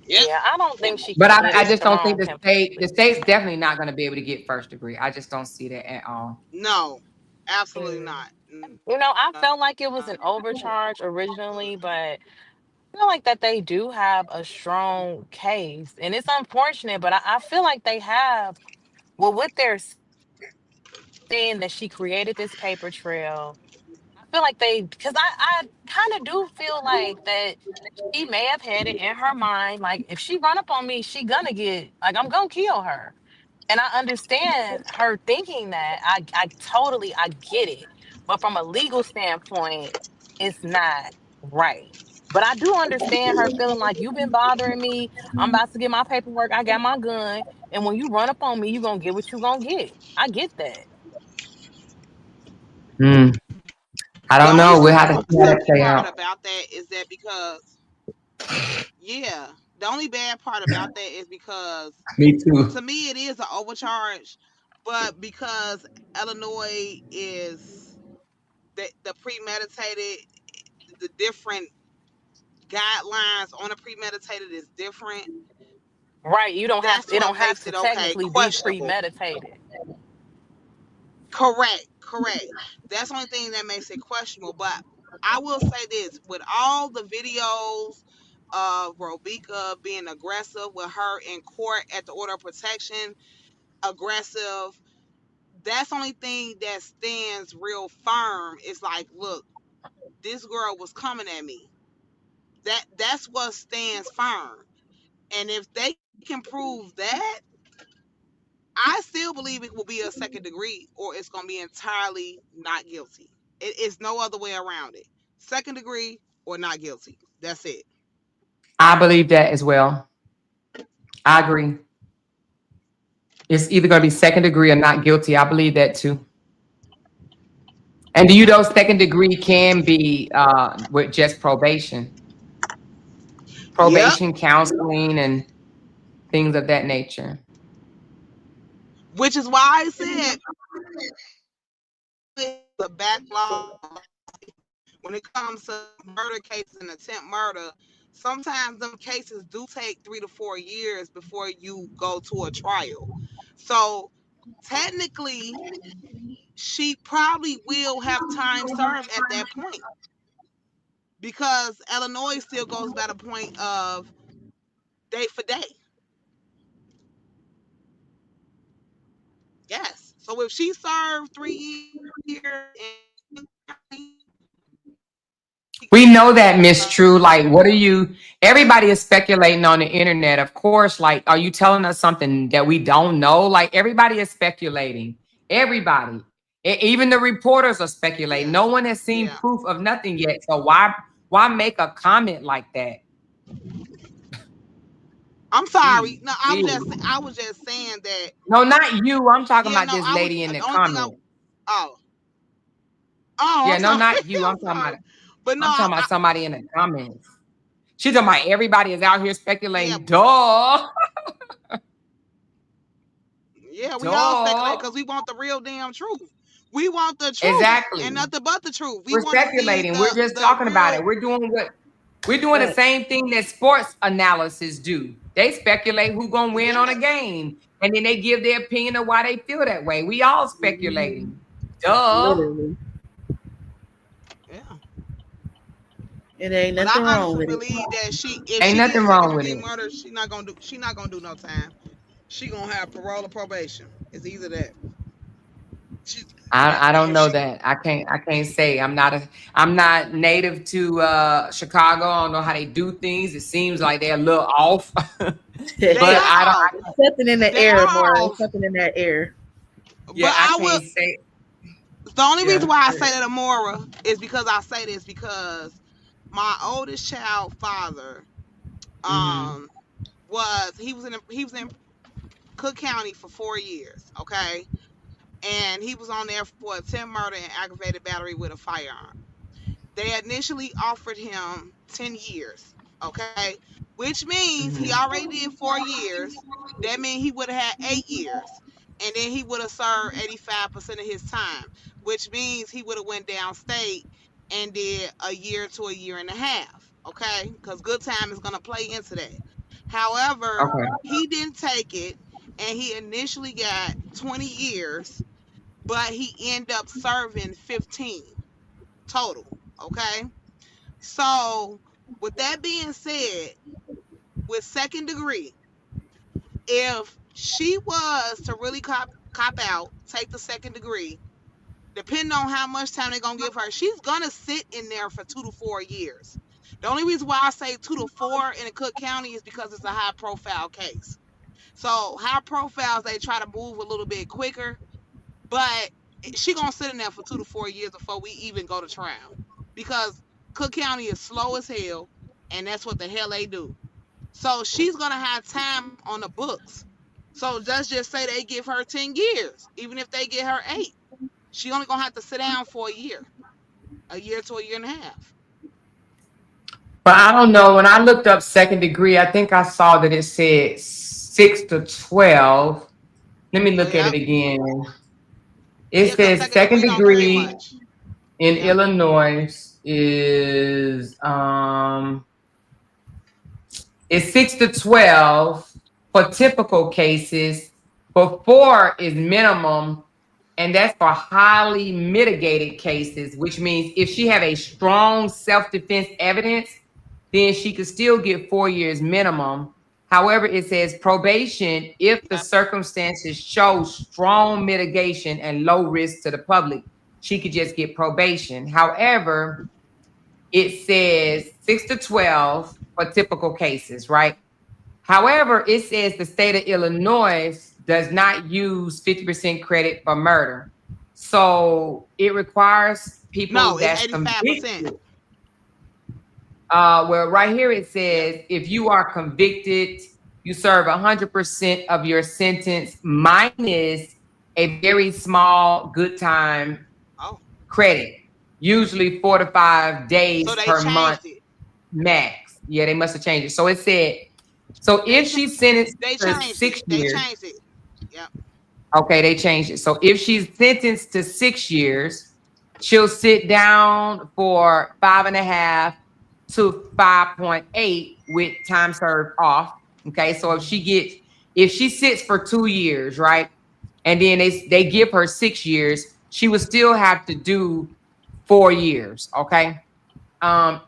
yep. Yeah, I don't think she But can I get it just don't think thrown the completely. state's definitely not going to be able to get first degree. I just don't see that at all. No, absolutely Mm. not. I No, felt like it was an overcharge originally, but I feel like that they do have a strong case. And it's unfortunate, but I feel like they have, well, what they're saying that she created this paper trail. I feel like because I kind of do feel like that she may have had it in her mind, like if she run up on me, she gonna get, like, I'm gonna kill her. And I understand her thinking that. I get it. But from a legal standpoint, it's not right. But I do understand her feeling like you've been bothering me. I'm about to get my paperwork. I got my gun. And when you run up on me, you're going to get what you're going to get. I get that. Hmm. I the don't only know. We'll have to see how that sucky play part out. about that is that because yeah, the only bad part about that is because Me too. to me it is an overcharge, but because Illinois is the premeditated, the different guidelines on a premeditated is different. Right. That's It what don't have makes to it okay, technically be questionable. premeditated. Correct. That's the only thing that makes it questionable. But I will say this: with all the videos of Robika being aggressive with her in court at the order of protection, aggressive. That's the only thing that stands real firm. It's like, look, this girl was coming at me. That's what stands firm. And if they can prove that, I still believe it will be a second degree, or it's gonna be entirely not guilty. It's no other way around it. Second degree or not guilty. That's it. I believe that as well. I agree. It's either going to be second degree or not guilty. I believe that too. And do you know second degree can be with just probation, Yep. counseling, and things of that nature. Which is why I said the backlog when it comes to murder cases and attempt murder. Sometimes them cases do take 3 to 4 years before you go to a trial. So technically, she probably will have time served at that point because Illinois still goes by the point of day for day. Yes. So if she served 3 years We know that, Miss True. Like, what are you? Everybody is speculating on the internet. Of course, like, are you telling us something that we don't know? Like, everybody is speculating. Everybody, even the reporters are speculating. yeah, No one has seen yeah. proof of nothing yet. So why make a comment like that? I'm sorry. Jeez, No, jeez. I was just saying that. No, not you. I'm talking Yeah, about no, this I was lady in the the only thing comment. oh. Yeah, I'm no, sorry. not you. I'm sorry. But no, I'm talking about somebody in the comments. She's talking about everybody is out here yeah, speculating. Duh. yeah, we all speculate Duh. because we want the real damn truth. We want the truth Exactly. and nothing but the truth. We We're want to see speculating. We're just the talking about it. real. We're doing the same thing that sports analysis do. They speculate who's gonna win on a Yes. game, and then they give their opinion of why they feel that way. We all speculating. Duh. Literally. Yeah. It ain't But nothing I wrong honestly with it. believe that if Ain't she nothing gets wrong second with degree it. murder, she not gonna do no time. She gonna have parole or probation. It's either that. She, I don't if know she, that. I can't say. I'm not native to Chicago. I don't know how they do things. It seems like they're a little off. But they are. Something in the They air, are more off. something in that air. Yeah, But I I will. can't say. The only Yeah. reason why I say that Amora is because I say this because my oldest child father, Mm-hmm. he was in Cook County for 4 years, okay, and he was on there for attempt murder and aggravated battery with a firearm. They initially offered him 10 years, okay, which means he Mm-hmm. already did 4 years. That means he would have had 8 years, and then he would have served 85% of his time, which means he would have went downstate and did a year to a year and a half, okay, because good time is going to play into that. However, Okay. he didn't take it, and he initially got 20 years, but he ended up serving 15 total, okay. So with that being said, with second degree, if she was to really cop out, take the second degree, depending on how much time they're gonna give her, she's gonna sit in there for 2 to 4 years. The only reason why I say 2 to 4 in Cook County is because it's a high profile case. So high profiles, they try to move a little bit quicker, but she gonna sit in there for 2 to 4 years before we even go to trial, because Cook County is slow as hell, and that's what the hell they do. So she's gonna have time on the books. So let's just say they give her 10 years, even if they get her 8, she only gonna have to sit down for a year to a year and a half. But I don't know. When I looked up second degree, I think I saw that it said 6 to 12. Let me look at it Yep. again. Yeah, It because says second second degree don't carry degree much. in Yep. Illinois is it's 6 to 12 for typical cases, but 4 is minimum, and that's for highly mitigated cases, which means if she have a strong self-defense evidence, then she could still get 4 years minimum. However, it says probation if the circumstances show strong mitigation and low risk to the public. She could just get probation. However, it says 6 to 12 for typical cases, right? However, it says the state of Illinois does not use 50% credit for murder. So it requires people No, it's that's 85%. convicted. Well, right here it says if you are convicted, you serve 100% of your sentence minus a very small good time Oh, credit, usually 4 to 5 days so they per month changed it. max. Yeah, they must have changed it. So it said, so if she's sentenced They to changed 6 it. They years, changed it. Yep. okay, they changed it. So if she's sentenced to 6 years, she'll sit down for 5.5 to 5.8 with time served off. Okay, so if she sits for 2 years, right, and then they give her 6 years, she would still have to do 4 years. Okay,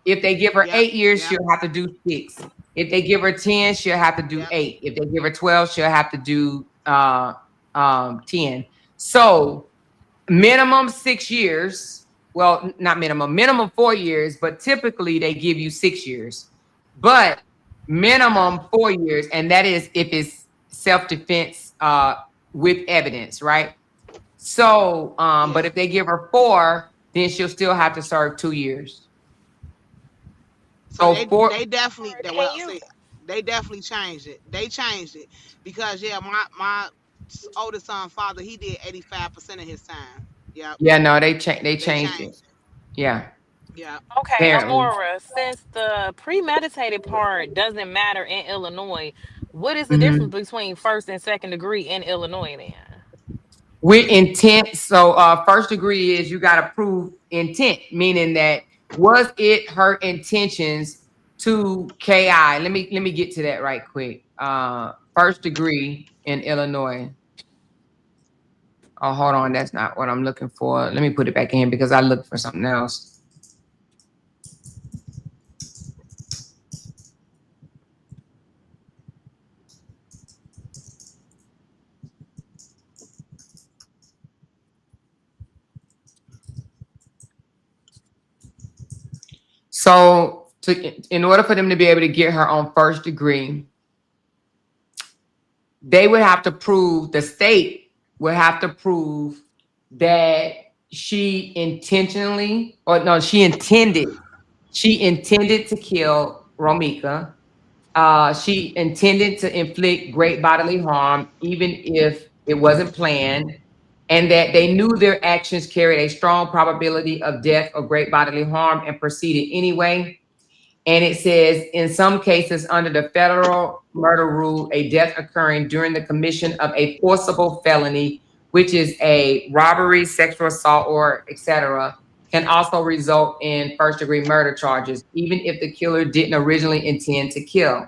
if they give her Yep. 8 years, Yep. she'll have to do 6. If they give her 10, she'll have to do Yep. 8. If they give her 12, she'll have to do 10. So minimum 6 years. Well, not minimum 4 years, but typically they give you 6 years. But minimum 4 years, and that is if it's self-defense with evidence, right? So, but if they give her 4, then she'll still have to serve 2 years. So So four. they definitely Can well you? see they definitely changed it. They changed it because my oldest son father he did 85% of his time. Yep. Yeah, no, they They changed it. changed it. Yeah, Yeah. Okay, apparently. Amora, since the premeditated part doesn't matter in Illinois, what is the Hmm. difference between first and second degree in Illinois then? With intent, so first degree is you got to prove intent, meaning that was it her intentions to KI? Let me get to that right quick. First degree in Illinois. Oh, hold on, that's not what I'm looking for. Let me put it back in because I looked for something else. So, in order for them to be able to get her on first degree, they would have to prove, the state would have to prove that she intentionally, or no, she intended to kill Romika. She intended to inflict great bodily harm, even if it wasn't planned, and that they knew their actions carried a strong probability of death or great bodily harm and proceeded anyway. And it says, in some cases under the federal murder rule, a death occurring during the commission of a forcible felony, which is a robbery, sexual assault, or etc., can also result in first degree murder charges, even if the killer didn't originally intend to kill.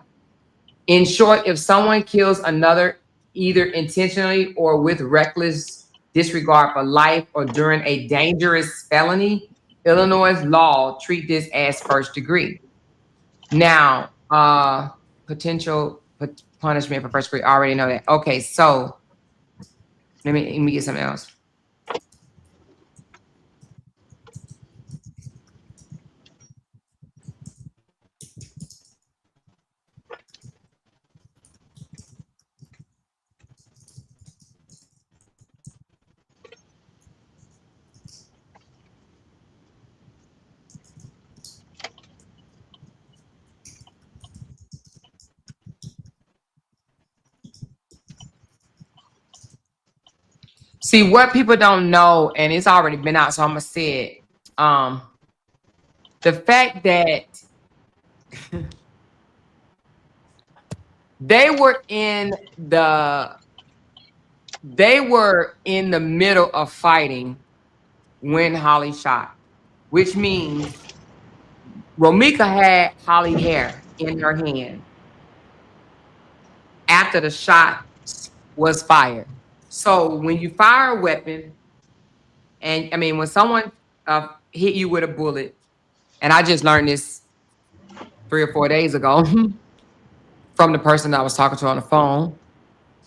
In short, if someone kills another either intentionally or with reckless disregard for life or during a dangerous felony, Illinois law treat this as first degree. Now, potential punishment for first degree, I already know that. Okay, so let me get something else. See, what people don't know, and it's already been out, so I'm gonna say it. The fact that they were in the middle of fighting when Holly shot, which means Romika had Holly hair in her hand after the shot was fired. So when you fire a weapon, and I mean, when someone hit you with a bullet, and I just learned this 3 or 4 days ago from the person that I was talking to on the phone.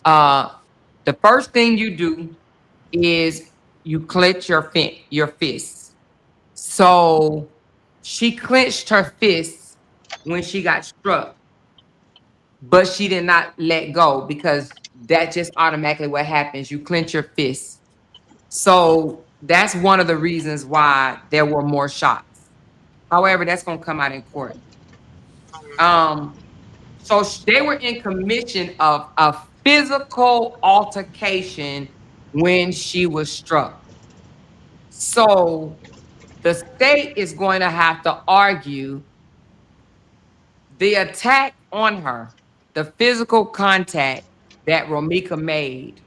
The first thing you do is you clench your fists. So she clenched her fists when she got struck, but she did not let go because that just automatically what happens. You clench your fists. So that's one of the reasons why there were more shots. However, that's going to come out in court. So they were in commission of a physical altercation when she was struck. So the state is going to have to argue the attack on her, the physical contact that Romika made,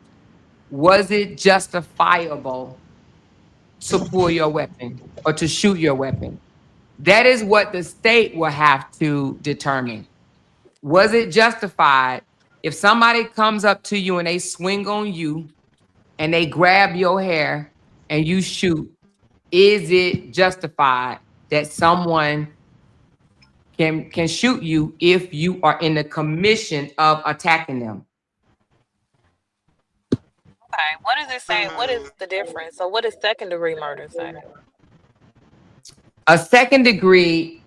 was it justifiable to pull your weapon or to shoot your weapon? That is what the state will have to determine. Was it justified if somebody comes up to you and they swing on you and they grab your hair and you shoot? Is it justified that someone can shoot you if you are in the commission of attacking them? Okay, what does it say? What is the difference? So what does second degree murder say? A second degree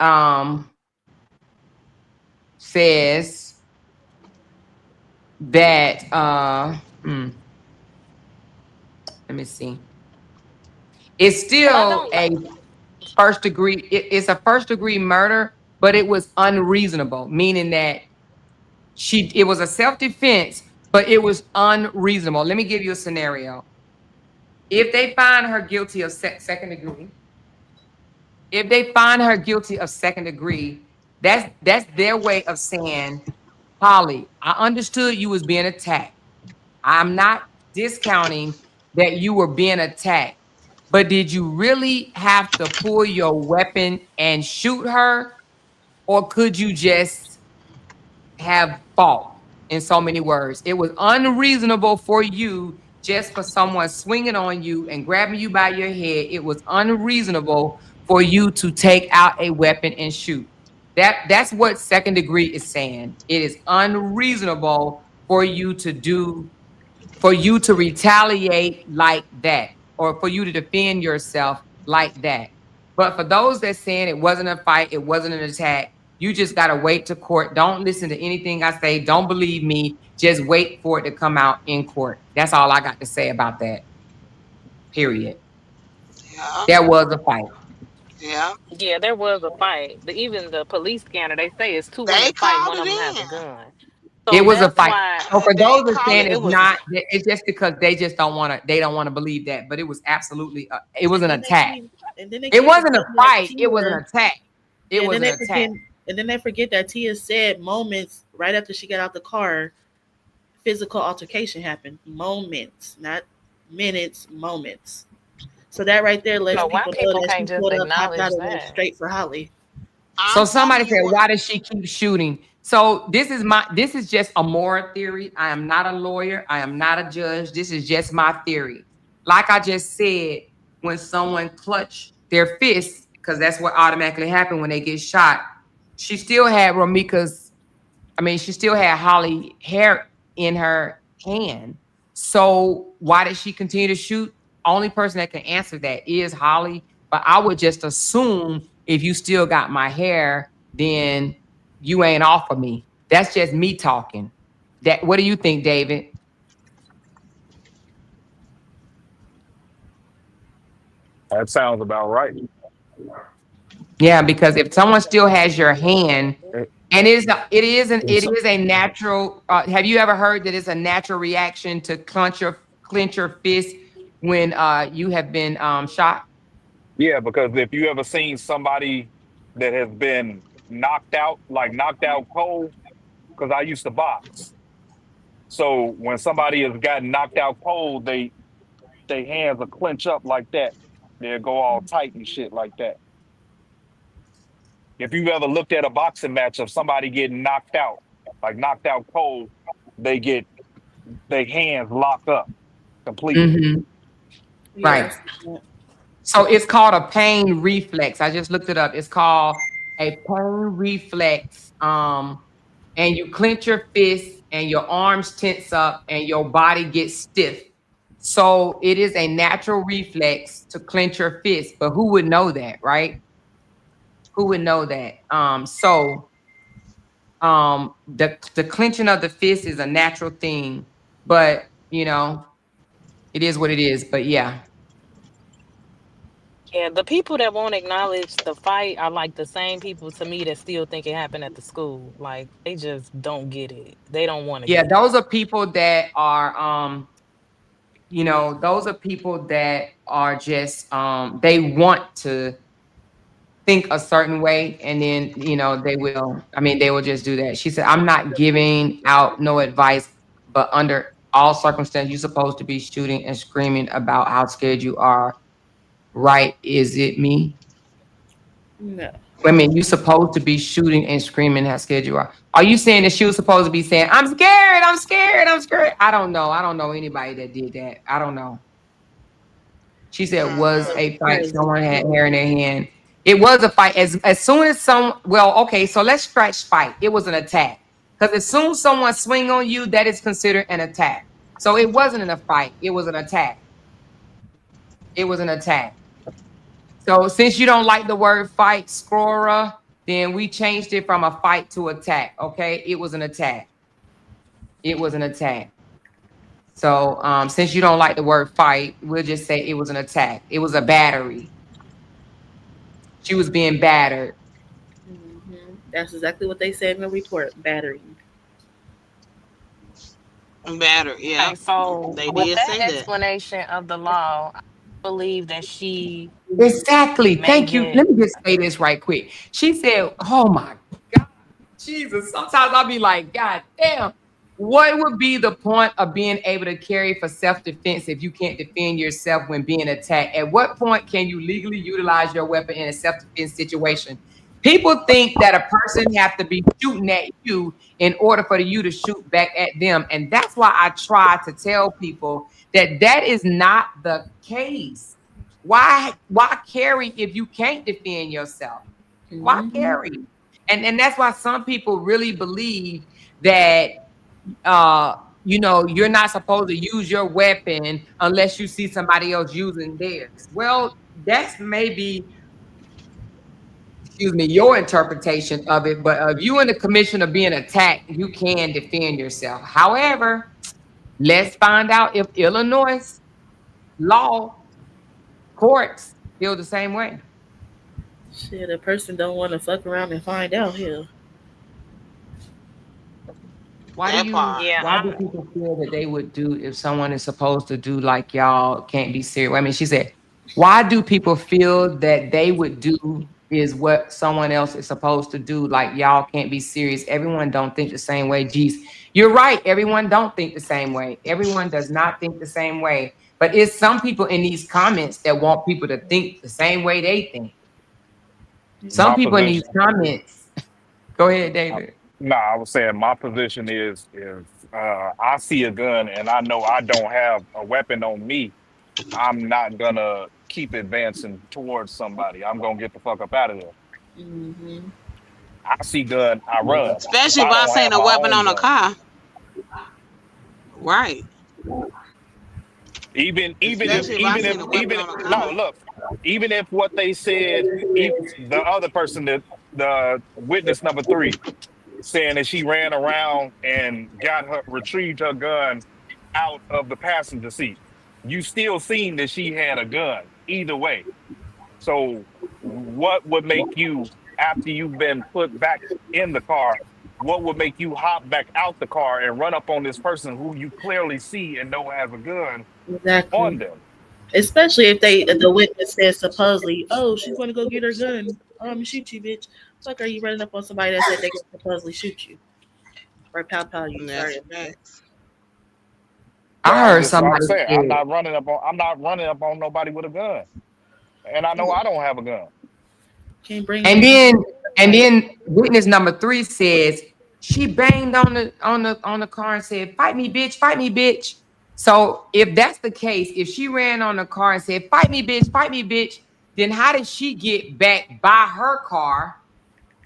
says that let me see. It's still a first degree. It's a first degree murder, but it was unreasonable, meaning that it was a self-defense, but it was unreasonable. Let me give you a scenario. If they find her guilty of second degree, that's their way of saying, Holly, I understood you was being attacked. I'm not discounting that you were being attacked, but did you really have to pull your weapon and shoot her? Or could you just have fought? In so many words, it was unreasonable for you, just for someone swinging on you and grabbing you by your head. It was unreasonable for you to take out a weapon and shoot. That's what second degree is saying. It is unreasonable for you to retaliate like that, or for you to defend yourself like that. But for those that saying it wasn't a fight, it wasn't an attack, you just got to wait to court. Don't listen to anything I say. Don't believe me. Just wait for it to come out in court. That's all I got to say about that. Period. Yeah. There was a fight. Yeah. Yeah, there was a fight. Even the police scanner, they say it's two They women fighting. called One of it them has a in. gun. So It was a that's fight. why So for They those that call saying it. it's it was. not, it's just because they just don't want to. They don't want to believe that. But it was absolutely. It was an And then they attack. keep, and then they It keep wasn't a forgetting that fight. It was an Tia, attack. It and was then an they attack. forget, and then they forget that Tia said moments right after she got out the car, physical altercation happened. Moments, not minutes, moments. So that right there lets So why people know people that she can't just pulled up, hopped out, acknowledge and went that? straight for Holly. So I'm somebody telling said, you what. why does she keep shooting? So this is just a moral theory. I am not a lawyer. I am not a judge. This is just my theory. Like I just said, when someone clutch their fists, because that's what automatically happened when they get shot, she still had she still had Holly hair in her hand. So why did she continue to shoot? Only person that can answer that is Holly. But I would just assume if you still got my hair, then you ain't off of me. That's just me talking. What do you think, David? That sounds about right. Yeah, because if someone still has your hand, It- and it it's- is a natural. Have you ever heard that it's a natural reaction to clench your fist when you have been shot? yeah, because if you ever seen somebody that has been knocked out, like knocked out cold, because I used to box. So when somebody has gotten knocked out cold, they hands will clench up like that. They'll go all tight and shit like that. If you've ever looked at a boxing match of somebody getting knocked out, like knocked out cold, they get their hands locked up completely. Mm-hmm. Yeah, Right. So it's called a pain reflex. I just looked it up. It's called a pain reflex. And you clench your fists and your arms tense up and your body gets stiff. So it is a natural reflex to clench your fist. But who would know that, right? Who would know that? The clenching of the fist is a natural thing. But you know, it is what it is. But yeah. Yeah, the people that won't acknowledge the fight are like the same people to me that still think it happened at the school. Like they just don't get it. They don't want to Yeah, get it. those are people that are you know, those are people that are just they want to think a certain way, and then you know they will just do that. She said, I'm not giving out no advice, but under all circumstances you're supposed to be shooting and screaming about how scared you are, right? Is it me? No. I mean, you're supposed to be shooting and screaming how scared you are you saying that she was supposed to be saying, I'm scared, I'm scared, I'm scared? I don't know anybody that did that. I don't know. She said was Mhm. a fight. Crazy. Someone had hair in their hand. It was a fight. As soon as okay, so let's scratch fight. It was an attack. Because as soon as someone swing on you, that is considered an attack. So it wasn't a fight. It was an attack. It was an attack. So since you don't like the word fight, Scrora, then we changed it from a fight to attack. Okay, it was an attack. It was an attack. So since you don't like the word fight, we'll just say it was an attack. It was a battery. She was being battered. That's exactly what they said in the report. Battery. Better, yeah. Okay, so They with did that say that. explanation of the law, I believe that she Exactly. may Thank you. get Let me just say this right quick. She said, oh my God, Jesus. Sometimes I'll be like, God damn. What would be the point of being able to carry for self-defense if you can't defend yourself when being attacked? At what point can you legally utilize your weapon in a self-defense situation? People think that a person have to be shooting at you in order for you to shoot back at them. And that's why I try to tell people that that is not the case. Why carry if you can't defend yourself? Why carry? And that's why some people really believe that you know, you're not supposed to use your weapon unless you see somebody else using theirs. Well, that's maybe, excuse me, your interpretation of it. But if you in the commission of being attacked, you can defend yourself. However, let's find out if Illinois law courts feel the same way. Shit, a person don't want to fuck around and find out here. That part. yeah, Why do people feel that they would do if someone is supposed to do like y'all can't be serious? I mean, she said, why do people feel that they would do is what someone else is supposed to do, like y'all can't be serious? Everyone don't think the same way. Geez, you're right. Everyone don't think the same way. Everyone does not think the same way. But it's some people in these comments that want people to think the same way they think. Some My people in these position. comments. Go ahead, David. No, I was saying my position is if I see a gun and I know I don't have a weapon on me, I'm not gonna keep advancing towards somebody. I'm gonna get the fuck up out of there. I see gun, I run. If Especially I if I don't seen have a my weapon own on a gun, car. Right. even Especially if I seen a weapon even on a no, car. look, even if what they said, the other person that the witness number 3 saying that she ran around and retrieved her gun out of the passenger seat. You still seen that she had a gun either way. So what would make you, after you've been put back in the car, what would make you hop back out the car and run up on this person who you clearly see and know has a gun on Exactly. them? Especially if the witness says supposedly, oh, she's going to go get her gun. Oh, I'm gonna shoot you, bitch. Fuck, are you running up on somebody that said they can supposedly shoot you or pow you? That's Sorry. facts. But I heard I'm somebody saying say, I'm not running up on nobody with a gun. And I know I don't have a gun. Can't bring and no. then witness number 3 says she banged on the car and said, fight me, bitch. So if that's the case, if she ran on the car and said, fight me, bitch, then how did she get back by her car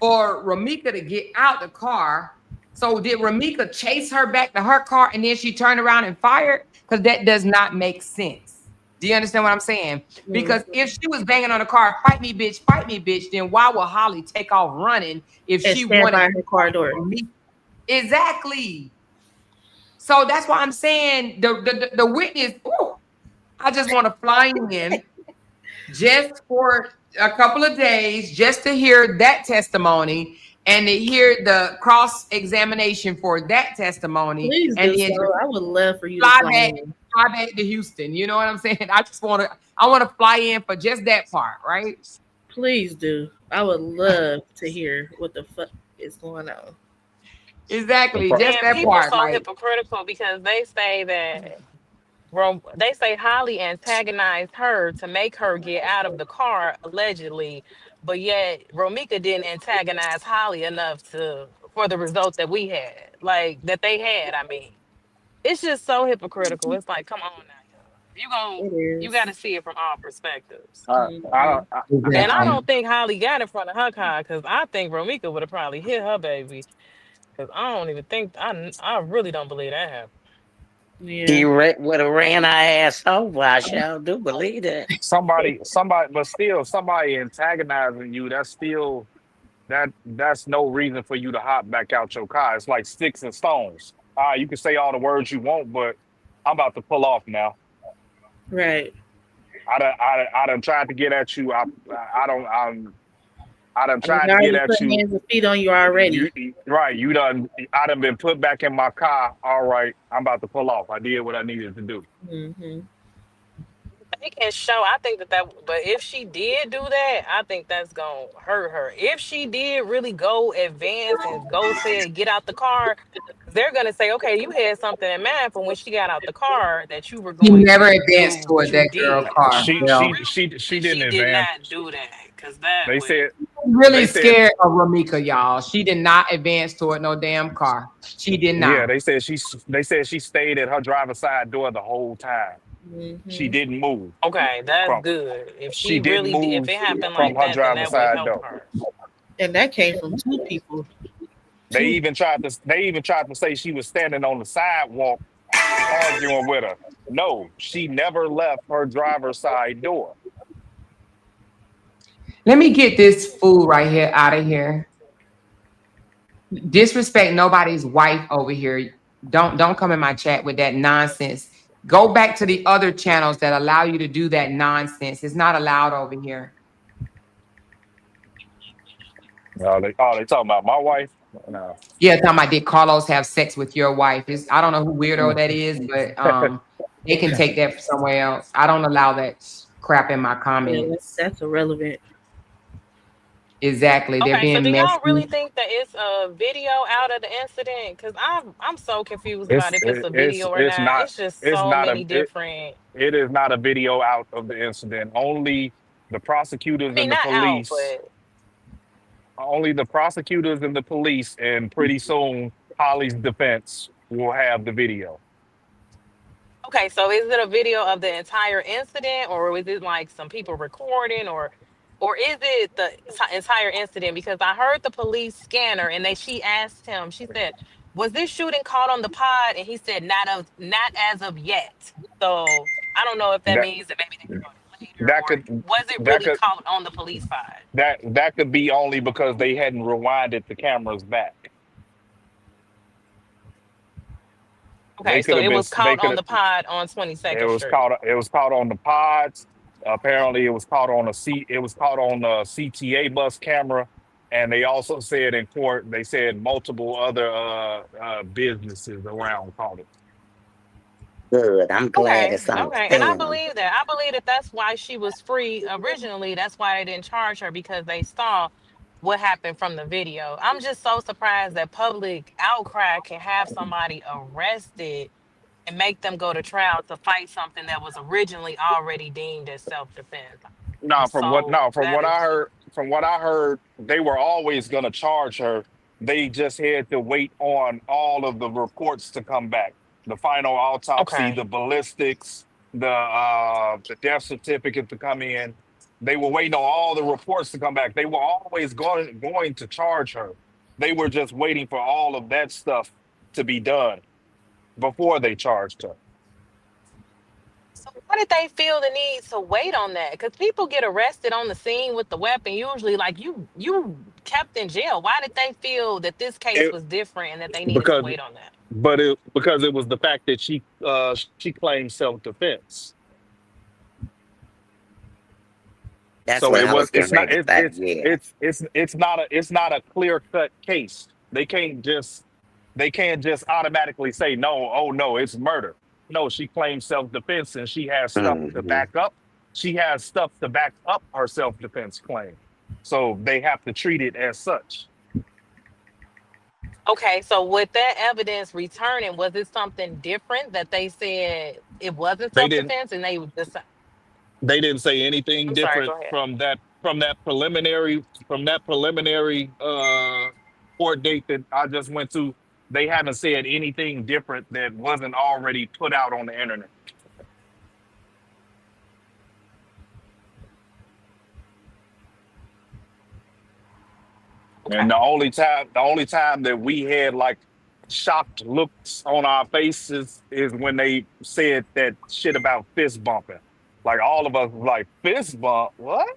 for Ramika to get out the car? So did Ramika chase her back to her car and then she turned around and fired? Because that does not make sense. Do you understand what I'm saying? Because if she was banging on the car, fight me, bitch, then why would Holly take off running if And she stand wanted by her car door. Exactly. So that's why I'm saying the witness. Ooh, I just want to fly in just for a couple of days, just to hear that testimony and to hear the cross examination for that testimony, Please and do then so. I would love for you to fly fly back, in. fly back to Houston. You know what I'm saying? I want to fly in for just that part, right? Please do. I would love to hear what the fuck is going on. Exactly, just And that people part, so right? hypocritical because they say that they say Holly antagonized her to make her get out of the car allegedly, but yet Romika didn't antagonize Holly enough to for the result that we had, like that they had. I mean, it's just so hypocritical. It's like, come on now, y'all. It You got to is. see it from all perspectives. Mhm. And I Exactly. don't think Holly got in front of her car because I think Romika would have probably hit her baby. Because I don't even think I really don't believe that happened. Yeah. Would have ran our ass over. I shall do believe that. Somebody, but still, somebody antagonizing you. That's no reason for you to hop back out your car. It's like sticks and stones. You can say all the words you want, but I'm about to pull off now. Right. I done tried to get at you. I don't. I done I mean, tried I to get already at put you. hands and feet on you You already. right. You done. I done been put back in my car. All right. I'm about to pull off. I did what I needed to do. Hmm. They can show. I think but if she did do that, I think that's gonna hurt her. If she did really go advance and go say get out the car, they're gonna say, okay, you had something in mind from when she got out the car that you were He going never to do advanced what toward you that girl did. car. So She I Bill. she really she she believe didn't she did advance. not do that because that They would. said Really they said scared of Ramika, y'all. She did not advance toward no damn car. She did yeah. not. They said she stayed at her driver's side door the whole time. She Hmm. didn't move Okay, that's from. good. If She she didn't really did, if move it happened from like her that, then driver's that would side help door. her. And that came from two people. They Two. even tried to. They even tried to say she was standing on the sidewalk arguing with her. No, she never left her driver's side door. Let me get this fool right here out of here. Disrespect nobody's wife over here. Don't come in my chat with that nonsense. Go back to the other channels that allow you to do that nonsense. It's not allowed over here. They talking about my wife. No. Yeah, talking about did Carlos have sex with your wife? I don't know who weirdo that is, but they can take that somewhere else. I don't allow that crap in my Yeah, comments. that's irrelevant. Exactly. They're Okay, so do being y'all really messy. think that it's a video out of the incident? Because I'm so confused about It's if it's it, a video or it's not. not It's just it's so not many different. it is not a video out of the incident. The prosecutors I mean, and the not out, police, but only the prosecutors and the police, and pretty soon Holly's defense will have the video. okay. So is it a video of the entire incident, or is it like some people recording, or is it the entire incident? Because I heard the police scanner, and she asked him. She said, "Was this shooting caught on the pod?" And he said, "Not as of yet." So I don't know if that That means that maybe they caught it later, that or could was it that really could caught on the police pod? that could be only because they hadn't rewinded the cameras back. Okay, so it was They caught could on have the pod on 22nd Street. it was caught on the pods. Apparently it was caught on it was caught on a CTA bus camera. And they also said in court, they said multiple other businesses around caught it. Good. I'm glad Okay, it's on okay, and I film. believe that. I believe that that's why she was free originally. That's why they didn't charge her because they saw what happened from the video. I'm just so surprised that public outcry can have somebody arrested and make them go to trial to fight something that was originally already deemed as self-defense. No, So that is from what I heard, they were always going to charge her. They just had to wait on all of the reports to come back. The final autopsy, okay. the ballistics, the death certificate to come in. They were waiting on all the reports to come back. They were always going to charge her. They were just waiting for all of that stuff to be done before they charged her. So why did they feel the need to wait on that? Because people get arrested on the scene with the weapon. Usually, like you kept in jail? Why did they feel that this case It, was different and that they needed to because wait on that? because it was the fact that she claimed self-defense. That's So what it I was was getting ready to say. Yeah. it's not a clear-cut case. They can't just automatically say no, oh no, it's murder. No, she claims self-defense and she has stuff to Hmm. back up. She has stuff to back up her self-defense claim. So they have to treat it as such. Okay, so with that evidence returning, was it something different that they said it wasn't They didn't self-defense and they would decide? they didn't say anything I'm sorry, different go ahead. from that preliminary court date that I just went to. They haven't said anything different that wasn't already put out on the internet. Okay. And the only time that we had like shocked looks on our faces is when they said that shit about fist bumping. Like all of us was like, fist bump? What?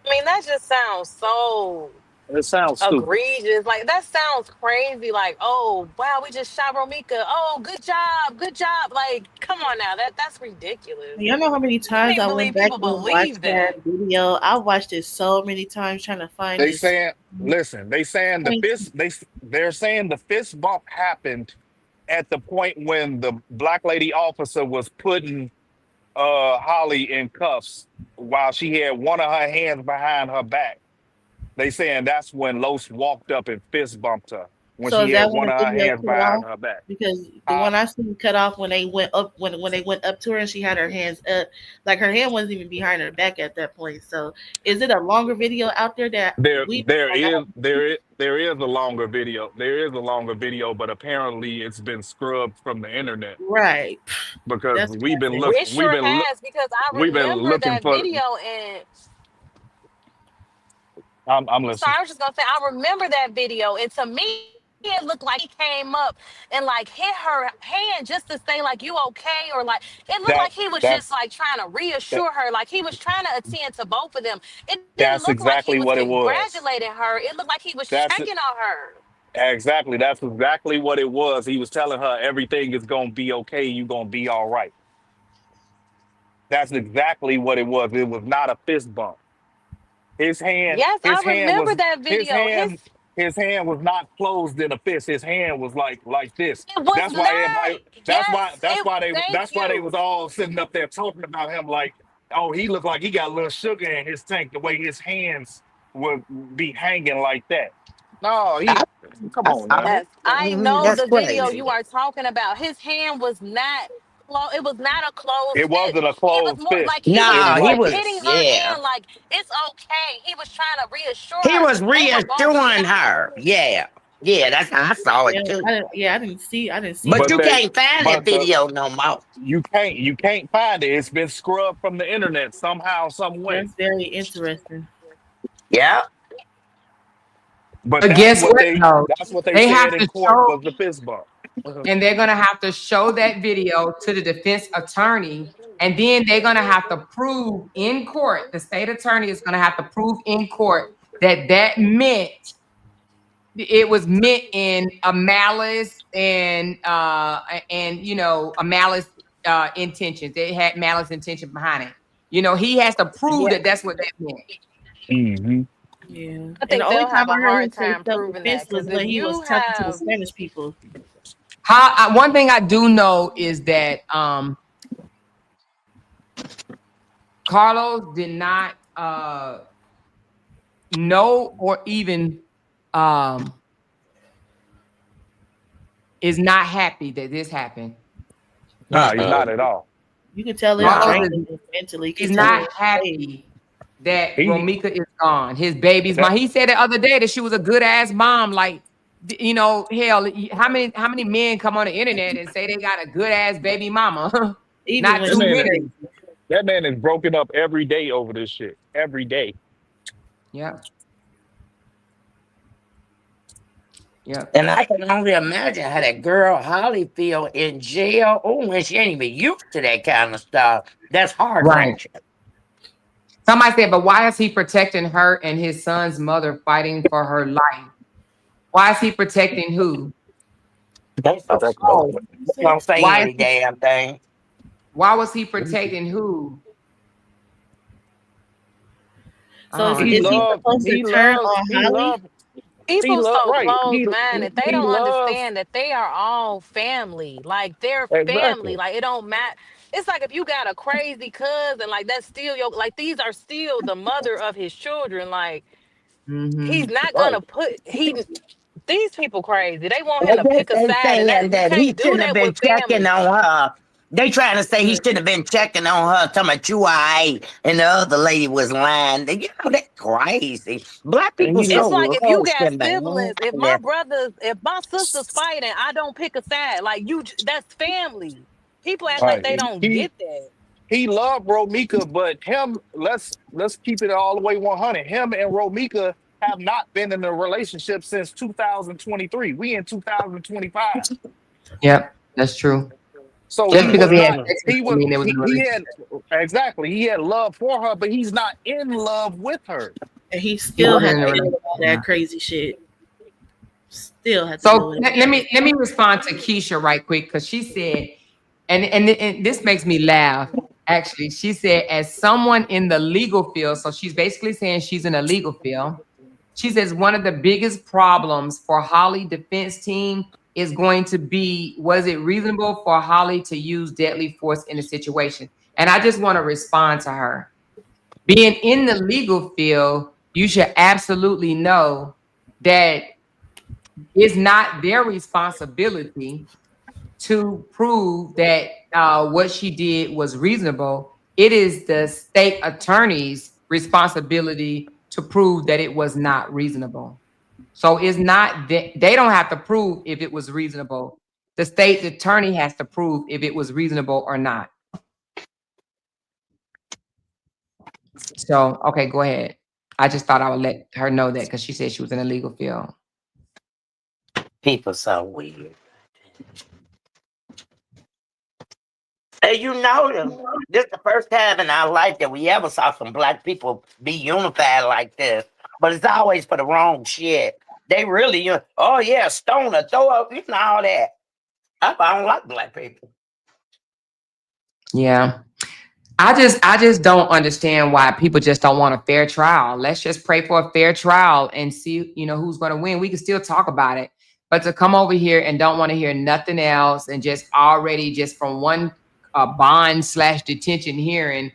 I mean, that just sounds so It sounds stupid. egregious. Like that sounds crazy. Like, oh wow, we just shot Romika. Oh, good job, good job. Like, come on now, that's ridiculous. Y'all know how many I times can't I went believe back people and watched believe that. that video? I watched it so many times trying to find They this. saying, listen, they're saying the fist bump happened at the point when the black lady officer was putting Holly in cuffs while she had one of her hands behind her back. They saying that's when Los walked up and fist bumped her when So she is had that when one the of her video hands cut behind off? her back. Because the Uh, one I seen cut off when they went up when they went up to her and she had her hands up, like her hand wasn't even behind her back at that point. So is it a longer video out there that there we there like? I is don't there is a longer video. There is a longer video, but apparently it's been scrubbed from the internet right. because That's crazy. It sure has because I we've been remember looking that for. video and I'm I'm sorry, listening. I was just gonna say I remember that video, and to me, it looked like he came up and like hit her hand just to say like you okay, or like it looked That like he was just that's like trying to that, reassure her, like he was trying to attend to both of them. It didn't that's look like he exactly was what it was. congratulating her. It looked like he was That's checking on her. exactly that's exactly what it was. He was telling her everything is gonna be okay. You gonna be all right. That's exactly what it was. It was not a fist bump. His hand, Yes, his I hand remember was that his video. hand, his hand was not closed in a fist. His hand was like this. It was That's why not. everybody. Yes, it. Thank That's why they was you. all sitting up there talking about him like, oh, he looked like he got a little sugar in his tank. The way his hands would be hanging like that. No, I, come I on saw now. it. Yes, I know That's the video crazy. you are talking about. His hand was not close. It was not a closed It fist. wasn't a It was closed more fist. like he It was was No, he more like was, hitting this. her yeah. hand like it's okay. He was trying to reassure He her was because they were both reassuring her. shocked. Yeah. Yeah, that's how I saw it too. I didn't see But it. But you they, can't find that but the video no more. you can't find it. It's been scrubbed from the internet somehow, some way. That's very interesting. Yeah. But But guess what though? that's what they They have said in to court show, was the fist bump. and they're gonna have to show that video to the defense attorney, and then they're gonna have to prove in court. The state attorney is gonna have to prove in court that that meant it was meant in a malice and you know a malice intentions. They had malice intention behind it. You know, he has to prove Yeah. that that's what that meant. Hmm. Yeah. I And the think only they'll have time I a heard him hard say time self proving defense that was because if when he was you talking to the have, Spanish people. One thing I do know is that Carlos did not know or even is not happy that this happened. Nah, he's Uh-oh. not at all. You can tell it's Carlos No. draining him mentally. You is can tell not it's happy that He Romika is gone. His baby's that mom. He said the other day that she was a good ass mom. Like, you know, hell, how many men come on the internet and say they got a good ass baby mama? even Not when that too she's man many. crazy. that man is broken up every day over this shit. Every day. Yeah. Yeah. And I can only imagine how that girl Holly feel in jail. Oh, when she ain't even used to that kind of stuff. That's heart Right. wrenching. Somebody said, but why is he protecting her and his son's mother fighting for her life? Why is he protecting who? They so Protect both slow. women. They don't say Why is any he, damn thing. why was he protecting who? I So don't He is he understand. loved, supposed to he turn loved, on he Holly? loved, he People loved, so right. closed minded. They He don't loves, understand that they are all family. Like they're family. exactly. Like it don't matter. It's like if you got a crazy cousin, like that's still your like these are still the mother of his children. Like Mm-hmm. he's not Right. gonna put he these people crazy. They want I him to guess pick a they side, and saying that you that he can't do shouldn't have that been with checking family. on her. They trying to say he should have been checking on her, talking about you I and the other lady was lying. You know, that's crazy. Black And people he It's so like if you got lost, man. siblings, if my sister's fighting, I don't pick a side. Like that's family. People act like right. they don't He get that. he loved Romika, but let's keep it all the way 100. Him and Romika have not been in a relationship since 2023. We in 2025. Yep, that's true. So Just he because was he had not, Mm-mm. sex with he her, I was mean there was a he had relationship. exactly, he had love for her, but he's not in love with her. And he He still wasn't had in to a deal with all that relationship. crazy shit. Still had to deal So with it. let me respond to Keisha right quick because she said, and this makes me laugh. Actually, she said, as someone in the legal field, so she's basically saying she's in a legal field. She says one of the biggest problems for Holly defense team is going to be, was it reasonable for Holly to use deadly force in a situation? And I just want to respond to her. Being in the legal field, you should absolutely know that it's not their responsibility to prove that what she did was reasonable. It is the state attorney's responsibility to prove that it was not reasonable. So it's not that they don't have to prove if it was reasonable. The state attorney has to prove if it was reasonable or not. So, okay, go ahead. I just thought I would let her know that because she said she was in a legal field. People so weird. Hey, you know them. This is the first time in our life that we ever saw some black people be unified like this. But it's always for the wrong shit. They really, oh yeah, stone her, throw up, you know, all that. I don't like black people. Yeah. I just don't understand why people just don't want a fair trial. Let's just pray for a fair trial and see, who's going to win. We can still talk about it, but to come over here and don't want to hear nothing else and just already just from one bond/detention hearing,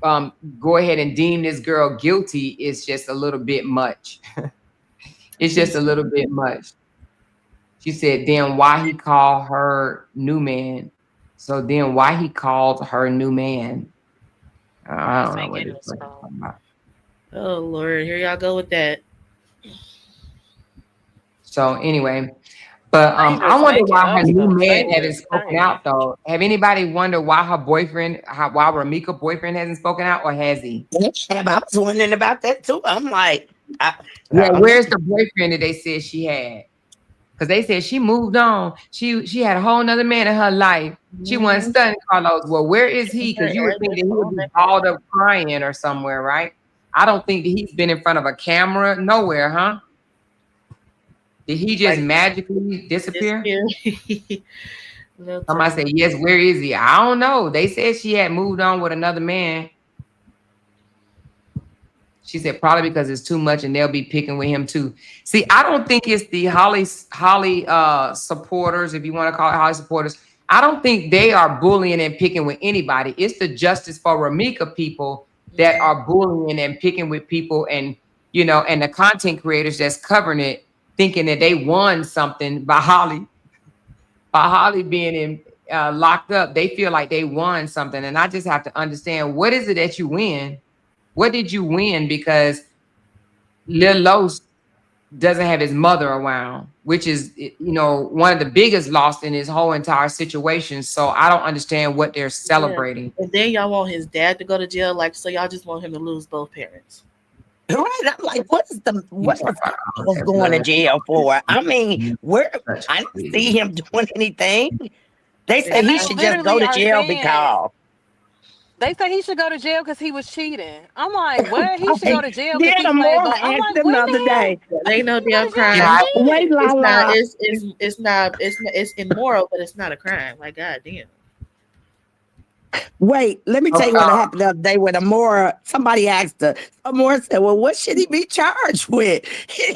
go ahead and deem this girl guilty is just a little bit much. It's just a little bit much. She said, then why he called her new man? So then why he called her new man? I don't know what this is talking about. Oh Lord, here y'all go with that. So anyway, but They I just wonder making why her up new stuff. man They hasn't just spoken saying. out though. Have anybody wondered why her boyfriend, why Ramika boyfriend hasn't spoken out, or has he? Yeah, I was wondering about that too. I'm like, Yeah, don't where's know. the boyfriend that they said she had? Because they said she moved on. She had a whole nother man in her life. She wasn't Mhm. studying Carlos. Well, where is he? Because you would think that he would be balled up crying or somewhere, right? I don't think that he's been in front of a camera nowhere, huh? Did he just Like magically disappear? No Somebody telling. said, yes, where is he? I don't know. They said she had moved on with another man. She said probably because it's too much and they'll be picking with him too. See, I don't think it's the Holly supporters, if you want to call it Holly supporters. I don't think they are bullying and picking with anybody. It's the Justice for Ramika people that are bullying and picking with people, and and the content creators that's covering it, thinking that they won something by Holly being in locked up. They feel like they won something, and I just have to understand, what is it that you win? What did you win? Because Lil Los doesn't have his mother around, which is, one of the biggest loss in his whole entire situation. So I don't understand what they're celebrating. And then y'all want his dad to go to jail, like, so y'all just want him to lose both parents. Right, I'm like, what is going to jail for? I mean, where I didn't see him doing anything. They say And he they should just go literally to are jail saying, because They say he should go to jail because he was cheating. I'm like, what? He should go Okay. to jail because Then he the played more ball. I'm I asked like, him when the the other hell day, That ain't no he go damn to jail because crime. Right. he wait, cheated? la It's not. la. It's immoral, but it's not a crime. Like goddamn. Wait, let me tell you Okay. what happened the other day with Amora. Somebody asked her. Amora said, well, what should he be charged with?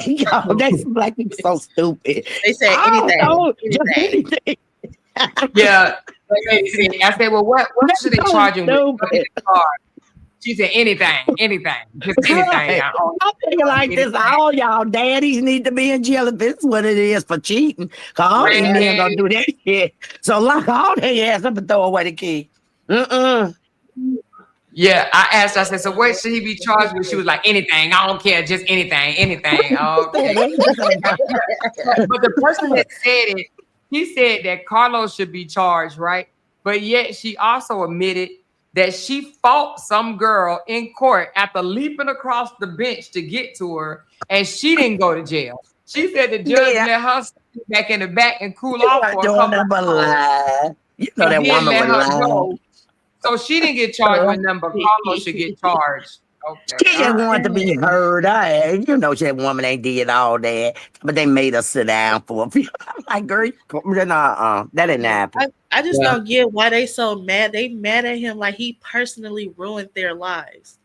Yo, they black people so stupid. They said I don't anything, know. Just anything. anything. Yeah. I said, well, what That's should they so charge him with? What did stupid. they charge? She said, anything, just anything. Right. I'm thinking like this. Anything. All y'all daddies need to be in jail if this is what it is for cheating. Cause all these men gonna do that shit. So lock all their ass up and throw away the key. Yeah, I asked her, I said, so what should he be charged with? She was like, anything. I don't care, just anything. Okay. But the person that said it, he said that Carlos should be charged, right? But yet she also admitted that she fought some girl in court after leaping across the bench to get to her, and she didn't go to jail. She said the judge let her sit back in the back and cool off for a couple of hours. You know that And then woman let would her lie. go. So she didn't get charged with nothing, but Carlos should get charged. Okay. She just wanted to be heard. You know, that woman ain't did all that, but they made her sit down for a few. I'm like, girl, that didn't happen. I just don't get why they so mad. They mad at him like he personally ruined their lives.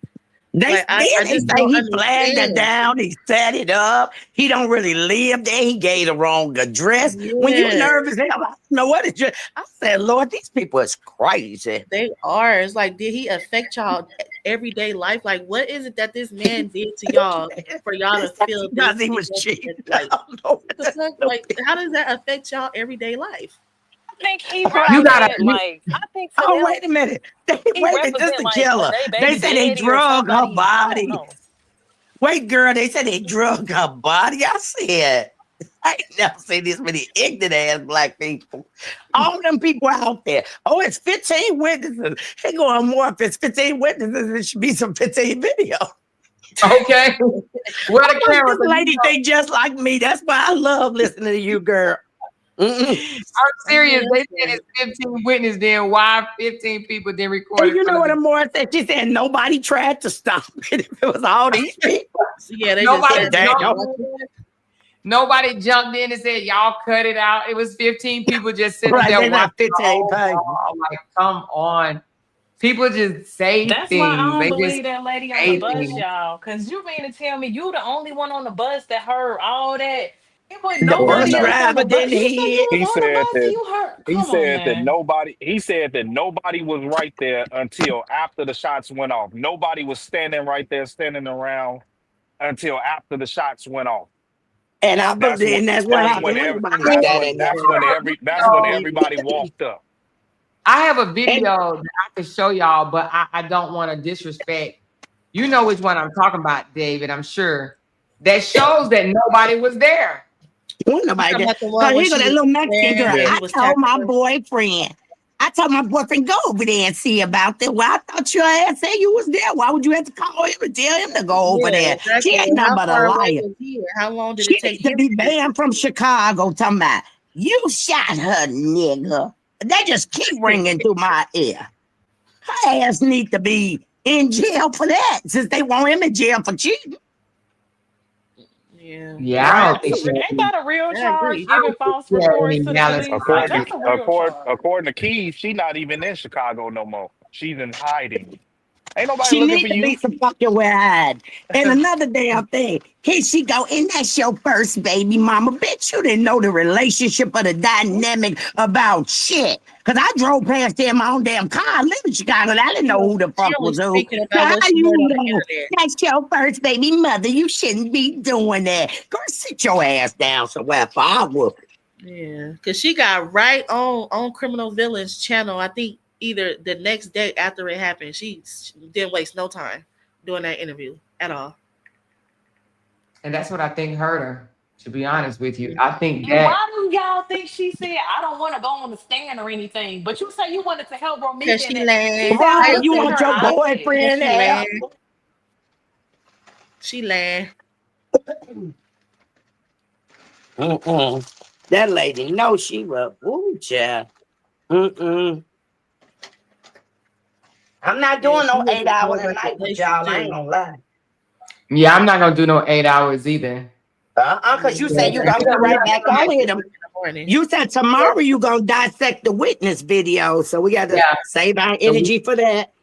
They Like, I just say don't he flagged her understand. down. He set it up. He don't really live there. He gave the wrong address. When you Yeah. nervous, hell, I don't know what it's just. I said, Lord, these people is crazy. They are. It's like, did he affect y'all everyday life? Like, what is it that this man did to y'all for y'all to feel because this? he was cheating. Like, what the fuck? Like, how does that affect y'all everyday life? I think he You represent gotta- like I think to Oh, them, wait a minute. he Wait a minute, represent just a like killer. they They baby said they daddy or drug her somebody. I body. don't know. Wait, girl, they said they drug her body. I said, I ain't never seen this many ignorant ass black people. All them people out there. Oh, it's 15 witnesses. They going more if it's 15 witnesses, it should be some 15 video. Okay. Where the camera? This lady think just like me. That's why I love listening to you, girl. I'm serious. They said it's 15 witnesses. Then why 15 people didn't record And it? you know what Amora said? She said nobody tried to stop it. If it was all these people. Yeah, they Nobody just said jumped in. Nobody jumped in and said, y'all cut it out. It was 15 people just sitting Right, there they not watching. 15 Oh, people. like, come on. People just say That's things. why I don't They believe just that lady on say the bus, things. y'all. Cause you mean to tell me you the only one on the bus that heard all that? It was The bus nobody else on driver the bus. didn't You said hear you it. was He on the said bus and that you heard. he Come on, said that man. nobody was right there until after the shots went off. Nobody was standing right there, standing around until after the shots went off. And I That's believe what that's what that's when happened. every, Everybody that's standing when there. that's when everybody walked up. I have a video that I can show y'all, but I don't want to disrespect. You know which one I'm talking about, David, I'm sure. That shows that nobody was there. Wasn't nobody there. about the one Cause when here go she that was little Mexican girl. there and Yeah. he was I told my tackling her. boyfriend. Go over there and see about that. Well, I thought your ass said you was there. Why would you have to call him and tell him to go over Yeah, there? exactly. She ain't nothing How but a far away liar. was he? How long did She it take needs to him be to get banned from Chicago. Talking about you shot her, nigga. They just keep ringing through my ear. Her ass need to be in jail for that, since they want him in jail for cheating. Yeah. Yeah, I don't think she Ain't that a real I charge? agree. Giving false had reports any to the malice police? behind Like According it. that's a real charge. according to Keith, she not even in Chicago no more. She's in hiding. Ain't nobody She looking for need to be you. some fucking wide. And another damn thing. Here she go, and that's your first baby mama. Bitch, you didn't know the relationship or the dynamic about shit. Cause I drove past there in my own damn car. I live in Chicago. I didn't know who the She fuck only was who. speaking So about how what she you heard on the know internet. that's your first baby mother? You shouldn't be doing that. Girl, sit your ass down somewhere for I will. Yeah, because she got right on Criminal Villains channel. I think either the next day after it happened. She didn't waste no time doing that interview at all. And that's what I think hurt her, to be honest with you. I think And that why do y'all think she said I don't want to go on the stand or anything? But you say you wanted to help Romika Because she and lied. he said I Right, looked you in want her your eyes. boyfriend She there. lied. She lied. That lady, no, she was. Ooh, child. I'm not Yeah, doing she no was 8 in hours low a night with reputation y'all. I ain't too. gonna lie. Yeah, I'm not gonna do no 8 hours either. Yeah, Cause you you said you gonna get right back on with them. in the morning. You said tomorrow you gonna dissect the witness video, so we got to Yeah. save our So energy for that.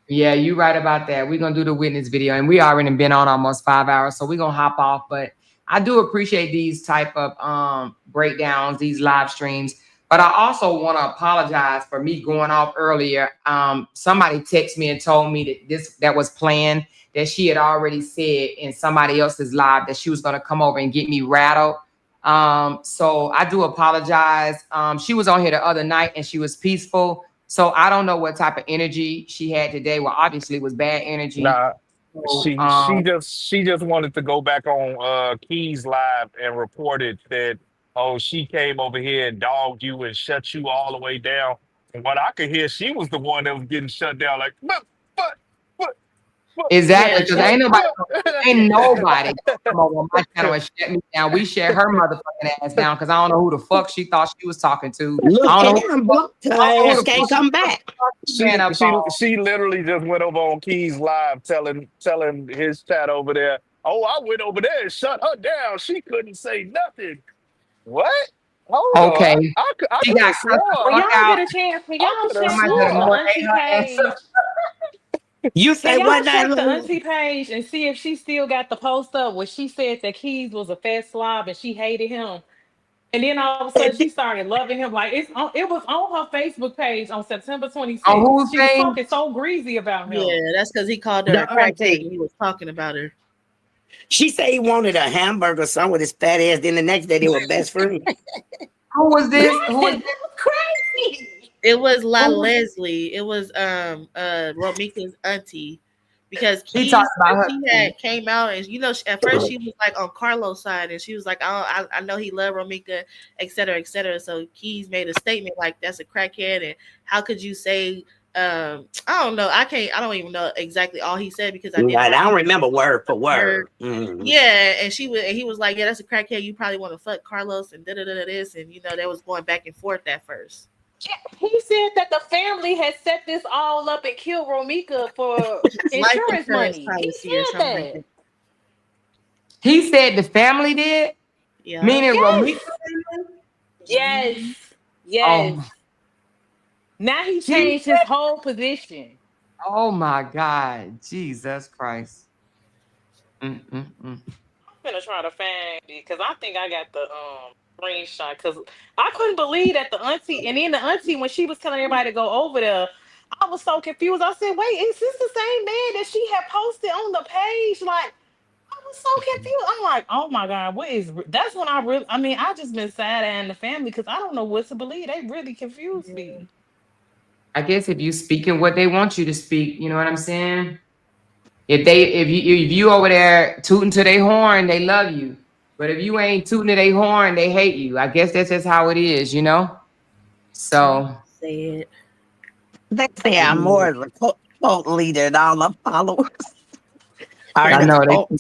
yeah, you right about that. We're gonna do the witness video, and we already been on almost 5 hours, so we're gonna hop off. But I do appreciate these type of breakdowns, these live streams. But I also want to apologize for me going off earlier. Somebody texted me and told me that was planned, that she had already said in somebody else's live that she was gonna come over and get me rattled. So I do apologize. She was on here the other night and she was peaceful. So I don't know what type of energy she had today. Well, obviously it was bad energy. Nah, So, she just wanted to go back on Keys Live and reported that, oh, she came over here and dogged you and shut you all the way down. And what I could hear, she was the one that was getting shut down. Like, but, but, Yeah, exactly, because she, ain't nobody come over on my channel and shut me down. We shut her motherfucking ass down because I don't know who the fuck she thought she was talking to. Look, I don't know and blocked her I don't know ass who the can't fuck come back. she ran up on. she literally just went over on Keys Live telling his chat over there, oh, I went over there and shut her down. She couldn't say nothing. What? Hold on. Okay, I she could got have cussed the When swore. fuck y'all out. get a chance, can I y'all could have check Somebody the said swore. more ate auntie her ass page? up. You Can say y'all what now, check the Lou? auntie page and see if she still got the post up where she said that Keys was a fat slob and she hated him? And then all of a sudden And she started loving him. Like it was on her Facebook page on September On 26th. whose She was page? talking so greasy about yeah, him. that's because he called her the a crackhead auntie, and he was talking about her. she said he wanted a hamburger, son, with his fat ass. Then the next day they were best friends. Who was this? Who was Yes, that was crazy. It was La who was Leslie. It was Romika's auntie. Because he talking Keys, about her? she had came out and at first she was like on Carlos' side and she was like, I know he loved Romika, et cetera, et cetera. So Keys made a statement like that's a crackhead and how could you say I don't know. I don't even know exactly all he said because I didn't Right, watch I don't it. remember word for Heard. word. Mhm. Yeah, and he was like, yeah, that's a crackhead. You probably want to fuck Carlos and da da da this, and they was going back and forth at first. He said that the family had set this all up and killed Romika for Life insurance insurance money. He policy or said something like that. that. He said the family did, Yeah. meaning Romita. Yes. Hmm. Yes. Yes. Oh, Now he he changed his whole position. oh my God, Jesus Christ. Mm-mm-mm. I'm gonna try to find it because I think I got the screenshot because I couldn't believe that the auntie and then the auntie when she was telling everybody to go over there, I was so confused. I said, wait, is this the same man that she had posted on the page? Like I was so confused. I'm like, oh my God, that's when I mean, I just been sad and the family because I don't know what to believe. They really confused me. I guess if you speaking what they want you to speak, you know what I'm saying? If you over there tooting to their horn, they love you. But if you ain't tooting to their horn, they hate you. I guess that's just how it is, you know? So Say it. They say I'm more of a cult leader than all the followers. All I right, know cult.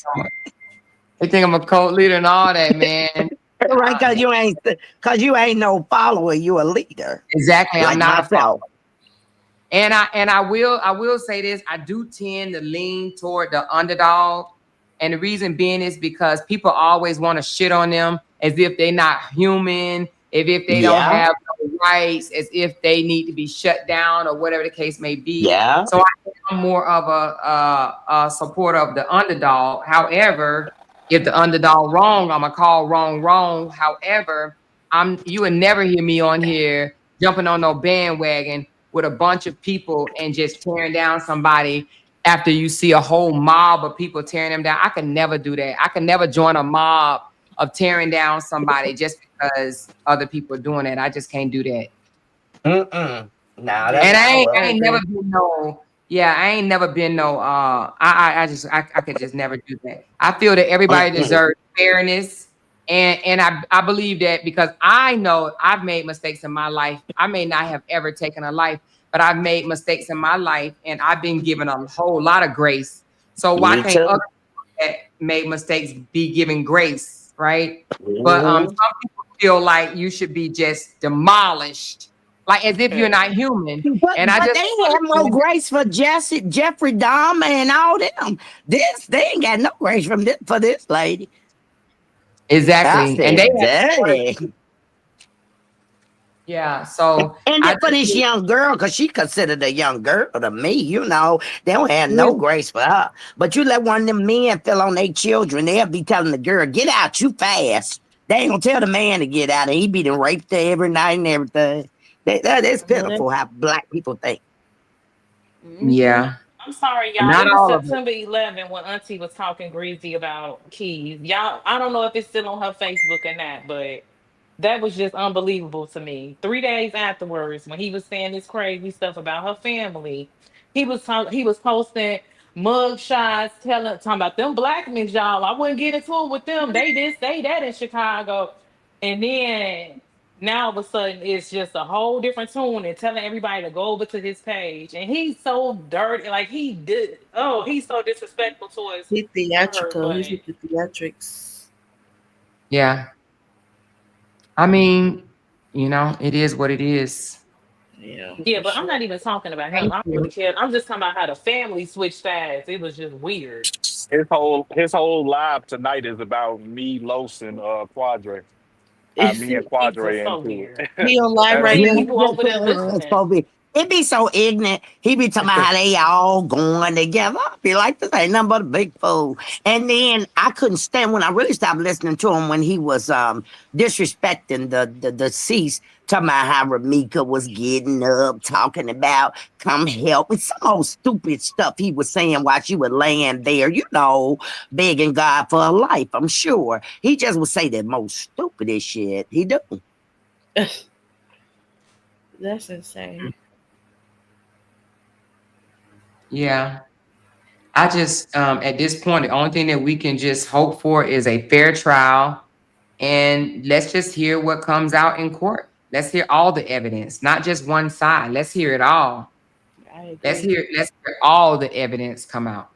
they think I'm a cult leader and all that, man. Right, cause you ain't no follower, you a leader. Exactly. Like I'm not a myself. And I will say this, I do tend to lean toward the underdog. And the reason being is because people always want to shit on them as if they're not human, if they don't Yeah, have no rights, as if they need to be shut down or whatever the case may be. yeah. So I'm more of a supporter of the underdog. However, if the underdog wrong, I'm gonna call wrong. However, you would never hear me on here jumping on no bandwagon with a bunch of people and just tearing down somebody after you see a whole mob of people tearing them down. I can never do that. I can never join a mob of tearing down somebody just because other people are doing it. I just can't do that. Mm-mm. Nah, And that's I I ain't agree. never been no, yeah, I ain't never been no I could just never do that. I feel that everybody Mm-mm. deserves fairness. And I believe that because I know I've made mistakes in my life. I may not have ever taken a life, but I've made mistakes in my life and I've been given a whole lot of grace. So why Me can't too. other people that made mistakes be given grace, right? But Mhm. some people feel like you should be just demolished. like as if you're not human. But And I just they have more grace for Jeffrey Dahmer and all them. They ain't got no grace for this lady. I exactly, and they said, have, dang. yeah. So And I then for just this young girl, because she considered a young girl to me, you know, they don't have no grace for her. But you let one of them men feel on their children, they'll be telling the girl, get out, you fast. They ain't gonna tell the man to get out, and he be done raped her every night and everything. It's pitiful how black people think. yeah, I'm sorry, y'all. not It was all of it. September 11 when Auntie was talking greasy about Keys. Y'all, I don't know if it's still on her Facebook or not, but that was just unbelievable to me. 3 days afterwards, when he was saying this crazy stuff about her family, he was posting mug shots, talking about them black men, y'all. I wouldn't get into it with them. They did say that in Chicago, and then now all of a sudden it's just a whole different tune and telling everybody to go over to his page. And he's so dirty, like he did. Oh, he's so disrespectful towards He her. theatrical. He's But with the theatrics. Yeah, I mean, it is what it is. Yeah, yeah, for but I'm sure. not even talking about him. Thank I don't really you. care. I'm just talking about how the family switched sides. It was just weird. His whole live tonight is about me, Los, and Quadre. Me and He's just Quadre so into weird. it. He on live Too right That's many now. people over there It's listening. supposed to be. It be so ignorant. He be talking about how they all going together. I be like, this ain't nothing but a big fool. And then I couldn't stand when I really stopped listening to him when he was disrespecting the deceased, talking about how Ramika was getting up, talking about come help. It's some old stupid stuff he was saying while she was laying there, begging God for her life, I'm sure. He just would say the most stupidest shit. He do. That's insane. Yeah. I just, at this point, the only thing that we can just hope for is a fair trial. And let's just hear what comes out in court. Let's hear all the evidence, not just one side. Let's hear it all. I Let's agree. hear all the evidence come out.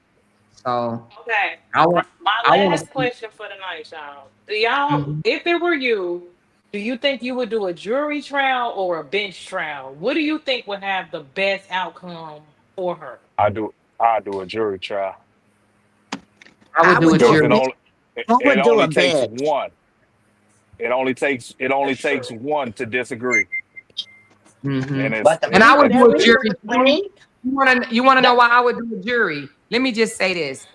So Okay. I want, My I want to last see. question for the night, y'all. Do y'all, Mhm. if it were you, do you think you would do a jury trial or a bench trial? What do you think would have the best outcome for her? I do a jury trial I I would do would a do because a jury. it bit. only it, I it would do a only takes bit. one. It only That's takes true. one to disagree, Hmm. and it's But the And it's I people would it's do that a we it's jury. disagree, You want to know that, why I would do a jury? Let me just say this.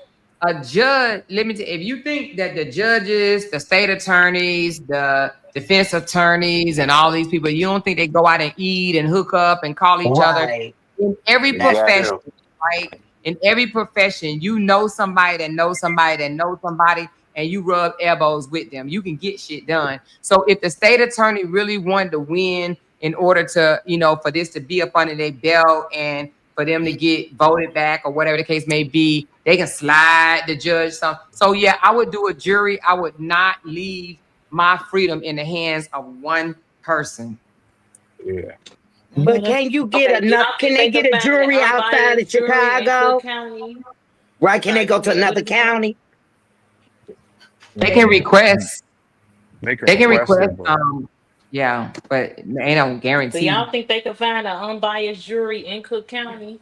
A judge, if you think that the judges, the state attorneys, the defense attorneys, and all these people, you don't think they go out and eat and hook up and call each other right. in every That's exact profession, true. right? In every profession, you know somebody that knows somebody that knows somebody, and you rub elbows with them. You can get shit done. So if the state attorney really wanted to win in order to, for this to be up under their belt and for them to get voted back or whatever the case may be, they can slide the judge some. So yeah, I would do a jury. I would not leave my freedom in the hands of one person. yeah. I know But that's can you get Okay, do enough? y'all Can think they they get could a find an jury outside of unbiased jury in Cook Chicago? County? Right? I'm Can they sorry, go go to ahead. What another did you say? county? They can Mm, request. They can They can request request. it, but Yeah, but ain't no Do guarantee. y'all think they could find an unbiased jury in Cook County?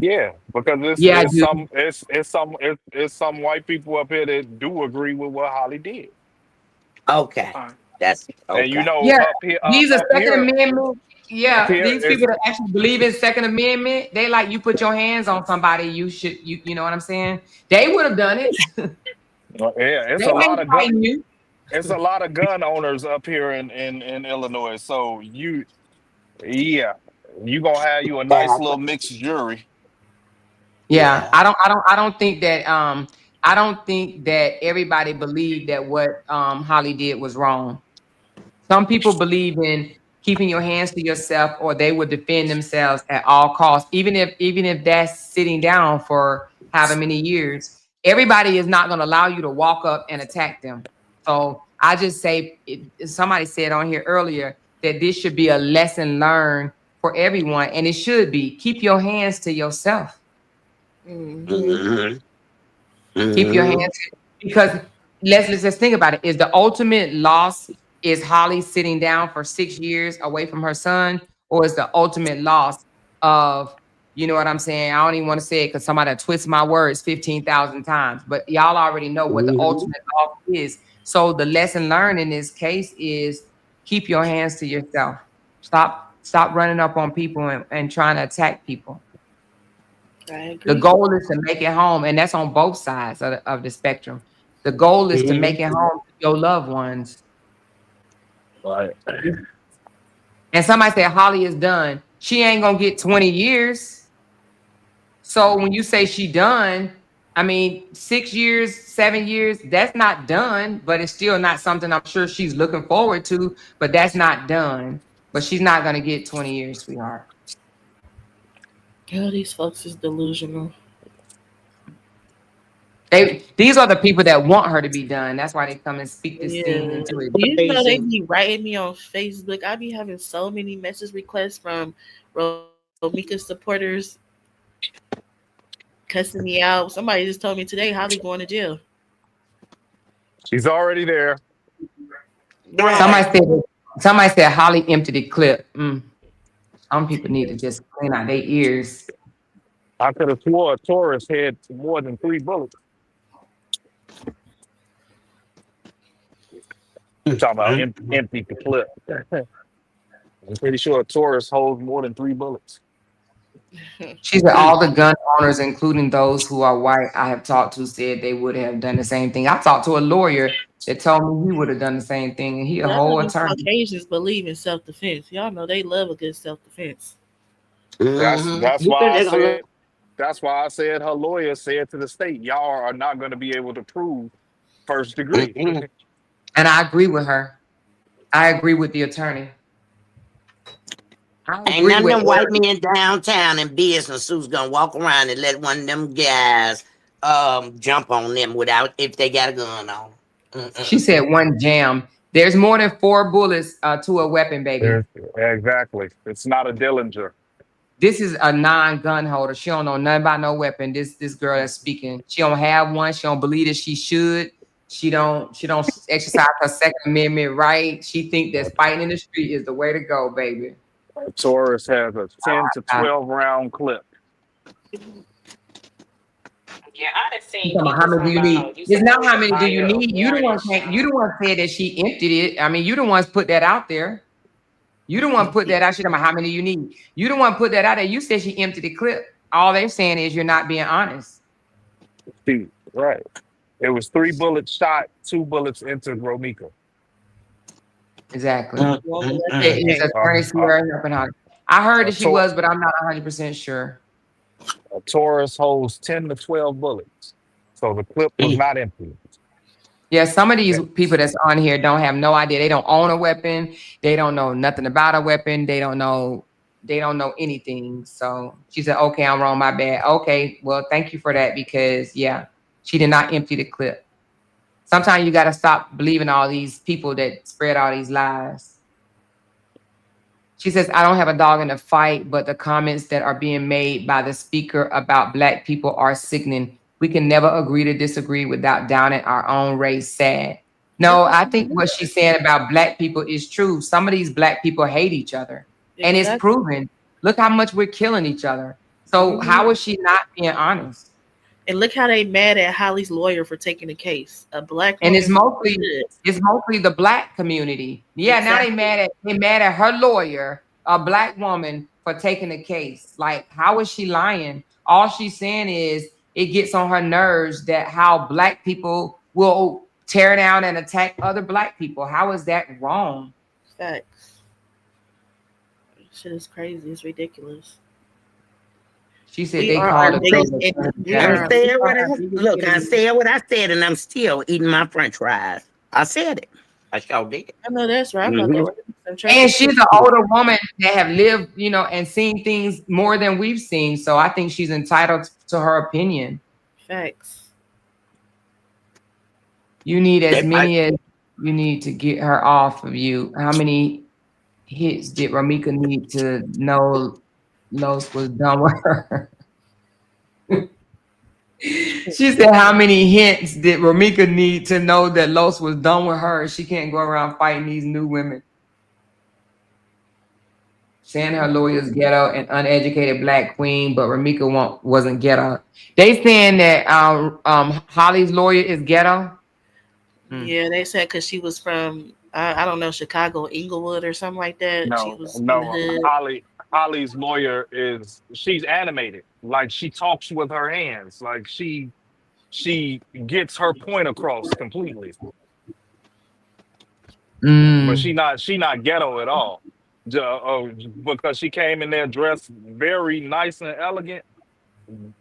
yeah, because it's Yeah, I it's do. some it's some white people up here that do agree with what Holly did, Okay. Okay. That's and okay. Yeah, up here these are up Second here Amendment. up Yeah, here these is people that actually believe in Second Amendment, they like you put your hands on somebody, you know what I'm saying? They would have done it. yeah, They ain't fighting you. it's a lot of gun owners up here in Illinois. So yeah, you gonna have you a nice Exactly. little mixed jury. Yeah, Yeah. I don't think that everybody believed that what Holly did was wrong. Some people believe in keeping your hands to yourself, or they would defend themselves at all costs, even if that's sitting down for however many years. Everybody is not going to allow you to walk up and attack them. So I just say, somebody said on here earlier that this should be a lesson learned for everyone, and it should be. Keep your hands to yourself. mm-hmm. Hmm. Keep your Hmm. hands, because let's just think about it. Is the ultimate loss is Holly sitting down for 6 years away from her son, or it's the ultimate loss of, you know what I'm saying? I don't even want to say it because somebody twists my words 15,000 times, but y'all already know what the ultimate loss is. So the lesson learned in this case is keep your hands to yourself. Stop running up on people and trying to attack people. I The agree. goal is to make it home, and that's on both sides of the spectrum. The goal is to make it home to your loved ones. Right. And somebody said Holly is done. She ain't gonna get 20 years. So when you say she done, I mean 6 years, 7 years, that's not done, but it's still not something I'm sure she's looking forward to, but that's not done. But she's not gonna get 20 years, sweetheart. Oh, these folks is delusional. These are the people that want her to be done. That's why they come and speak this thing Yeah. into it. You know they be writing me on Facebook. I be having so many message requests from Romika supporters cussing me out. Somebody just told me today Holly going to jail. She's already there. Somebody said Holly emptied the clip. Some people need to just clean out their ears. I could have swore a Taurus had more than 3 bullets. I'm talking about empty the clip. I'm pretty sure a Taurus holds more than 3 bullets. She said all the gun owners, including those who are white, I have talked to, said they would have done the same thing. I talked to a lawyer that told me he would have done the same thing, and he a whole attorney. Caucasians believe in self-defense. Y'all know they love a good self-defense. That's why I said. That's why I said her lawyer said to the state, y'all are not going to be able to prove first degree. And I agree with her. I agree with the attorney. Ain't none of them white men downtown in business who's gonna walk around and let one of them guys jump on them without if they got a gun on. She said one jam. There's more than 4 bullets to a weapon, baby. Exactly. It's not a Dillinger. This is a non-gun holder. She don't know nothing about no weapon. This girl that's speaking. She don't have one. She don't believe that she should. She don't exercise her Second Amendment right. She think that fighting in the street is the way to go, baby. Taurus has a 10 to 12 round clip. Yeah, I done seen. How many do you need? It's not how many do you need. You the one said that she emptied it. I mean, you the ones put that out there. You the one put that out. She talking about how many you need. You the one put that out there. You said she emptied the clip. All they're saying is you're not being honest. See, right. It was 3 bullets shot, 2 bullets into Romika. Exactly. I heard that she was, but I'm not 100% sure. A Taurus holds 10 to 12 bullets. So the clip was not empty. Yeah, some of these people that's on here don't have no idea. They don't own a weapon. They don't know nothing about a weapon. They don't know anything. So she said, okay, I'm wrong, my bad. Okay, well, thank you for that because, yeah, she did not empty the clip. Sometimes you got to stop believing all these people that spread all these lies. She says, I don't have a dog in the fight, but the comments that are being made by the speaker about Black people are sickening. We can never agree to disagree without downing our own race. Sad. No, I think what she's saying about Black people is true. Some of these Black people hate each other. And it's proven. Look how much we're killing each other. So how is she not being honest? And look how they mad at Holly's lawyer for taking the case. A Black and it's mostly the Black community. Yeah, exactly. Now they mad at her lawyer, a Black woman, for taking the case. Like, how is she lying? All she's saying is it gets on her nerves that how Black people will tear down and attack other Black people. How is that wrong? Facts. Shit is crazy. It's ridiculous. She said they called it. Look, I said what I said, and I'm still eating my French fries. I said it. I sure did. I know that's right. And she's an older woman that have lived, and seen things more than we've seen. So I think she's entitled to her opinion. Facts. You need as many as you need to get her off of you. How many hits did Romika need to know Los was done with her? She said, how many hints did Romika need to know that Los was done with her? She can't go around fighting these new women. Saying her lawyer's ghetto and uneducated black queen, but Ramika wasn't ghetto. They saying that Holly's lawyer is ghetto. Yeah, they said because she was from I don't know, Chicago, Inglewood or something like that. She No, was in the no. hood. Holly's lawyer she's animated. Like she talks with her hands. Like she gets her point across completely. But Mm. she not ghetto at all. Because she came in there dressed very nice and elegant,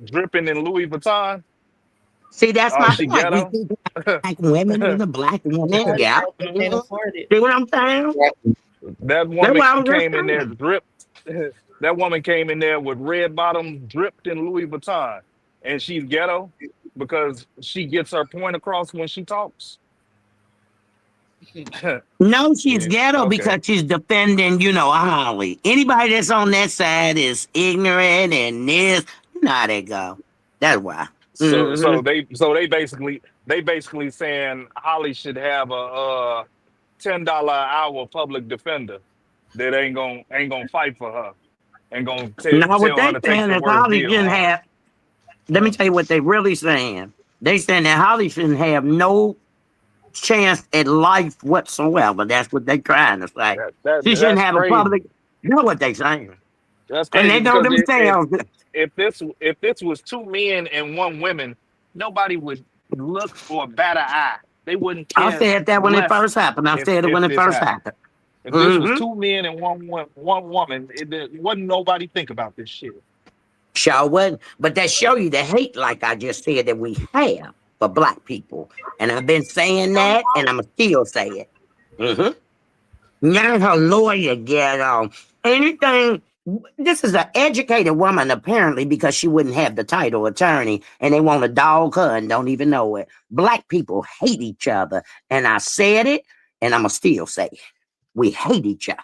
dripping in Louis Vuitton. See, that's Oh, my she point. We ghetto. see black women and the black women gap. Can't afford it. See what I'm saying? That That's woman what I was just came in there saying. dripped. That woman came in there with red bottoms, dripped in Louis Vuitton, and she's ghetto because she gets her point across when she talks. No, she's Yeah, ghetto okay. because she's defending, Holly. Anybody that's on that side is ignorant and this. You know how they go. That's why. So Hmm. so they basically saying Holly should have a $10 an hour public defender that ain't gonna fight for her and gonna Now, what tell her they to take saying the is worst Holly deal. shouldn't have. Let me tell you what they really saying. They saying that Holly shouldn't have no chance at life whatsoever. That's what they trying to say. She shouldn't That's have a crazy. public. You know what they saying, That's and crazy they know because themselves. if this was two men and one woman, nobody would look or bat an eye. They wouldn't I care said that when it less first happened. I said it if when it this first happened. happened. If this was Mm-hmm. two men and one woman, it wasn't nobody think about this shit. Sure wouldn't. But that show you the hate, like I just said, that we have for black people. And I've been saying that, and I'm still say it. Mm-hmm. Now her lawyer get anything. This is an educated woman, apparently, because she wouldn't have the title attorney, and they want to dog her and don't even know it. Black people hate each other. And I said it, and I'm going to still say it. We hate each other.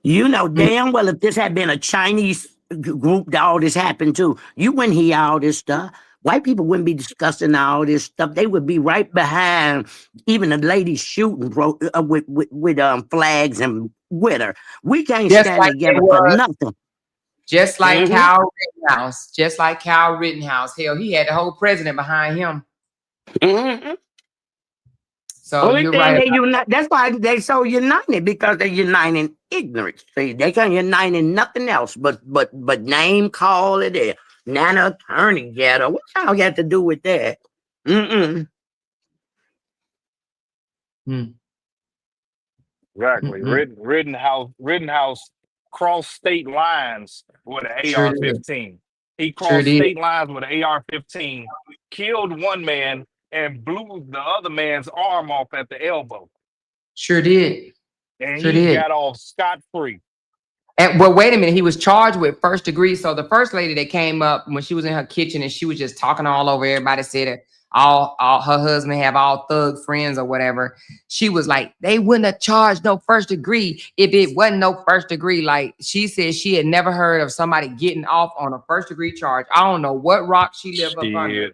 You know damn well if this had been a Chinese group that all this happened to, you wouldn't hear all this stuff. White people wouldn't be discussing all this stuff. They would be right behind even the ladies shooting with flags and with her. We can't Just stand like it together for was. nothing. Just like Mm-hmm. Kyle Rittenhouse. Just like Kyle Rittenhouse. Hell, he had the whole president behind him. Mm-hmm. So Only you're thing right. they unite, that's why they so united, because they're uniting ignorance. See, they can't unite in nothing else but name call it there. Nana attorney ghetto. What y'all got to do with that? Mm-mm. Exactly. Rittenhouse crossed state lines with an Sure did. AR-15. He Sure crossed did. state lines with an AR-15, killed one man, and blew the other man's arm off at the elbow. Sure did. And Sure he did. got off scot-free. And well, wait a minute. He was charged with first degree. So the first lady that came up when she was in her kitchen and she was just talking all over everybody, said that all her husband have all thug friends or whatever. She was like, they wouldn't have charged no first degree if it wasn't no first degree. Like she said, she had never heard of somebody getting off on a first degree charge. I don't know what rock she lived up under.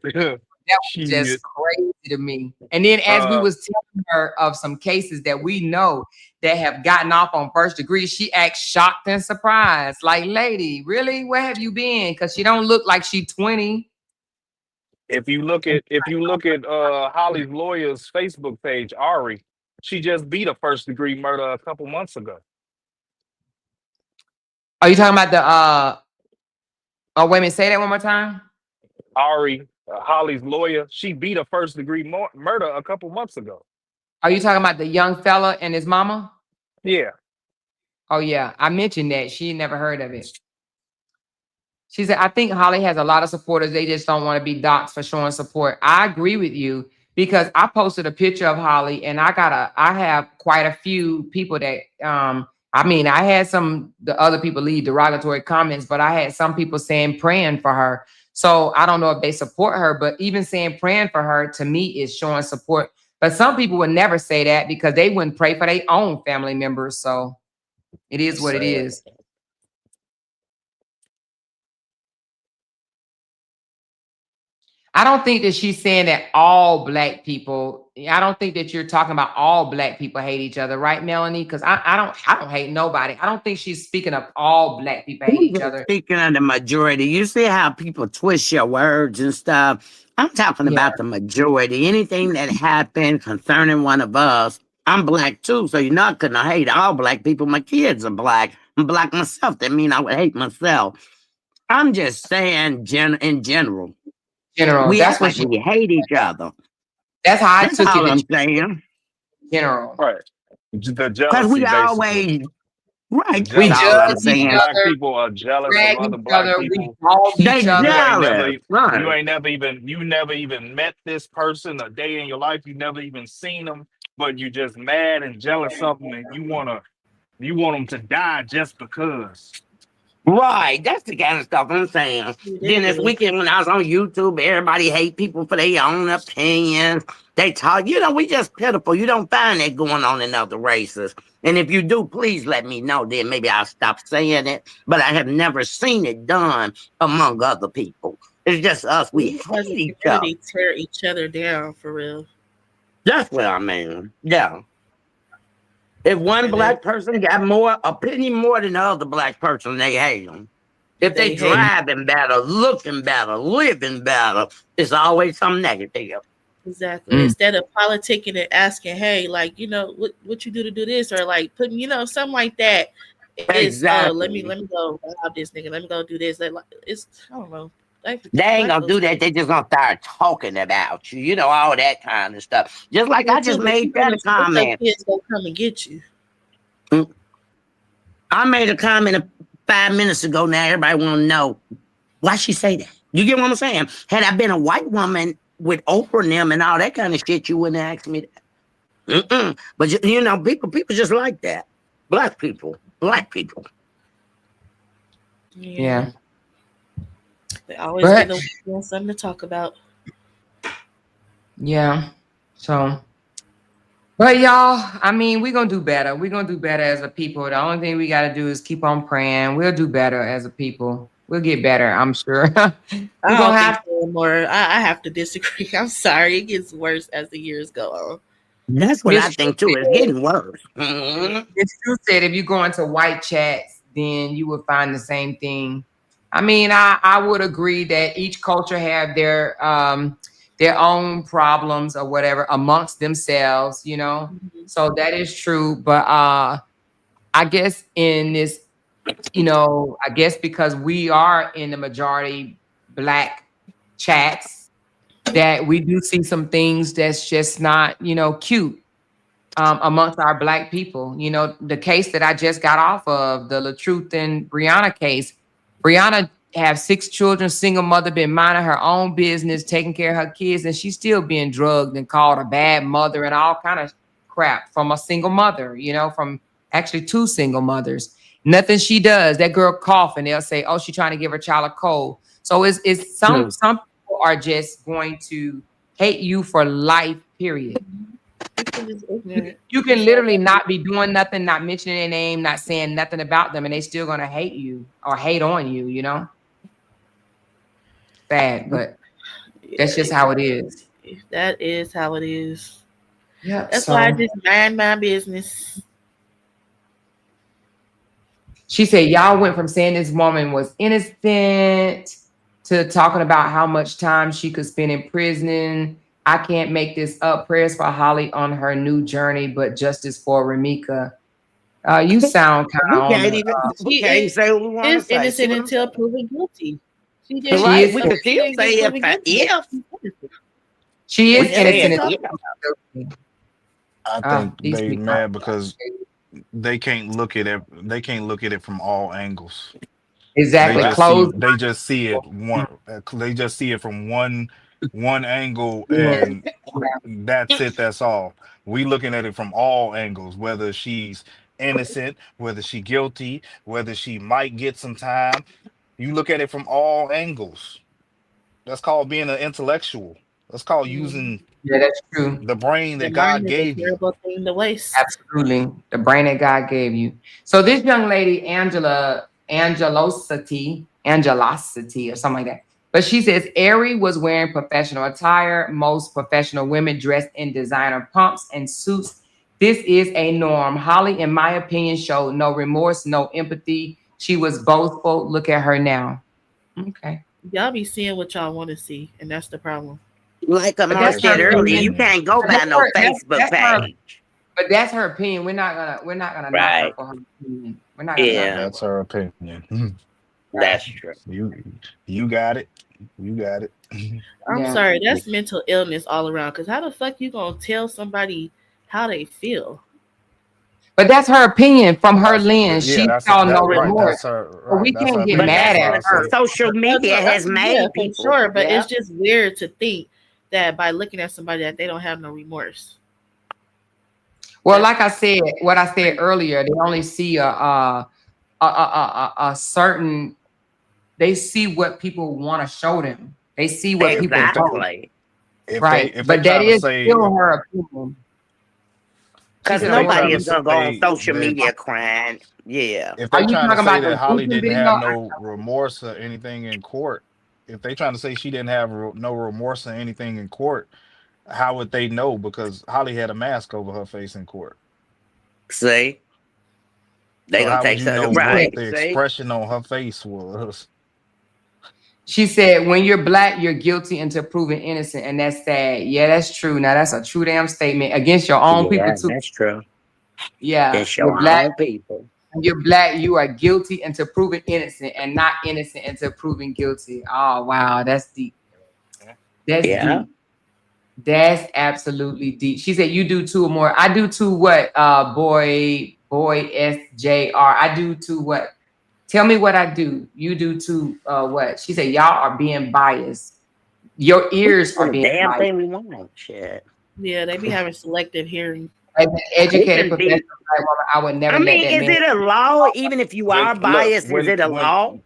That was just crazy to me. And then as we was telling her of some cases that we know that have gotten off on first degree, she acts shocked and surprised. Like, lady, really? Where have you been? Because she don't look like she 20. If you look at Holly's lawyer's Facebook page, Ari, she just beat a first degree murder a couple months ago. Are you talking about the oh, wait a minute, say that one more time. Ari, Holly's lawyer, she beat a first degree murder a couple months ago. Are you talking about the young fella and his mama? Yeah. Oh yeah, I mentioned that. She never heard of it. She said, I think Holly has a lot of supporters. They just don't want to be doxxed for showing support. I agree with you because I posted a picture of Holly and I have quite a few people that, I had the other people leave derogatory comments, but I had some people saying praying for her. So I don't know if they support her, but even saying praying for her to me is showing support. But some people would never say that because they wouldn't pray for their own family members. So it is what it is. I don't think that she's saying that all black people. I don't think that you're talking about all black people hate each other, right, Melanie? Because I don't hate nobody. I don't think she's speaking of all black people hate each other. Speaking of the majority, you see how people twist your words and stuff. I'm talking Yeah. about the majority. Anything that happened concerning one of us, I'm black too, so you're not gonna hate all black people. My kids are black. I'm black myself. That mean I would hate myself. I'm just saying, in general, General, we that's act what like she. we hate each other. That's how I That's took it. all That I'm you- saying. general, Right. The Because jealousy, we basically. always right. we That's all Jealousy. I'm judge each saying. Black other, people are jealous of drag other each black other, we people. dog They each other. jealous, You right? ain't never even met this person a day in your life. You never even seen them, but you just mad and jealous of them, and you want them to die just because. Right, that's the kind of stuff I'm saying. Then this Ridiculous. weekend when I was on YouTube, everybody hate people for their own opinions. They talk, we just pitiful. You don't find that going on in other races. And if you do, please let me know. Then maybe I'll stop saying it. But I have never seen it done among other people. It's just us. We We as hate a each other. community tear each other down for real. That's what I mean. Yeah. If one And black person got more opinion more than the other black person, they hate them. If they they hate driving better, looking better, living better, it's always something negative. exactly. Instead of politicking and asking, hey, like, what you do to do this, or like putting, something like that. It's let me Exactly. go rob this nigga. Let me go do this. It's I don't know. Like, They ain't black gonna do folks that. They just gonna start talking about you, all that kind of stuff. Just like I just too, but you made know that them comment. kids gonna come and get you. I made a comment 5 minutes ago. Now everybody want to know why she say that. You get what I'm saying? Had I been a white woman with Oprah and them and all that kind of shit, you wouldn't ask me that. But people just like that. Black people. Yeah. They always But get something to talk about. yeah. So, but y'all, I mean, we're gonna do better. We're gonna do better as a people. The only thing we gotta do is keep on praying. We'll do better as a people. We'll get better, I'm sure. I We're don't gonna think have so anymore. I have to disagree. I'm sorry. It gets worse as the years go on. That's what I Miss think too. It's getting worse. Mhm. Miss True said if you go into white chats, then you would find the same thing. I mean, I would agree that each culture have their own problems or whatever amongst themselves, So that is true. But I guess in this, I guess because we are in the majority black chats, that we do see some things that's just not, cute amongst our black people. The case that I just got off of, the LaTruth and Brianna case. Brianna have 6 children, single mother, been minding her own business, taking care of her kids, and she's still being drugged and called a bad mother and all kind of crap from a single mother, from actually 2 single mothers. Nothing she does, that girl cough and they'll say, oh, she's trying to give her child a cold. So it's some people are just going to hate you for life, period. You can literally not be doing nothing, not mentioning their name, not saying nothing about them, and they still gonna hate you or hate on you, Bad, but that's just how it is. That is how it is. Yeah. That's why I just mind my business. She said, y'all went from saying this woman was innocent to talking about how much time she could spend in prison. I can't make this up. Prayers for Holly on her new journey, but justice for Ramika. You sound kind of on We can't say what we want to Is say. innocent until proven guilty. She did. Right, She we is- can still say if. She is We say innocent. I think these they people- mad because they can't look at it from all angles. Exactly. They just see it one. They just see it from one angle, and that's it. That's all. We looking at it from all angles. Whether she's innocent, whether she guilty, whether she might get some time. You look at it from all angles. That's called being an intellectual. That's called using Yeah, that's true. the brain The that God mind is a gave you. terrible thing to waste. Absolutely. The brain that God gave you. So this young lady, Angelosity or something like that. But she says Ari was wearing professional attire. Most professional women dressed in designer pumps and suits. This is a norm. Holly, in my opinion, showed no remorse, no empathy. She was boastful. Look at her now. Okay. Y'all be seeing what y'all want to see, and that's the problem. Like But Amar that's her said earlier, you opinion. can't go But by that's no her, Facebook her, page. but that's her opinion. We're not gonna knock her Right. for her opinion. We're not gonna knock Yeah, her. That's her opinion. that's true. You got it. You got it. I'm Yeah. sorry, that's mental illness all around. Cause how the fuck you gonna tell somebody how they feel? But that's her opinion from her That's lens. yeah. She That's saw no right. remorse. That's her. But we Right. That's her can't get But opinion. mad That's that's why at I what her. say social media has Yeah, made for people. sure. But Yeah. it's just weird to think that by looking at somebody that they don't have no remorse. Well, That's like I said, what I said earlier, they only see a certain. They see what people want to show them. They see what people if they vote. Exactly. Right. if they But that trying to is say still her opinion. She Because said, if "I they want nobody trying to." to is going to go on say social that media crying. Yeah. if Are they you trying to talking say about the that Holly recent didn't video? have no remorse or anything in court, if they trying to say she didn't have no remorse or anything in court, how would they know? Because Holly had a mask over her face in court. See? They So going to how would take you know something. what Right. the See? expression on her face was? She said, when you're black, you're guilty until proven innocent. And that's sad. Yeah, that's true. Now, that's a true damn statement against your own people, Yeah, too. that's true. Yeah, It's you're your black. own people. When you're black, you are guilty until proven innocent and not innocent until proven guilty. Oh, wow. That's deep. That's Yeah. deep. That's absolutely deep. She said, you do two or more. I do two what? Boy, SJR. I do two what? Tell me what I do. You do two what? She said, y'all are being biased. Your We ears are do the being damn biased. thing we want. Shit. yeah, they be having selective hearing. As an It educated can professional be. black woman, I would never I let mean, that is man. it a law? Even if you are Look, biased, is it a law?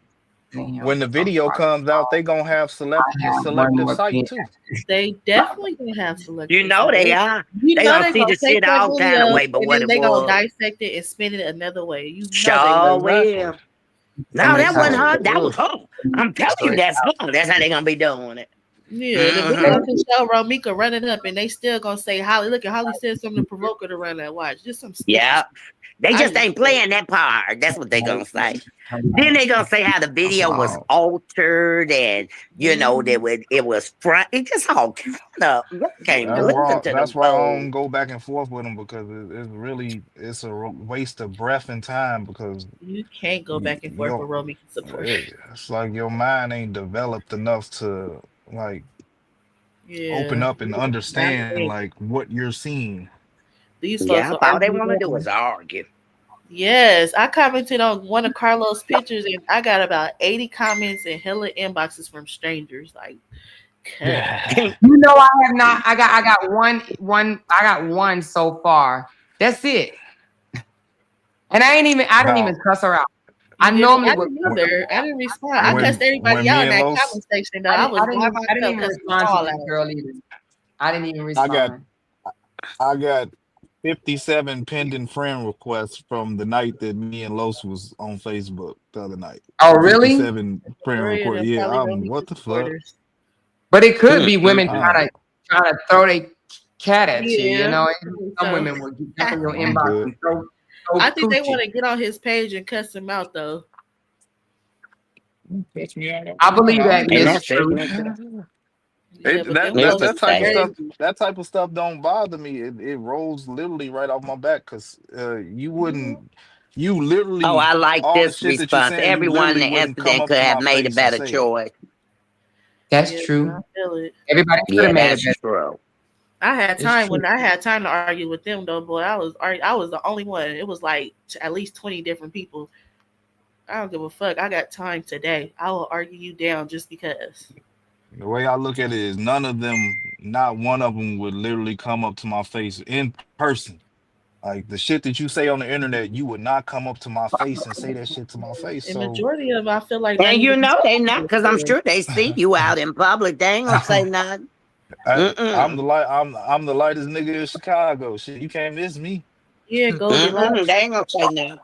when the video comes out, they gonna have I have one selective more sight pen. too. They definitely gonna have selective. You know they are. You They know gonna they see gonna the take shit that all kind of video way, but and what then it they gonna was. dissect it and spin it another way. You know they Sure will. will. No, How many that wasn't times? her. That was her. I'm telling you, that's her. That's how they gonna be doing it. Yeah, the video can show Romika running up, and they still gonna say Holly. Look at Holly said something to provoke her to run that watch. Just some stupid. Yeah. They I just just ain't playing that part. That's what they gonna say. Then they gonna say how the video was Wow. altered and you know that it was front. It just all kind of. I can't That's listen why. to That's them why I folks. don't go back and forth with them because it's a waste of breath and time because You can't go back and forth with Romika support. it's like your mind ain't developed enough to like open Yeah, up and understand like what you're seeing. these folks Yeah, will all they argue. want to do is argue. Yes, I commented on one of Carlos' pictures, and I got about 80 comments and hella inboxes from strangers. Like, You know, I have not. I got one. I got one so far. That's it. And I didn't even cuss her out. I you normally didn't, I would. didn't either. I didn't respond. I cussed when everybody out me in and that Los, comment section. Though I I didn't, was I by didn't, I didn't myself even cussing respond all to this out. girl either. I didn't even I got respond. I got 57 pending friend requests from the night that me and Los was on Facebook the other night. Oh, really? 57 friend Gloria, requests. they're Yeah, probably I'm Romika what the fuck? supporters. But it could be women I'm trying to throw their cat at you. You Yeah. know, some So women will jump in your I'm inbox good. and throw I think they coochie. want to get on his page and cuss him out, though. I believe that And is that's true. it. Yeah, but them It's folks the is same. crazy. that type of stuff don't bother me. It rolls literally right off my back because you literally Oh, I like all the this shit that you're response. saying, you Everyone in literally the wouldn't come incident up could to have my made a face and better say it. choice. That's Yeah, true. I feel it. Everybody could Yeah, have made a that's better. true. I had It's time true. when I had time to argue with them, though, boy. I was the only one. It was like at least 20 different people. I don't give a fuck. I got time today. I will argue you down just because. The way I look at it is none of them, not one of them would literally come up to my face in person. Like the shit that you say on the internet, you would not come up to my face and say that shit to my face. And So majority of them, I feel like not And you even. know they not, because I'm sure they see you out in public. They ain't gonna say nothing. I'm the lightest nigga in Chicago. Shit, you can't miss me. Yeah, Goldilocks. They ain't gonna say nothing.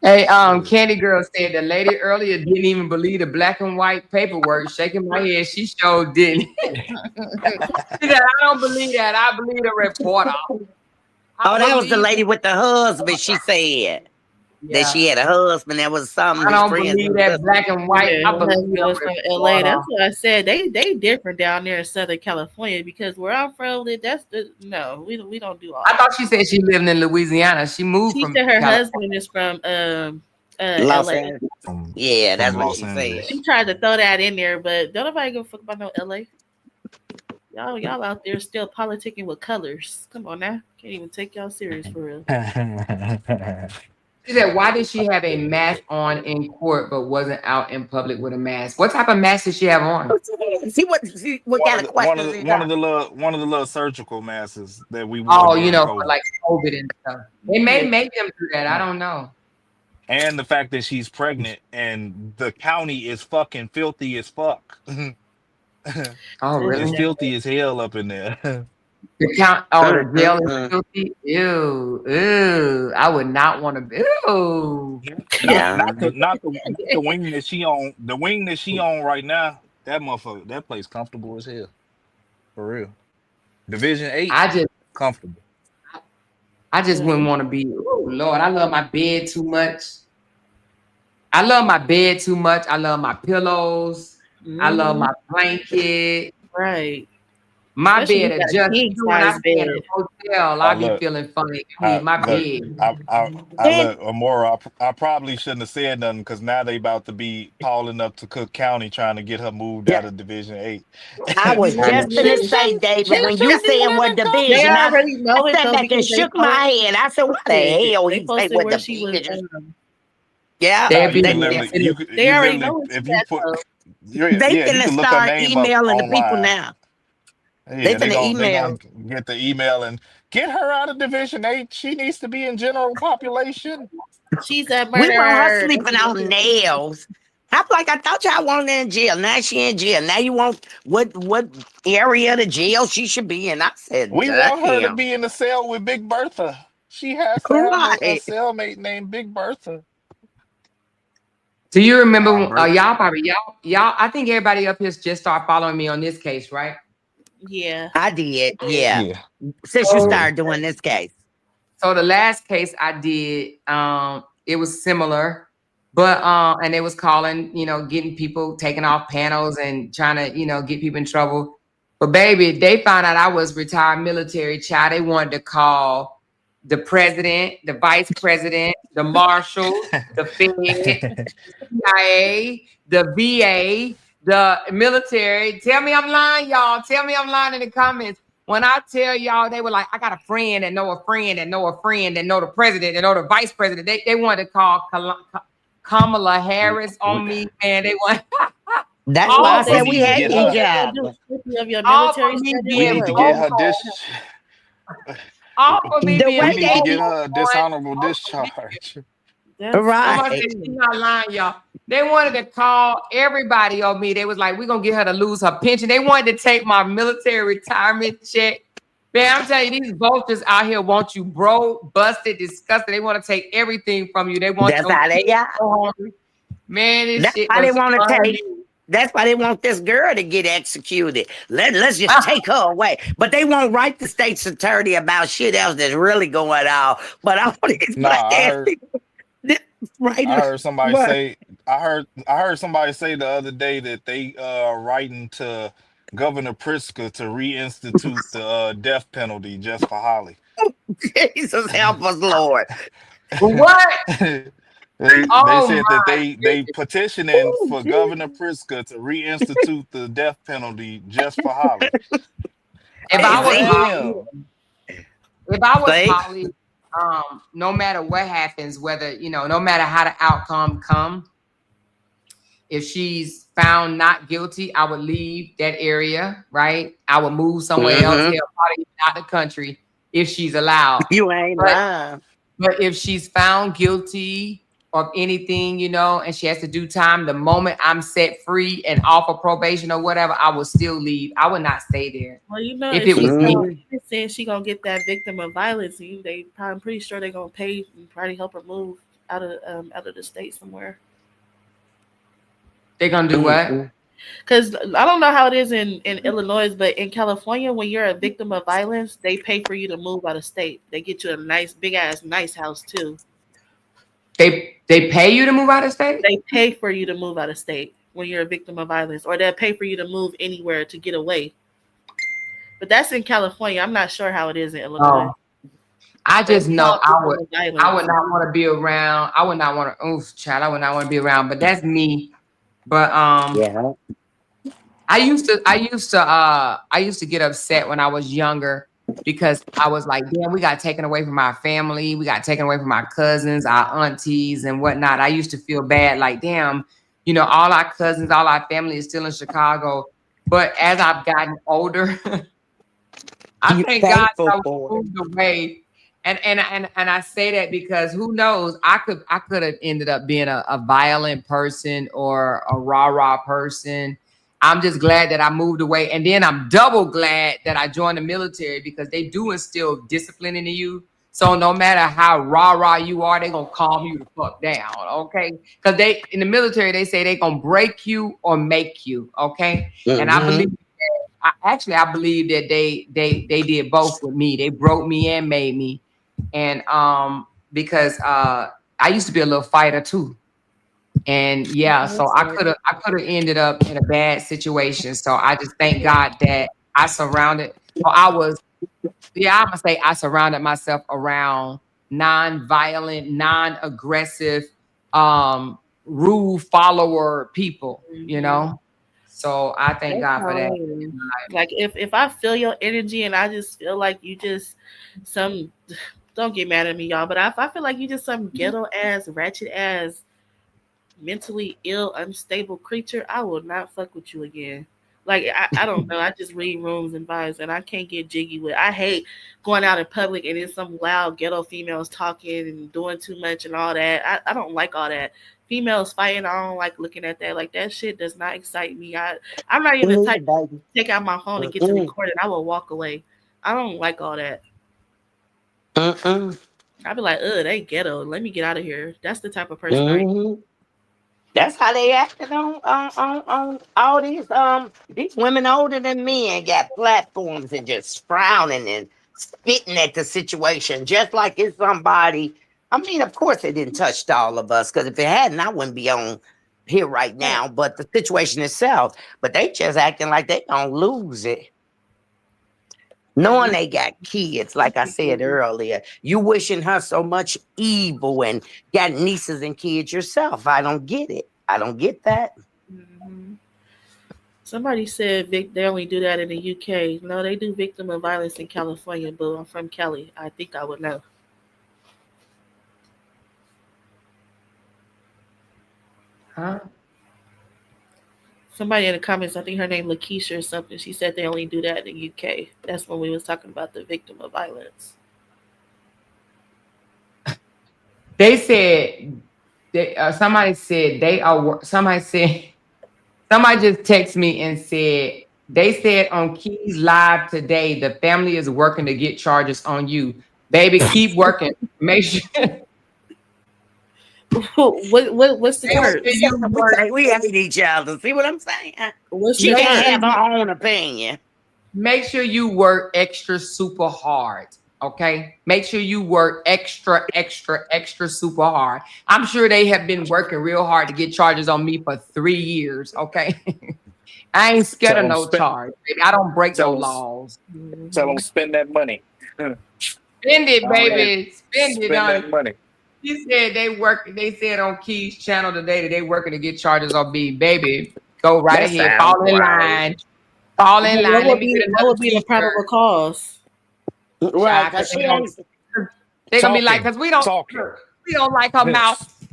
Hey, Candy Girl said the lady earlier didn't even believe the black and white paperwork. Shaking my head, she sure didn't. She said, I don't believe that. I believe the reporter. Oh, that was the believe lady with the husband. She said that she Yeah. had a husband that was something I his don't friends believe was that husband. black and white. Yeah, I her believe husband the was from LA. reporter. That's what I said. They different down there in Southern California because where I'm from, that's the no, we don't do all I that. thought she said she lived in Louisiana. She moved She from said her California. husband is from Los LA. Angeles. from Yeah, from that's what Los she said. She Angeles. tried to throw that in there, but don't nobody give a fuck about no LA. Y'all out there still politicking with colors. Come on now. Can't even take y'all serious for real. She said, why did she have a mask on in court but wasn't out in public with a mask? What type of mask did she have on? What kind of questions he got? One of the little surgical masks that we wore Oh, you during know, for COVID. like COVID and stuff. They may Yeah. make them do that. I Yeah. don't know. And the fact that she's pregnant and the county is fucking filthy as fuck. Oh, It's really? filthy as hell up in there. The count. Oh, the jail is Mm-mm-mm. filthy. Ew, ew. I would not want to be. Ew. Yeah. Not the wing that she on. The wing that she on right now. That motherfucker. That place comfortable as hell. For real. Division 8 I just, comfortable. I just Yeah. wouldn't want to be. Oh Lord, I love my bed too much. I love my bed too much. I love my pillows. I love Hmm. my blanket. Right. My Especially bed if you got a adjusts. king Even when I size stay in a bed. hotel, I I be look. feeling funny. I I need my look. bed. I Then look. Amora. I probably shouldn't have said nothing because now they about to be calling up to Cook County trying to get her moved yeah, out of Division 8. I was just gonna say, She David, when you shouldn't said even what have been They division, comfortable. already I know it sat though back and because shook my head. I said, what the hell they he say posted what where she was. division? Yeah, Nah, They'll you be can they there. literally They you already know literally where she if you at put though. they yeah, you finna can look her start name up emailing the people online. now. They Yeah, finna they email. gonna get the email and get her out of Division 8. She needs to be in general population. She's a We want her murderer. That's sleeping what on they say. nails. I'm like, I thought y'all wanted her in jail. Now she in jail. Now you want what area of the jail she should be in? I said, We want her to damn. be in the cell with Big Bertha. She has to have a Right. cellmate named Big Bertha. Do you remember? Nah, Bert. Y'all probably y'all. I think everybody up here just start following me on this case, right? Yeah. I did, yeah. Yeah, Since you So, yeah. started doing this case. so the last case I did, it was similar, but and it was calling, getting people taking off panels and trying to, get people in trouble. But baby, they found out I was retired military child. They wanted to call the president, the vice president, the marshal, the Fed, CIA, the VA, the military. Tell me I'm lying, y'all. Tell me I'm lying in the comments. When I tell y'all, they were like, I got a friend that know a friend that know a friend that know the president, that know the vice president. They wanted to call Kamala Harris we, on me, man. They want That's why all I for we said need we to me hate get each her. other. Of your all for military me studies We or being need to what? get What her vocal, dis. all for me The being way We need to they get did, vocal her a on dishonorable social media. discharge. That's Somebody right. said she's not lying, y'all. They wanted to call everybody on me. They was like, we're gonna get her to lose her pension. They wanted to take my military retirement check. Man, I'm telling you, these vultures out here want you broke, busted, disgusted. They want to take everything from you. They want That's your how they kids got. to go hungry. Man, this That's shit why they was want to funny. take. That's why they want this girl to get executed. Let's just take her away. But they won't write the state's attorney about shit else that's really going on. But all these Nah, black ass people, right? I heard somebody What? say I heard somebody say the other day that they writing to Governor Pritzker to reinstitute the death penalty just for Holly. Jesus help us, Lord. What? They Oh said that my they goodness. petitioning oh for Governor Jesus. Pritzker to reinstitute the death penalty just for Holly. If I Hey, I said, was see, Holly, damn. if I was see, Holly, no matter what happens, whether no matter how the outcome come, if she's found not guilty, I would leave that area, right? I would move somewhere else, mm-hmm. hell, probably out the country if she's allowed. You ain't But lying. but if she's found guilty of anything, and she has to do time, the moment I'm set free and off of probation or whatever, I will still leave. I would not stay there. Well, you know, If if it she was found me. Mm-hmm. innocent, she gonna get that victim of violence. I'm pretty sure they're gonna pay and probably help her move. out of the state somewhere. They gonna do what? Mm-mm. Because I don't know how it is in Illinois, but in California, when you're a victim of violence, they pay for you to move out of state. They get you a nice, big ass, nice house too. They pay you to move out of state? They pay for you to move out of state when you're a victim of violence, or they'll pay for you to move anywhere to get away. But that's in California. I'm not sure how it is in Illinois. Oh, I But just it's know called victim of I would violence. not want to be around. I would not want to. Oof, child. I would not want to be around. But that's me. But Yeah. I used to get upset when I was younger because I was like, damn, we got taken away from our family, we got taken away from our cousins, our aunties, and whatnot. I used to feel bad, like, damn, all our cousins, all our family is still in Chicago. But as I've gotten older, I You thank God thankful I for it. moved away. And I say that because who knows, I could have ended up being a violent person or a rah-rah person. I'm just glad that I moved away. And then I'm double glad that I joined the military because they do instill discipline into you. So no matter how rah-rah you are, they're gonna calm you the fuck down, okay? Because they in the military, they say they're gonna break you or make you, okay? And I Mm-hmm. believe I believe that they did both with me. They broke me and made me. And because I used to be a little fighter too. And yeah, so I could have ended up in a bad situation. So I just thank God that I surrounded or I was I'm gonna say I surrounded myself around non-violent, non-aggressive, rule follower people, So I thank That's God for how that. I am. Like if I feel your energy and I just feel like you just some don't get mad at me, y'all, but if I feel like you just some ghetto ass, ratchet ass, mentally ill, unstable creature, I will not fuck with you again. Like I don't know. I just read rooms and vibes and I can't get jiggy with. I hate going out in public and then some loud ghetto females talking and doing too much and all that. I don't like all that. Females fighting, I don't like looking at that. Like that shit does not excite me. I'm not even the Me, type to baby. take out my phone and get to Mm-mm. record it. I will walk away. I don't like all that. Mm-mm. I'd be like, they ghetto. Let me get out of here. That's the type of person I am. Mm-hmm. That's how they acted on all these women older than me and got platforms and just frowning and spitting at the situation just like it's somebody. I mean, of course it didn't touch all of us because if it hadn't, I wouldn't be on here right now. But the situation itself, but they just acting like they gonna lose it. Knowing they got kids, like I said earlier, you wishing her so much evil and got nieces and kids yourself. I don't get it. I don't get that. Mhm. Somebody said they only do that in the UK. No, they do victim of violence in California, but I'm from Cali. I think I would know. Huh? Somebody in the comments, I think her name Lakeisha or something. She said they only do that in the UK. That's when we was talking about the victim of violence. They said somebody said they are. Somebody just texted me and said they said on Keys Live today the family is working to get charges on you, baby. Keep working. Make sure. What's the Make word? sure you work. We hate each other. See what I'm saying? What's She the can't word? have her own opinion. Make sure you work extra super hard. Okay. Make sure you work extra super hard. I'm sure they have been working real hard to get charges on me for 3 years. Okay. I ain't scared Tell of them no charge, baby. I don't break no tell them, laws. tell them spend that money. Spend it, Go ahead, baby. Spend it spend on. that money. He said they said on Key's channel today that they working to get charges on me, baby. Go right That ahead. sounds Fall in wild. line. Fall in What line. Let would me be get what another would be the probable t-shirt. cause? Right, Child, because they she ain't. They're gonna be like, Talking, because we don't talking, like her mouth.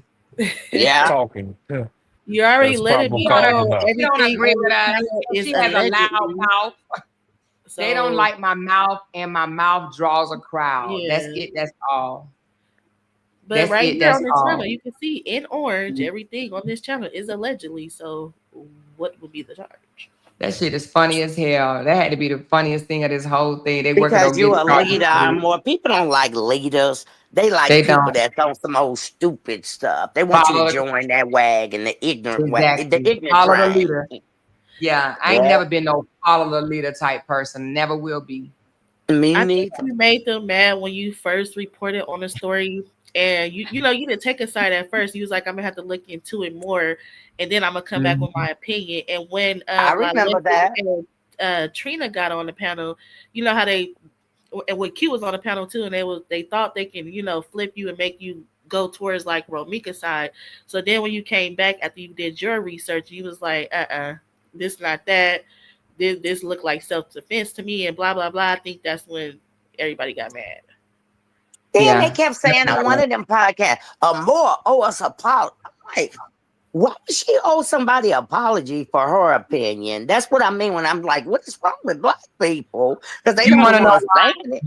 Yeah. talking. Yeah, You already that's let it probable be You don't cause known enough. you don't everything agree on with the us. channel is She has a loud allegedly. mouth. They don't So like my mouth, and my mouth draws a crowd. That's yeah. it. That's all. But That's right it. here That's on this channel, all. you can see in orange everything on this channel is allegedly. So what would be the charge? That shit is funny as hell. That had to be the funniest thing of this whole thing. They working Because on you getting a leader. More people don't like leaders. They like They people don't that's on some old stupid stuff. They want you to follow join that wagon, the ignorant wagon, the exactly. ignorant Follow the train. leader. Yeah, I ain't Yeah, never been no follow the leader type person. Never will be. me I think neither. you made them mad when you first reported on the story, and you didn't take a side at first. You was like, I'm gonna have to look into it more, and then I'm gonna come back with Mhm. my opinion. And when I La remember Lady that. and Trina got on the panel, you know how they and when Q was on the panel too, and they thought they can flip you and make you go towards like Romika's side. So then when you came back after you did your research, you was like, this not that. This looked like self defense to me, and blah blah blah. I think that's when everybody got mad. Then they Yeah. kept saying on one of them podcasts, more owe us apology. I'm like, why would she owe somebody an apology for her opinion? That's what I mean when I'm like, what is wrong with black people? Because they You don't want to know understand it.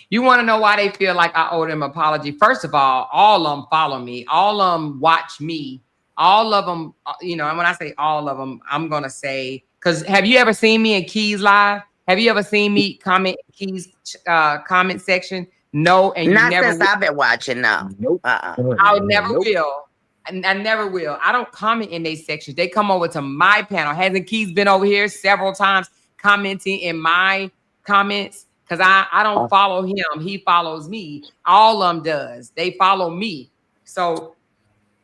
You want to know why they feel like I owe them an apology? First of all of them follow me. All of them watch me. All of them, and when I say all of them, I'm going to say, because have you ever seen me in Keys Live? Have you ever seen me comment in Keys comment section? No, and you Not never since will. I've been watching now. Nope. I never Nope. will. I never will. I don't comment in their sections. They come over to my panel. Hasn't Keys been over here several times commenting in my comments? Because I don't follow him. He follows me. All of them does. They follow me. So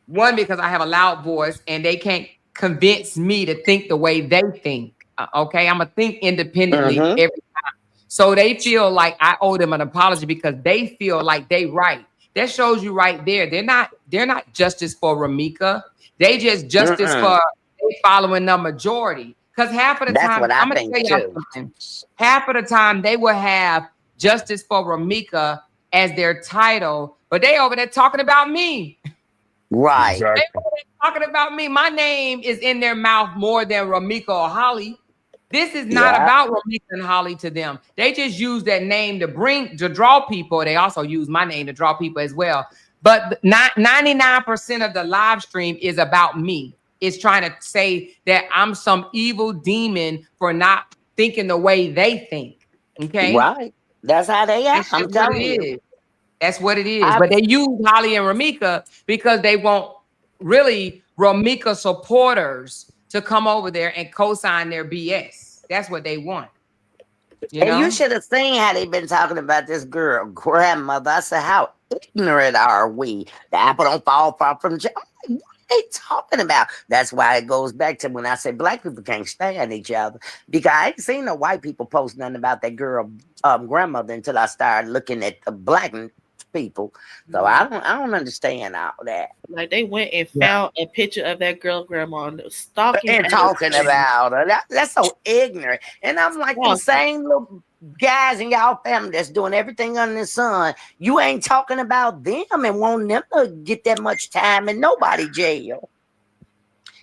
one, because I have a loud voice and they can't convince me to think the way they think. Okay. I'm going to think independently Mhm. every time. So they feel like I owe them an apology because they feel like they right. That shows you right there. They're not justice for Ramika. They just justice Mm-mm. for they following the majority. Because half of the That's time, what I I'm gonna think tell y'all too. something. Half of the time they will have justice for Ramika as their title, but they over there talking about me. Right. They Exactly. over there talking about me. My name is in their mouth more than Ramika or Holly. This is not Yeah. about Ramika and Holly to them. They just use that name to draw people. They also use my name to draw people as well. But 99% of the live stream is about me. It's trying to say that I'm some evil demon for not thinking the way they think. Okay? Right. That's how they are. That's I'm just what it telling you. is. That's what it is. I But they use Holly and Ramika because they want really Ramika supporters to come over there and co-sign their BS. That's what they want. and you should have seen how they been talking about this girl grandmother. I said, how ignorant are we? The apple don't fall far from the tree. I'm like, what are they talking about? That's why it goes back to when I say black people can't stand each other. Because I ain't seen no white people post nothing about that girl grandmother until I started looking at the black people. So I don't understand all that. Like they went and Yeah. found a picture of that girl grandma and stalking And ass talking thing. about her. That's so ignorant. And I'm like, them Yeah. same little guys in y'all family that's doing everything under the sun. You ain't talking about them and wanting them to get that much time in nobody jail.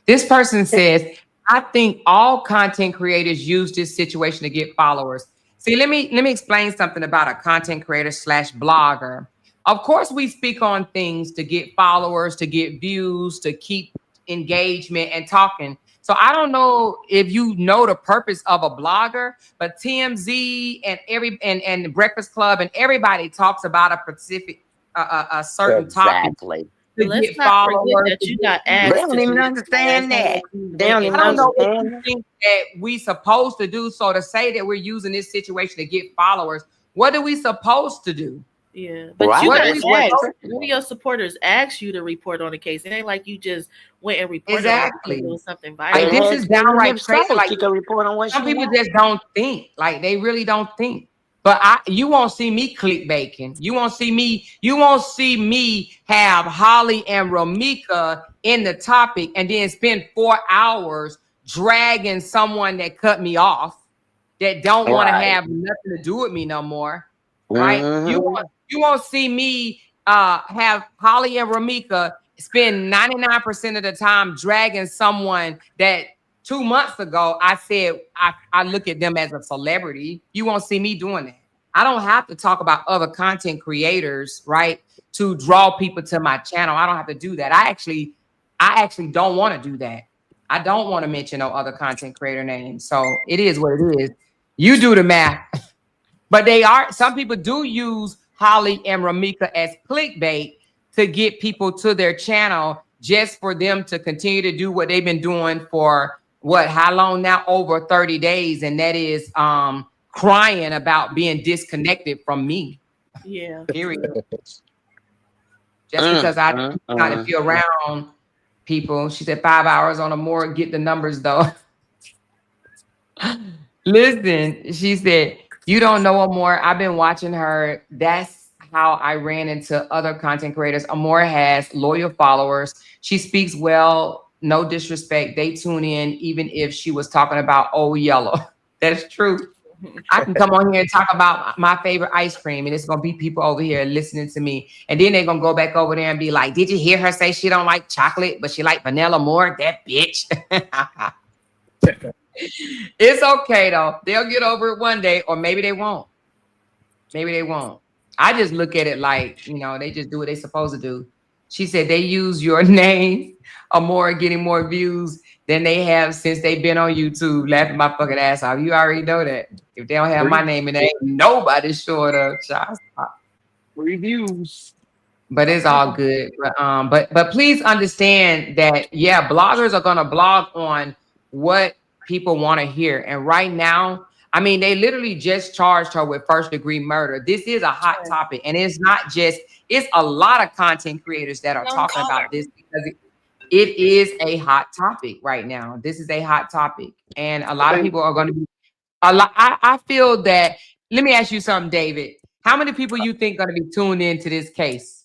This person says, I think all content creators use this situation to get followers. See, let me explain something about a content creator / blogger. Of course, we speak on things to get followers, to get views, to keep engagement and talking. So I don't know if you know the purpose of a blogger, but TMZ and the Breakfast Club and everybody talks about a specific a certain topic Exactly. to But let's get not forget followers. that you got They asked don't to even do it. understand That's that. why you They don't went even I don't know what understand you that. think that we supposed to do. So to say that we're using this situation to get followers, what are we supposed to do? Yeah, but Right. you What got are we That's asked. supposed to One do? of your supporters asked you to report on the case. It ain't like you just went and reported on it because Exactly. it was something Like And viral. this had is been downright if crazy. so, Like she can report on what some she people wants. just don't think. Like they really don't think. But you won't see me clickbaiting. You won't see me have Holly and Ramika in the topic and then spend 4 hours dragging someone that cut me off, that don't want to Right. have nothing to do with me no more. Right? Mhm. You won't see me have Holly and Ramika spend 99% of the time dragging someone that 2 months ago I said I look at them as a celebrity. You won't see me doing that. I don't have to talk about other content creators, right, to draw people to my channel. I don't have to do that. I actually don't want to do that. I don't want to mention no other content creator names. So it is what it is. You do the math. But some people do use Holly and Ramika as clickbait to get people to their channel just for them to continue to do what they've been doing for how long now? Over 30 days. And that is crying about being disconnected from me. Yeah. Period. Just because I don't to feel around people. She said 5 hours on a more. Get the numbers though. Listen, she said, you don't know Amore. I've been watching her. That's how I ran into other content creators. Amore has loyal followers. She speaks well, no disrespect. They tune in even if she was talking about Old Yellow. That's true. I can come on here and talk about my favorite ice cream, and it's going to be people over here listening to me. And then they're going to go back over there and be like, did you hear her say she don't like chocolate, but she like vanilla more? That bitch. It's okay, though. They'll get over it one day, or maybe they won't. Maybe they won't. I just look at it like, they just do what they're supposed to do. She said they use your name Amore getting more views than they have since they've been on YouTube, laughing my fucking ass off. You already know that. If they don't have my name in it, ain't nobody short of child. Reviews. But it's all good. But please understand that, yeah, bloggers are gonna blog on what people want to hear. And right now, I mean, they literally just charged her with first-degree murder. This is a hot topic, and it's not just. It's a lot of content creators that are talking about this because it is a hot topic right now. This is a hot topic, and a lot of people are going to be. I feel that. Let me ask you something, David. How many people you think are going to be tuned into this case?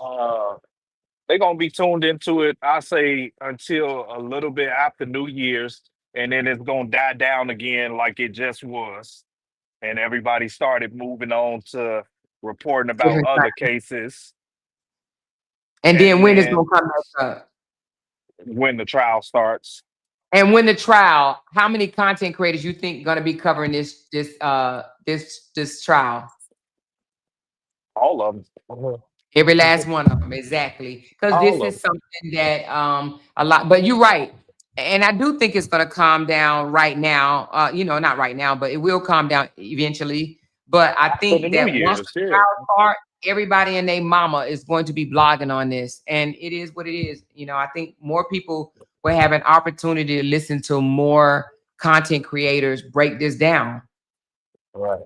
They're gonna be tuned into it, I say, until a little bit after New Year's, and then it's gonna die down again like it just was. And everybody started moving on to reporting about other cases. And then when it's gonna come back up? When the trial starts. And when the trial, how many content creators you think gonna be covering this trial? All of them. Every last one of them, exactly. Because this is something that a lot. But you're right, and I do think it's going to calm down right now. Not right now, but it will calm down eventually. But I think that once the trial starts, everybody and their mama is going to be blogging on this, and it is what it is. I think more people will have an opportunity to listen to more content creators break this down. Right.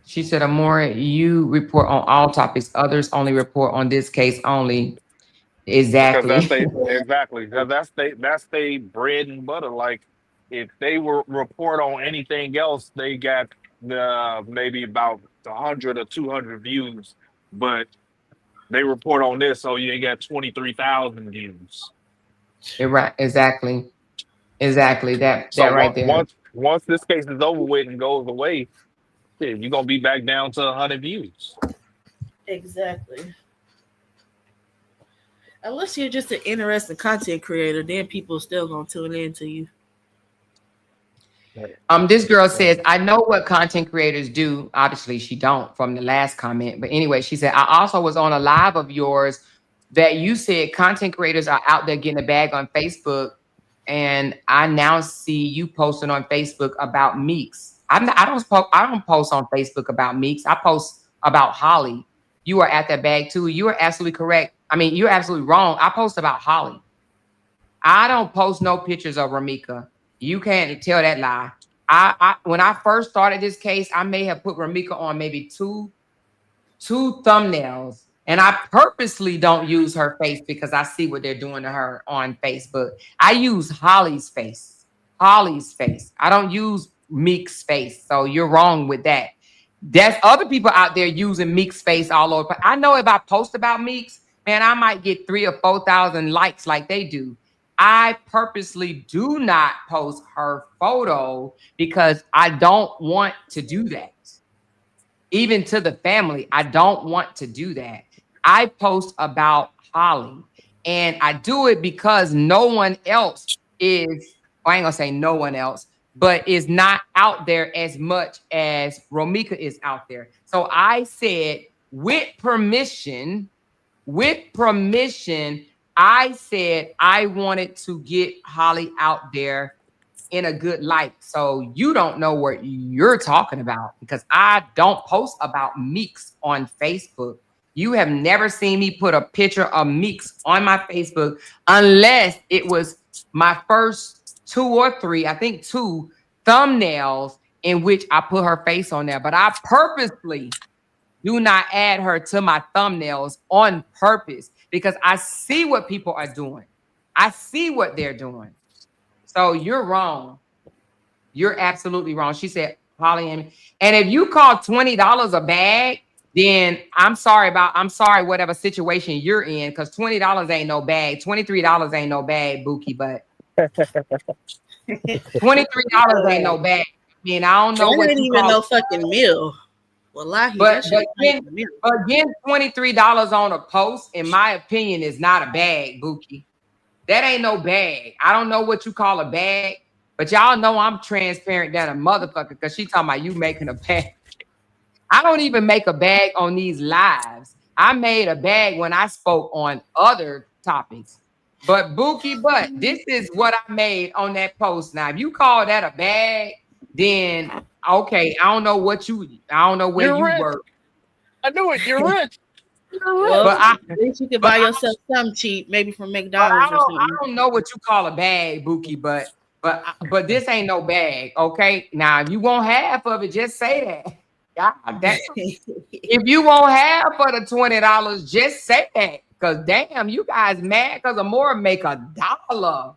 She said, Amore, you report on all topics. Others only report on this case only. Exactly. Because that's they bread and butter. Like, if they report on anything else, they got maybe about 100 or 200 views. But they report on this, so you got 23,000 views. Right. Exactly. That right there. Once this case is over with and goes away, you're going to be back down to 100 views. Exactly. Unless you're just an interesting content creator, then people still going to tune in to you. This girl says, I know what content creators do. Obviously, she don't from the last comment. But anyway, she said, I also was on a live of yours that you said content creators are out there getting a bag on Facebook. And I now see you posting on Facebook about Meeks. I don't post on Facebook about Meeks. I post about Holly. You are at that bag too. You are absolutely correct. I mean, you're absolutely wrong. I post about Holly. I don't post no pictures of Ramika. You can't tell that lie. When I first started this case, I may have put Ramika on maybe two thumbnails. And I purposely don't use her face because I see what they're doing to her on Facebook. I use Holly's face. I don't use Meek's face. So you're wrong with that. There's other people out there using Meek's face all over. I know if I post about Meek's, man, I might get 3,000 or 4,000 likes like they do. I purposely do not post her photo because I don't want to do that. Even to the family, I don't want to do that. I post about Holly, and I do it because no one else is, I ain't gonna say no one else, but is not out there as much as Ramika is out there. So I said, with permission, I said I wanted to get Holly out there in a good light. So you don't know what you're talking about because I don't post about Meeks on Facebook. You have never seen me put a picture of Meeks on my Facebook unless it was my first 2 or 3, I think 2 thumbnails in which I put her face on there. But I purposely do not add her to my thumbnails on purpose because I see what people are doing. I see what they're doing. So you're wrong. You're absolutely wrong. She said polyamorous. And if you call $20 a bag, then I'm sorry whatever situation you're in, because $20 ain't no bag. $23 ain't no bag, Buki, but $23 ain't no bag. I mean, I don't know That what ain't you even call no it. fucking meal. Wallahi, But that shit ain't even a meal. again, $23 on a post, in my opinion, is not a bag, Buki. That ain't no bag. I don't know what you call a bag, but y'all know I'm transparent than a motherfucker because she talking about you making a bag. I don't even make a bag on these lives. I made a bag when I spoke on other topics. But Buki, this is what I made on that post. Now, if you call that a bag, then okay, I don't know where You're you rich. work. I knew it. You're rich. Well, But I, at least you could but buy I, yourself something cheap, maybe from but McDonald's or I something. don't know what you call a bag, Buki, but this ain't no bag, okay? Now, if you want half of it, just say that. God damn. If you want half for the $20, just say that. Because damn, you guys mad because Amora make $1.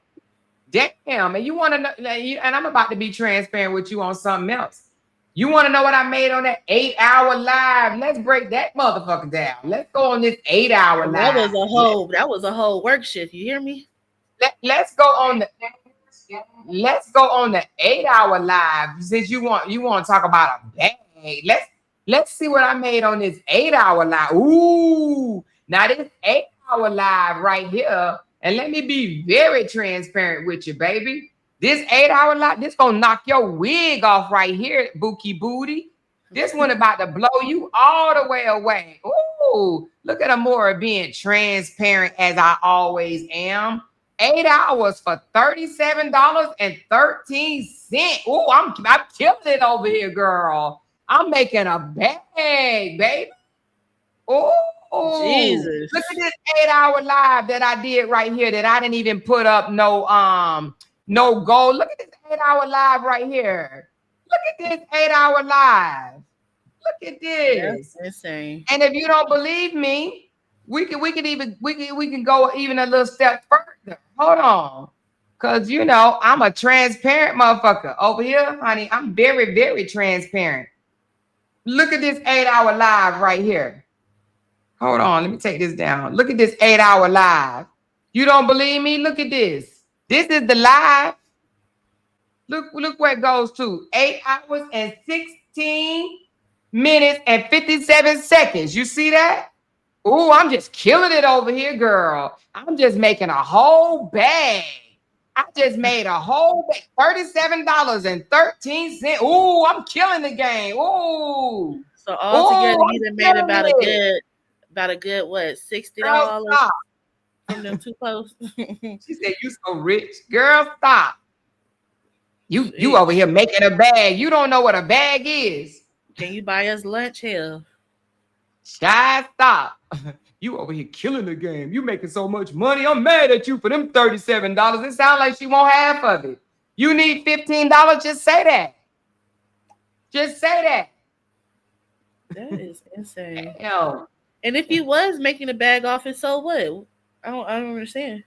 Damn, and you want to know, and I'm about to be transparent with you on something else. You want to know what I made on that 8-hour live? Let's break that motherfucker down. Let's go on this 8-hour live. That was a whole work shift. You hear me? Let's go on the 8-hour live. Since you want to talk about a bag. Let's see what I made on this 8-hour live. Ooh, now this 8-hour live right here. And let me be very transparent with you, baby. This 8-hour live, this gonna knock your wig off right here, Buki Booty. This one about to blow you all the way away. Ooh, look at Amora being transparent as I always am. 8 hours for $37.13. Ooh, I'm killing it over here, girl. I'm making a bag, baby. Ooh, Jesus. look at this 8-hour live that I did right here that I didn't even put up no goal. Look at this 8-hour live right here. Look at this 8-hour live. Look at this. That's insane. And if you don't believe me, we can go even a little step further. Hold on. Cause I'm a transparent motherfucker. Over here, honey, I'm very, very transparent. Look at this 8-hour live right here. Hold on, let me take this down. Look at this 8-hour live. You don't believe me? Look at this. This is the live. Look where it goes to. 8 hours and 16 minutes and 57 seconds. You see that? Ooh, I'm just killing it over here, girl. I'm just making a whole bag. I just made a whole bag. $37.13. Ooh, I'm killing the game. Ooh. So altogether, you done made about a good what, $60 from them 2 posts? She said, "You so rich, girl. Stop. You over here making a bag. You don't know what a bag is. Can you buy us lunch? Hell, Shy, stop. You over here killing the game. You making so much money. I'm mad at you for them $37. It sounds like she won't half of it. You need $15. Just say that. Just say that. that is insane. Damn. And if you was making a bag off it, so what? I don't understand.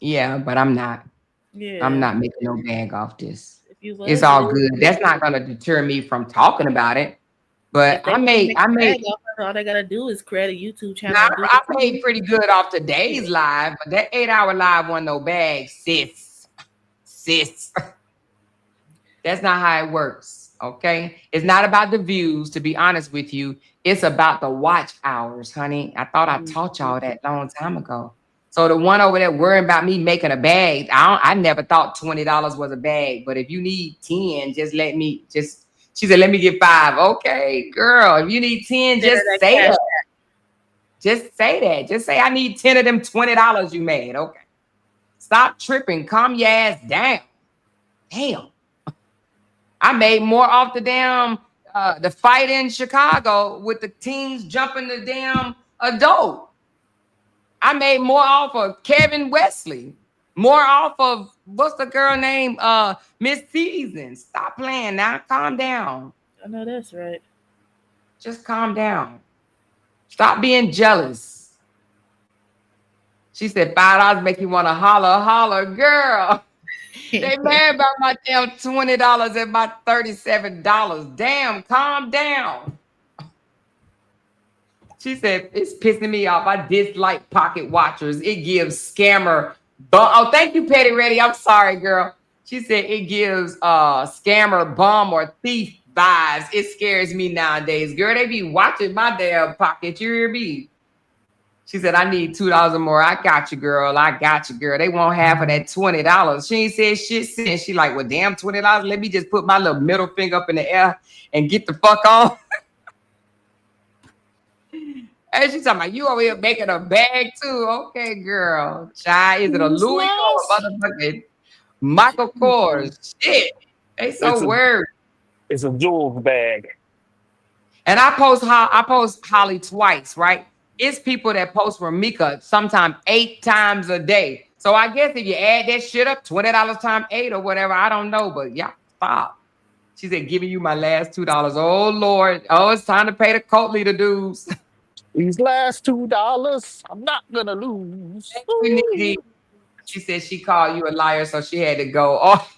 Yeah, but I'm not. Yeah, I'm not making no bag off this. if you was, It's all good. That's not gonna deter me from talking about it. But if they I can't made make a bag off it, all they gotta do is create a YouTube channel. Now, and do I it. made pretty good off today's live, but that 8-hour live wasn't no bag, sis. That's not how it works, okay? It's not about the views, to be honest with you. It's about the watch hours, honey. I thought I taught y'all that long time ago. So the one over there worrying about me making a bag, I never thought $20 was a bag. But if you need 10, just She said, let me get 5. Okay, girl. If you need 10, Send her just that say cash. that. Just say that. Just say I need 10 of them $20 you made. Okay. Stop tripping. Calm your ass down. Damn. I made more off the damn the fight in Chicago with the teens jumping the damn adult. I made more off of Kevin Wesley. More off of what's the girl name? Miss Season. Stop playing now. Calm down. I know that's right. Just calm down. Stop being jealous. She said $5 make you want to holler, girl. They mad about my damn $20 and my $37. Damn, calm down. She said, it's pissing me off. I dislike pocket watchers. It gives scammer. Oh, thank you, Petty Ready. I'm sorry, girl. She said it gives scammer, bum, or thief vibes. It scares me nowadays. Girl, they be watching my damn pocket. You hear me? She said, I need $2 or more. I got you, girl. I got you, girl. They want half of that $20. She ain't said shit since. She like, well, damn, $20. Let me just put my little middle finger up in the air and get the fuck on. And she's talking about, you over here making a bag too. Okay, girl. Child, is it a Louis or a motherfucking Michael Kors? Shit. They so worried. It's a jewels bag. And I post Holly twice, right? It's people that post Ramika sometimes 8 times a day. So I guess if you add that shit up, $20 times 8 or whatever, I don't know, but yeah, stop. She said, giving you my last $2. Oh Lord. Oh, it's time to pay the cult leader dues. These last $2, I'm not gonna lose. She said she called you a liar, so she had to go. Oh,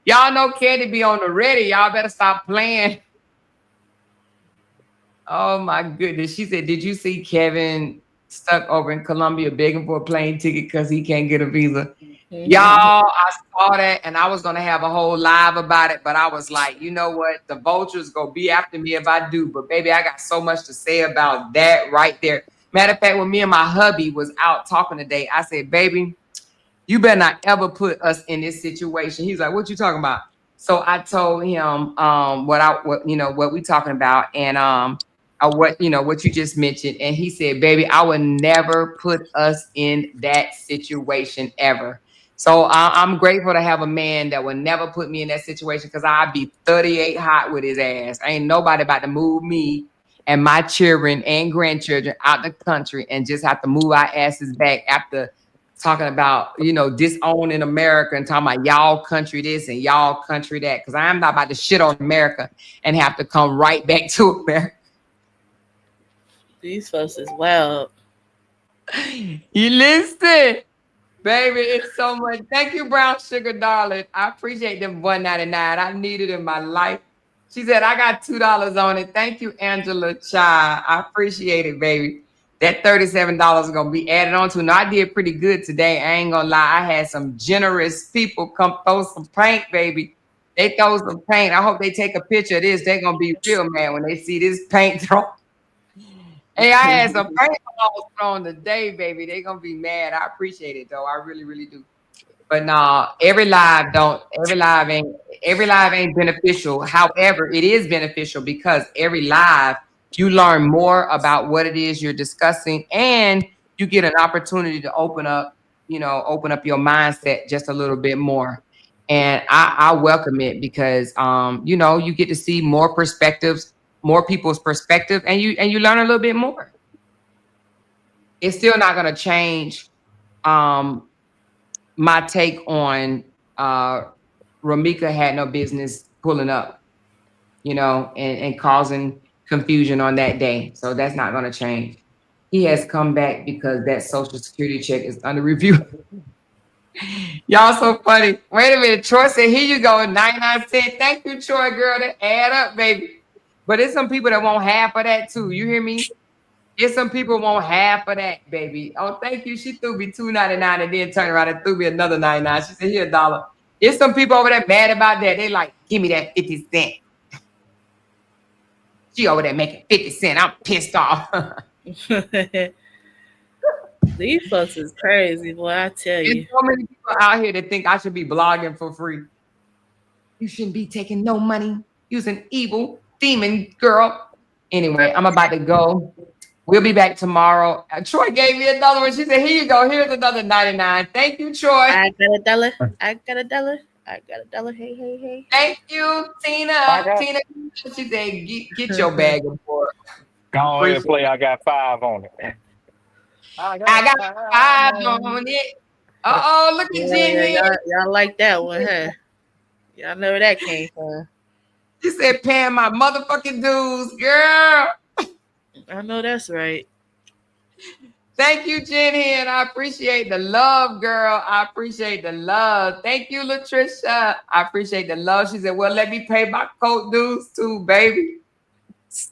y'all know Candy be on the ready. Y'all better stop playing. Oh my goodness. She said, did you see Kevin stuck over in Colombia begging for a plane ticket because he can't get a visa? Y'all, I saw that and I was going to have a whole live about it, but I was like, you know what? The vultures going to be after me if I do. But baby, I got so much to say about that right there. Matter of fact, when me and my hubby was out talking today, I said, baby, you better not ever put us in this situation. He's like, what you talking about? So I told him what we talking about and what you just mentioned. And he said, baby, I would never put us in that situation ever. So I'm grateful to have a man that would never put me in that situation because I'd be 38 hot with his ass. Ain't nobody about to move me and my children and grandchildren out the country and just have to move our asses back after talking about, disowning America and talking about y'all country this and y'all country that. Because I'm not about to shit on America and have to come right back to America. These folks is wild. You listen, baby. It's so much. Thank you, Brown Sugar, darling. I appreciate them $1.99. I need it in my life. She said, I got $2 on it. Thank you, Angela Chai. I appreciate it, baby. That $37 is going to be added on to. Now, I did pretty good today. I ain't going to lie. I had some generous people come throw some paint, baby. They throw some paint. I hope they take a picture of this. They're going to be real mad when they see this paint thrown. Hey, I had some paint thrown today, baby. They're going to be mad. I appreciate it, though. I really, really do. But no, every live ain't beneficial. However, it is beneficial because every live you learn more about what it is you're discussing and you get an opportunity to open up your mindset just a little bit more. And I welcome it because you get to see more perspectives, more people's perspective, and you learn a little bit more. It's still not going to change my take on Ramika had no business pulling up, and causing confusion on that day. So that's not going to change. He has come back because that Social Security check is under review. Y'all so funny. Wait a minute. Troy said, here you go, 99 cents. Thank you, Troy, girl. That add up, baby. But there's some people that want half of that too. You hear me? There's some people want half of that, baby. Oh, thank you. She threw me $2.99 and then turned around and threw me another 99. She said, here, $1. There's some people over there mad about that. They like, give me that 50 cents. She over there making 50 cents. I'm pissed off. These folks is crazy, boy. I tell you. There's so many people out here that think I should be blogging for free. You shouldn't be taking no money. You was an evil demon girl. Anyway, I'm about to go. We'll be back tomorrow. Troy gave me another one. She said, here you go. Here's another 99. Thank you, Troy. I got a dollar. I got a dollar. I got a dollar. Hey, hey, hey. Thank you, Tina. I got Tina, she said, get your bag of pork. go ahead and Appreciate play. it. I got 5 on it. I I got got 5 5 on it. Uh-oh, look at Jen Yeah, here. y'all like that one, huh? Y'all know where that came from. She said, paying my motherfucking dues, girl. I know that's right. Thank you, Jen here, and I appreciate the love, girl. I appreciate the love. Thank you, Latricia. I appreciate the love. She said, well, let me pay my coat dues too, baby.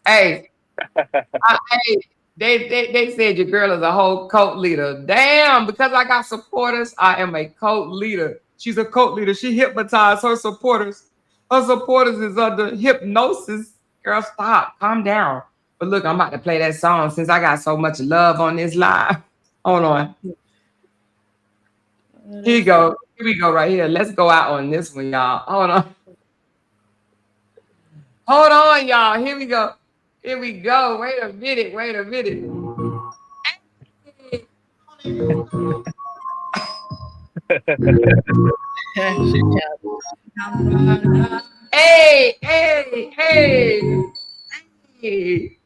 Hey, hey, they said your girl is a whole cult leader. Damn, because I got supporters, I am a cult leader. She's a cult leader. She hypnotized her supporters. Her supporters is under hypnosis. Girl, stop. Calm down. But look, I'm about to play that song since I got so much love on this live. Hold on. Here you go. Here we go right here. Let's go out on this one, y'all. Hold on. Hold on, y'all. Here we go. Here we go. Wait a minute. Wait a minute. Hey, hey, hey. Hey.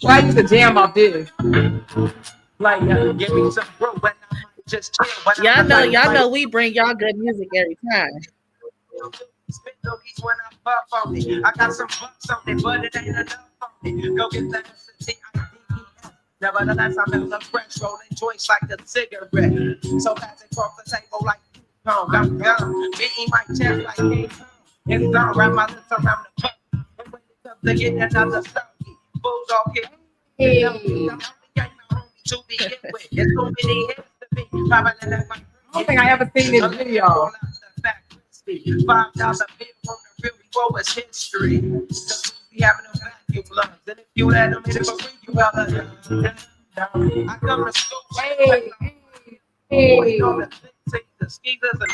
Why I used to jam off this? Like, give me some bro, but I might just chill. When Y'all know we bring y'all good music every time. spit cookies when I puff on it. I got some bucks on it, but it ain't enough on it. Go get that S-T-I-D-E-S. Nevertheless, I'm in the fresh, rolling joints like a cigarette. So pass it across the table like pong. I'm gone, beating my chest like King Kong. It's gone, wrap my lips around the cup. And when it comes to getting another stogie, fools all get Hey. to begin with. There's so many hits to be. I don't think I ever seen this video. $5 bill from the real before it's history. Cause we having a vacuum lungs. And if you let them hit it for free, you gotta I come to school. Hey. Waiting on the things, the skeezers and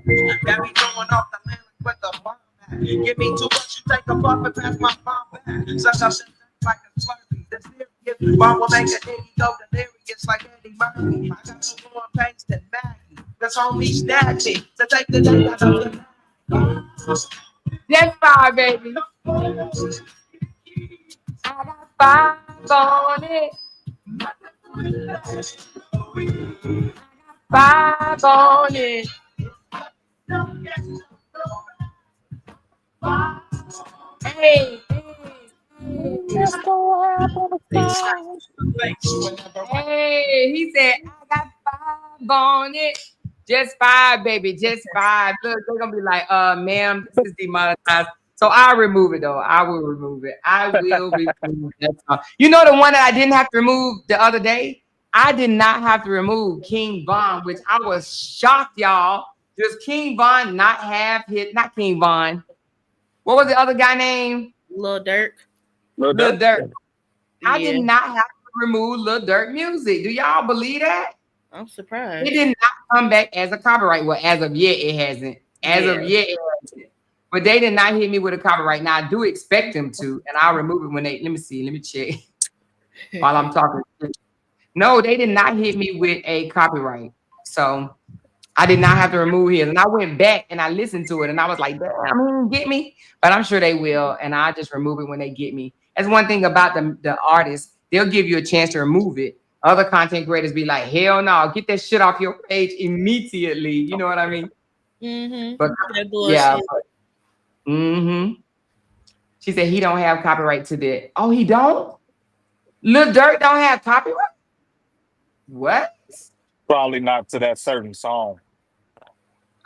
witches. Got me throwing off the land like where the bomb at. Give me too much, you take a puff and pass my bomb back. Suck up like a slurpee. The serious bomb will make a nigga go delirious like Eddie Murphy. I got more pains than Maggie. That's homie stabbed me to take the day out of the That's 5, baby. I got 5 on it. 5 on it. Hey, Let's go out on the side. hey, he said, I got 5 on it. Just 5, baby, just 5. Look, they're gonna be like, ma'am, this is demonetized. So I'll remove it though. I will remove it. I will remove that song. You know the one that I didn't have to remove the other day? I did not have to remove King Von, which I was shocked, y'all. Does King Von not have not King Von? What was the other guy named? Lil Durk. Lil Durk. I Yeah. did not have to remove Lil Durk music. Do y'all believe that? I'm It surprised. did not come back as a copyright. Well, as of yet, it hasn't. As of yet, it hasn't. But they did not hit me with a copyright. Now, I do expect them to, and I'll remove it when they, let me see, let me check while I'm talking. No, they did not hit me with a copyright. So I did not have to remove his. And I went back and I listened to it and I was like, damn, get me. But I'm sure they will. And I'll just remove it when they get me. That's one thing about the artists. They'll give you a chance to remove it. Other content creators be like, hell no, get that shit off your page immediately. You know what I mean? Mm-hmm. But yeah. She said he don't have copyright to that. Oh, he don't? Lil Durk don't have copyright? What? Probably not to that certain song.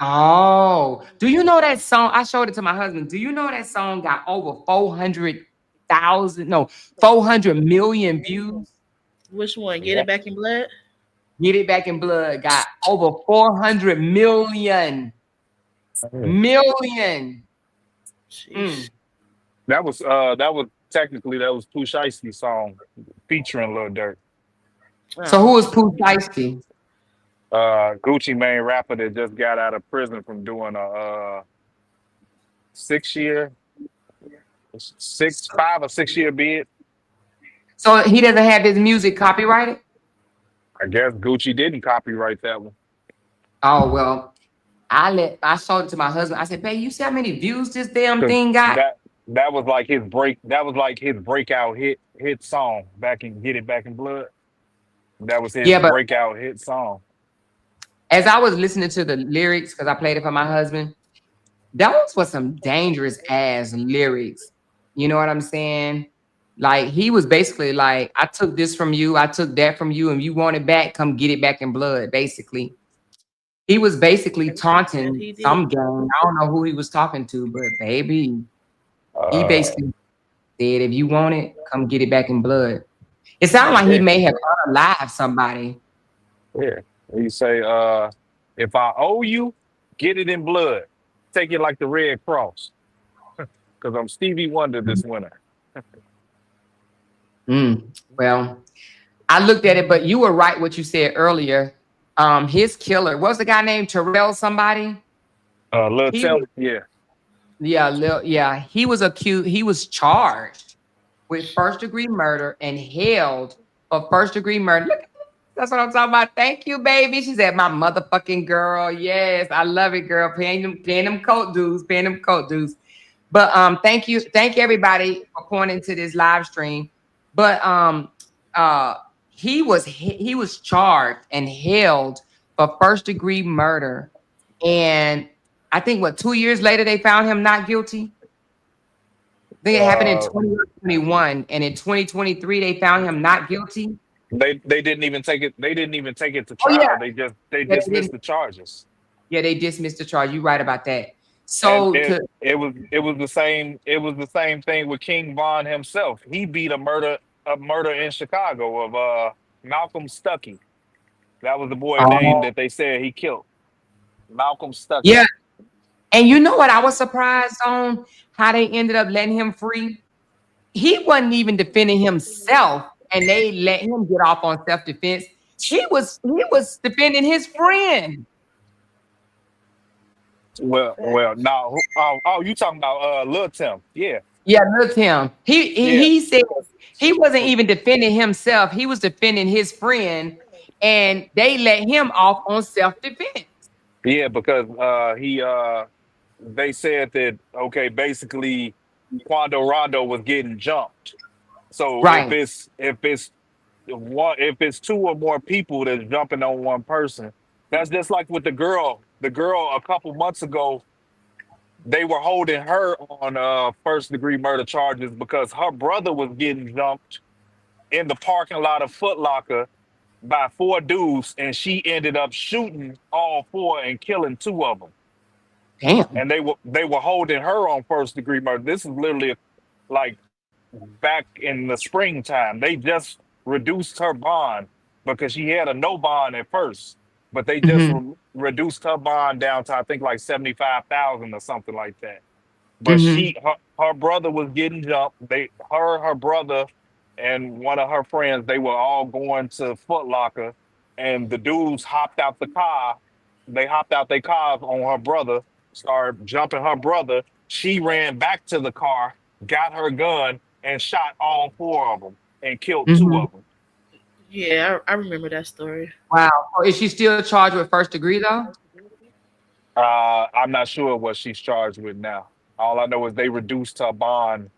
Oh, do you know that song? I showed it to my husband. Do you know that song got over 400 million views? Which one? Get It Back in Blood? Get It Back in Blood got over 400 million. Million. That was technically Pooh Shiesty's song featuring Lil Durk. So who is Pooh Shiesty? Gucci Mane rapper that just got out of prison from doing 6 year, 5 or 6 year bid. So he doesn't have his music copyrighted? I guess Gucci didn't copyright that one. Oh well, I showed it to my husband. I said, babe, you see how many views this damn 'Cause thing got? that was like his breakout hit song back in Get It Back in Blood. That was his Yeah, but breakout hit song. as I was listening to the lyrics, because I played it for my husband, those were some dangerous ass lyrics. You know what I'm saying? Like he was basically like, I took this from you, I took that from you, and you want it back, come get it back in blood, basically. He was basically Yes, taunting he did. some gang. I don't know who he was talking to, but baby, he Uh, basically said, if you want it, come get it back in blood. It sounded like he yeah, may have unalived somebody. yeah. He say, if I owe you, get it in blood. Take it like the Red Cross. Because I'm Stevie Wonder this winter. Well, I looked at it, but you were right what you said earlier. His killer, what was the guy named Terrell somebody? Lil He was, Tim, yeah. yeah, he was accused, he was charged with first-degree murder and held for first-degree murder. Look, that's what I'm talking about. Thank you, baby. She said, my motherfucking girl. Yes, I love it, girl. Paying them coat dues, paying them coat dues. But thank you everybody for pointing to this live stream. But he was charged and held for first-degree murder. And I think 2 years later they found him not guilty. I think it happened in Uh, 2021, and in 2023 they found him not guilty. they didn't even take it. They didn't even take it to Oh yeah, trial. They yeah, they dismissed didn't. the charges. Yeah, they dismissed the charge. You're right about that. And So it was the same thing with King Von himself. He beat a murder in Chicago of Malcolm Stuckey. That was the boy name oh that they said he killed. Malcolm Stuckey. yeah, and you know what? I was surprised on how they ended up letting him free. He wasn't even defending himself, and they let him get off on self-defense. He was defending his friend. Well, now, you talking about Lil Tim? Yeah, Yeah, look him. yeah, He said he wasn't even defending himself. He was defending his friend, and they let him off on self-defense. yeah. Because they said that okay, basically, Quando Rondo was getting jumped. So Right. if it's two or more people that's jumping on one person, that's just like with the girl. The girl a couple months ago, they were holding her on first degree murder charges because her brother was getting jumped in the parking lot of Foot Locker by 4 dudes, and she ended up shooting all 4 and killing 2 of them. Damn. And they were holding her on first degree murder. This is literally like back in the springtime. They just reduced her bond because she had a no bond at first, but they just Mm-hmm. reduced her bond down to I think like 75,000 or something like that. But Mm-hmm. her brother was getting jumped. Her brother and one of her friends, they were all going to Foot Locker, and the dudes hopped out the car. They hopped out their cars on her brother, started jumping her brother. She ran back to the car, got her gun, and shot all 4 of them and killed 2 Mm-hmm. of them. Yeah, I remember that story. Wow. So is she still charged with first degree though? I'm not sure what she's charged with now. All I know is they reduced her bond.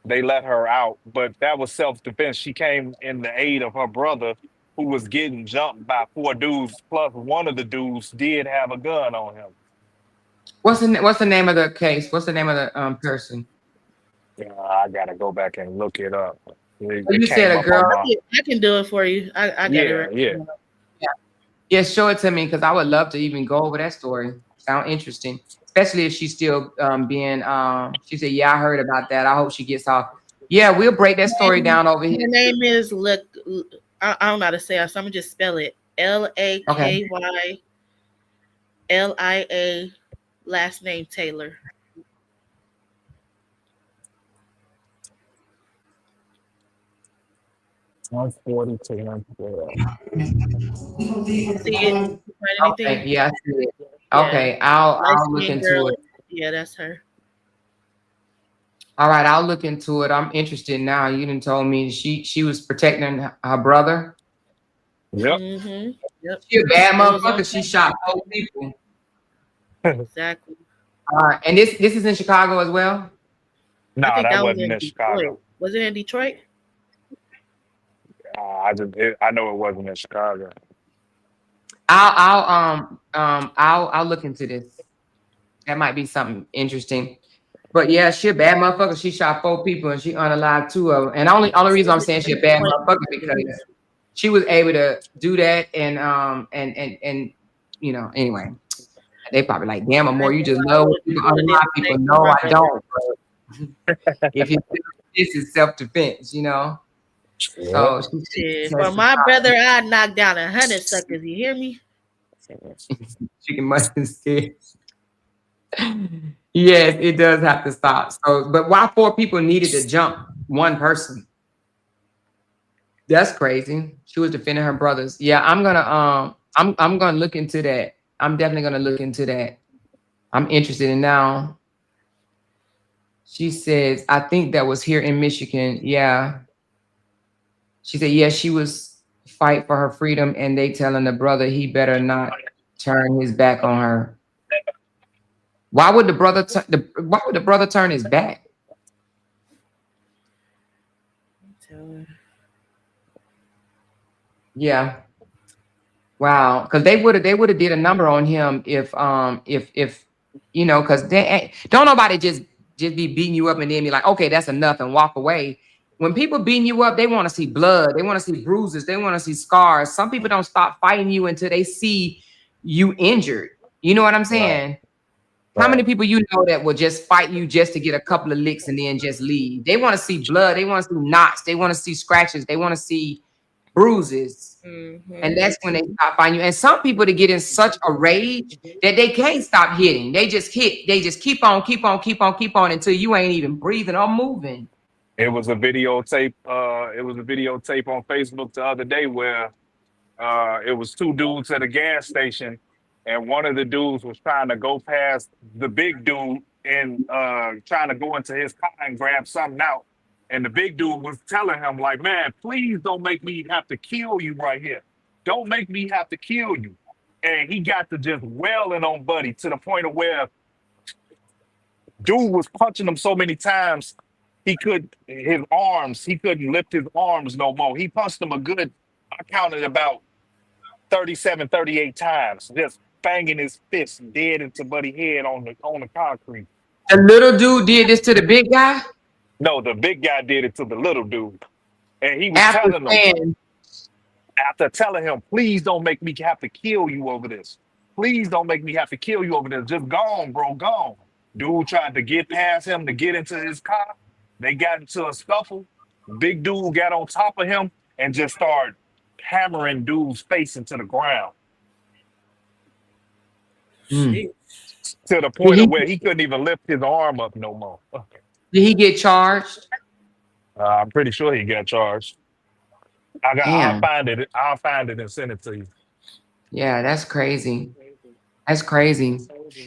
They let her out, but that was self-defense. She came in the aid of her brother who was getting jumped by 4 dudes, plus one of the dudes did have a gun on him. What's the name of the case? What's the name of the person? I gotta go back and look it up. It You came said a up girl. on my I can do it for you. I got it right. yeah. Yeah, show it to me because I would love to even go over that story. Sound interesting, especially if she's still being. She said, "Yeah, I heard about that. I hope she gets off." Yeah, we'll break that story down over here. Her name is I don't know how to say it, so I'm gonna just spell it Okay. LAKYLIA, last name Taylor. I'm 42. See it? Find anything? Okay. Yeah, I see it. Yeah. Okay, I'll Light look skinned into girl. it. Yeah, that's her. All right, I'll look into it. I'm interested now. You didn't told me she was protecting her brother. Yep. Yep. She a bad It was on motherfucker. She shot 4 people. exactly. And this is in Chicago as well. I Nah, think that that was wasn't in in Detroit. Chicago. Was it in Detroit? I know it wasn't in Chicago. I'll look into this. That might be something interesting. But yeah, she a bad motherfucker. She shot 4 people and she unalived 2 of them. And only reason I'm saying she a bad motherfucker because she was able to do that and you know, anyway. They probably like, damn, Amor, you just love when people unalive people. No, I don't. But if you this is self-defense, you know. So Shit, for my brother, I knocked down 100 suckers. You hear me? chicken mustard sticks. Yes, it does have to stop. So, but why 4 people needed to jump 1 person? That's crazy. She was defending her brothers. Yeah, I'm gonna look into that. I'm definitely gonna look into that. I'm interested in now. She says, I think that was here in Michigan. Yeah. She said, yeah, she was fight for her freedom, and they telling the brother he better not turn his back on her. Why would the brother turn his back? Yeah. Wow. Because they would have did a number on him if you know, because don't nobody just be beating you up and then be like, okay, that's enough and walk away. When people beating you up, they want to see blood, they want to see bruises, they want to see scars. Some people don't stop fighting you until they see you injured. You know what I'm saying? How many people you know that will just fight you just to get a couple of licks and then just leave? They want to see blood, they want to see knots, they want to see scratches, they want to see bruises. And that's when they stop fighting you. And some people to get in such a rage that they can't stop hitting. They just hit. They just keep on until you ain't even breathing or moving. It was a videotape. It was a videotape on Facebook the other day where it was 2 dudes at a gas station, and one of the dudes was trying to go past the big dude and trying to go into his car and grab something out. And the big dude was telling him, like, man, please don't make me have to kill you right here. Don't make me have to kill you. And he got to just wailing on Buddy to the point of where dude was punching him so many times he couldn't lift his arms no more. He punched him I counted about 37, 38 times, just banging his fist dead into Buddy's head on the concrete. The little dude did this to the big guy? No, the big guy did it to the little dude. And he was after telling him, please don't make me have to kill you over this. Please don't make me have to kill you over this. Just gone, bro, gone. Dude tried to get past him to get into his car. They got into a scuffle. Big dude got on top of him and just started hammering dude's face into the ground. To the point of where he couldn't even lift his arm up no more. Did he get charged? I'm pretty sure he got charged. I'll find it. I'll find it and send it to you. Yeah, that's crazy. That's crazy.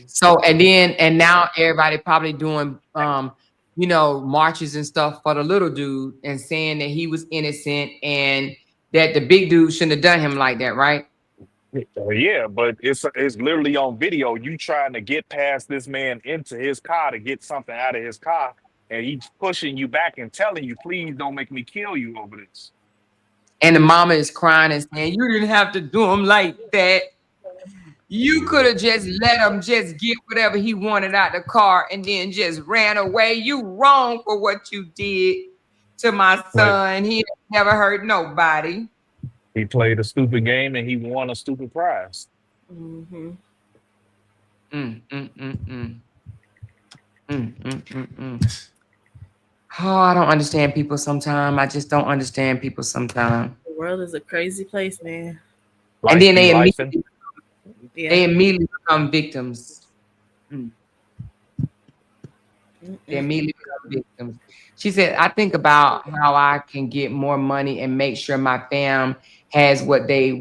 So and now everybody probably doing you know, marches and stuff for the little dude and saying that he was innocent and that the big dude shouldn't have done him like that, right? Yeah, but it's literally on video. You trying to get past this man into his car to get something out of his car, and he's pushing you back and telling you, please don't make me kill you over this. And the mama is crying and saying, you didn't have to do him like that. You could have just let him just get whatever he wanted out the car and then just ran away. You wrong for what you did to my son. He never hurt nobody. He played a stupid game and he won a stupid prize. Oh, I don't understand people sometimes. I just don't understand people sometimes. The world is a crazy place, man. And then they immediately become victims. They immediately become victims. She said, I think about how I can get more money and make sure my fam has what they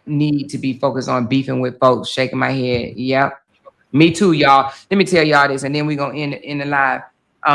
need to be focused on beefing with folks. Shaking my head. Yep. Me too, y'all. Let me tell y'all this, and then we're going to end the live.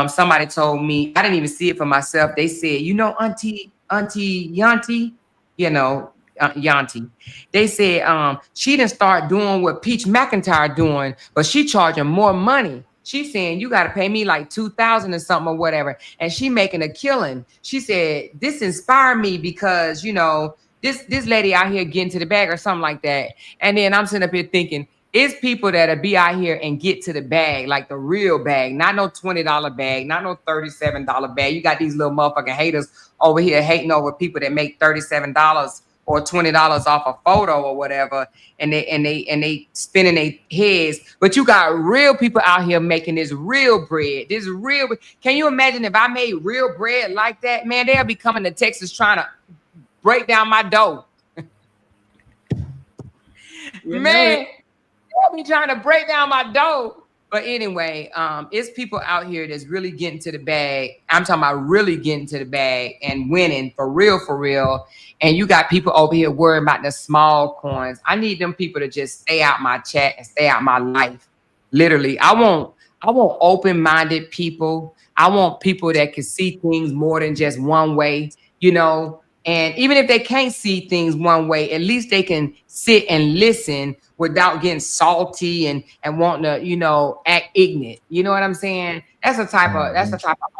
somebody told me, I didn't even see it for myself. They said, you know, Auntie Yanti, you know, Yanti. They said she didn't start doing what Peach McIntyre doing, but she charging more money. She's saying you got to pay me like 2,000 or something or whatever, and she making a killing. She said this inspired me because you know this lady out here getting to the bag or something like that. And then I'm sitting up here thinking, it's people that'll be out here and get to the bag, like the real bag, not no $20 bag, not no $37 bag. You got these little motherfucking haters over here hating over people that make $37 or $20 off a photo or whatever, and they spinning their heads. But you got real people out here making this real bread. This real. Can you imagine if I made real bread like that? Man, they'll be coming to Texas trying to break down my dough. Man, they'll be trying to break down my dough. But anyway, it's people out here that's really getting to the bag. I'm talking about really getting to the bag and winning for real, for real. And you got people over here worrying about the small coins. I need them people to just stay out my chat and stay out my life. Literally, I want open-minded people. I want people that can see things more than just one way, you know. And even if they can't see things one way, at least they can sit and listen without getting salty and wanting to, you know, act ignorant. You know what I'm saying? That's the type of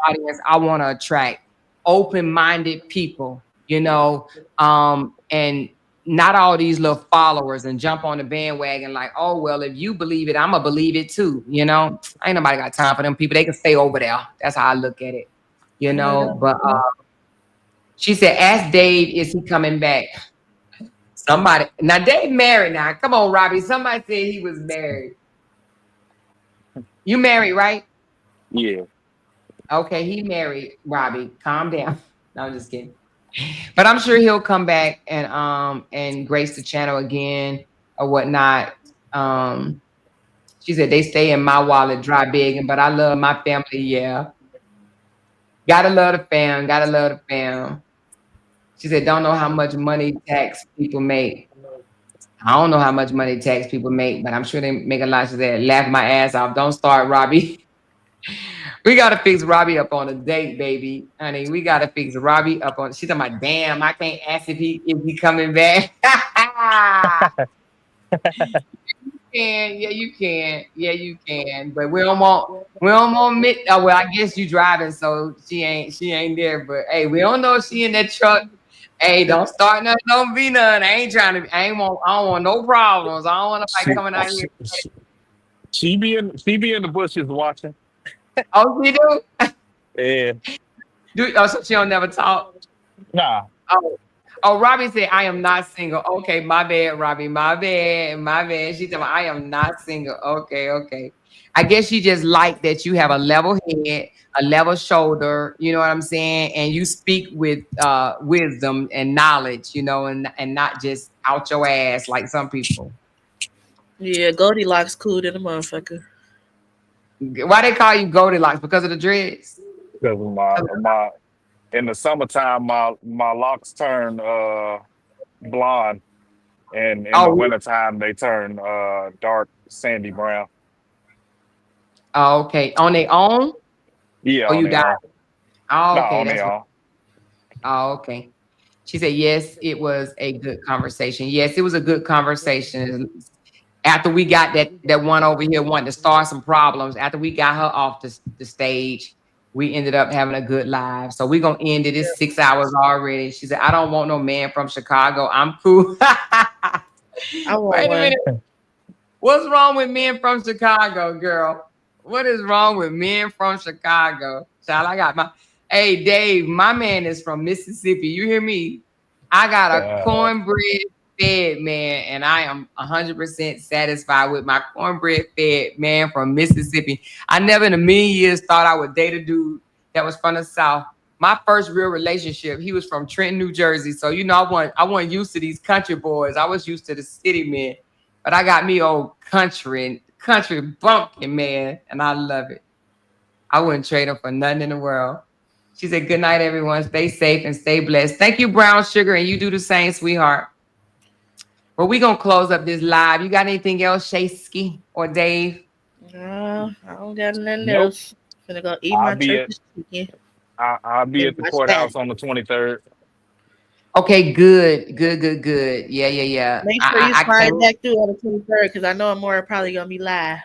audience I want to attract. Open-minded people, you know, and not all these little followers and jump on the bandwagon like, oh, well, if you believe it, I'm going to believe it too. You know, ain't nobody got time for them people. They can stay over there. That's how I look at it, you know, but she said, ask Dave, is he coming back? Somebody, now Dave married now. Come on, Robbie. Somebody said he was married. You married, right? Yeah. Okay, he married, Robbie. Calm down. No, I'm just kidding. But I'm sure he'll come back and grace the channel again or whatnot. She said they stay in my wallet dry begging, but I love my family, yeah. Gotta love the fam, gotta love the fam. She said, don't know how much money tax people make. I don't know how much money tax people make, but I'm sure they make a lot. She said, laugh my ass off. Don't start, Robbie. We got to fix Robbie up on a date, baby. Honey, we got to fix Robbie up on. She's talking about, damn, I can't ask if he coming back. Yeah, you can. But we don't want well, I guess you driving, so she ain't there. But hey, we don't know if she in that truck. Hey, don't start nothing, don't be none. I don't want no problems. I don't want nobody coming out here. She be in the bushes watching. Oh, she do? Yeah. So she don't never talk? Nah. Oh, Robbie said, I am not single. Okay, my bad, Robbie. My bad. She said, I am not single. Okay. I guess she just like that you have a level head, a level shoulder, you know what I'm saying? And you speak with wisdom and knowledge, you know, and not just out your ass like some people. Yeah, Goldilocks cool than a motherfucker. Why they call you Goldilocks? Because of the dreads? Because of my in the summertime, my locks turn blonde, and in the wintertime they turn dark sandy brown. Oh, okay. On their own? Yeah. Or you died? Oh, okay. On their own. Oh, okay. She said, yes, it was a good conversation. Yes, it was a good conversation. After we got that one over here wanting to start some problems, after we got her off the stage, we ended up having a good live. So we're going to end it. It's 6 hours already. She said, I don't want no man from Chicago. I'm cool. Wait a minute. What's wrong with men from Chicago, girl? What is wrong with men from Chicago? Child, hey, Dave, my man is from Mississippi. You hear me? I got a cornbread fed man, and I am 100% satisfied with my cornbread fed man from Mississippi. I never in a million years thought I would date a dude that was from the South. My first real relationship, he was from Trenton, New Jersey. So, you know, I wasn't used to these country boys. I was used to the city men. But I got me old country bumpkin, man, and I love it. I wouldn't trade him for nothing in the world. She said, good night, everyone. Stay safe and stay blessed. Thank you, Brown Sugar, and you do the same, sweetheart. Well, we're going to close up this live. You got anything else, Shaysky or Dave? No, I don't got nothing else. gonna go eat I'll my be at turkey chicken I'll be and at the watch that. courthouse on the 23rd. Okay, good, good, good, good. Yeah, yeah, yeah. Make sure you I slide can't. back through on the 23rd because I know Amora probably gonna be live.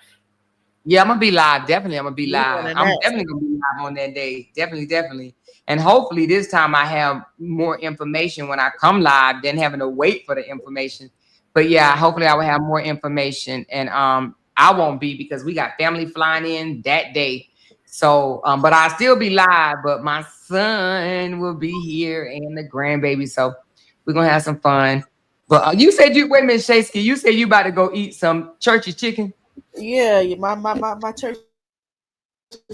Yeah, I'm gonna be live. Definitely, I'm gonna be We live. wanting I'm that. definitely gonna be live on that day. Definitely, definitely. And hopefully this time I have more information when I come live than having to wait for the information. But yeah, hopefully I will have more information. And I won't be because we got family flying in that day. So but I'll still be live, but my son will be here and the grandbaby. So we're gonna have some fun. But you said you wait a minute, Shaysky, you said you about to go eat some churchy chicken. Yeah, my turkey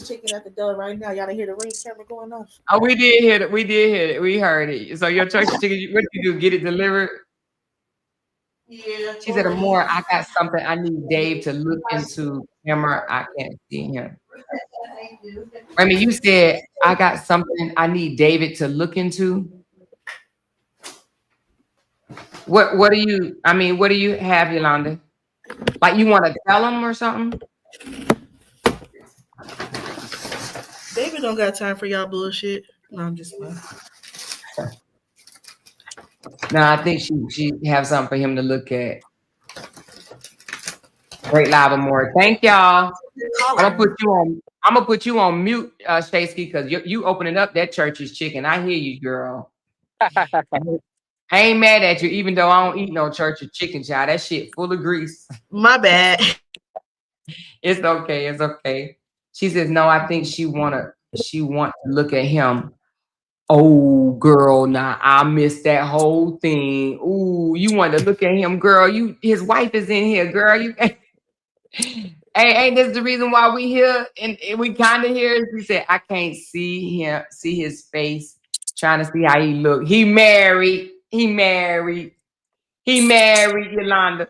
chicken at the door right now. Y'all done hear the ring camera going off. Oh, we did hear it. We did hear it. We heard it. So your church chicken, what you do? Get it delivered? Yeah, She said, over here. "Amore, I got something I need Dave to look into." Camera, I can't see him. I mean, you said I got something I need David to look into. What do you? I mean, what do you have, Yolanda? Like you want to tell him or something? David don't got time for y'all bullshit. No, I'm just playing. No, I think she have something for him to look at. Great live, Amore. Thank y'all. I'm gonna put you on mute, Shaysky, because you opening up that church's chicken. I hear you, girl. I ain't mad at you, even though I don't eat no church's chicken, child. That shit full of grease. My bad. It's okay. It's okay. She says, no, I think she want to look at him. Oh, girl, nah, I missed that whole thing. Ooh, you want to look at him, girl. His wife is in here, girl. Hey, ain't this the reason why we here? And we kind of here. She said, I can't see his face. Trying to see how he look. He married, Yolanda.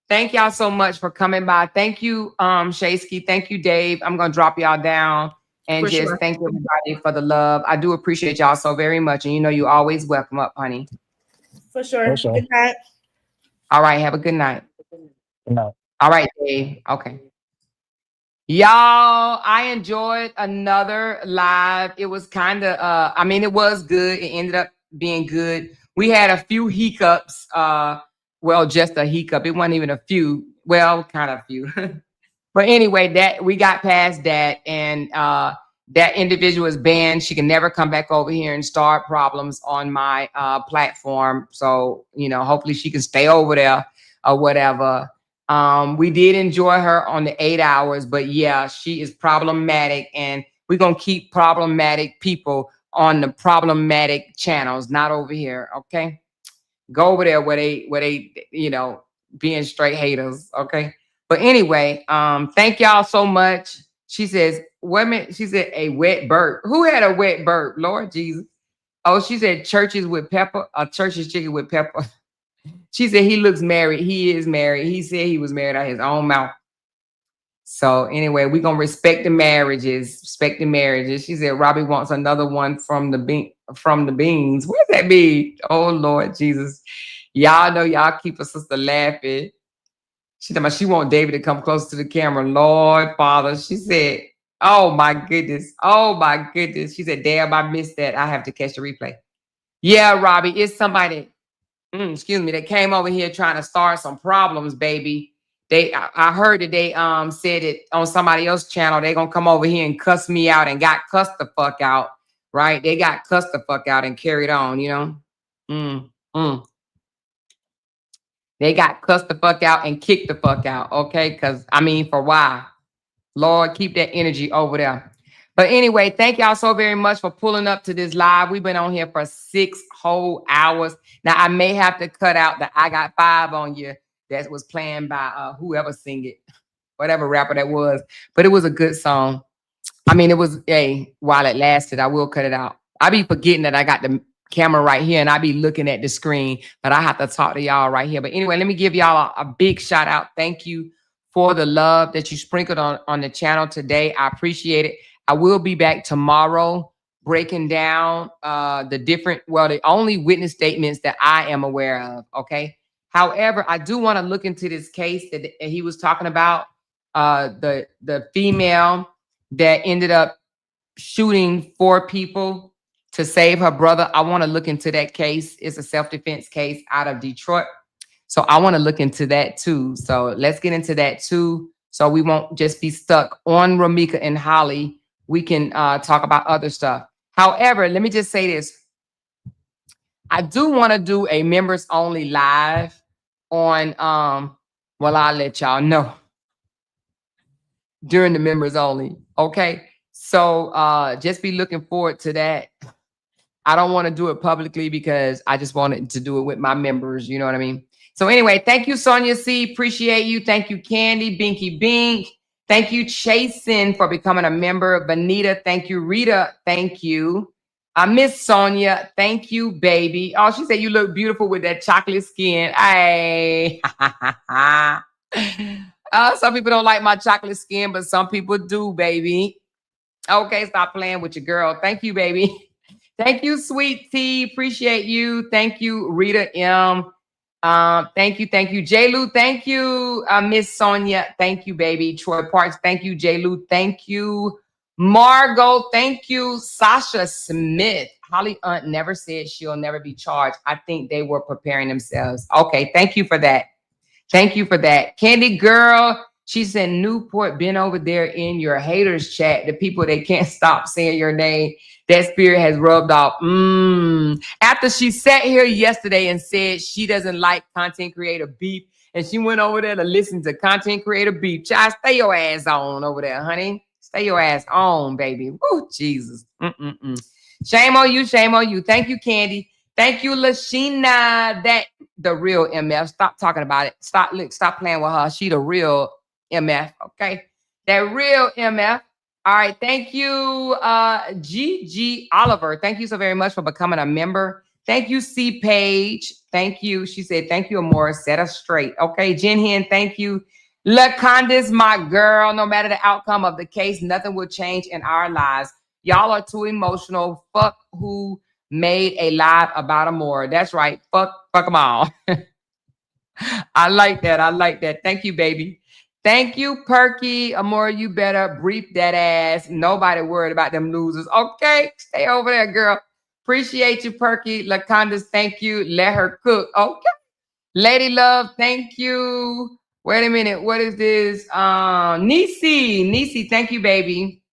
Thank y'all so much for coming by. Thank you, Shaysky. Thank you, Dave. I'm gonna drop y'all down and For just sure. thank everybody for the love. I do appreciate y'all so very much. And you know you always welcome up, honey. For sure. For sure. Good night. All right, have a good night. No. All right, Dave. Okay. Y'all, I enjoyed another live. It was kind of I mean, it was good. It ended up being good. We had a few hiccups. Well, just a hiccup. It wasn't even a few. Well, kind of a few. But anyway, that we got past that, and that individual is banned. She can never come back over here and start problems on my platform. So, you know, hopefully she can stay over there or whatever. We did enjoy her on the 8 hours, but yeah, she is problematic, and we're gonna keep problematic people on the problematic channels, not over here. Okay, go over there where they you know being straight haters. Okay, but anyway, thank y'all so much. She says, women. She said a wet burp. Who had a wet burp? Lord Jesus. Oh, she said churches with pepper. Church's chicken with pepper. She said he looks married. He is married. He said he was married out his own mouth. So anyway, we're gonna respect the marriages. Respect the marriages. She said Robbie wants another one from the beans. Where's that be? Oh Lord Jesus. Y'all know y'all keep a sister laughing. She talking about she want David to come close to the camera. Lord Father. She said, oh my goodness. Oh my goodness. She said, damn, I missed that. I have to catch the replay. Yeah, Robbie, it's somebody. Excuse me, they came over here trying to start some problems, baby. I heard that they said it on somebody else's channel. They gonna come over here and cuss me out and got cussed the fuck out, right? They got cussed the fuck out and carried on, you know. They got cussed the fuck out and kicked the fuck out, okay? Because I mean, for why? Lord, keep that energy over there. But anyway, thank y'all so very much for pulling up to this live. We've been on here for 6 whole hours. Now, I may have to cut out the I Got 5 on You that was playing by whoever sing it, whatever rapper that was. But it was a good song. I mean, it was, while it lasted, I will cut it out. I be forgetting that I got the camera right here and I be looking at the screen, but I have to talk to y'all right here. But anyway, let me give y'all a big shout out. Thank you for the love that you sprinkled on the channel today. I appreciate it. I will be back tomorrow breaking down the only witness statements that I am aware of, okay? However, I do want to look into this case that he was talking about, the female that ended up shooting 4 people to save her brother. I want to look into that case. It's a self-defense case out of Detroit. So I want to look into that too. So let's get into that too. So we won't just be stuck on Romika and Holly. We can talk about other stuff. However, let me just say this. I do want to do a members only live on, well, I'll let y'all know during the members only. Okay. So just be looking forward to that. I don't want to do it publicly because I just wanted to do it with my members. You know what I mean? So anyway, thank you, Sonia C. Appreciate you. Thank you, Candy, Binky Bink. Thank you, Chasen, for becoming a member. Benita, thank you. Rita, thank you. Miss Sonia, thank you, baby. Oh, she said you look beautiful with that chocolate skin. Hey. Some people don't like my chocolate skin, but some people do, baby. Okay, stop playing with your girl. Thank you, baby. Thank you, Sweet Tea. Appreciate you. Thank you, Rita M. Thank you, J. Lou. Thank you, Miss Sonia. Thank you, baby. Troy Parks. Thank you, J. Lou. Thank you, Margot. Thank you, Sasha Smith. Holly Hunt never said she'll never be charged. I think they were preparing themselves. Okay, thank you for that. Thank you for that. Candy Girl, she said Newport been over there in your haters chat. The people that can't stop saying your name. That spirit has rubbed off. After she sat here yesterday and said she doesn't like content creator beef, and she went over there to listen to content creator beef. Child, stay your ass on over there, honey. Stay your ass on, baby. Woo, Jesus. Shame on you. Shame on you. Thank you, Candy. Thank you, Lashina. That the real MF. Stop talking about it. Stop playing with her. She the real MF. Okay, that real MF. All right, thank you, G Oliver. Thank you so very much for becoming a member. Thank you, C Page. Thank you. She said, thank you, Amora. Set us straight. Okay, Jen Hen, thank you. LaConda's my girl. No matter the outcome of the case, nothing will change in our lives. Y'all are too emotional. Fuck who made a live about Amora. That's right. Fuck them all. I like that. I like that. Thank you, baby. Thank you, Perky. Amora, you better brief that ass. Nobody worried about them losers. Okay, stay over there, girl. Appreciate you, Perky. LaConda's, thank you. Let her cook. Okay. Lady Love, thank you. Wait a minute. What is this? Nisi, thank you, baby.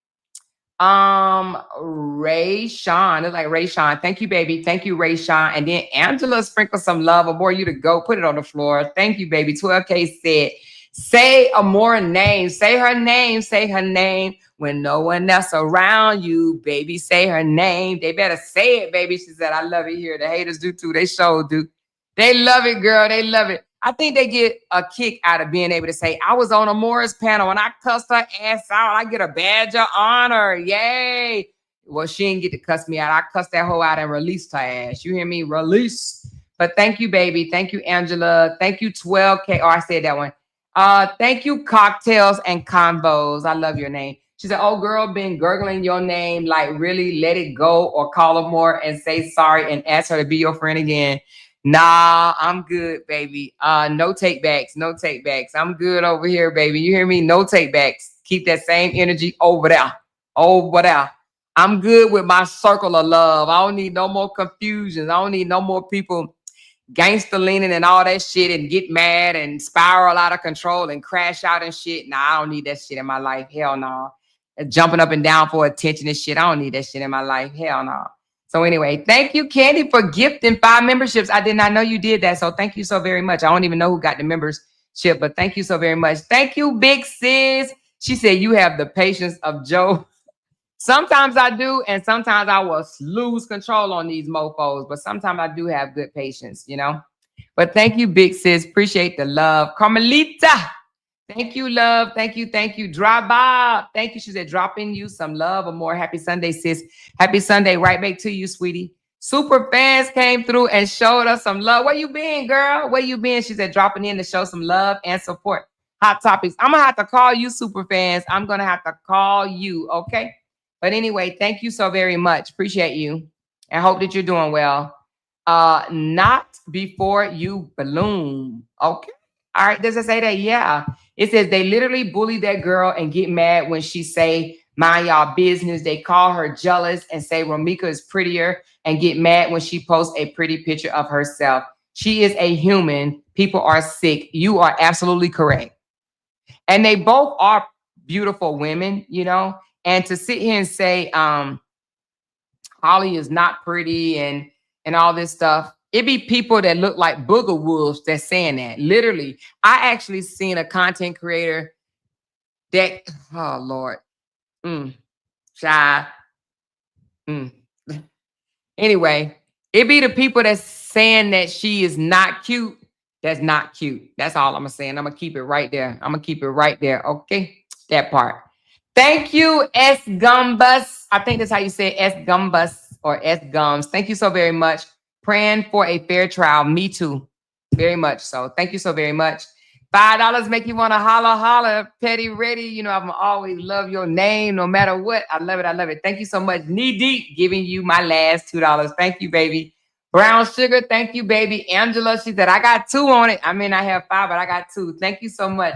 Ray Sean. It's like Ray Sean. Thank you, baby. Thank you, Ray Sean. And then Angela sprinkle some love. Amora, you to go. Put it on the floor. Thank you, baby. 12K said, say Amora name. Say her name. Say her name. When no one else around you, baby, say her name. They better say it, baby. She said, I love it here. The haters do too. They sure do. They love it, girl. They love it. I think they get a kick out of being able to say, I was on Amora's panel and I cussed her ass out. I get a badge of honor. Yay. Well, she didn't get to cuss me out. I cussed that hoe out and released her ass. You hear me? Release. But thank you, baby. Thank you, Angela. Thank you, 12K. Oh, I said that one. Thank you, Cocktails and Convos. I love your name. She said, oh, girl, been gurgling your name. Like, really let it go or call her more and say sorry and ask her to be your friend again. Nah, I'm good, baby. No take backs. No take backs. I'm good over here, baby. You hear me? No take backs. Keep that same energy over there. Over there. I'm good with my circle of love. I don't need no more confusions. I don't need no more people gangster leaning and all that shit and get mad and spiral out of control and crash out and shit. Nah, I don't need that shit in my life. Hell no. Jumping up and down for attention and shit. I don't need that shit in my life. Hell no. So anyway, thank you, Candy, for gifting 5 memberships. I did not know you did that. So thank you so very much. I don't even know who got the membership, but thank you so very much. Thank you, Big Sis. She said you have the patience of Joe. Sometimes I do, and sometimes I will lose control on these mofos, but sometimes I do have good patience, you know. But thank you, Big Sis. Appreciate the love. Carmelita. Thank you, love. Thank you. Thank you. Drop Bob. Thank you. She said, dropping you some love or more. Happy Sunday, sis. Happy Sunday. Right back to you, sweetie. Super fans came through and showed us some love. Where you been, girl? Where you been? She said, dropping in to show some love and support. Hot topics. I'm going to have to call you, super fans. I'm going to have to call you, okay? But anyway, thank you so very much. Appreciate you. And hope that you're doing well. Not before you bloom. Okay. All right. Does it say that? Yeah. It says they literally bully that girl and get mad when she say Mind y'all business. They call her jealous and say Romika is prettier and get mad when she posts a pretty picture of herself. She is a human. People are sick. You are absolutely correct. And they both are beautiful women, you know. And to sit here and say Holly is not pretty and all this stuff, it be people that look like booger wolves that's saying that. Literally, I actually seen a content creator that, oh Lord, shy. Anyway, it be the people that's saying that she is not cute. That's not cute. That's all I'm saying. I'm gonna keep it right there. I'm gonna keep it right there. Okay, that part. Thank you, S Gumbus. I think that's how you say it, S Gumbus or S Gums. Thank you so very much. Praying for a fair trial. Me too. Very much so. Thank you so very much. $5 make you want to holler, holler, Petty Ready. You know, I'm always love your name no matter what. I love it. I love it. Thank you so much. Knee Deep giving you my last $2. Thank you, baby. Brown Sugar. Thank you, baby. Angela, she said, I got 2 on it. I mean, I have 5, but I got 2. Thank you so much.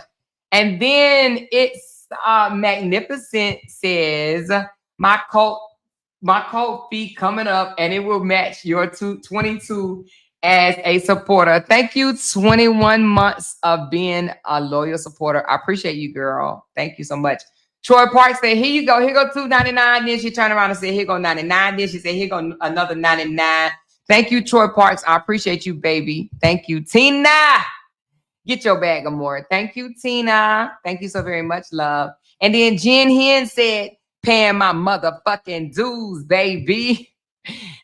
And then it's Magnificent says, my cult fee coming up and it will match your 22 as a supporter. Thank you. 21 months of being a loyal supporter. I appreciate you, girl. Thank you so much. Troy Park said, here you go. Here go $2.99. Then she turned around and said, here go 99. Then she said, here go another 99. Thank you, Troy Parks. I appreciate you, baby. Thank you, Tina. Get your bag of more. Thank you, Tina. Thank you so very much, love. And then Jen Hen said, paying my motherfucking dues, baby.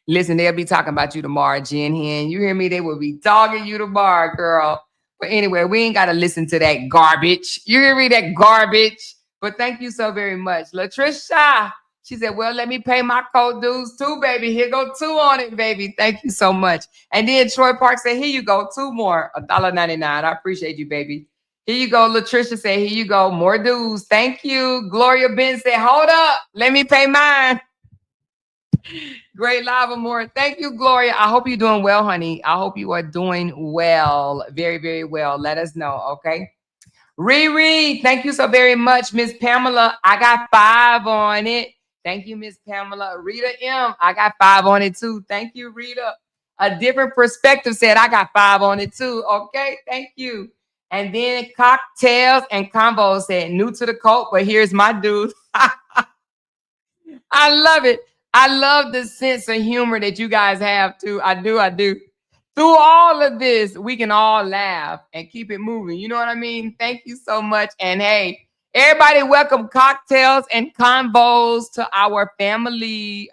Listen, they'll be talking about you tomorrow, Jen Hen. You hear me? They will be dogging you tomorrow, girl. But anyway, we ain't got to listen to that garbage. You hear me? That garbage. But thank you so very much. Latricia, she said, well, let me pay my code dues too, baby. Here go 2 on it, baby. Thank you so much. And then Troy Park said, here you go, 2 more, $1.99. I appreciate you, baby. Here you go. Latricia said, here you go, more dues. Thank you. Gloria Ben said, hold up, let me pay mine. Great live, more. Thank you, Gloria. I hope you're doing well, honey. I hope you are doing well. Very, very well. Let us know, okay? Riri, thank you so very much, Miss Pamela. I got 5 on it. Thank you, Miss Pamela. Rita M, I got 5 on it too. Thank you, Rita. A different perspective said I got 5 on it too. Okay, thank you. And then Cocktails and Combos said new to the cult, but here's my dude. I love it. I love the sense of humor that you guys have too. I do. Through all of this, we can all laugh and keep it moving. You know what I mean? Thank you so much. And hey, everybody welcome Cocktails and Convos to our family.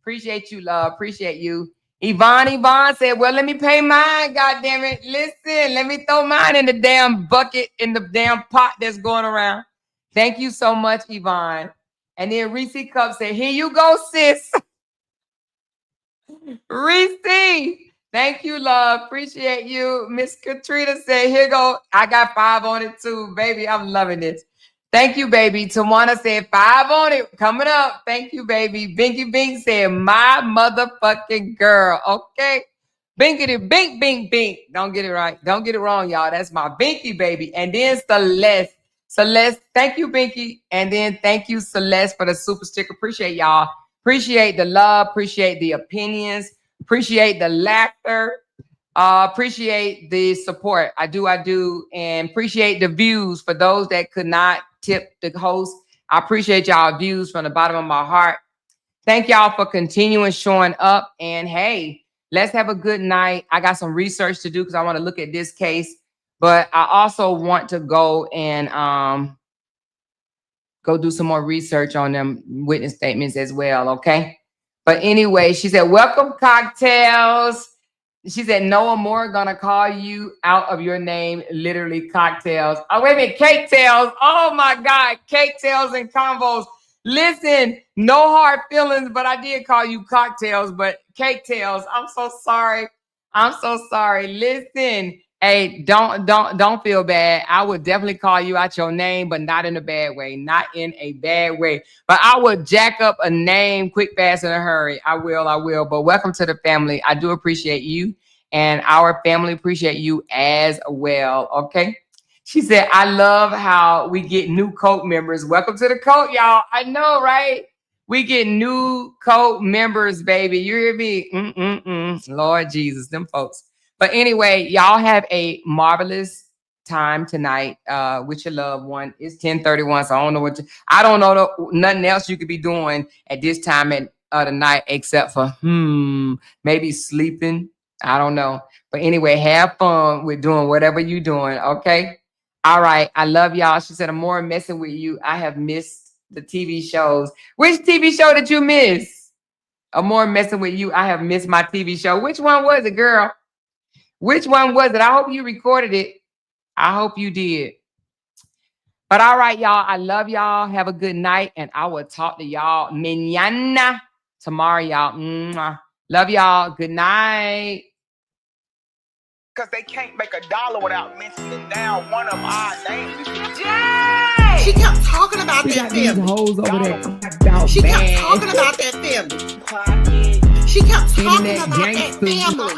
Appreciate you, love. Appreciate you. Yvonne said, well, let me pay mine, goddammit. Listen, let me throw mine in the damn bucket, in the damn pot that's going around. Thank you so much, Yvonne. And then Reese Cup said, here you go, sis. Reese, thank you, love. Appreciate you. Miss Katrina said, here go. I got 5 on it too, baby. I'm loving this. Thank you, baby. Tawana said 5 on it. Coming up. Thank you, baby. Binky Bink said, my motherfucking girl. Okay. Binkity bink, bink, bink. Don't get it right. Don't get it wrong, y'all. That's my Binky, baby. And then Celeste, thank you, Binky. And then thank you, Celeste, for the super sticker. Appreciate y'all. Appreciate the love. Appreciate the opinions. Appreciate the laughter. Appreciate the support. I do. And appreciate the views for those that could not tip the host. I appreciate y'all views from the bottom of my heart. Thank y'all for continuing showing up. And hey, let's have a good night. I got some research to do because I want to look at this case. But I also want to go and go do some more research on them witness statements as well, okay? But anyway, she said, welcome, Cocktails. She said, Noah Moore gonna call you out of your name, literally, Cocktails. Oh, wait a minute, Cake Tails. Oh, my God, Cake Tails and Combos. Listen, no hard feelings, but I did call you Cocktails, but Cake Tails, I'm so sorry. Listen. Hey, don't feel bad. I would definitely call you out your name, but not in a bad way. Not in a bad way. But I would jack up a name quick, fast, in a hurry. I will. But welcome to the family. I do appreciate you, and our family appreciate you as well. Okay. She said, I love how we get new cult members. Welcome to the cult, y'all. I know, right? We get new cult members, baby. You hear me? Lord Jesus, them folks. But anyway, y'all have a marvelous time tonight with your loved one. It's 10:31, so I don't know I don't know nothing else you could be doing at this time of the night except for maybe sleeping. I don't know. But anyway, have fun with doing whatever you're doing, okay? All right. I love y'all. She said, I'm more messing with you. I have missed the TV shows. Which TV show did you miss? I'm more messing with you. I have missed my TV show. Which one was it, girl? Which one was it? I hope you recorded it. I hope you did. But all right, y'all. I love y'all. Have a good night. And I will talk to y'all mañana tomorrow, y'all. Mwah. Love y'all. Good night. Cause they can't make $1 without mentioning down one of our names. She kept talking about We that got these family. hoes over there clapped out, She kept man. talking about that family. She kept talking Internet about that gangsters. family.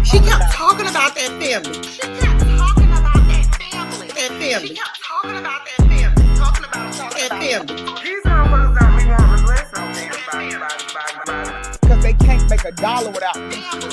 She kept talking about that family. She kept talking about that family. That family. She kept talking about that family. Talking about that family. These motherfuckers got me want to listen. Cause they can't make $1 without mentioning